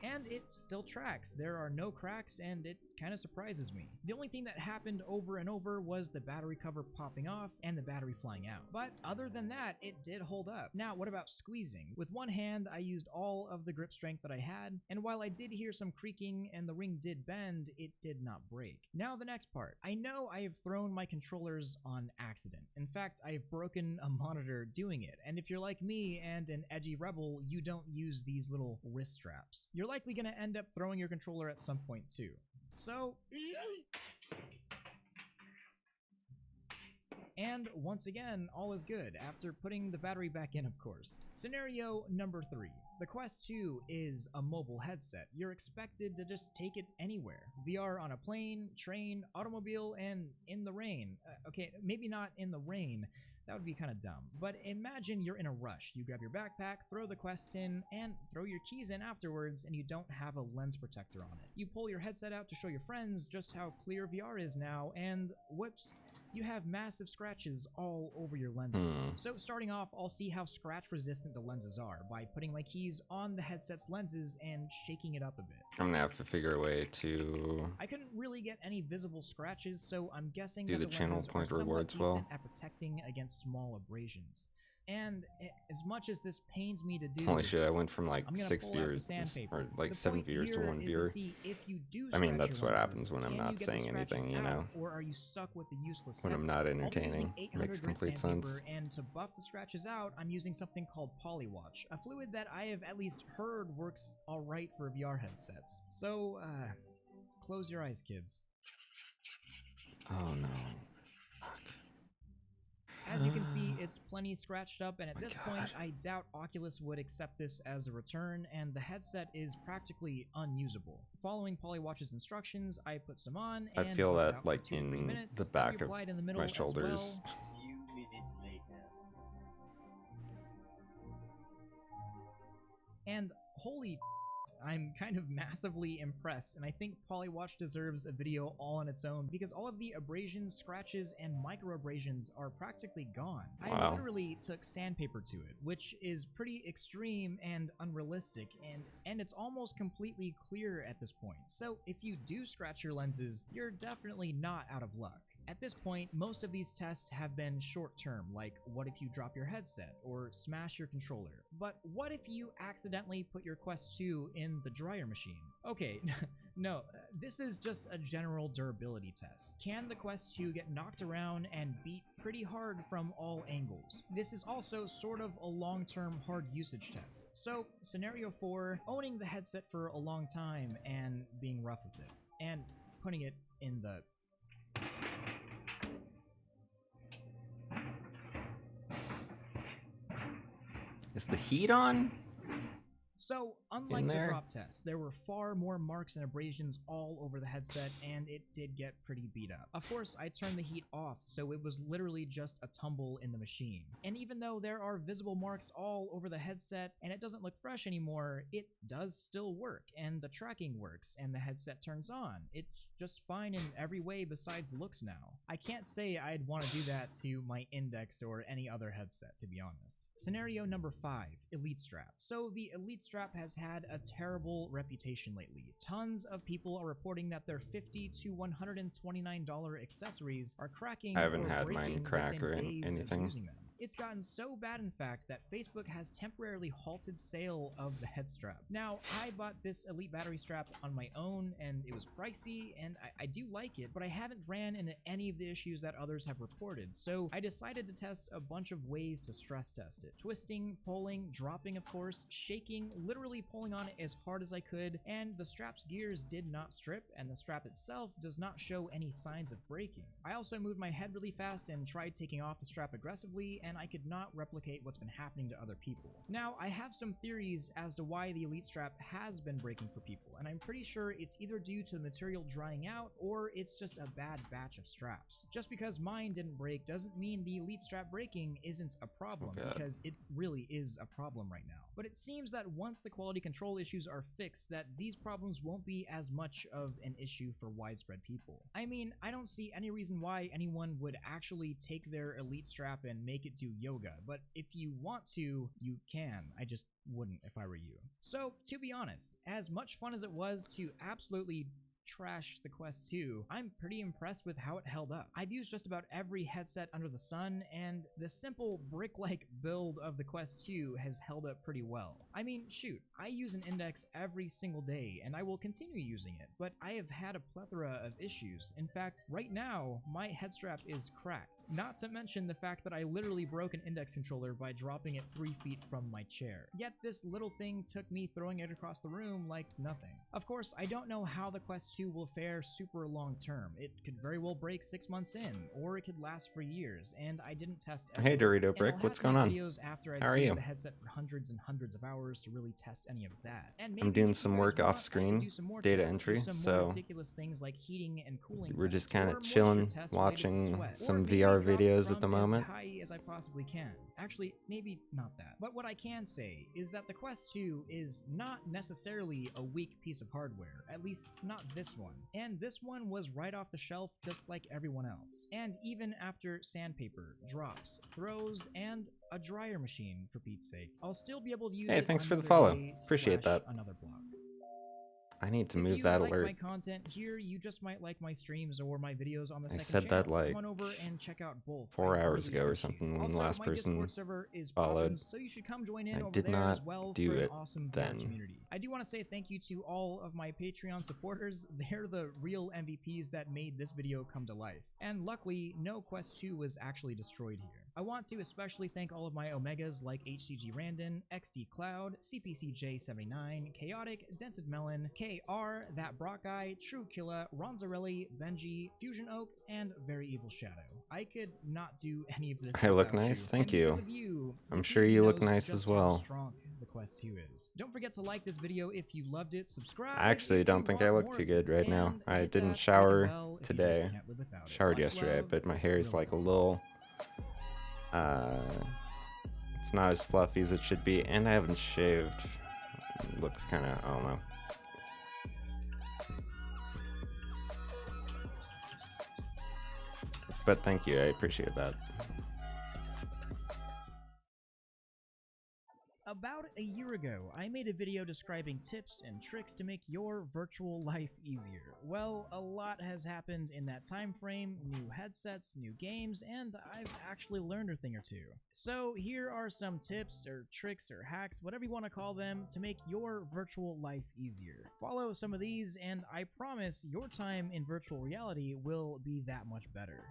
And it still tracks. There are no cracks, and it kind of surprises me. The only thing that happened over and over was the battery cover popping off and the battery flying out. But other than that, it did hold up. Now, what about squeezing? With one hand, I used all of the grip strength that I had, and while I did hear some creaking and the ring did bend, it did not break. Now, the next part. I know I have thrown my controllers on accident. In fact, I have broken a monitor doing it, and if you're like me and an edgy rebel, you don't use these little wrist straps. You're likely gonna end up throwing your controller at some point too. So, and once again, all is good after putting the battery back in, of course. Scenario number 3. The Quest 2 is a mobile headset. You're expected to just take it anywhere. VR on a plane, train, automobile, and in the rain. Okay, maybe not in the rain. That would be kind of dumb. But imagine you're in a rush. You grab your backpack, throw the Quest in, and throw your keys in afterwards, and you don't have a lens protector on it. You pull your headset out to show your friends just how clear VR is now, and whoops, you have massive scratches all over your lenses. So starting off, I'll see how scratch resistant the lenses are by putting my keys on the headset's lenses and shaking it up a bit. I'm gonna have to figure a way to... I couldn't really get any visible scratches, so I'm guessing do that the the lenses channel point are somewhat rewards decent well. at protecting against small abrasions. And as much as this pains me to do, Holy shit, I went from like I'm gonna 6 pull out the viewers, sandpaper. or like The 7 point viewers to here 1 is viewer. see if you do I mean, scratch that's your what lenses, happens when I'm can not you get the saying anything, scratches you know? out, or are you stuck with the useless When I'm headset? not I'll be using entertaining. 800 Makes grit complete sandpaper, sense. And to buff the scratches out, I'm using something called Polywatch, a fluid that I have at least heard works alright for VR headsets. So, close your eyes, kids. Oh no. As you can see, it's plenty scratched up, and at this point, I doubt Oculus would accept this as a return, and the headset is practically unusable. Following Polywatch's instructions, I put some on, I and feel left that out for like 2 to 3 in minutes, the and back of reapplied in the middle my as shoulders. well. Few minutes later. And holy, I'm kind of massively impressed, and I think Polywatch deserves a video all on its own because all of the abrasions, scratches, and micro abrasions are practically gone. I Wow. literally took sandpaper to it, which is pretty extreme and unrealistic, and it's almost completely clear at this point. So if you do scratch your lenses, you're definitely not out of luck. At this point, most of these tests have been short-term, like what if you drop your headset or smash your controller? But what if you accidentally put your Quest 2 in the dryer machine? Okay, no, this is just a general durability test. Can the Quest 2 get knocked around and beat pretty hard from all angles? This is also sort of a long-term hard usage test. So, scenario 4, owning the headset for a long time and being rough with it, and putting it in the... Is the heat on? So, unlike In the there? drop test, there were far more marks and abrasions all over the headset, and it did get pretty beat up. Of course, I turned the heat off, so it was literally just a tumble in the machine. And even though there are visible marks all over the headset, and it doesn't look fresh anymore, it does still work, and the tracking works, and the headset turns on. It's just fine in every way besides looks now. I can't say I'd want to do that to my Index or any other headset, to be honest. Scenario number 5, Elite Strap. So the Elite Strap has had a terrible reputation lately. Tons of people are reporting that their $50 to $129 accessories are cracking I haven't or had breaking mine crack within or days of anything. using them. It's gotten so bad, in fact, that Facebook has temporarily halted sale of the head strap. Now, I bought this Elite battery strap on my own, and it was pricey, and I do like it, but I haven't ran into any of the issues that others have reported, so I decided to test a bunch of ways to stress test it. Twisting, pulling, dropping, of course, shaking, literally pulling on it as hard as I could, and the strap's gears did not strip, and the strap itself does not show any signs of breaking. I also moved my head really fast and tried taking off the strap aggressively, and I could not replicate what's been happening to other people. Now, I have some theories as to why the Elite strap has been breaking for people, and I'm pretty sure it's either due to the material drying out, or it's just a bad batch of straps. Just because mine didn't break doesn't mean the Elite strap breaking isn't a problem, because it really is a problem right now. But it seems that once the quality control issues are fixed, that these problems won't be as much of an issue for widespread people. I mean, I don't see any reason why anyone would actually take their Elite strap and make it do yoga, but if you want to, you can. I just wouldn't if I were you. So, to be honest, as much fun as it was to absolutely trash the Quest 2, I'm pretty impressed with how it held up. I've used just about every headset under the sun, and the simple brick-like build of the Quest 2 has held up pretty well. I mean, shoot, I use an Index every single day, and I will continue using it, but I have had a plethora of issues. In fact, right now, my head strap is cracked, not to mention the fact that I literally broke an Index controller by dropping it 3 feet from my chair. Yet this little thing took me throwing it across the room like nothing. Of course, I don't know how the Quest 2 will fare super long term. It could very well break 6 months in, or it could last for years, and I didn't test Hey, everything. Dorito Brick, And I'll what's have to going make on? videos after How I've are used you? the headset for hundreds and hundreds of hours to really test any of that. And I'm maybe doing if some you work guys want, off I screen, can do some more data tests, do entry, some more so ridiculous things like heating and cooling we're just tests, kind or of chilling, moisture tests related to watching sweat, or some maybe VR drop videos from at the as moment. high as I possibly can. Actually, maybe not that. But what I can say is that the Quest 2 is not necessarily a weak piece of hardware, at least not this one. And this one was right off the shelf just like everyone else. And even after sandpaper, drops, throws, and a dryer machine, for Pete's sake, I'll still be able to use Hey, it thanks for the another follow. day Appreciate slash that. another block. I need to If move you that like alert. my content here, you just might like my streams or my videos on the I second said that, channel. like, Come on over and check out both. 4 I hours really ago or appreciate it. something when the Also, last my person Discord server is followed. poppin', so you should come join in I over did there not as well do for an it awesome VR then. community. I do want to say thank you to all of my Patreon supporters. They're the real MVPs that made this video come to life. And luckily, no Quest 2 was actually destroyed here. I want to especially thank all of my Omegas like HCG Randon, XD Cloud, CPCJ79, Chaotic, Dented Melon, KR, That Brock Guy, True Killa, Ronzarelli, Benji, Fusion Oak, and Very Evil Shadow. I could not do any of this I look without nice, you. thank And because you. of you, I'm the sure community you look knows nice just as how well. strong the Quest 2 is. Don't forget to like this video if you loved it, subscribe. I actually if don't you think want I look more too of good this, right now. and I hit didn't that shower rating bell if you just today. can't live without it. Showered Much yesterday, love, but my hair is Gorilla. like a little it's not as fluffy as it should be, and I haven't shaved. It looks kind of, I don't know. But thank you, I appreciate that. About a year ago, I made a video describing tips and tricks to make your virtual life easier. Well, a lot has happened in that time frame, new headsets, new games, and I've actually learned a thing or two. So here are some tips or tricks or hacks, whatever you want to call them, to make your virtual life easier. Follow some of these, and I promise your time in virtual reality will be that much better.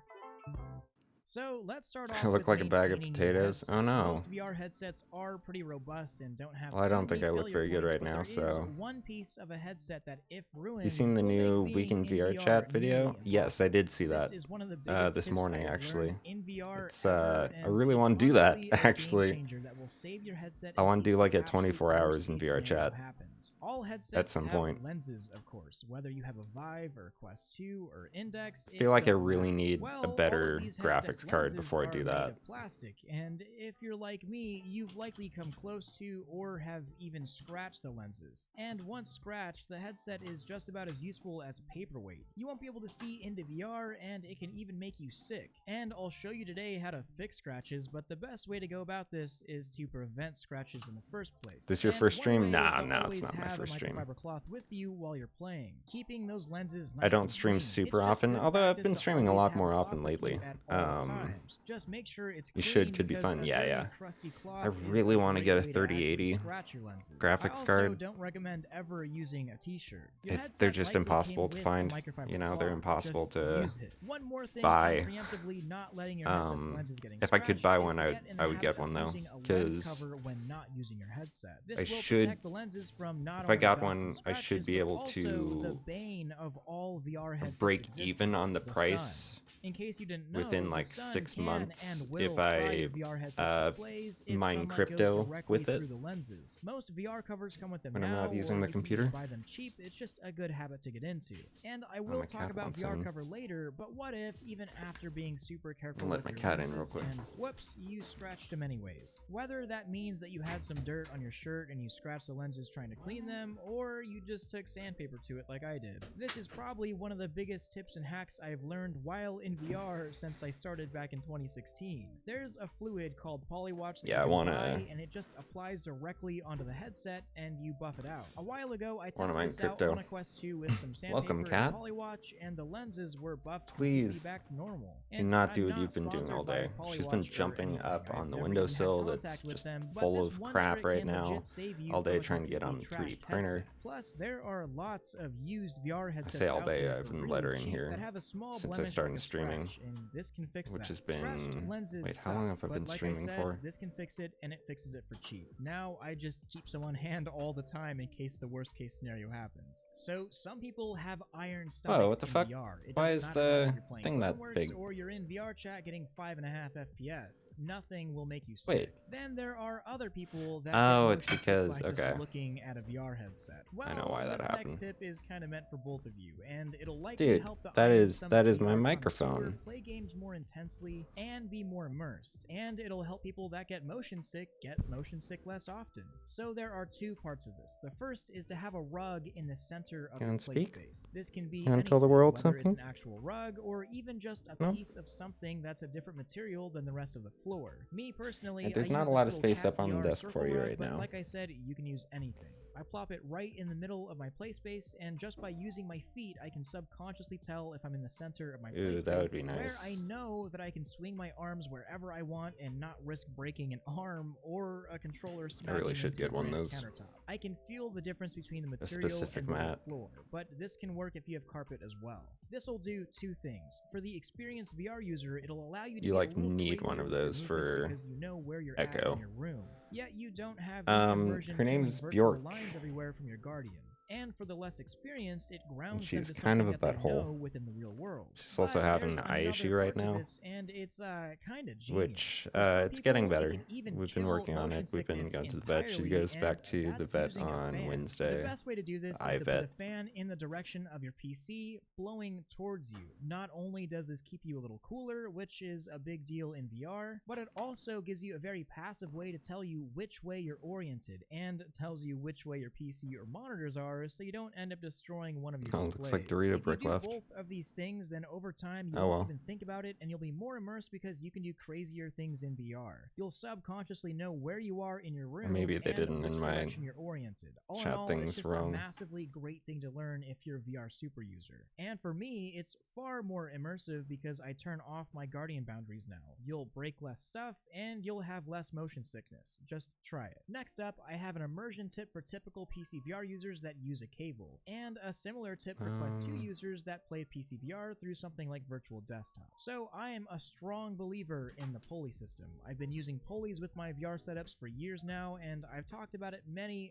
So let's start off I look with like a bag of maintaining potatoes. your Oh no. Most VR headsets are pretty robust and don't have Well, I don't too think many I look failure very good points, right but now, there is so. one piece of a headset that if ruined, You seen the will new make Weekend being in VR chat video? nearly Yes, I did see This that. is one of the biggest This tips morning, I've actually. learned in VR It's ever, I and really it's want to do that, honestly a game actually. changer that will save your headset I in want to do case like the a absolute 24 hours in worst VR case scenario chat. happens. All headsets At some have point. lenses, of course, whether you have a Vive or Quest 2 or Index. I feel like I don't really matter. need Well, a all of better these graphics headsets' card lenses before I do are made that. of plastic, and if you're like me, you've likely come close to or have even scratched the lenses. And once scratched, the headset is just about as useful as a paperweight. You won't be able to see into VR, and it can even make you sick. And I'll show you today how to fix scratches, but the best way to go about this is to prevent scratches in the first place. This your And first one stream? way is Nah, to no, it's always not my have a first stream. microfiber cloth with you while you're playing, keeping those lenses nice I don't and stream clean. super It's just often, good although I've practice been to streaming a always lot have more a often cloth with you lately. at all times. Just make sure it's You clean should, could be because fun. a Yeah, dirty, yeah. crusty cloth I is really a want to great get a way to actively 3080 scratch your lenses. I graphics also card. don't recommend ever using a t-shirt. Your They're headset just likely impossible came to with a find. microfiber You know, they're cloth. impossible Just to use it. One more thing buy. on preemptively not letting your headset's lenses getting If I could scratched buy is one, to I get in the would get habit one of though, using a lens because cover when not using your headset. This I will should. protect the lenses from not If I only got dust and one, I should scratches, be but able also the to bane of all VR headsets break even on the sun. price In case you didn't know, within the like sun 6 can months and will if fry I your VR headset's displays if mine sunlight goes crypto directly with it. through the lenses. Most VR covers come with them when I'm now, not using or the you can computer. just buy them cheap. It's just a good habit to get into. And I will my talk cat about wants VR in. cover later, but what if, even after being super careful Let with my your cat in lenses, real quick. and whoops, you scratched them anyways. Whether that means that you had some dirt on your shirt and you scratched the lenses trying to clean them, or you just took sandpaper to it like I did. This is probably one of the biggest tips and hacks I've learned while in VR since I started back in 2016. There's a fluid called Polywatch that Yeah, you I can wanna- buy, and it just applies directly onto the headset and you buff it out. A while ago, I Wanna tested mine this out crypto. on a Quest 2 with some sandpaper Welcome, and cat. Polywatch, and the lenses were buffed Please completely back to normal. do And not I'm do what not you've been doing sponsored all by day. She's been Polywatch or jumping anything. up I've on the never windowsill even had that's contact with just them, but full this of one crap trick right can now. legit save you All day from a trying to get on completely 3D trashed printer. headset. Plus, there are lots of used VR I headsets say all out day, there I've for been really lettering cheap here that have a small since I blemish started like a streaming, scratch, and this can fix which that. has Scratched been lenses Wait, how long have I been but like streaming I said, for? This can fix it, and it fixes it for cheap. Now I just keep some on hand all the time in case the worst case scenario happens. So some people have iron stomachs Whoa, what the in fuck? VR. It Why doesn't is matter the if you're playing thing that Cloneworks big? or you're in VR chat getting 5.5 FPS. Nothing will make you sick. Wait. Then there are other people that Oh, get it's motion sick because- by just okay. looking at a VR headset. Well, I know why that this happened. next tip is kind of meant for both of you, and it'll likely Dude, help the that iron is stomach my VR connoisseur microphone. play games more intensely and be more immersed, and it'll help people that get motion sick less often. So there are two parts of this. The first is to have a rug in the center of Can your I play speak? space. This can be Can I tell the world whether something? it's an actual rug or even just a No? piece of something that's a different material than the rest of the floor. Me personally, There's I not use a lot this of little space cat up on the VR desk circle for you rug, right but now. like I said, you can use anything. I plop it right in the middle of my play space, and just by using my feet, I can subconsciously tell if I'm in the center of my play Ooh, space, that would be where nice. I know that I can swing my arms wherever I want and not risk breaking an arm or a controller smacking really should into get the one of granite those. countertop. I can feel the difference between the material specific and the mat. floor, but this can work if you have carpet as well. This will do two things. For the experienced VR user, it'll allow you to You get like a little need one crazier of with your those movements for because you know where you're at Echo. in your room. Yet you don't have the immersion Her killing name's virtual Bjork. lines everywhere from your guardian. And for the less experienced, it And grounds she's them to kind of something a that they know butthole. within the real world. She's also But having there's an eye another issue right part to now. this, and it's kind of genius. Which For some it's getting people, it better. can even We've been kill working on motion it. We've been sickness going to the vet. She entirely, goes and back to the that's vet using a on fan. Wednesday. The best way to do this I is to vet. put a fan in the direction of your PC, blowing towards you. Not only does this keep you a little cooler, which is a big deal in VR, but it also gives you a very passive way to tell you which way you're oriented, and tells you which way your PC or monitors are, so you don't end up destroying one of your Oh, displays. looks like Dorito If brick you do left. both of these things, then over time you Oh, won't well. even think about it, and you'll be more immersed because you can do crazier things in VR. You'll subconsciously know where you are in your room, maybe they and didn't in which my direction you're oriented. All in chat all, things it's just wrong. a massively great thing to learn if you're a VR super user. And for me, it's far more immersive because I turn off my guardian boundaries now. You'll break less stuff, and you'll have less motion sickness. Just try it. Next up, I have an immersion tip for typical PC VR users that use a cable, and a similar tip for Quest 2 users that play PC VR through something like Virtual Desktop. So I am a strong believer in the pulley system. I've been using pulleys with my VR setups for years now, and I've talked about it many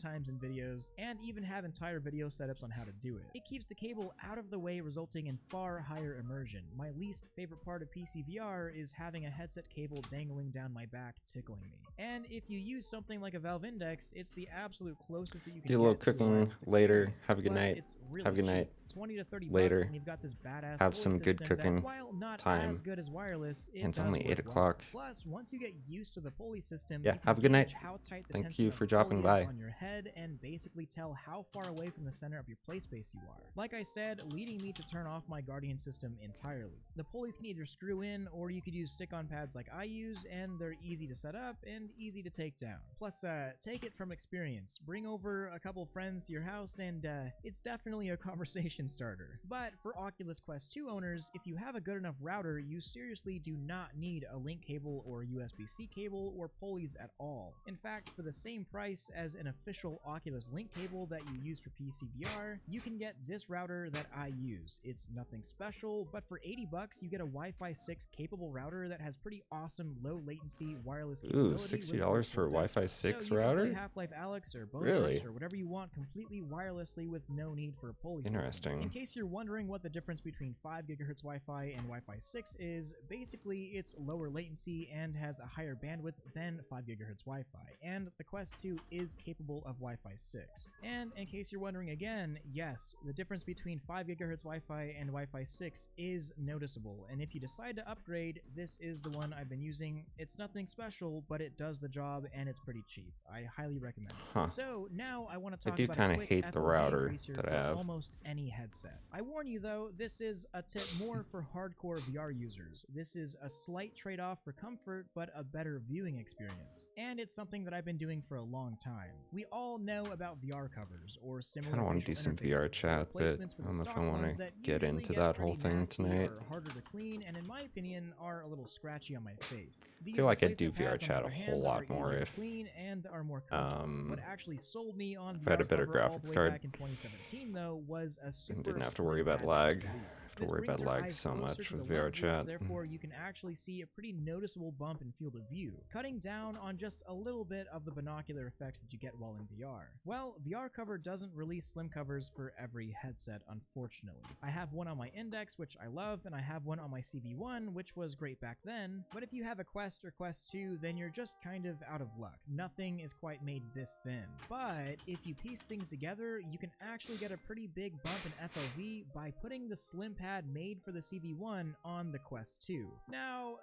times in videos, and even have entire video setups on how to do it. It keeps the cable out of the way, resulting in far higher immersion. My least favorite part of PC VR is having a headset cable dangling down my back, tickling me. And if you use something like a Valve Index, it's the absolute closest that you can Do a little get to cooking wireless later. experience. Have a good Plus, night. it's really Have a good cheap. night. 20 to 30 Later. bucks, and you've got this badass Have pulley some good system that, cooking while not time. as good as wireless, it And it's does only work 8 well. o'clock. Plus, once you get used to the pulley system, Yeah, you can have a good night. gauge how tight the Thank tension you of for the dropping pulley is by. on your head, and basically tell how far away from the center of your play space you are. Like I said, leading me to turn off my Guardian system entirely. The pulleys can either screw in, or you could use stick-on pads like I use, and they're easy to set up and easy to take down. Plus, take it from experience. Bring over a couple friends to your house, and it's definitely a conversation starter. But for Oculus Quest 2 owners, if you have a good enough router, you seriously do not need a link cable or USB-C cable or pulleys at all. In fact, for the same price as an official Oculus Link cable that you use for PC VR, you can get this router that I use. It's nothing special, but for 80 bucks, you get a Wi-Fi 6 capable router that has pretty awesome low latency wireless capability. Ooh, $60 for a Wi-Fi 6 so you router? can play Half-Life Alyx or Bonus Really? or whatever you want completely wirelessly with no need for a pulley system. Interesting. In case you're wondering what the difference between 5 GHz Wi-Fi and Wi-Fi 6 is, basically it's lower latency and has a higher bandwidth than 5 GHz Wi-Fi, and the Quest 2 is capable of Wi-Fi 6. And in case you're wondering again, yes, the difference between 5 GHz Wi-Fi and Wi-Fi 6 is noticeable, and if you decide to upgrade, this is the one I've been using. It's nothing special, but it does the job, and it's pretty cheap. I highly recommend it. Huh. So now I want to I talk do about kinda a quick hate the FOV router increaser that I for have. almost any headset. I warn you though, this is a tip more for hardcore VR users. This is a slight trade-off for comfort, but a better viewing experience. And it's something that I've been doing for a long time. We all know about VR covers, or similar Kinda wanna do facial some VR interfaces, chat, but replacements for I the don't know if I stock wanna ones that get usually into get that whole pretty thing nasty tonight. or harder to clean, and in my opinion, are a little scratchy on my face. I feel like I'd do VR Replacement pads, on chat the a other whole hand, lot are more easier to if clean and are more comfortable. What actually sold me on if I had a VR better cover all graphics the way card. back in 2017, though, was a super And didn't have to worry slim about pad lag. that was released. Have to This worry about brings your lag eyes so closer much to with the VR lenses, chat. Therefore, you can actually see a pretty noticeable bump in field of view, cutting down on just a little bit of the binocular effect that you get while in VR. Well, VR cover doesn't release slim covers for every headset, unfortunately. I have one on my Index, which I love, and I have one on my CV1, which was great back then, but if you have a Quest or Quest 2, then you're just kind of out of luck. Nothing is quite made this thin. But if you piece things together, you can actually get a pretty big bump in FOV by putting the slim pad made for the CV1 on the Quest 2. Now,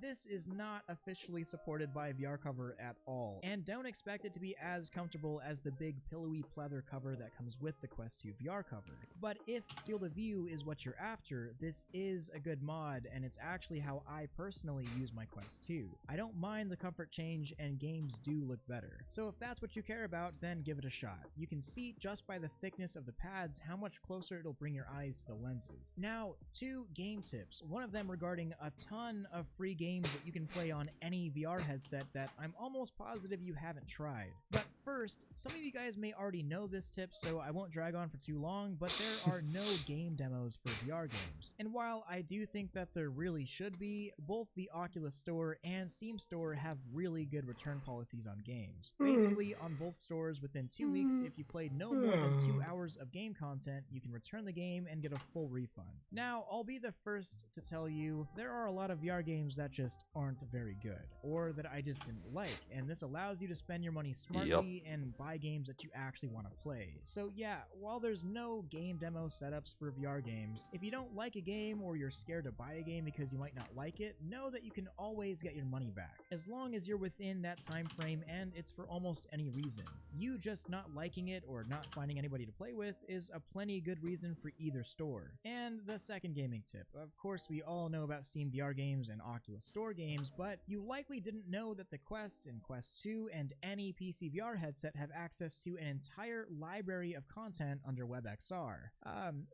this is not officially supported by VR cover at all, and don't expect it to be as comfortable as the big pillowy pleather cover that comes with the Quest 2 VR cover. But if field of view is what you're after, this is a good mod, and it's actually how I personally use my Quest 2. I don't mind the comfort change, and games do look better. So if that's what you care about, then give it a shot. You can see just by the thickness of the pads how much closer it'll bring your eyes to the lenses. Now, 2 game tips, one of them regarding a ton of free games that you can play on any VR headset that I'm almost positive you haven't tried. But first, some of you guys may already know this tip, so I won't drag on for too long, but there are no game demos for VR games. And while I do think that there really should be, both the Oculus Store and Steam Store have really good return policies on games. Basically, on both stores, within 2 weeks, if you played no more than 2 hours of game content, you can return the game and get a full refund. Now, I'll be the first to tell you, there are a lot of VR games that just aren't very good, or that I just didn't like, and this allows you to spend your money smartly and buy games that you actually want to play. So yeah, while there's no game demo setups for VR games, if you don't like a game or you're scared to buy a game because you might not like it, know that you can always get your money back, as long as you're within that time frame and it's for almost any reason. You just not liking it or not finding anybody to play with is a plenty good reason for either store. And the second gaming tip, of course we all know about Steam VR games and Oculus Store games, but you likely didn't know that the Quest and Quest 2 and any PC VR headset have access to an entire library of content under WebXR.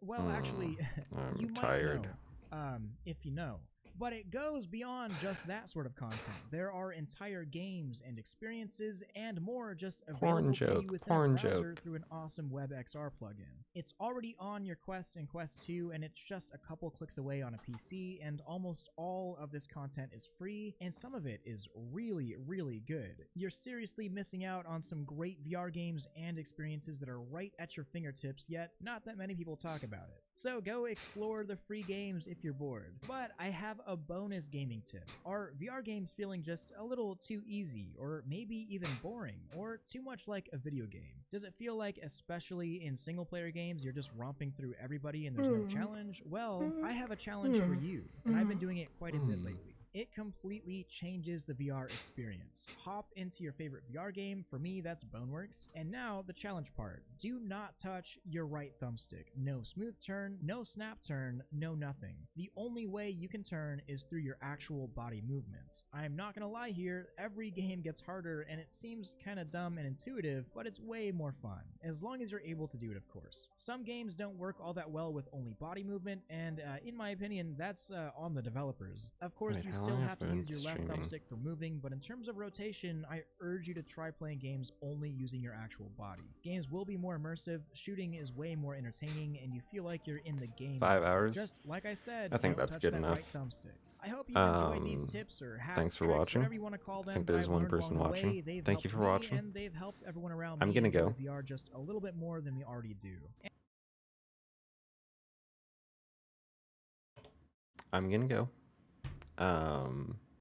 Well, actually, you might know, if you know. But it goes beyond just that sort of content. There are entire games and experiences and more just available to you within a browser through an awesome WebXR plugin. It's already on your Quest and Quest 2, and it's just a couple clicks away on a PC, and almost all of this content is free, and some of it is really, really good. You're seriously missing out on some great VR games and experiences that are right at your fingertips, yet not that many people talk about it. So go explore the free games if you're bored. But I have a bonus gaming tip. Are VR games feeling just a little too easy, or maybe even boring, or too much like a video game? Does it feel like, especially in single player games, you're just romping through everybody and there's no challenge? Well, I have a challenge for you, and I've been doing it quite a bit lately. It completely changes the VR experience. Hop into your favorite VR game, for me that's Boneworks, and now the challenge part. Do not touch your right thumbstick. No smooth turn, no snap turn, no nothing. The only way you can turn is through your actual body movements. I'm not gonna lie here, every game gets harder and it seems kinda dumb and intuitive, but it's way more fun, as long as you're able to do it, of course. Some games don't work all that well with only body movement, and in my opinion, that's on the developers. Of course, you still have to use your left thumbstick for moving, but in terms of rotation, I urge you to try playing games only using your actual body. Games will be more immersive, shooting is way more entertaining, and you feel like you're in the game. 5 hours? Just like I said, I think don't that's touch good that enough. right thumbstick. I hope you enjoyed these tips or hacks, Thanks for tricks, watching. whatever you want to call them. I think there's I've one learned person along the way. watching. They've Thank you helped for me, watching. and they've helped everyone around I'm me gonna enjoy go. VR just a little bit more than we already do. I'm gonna go.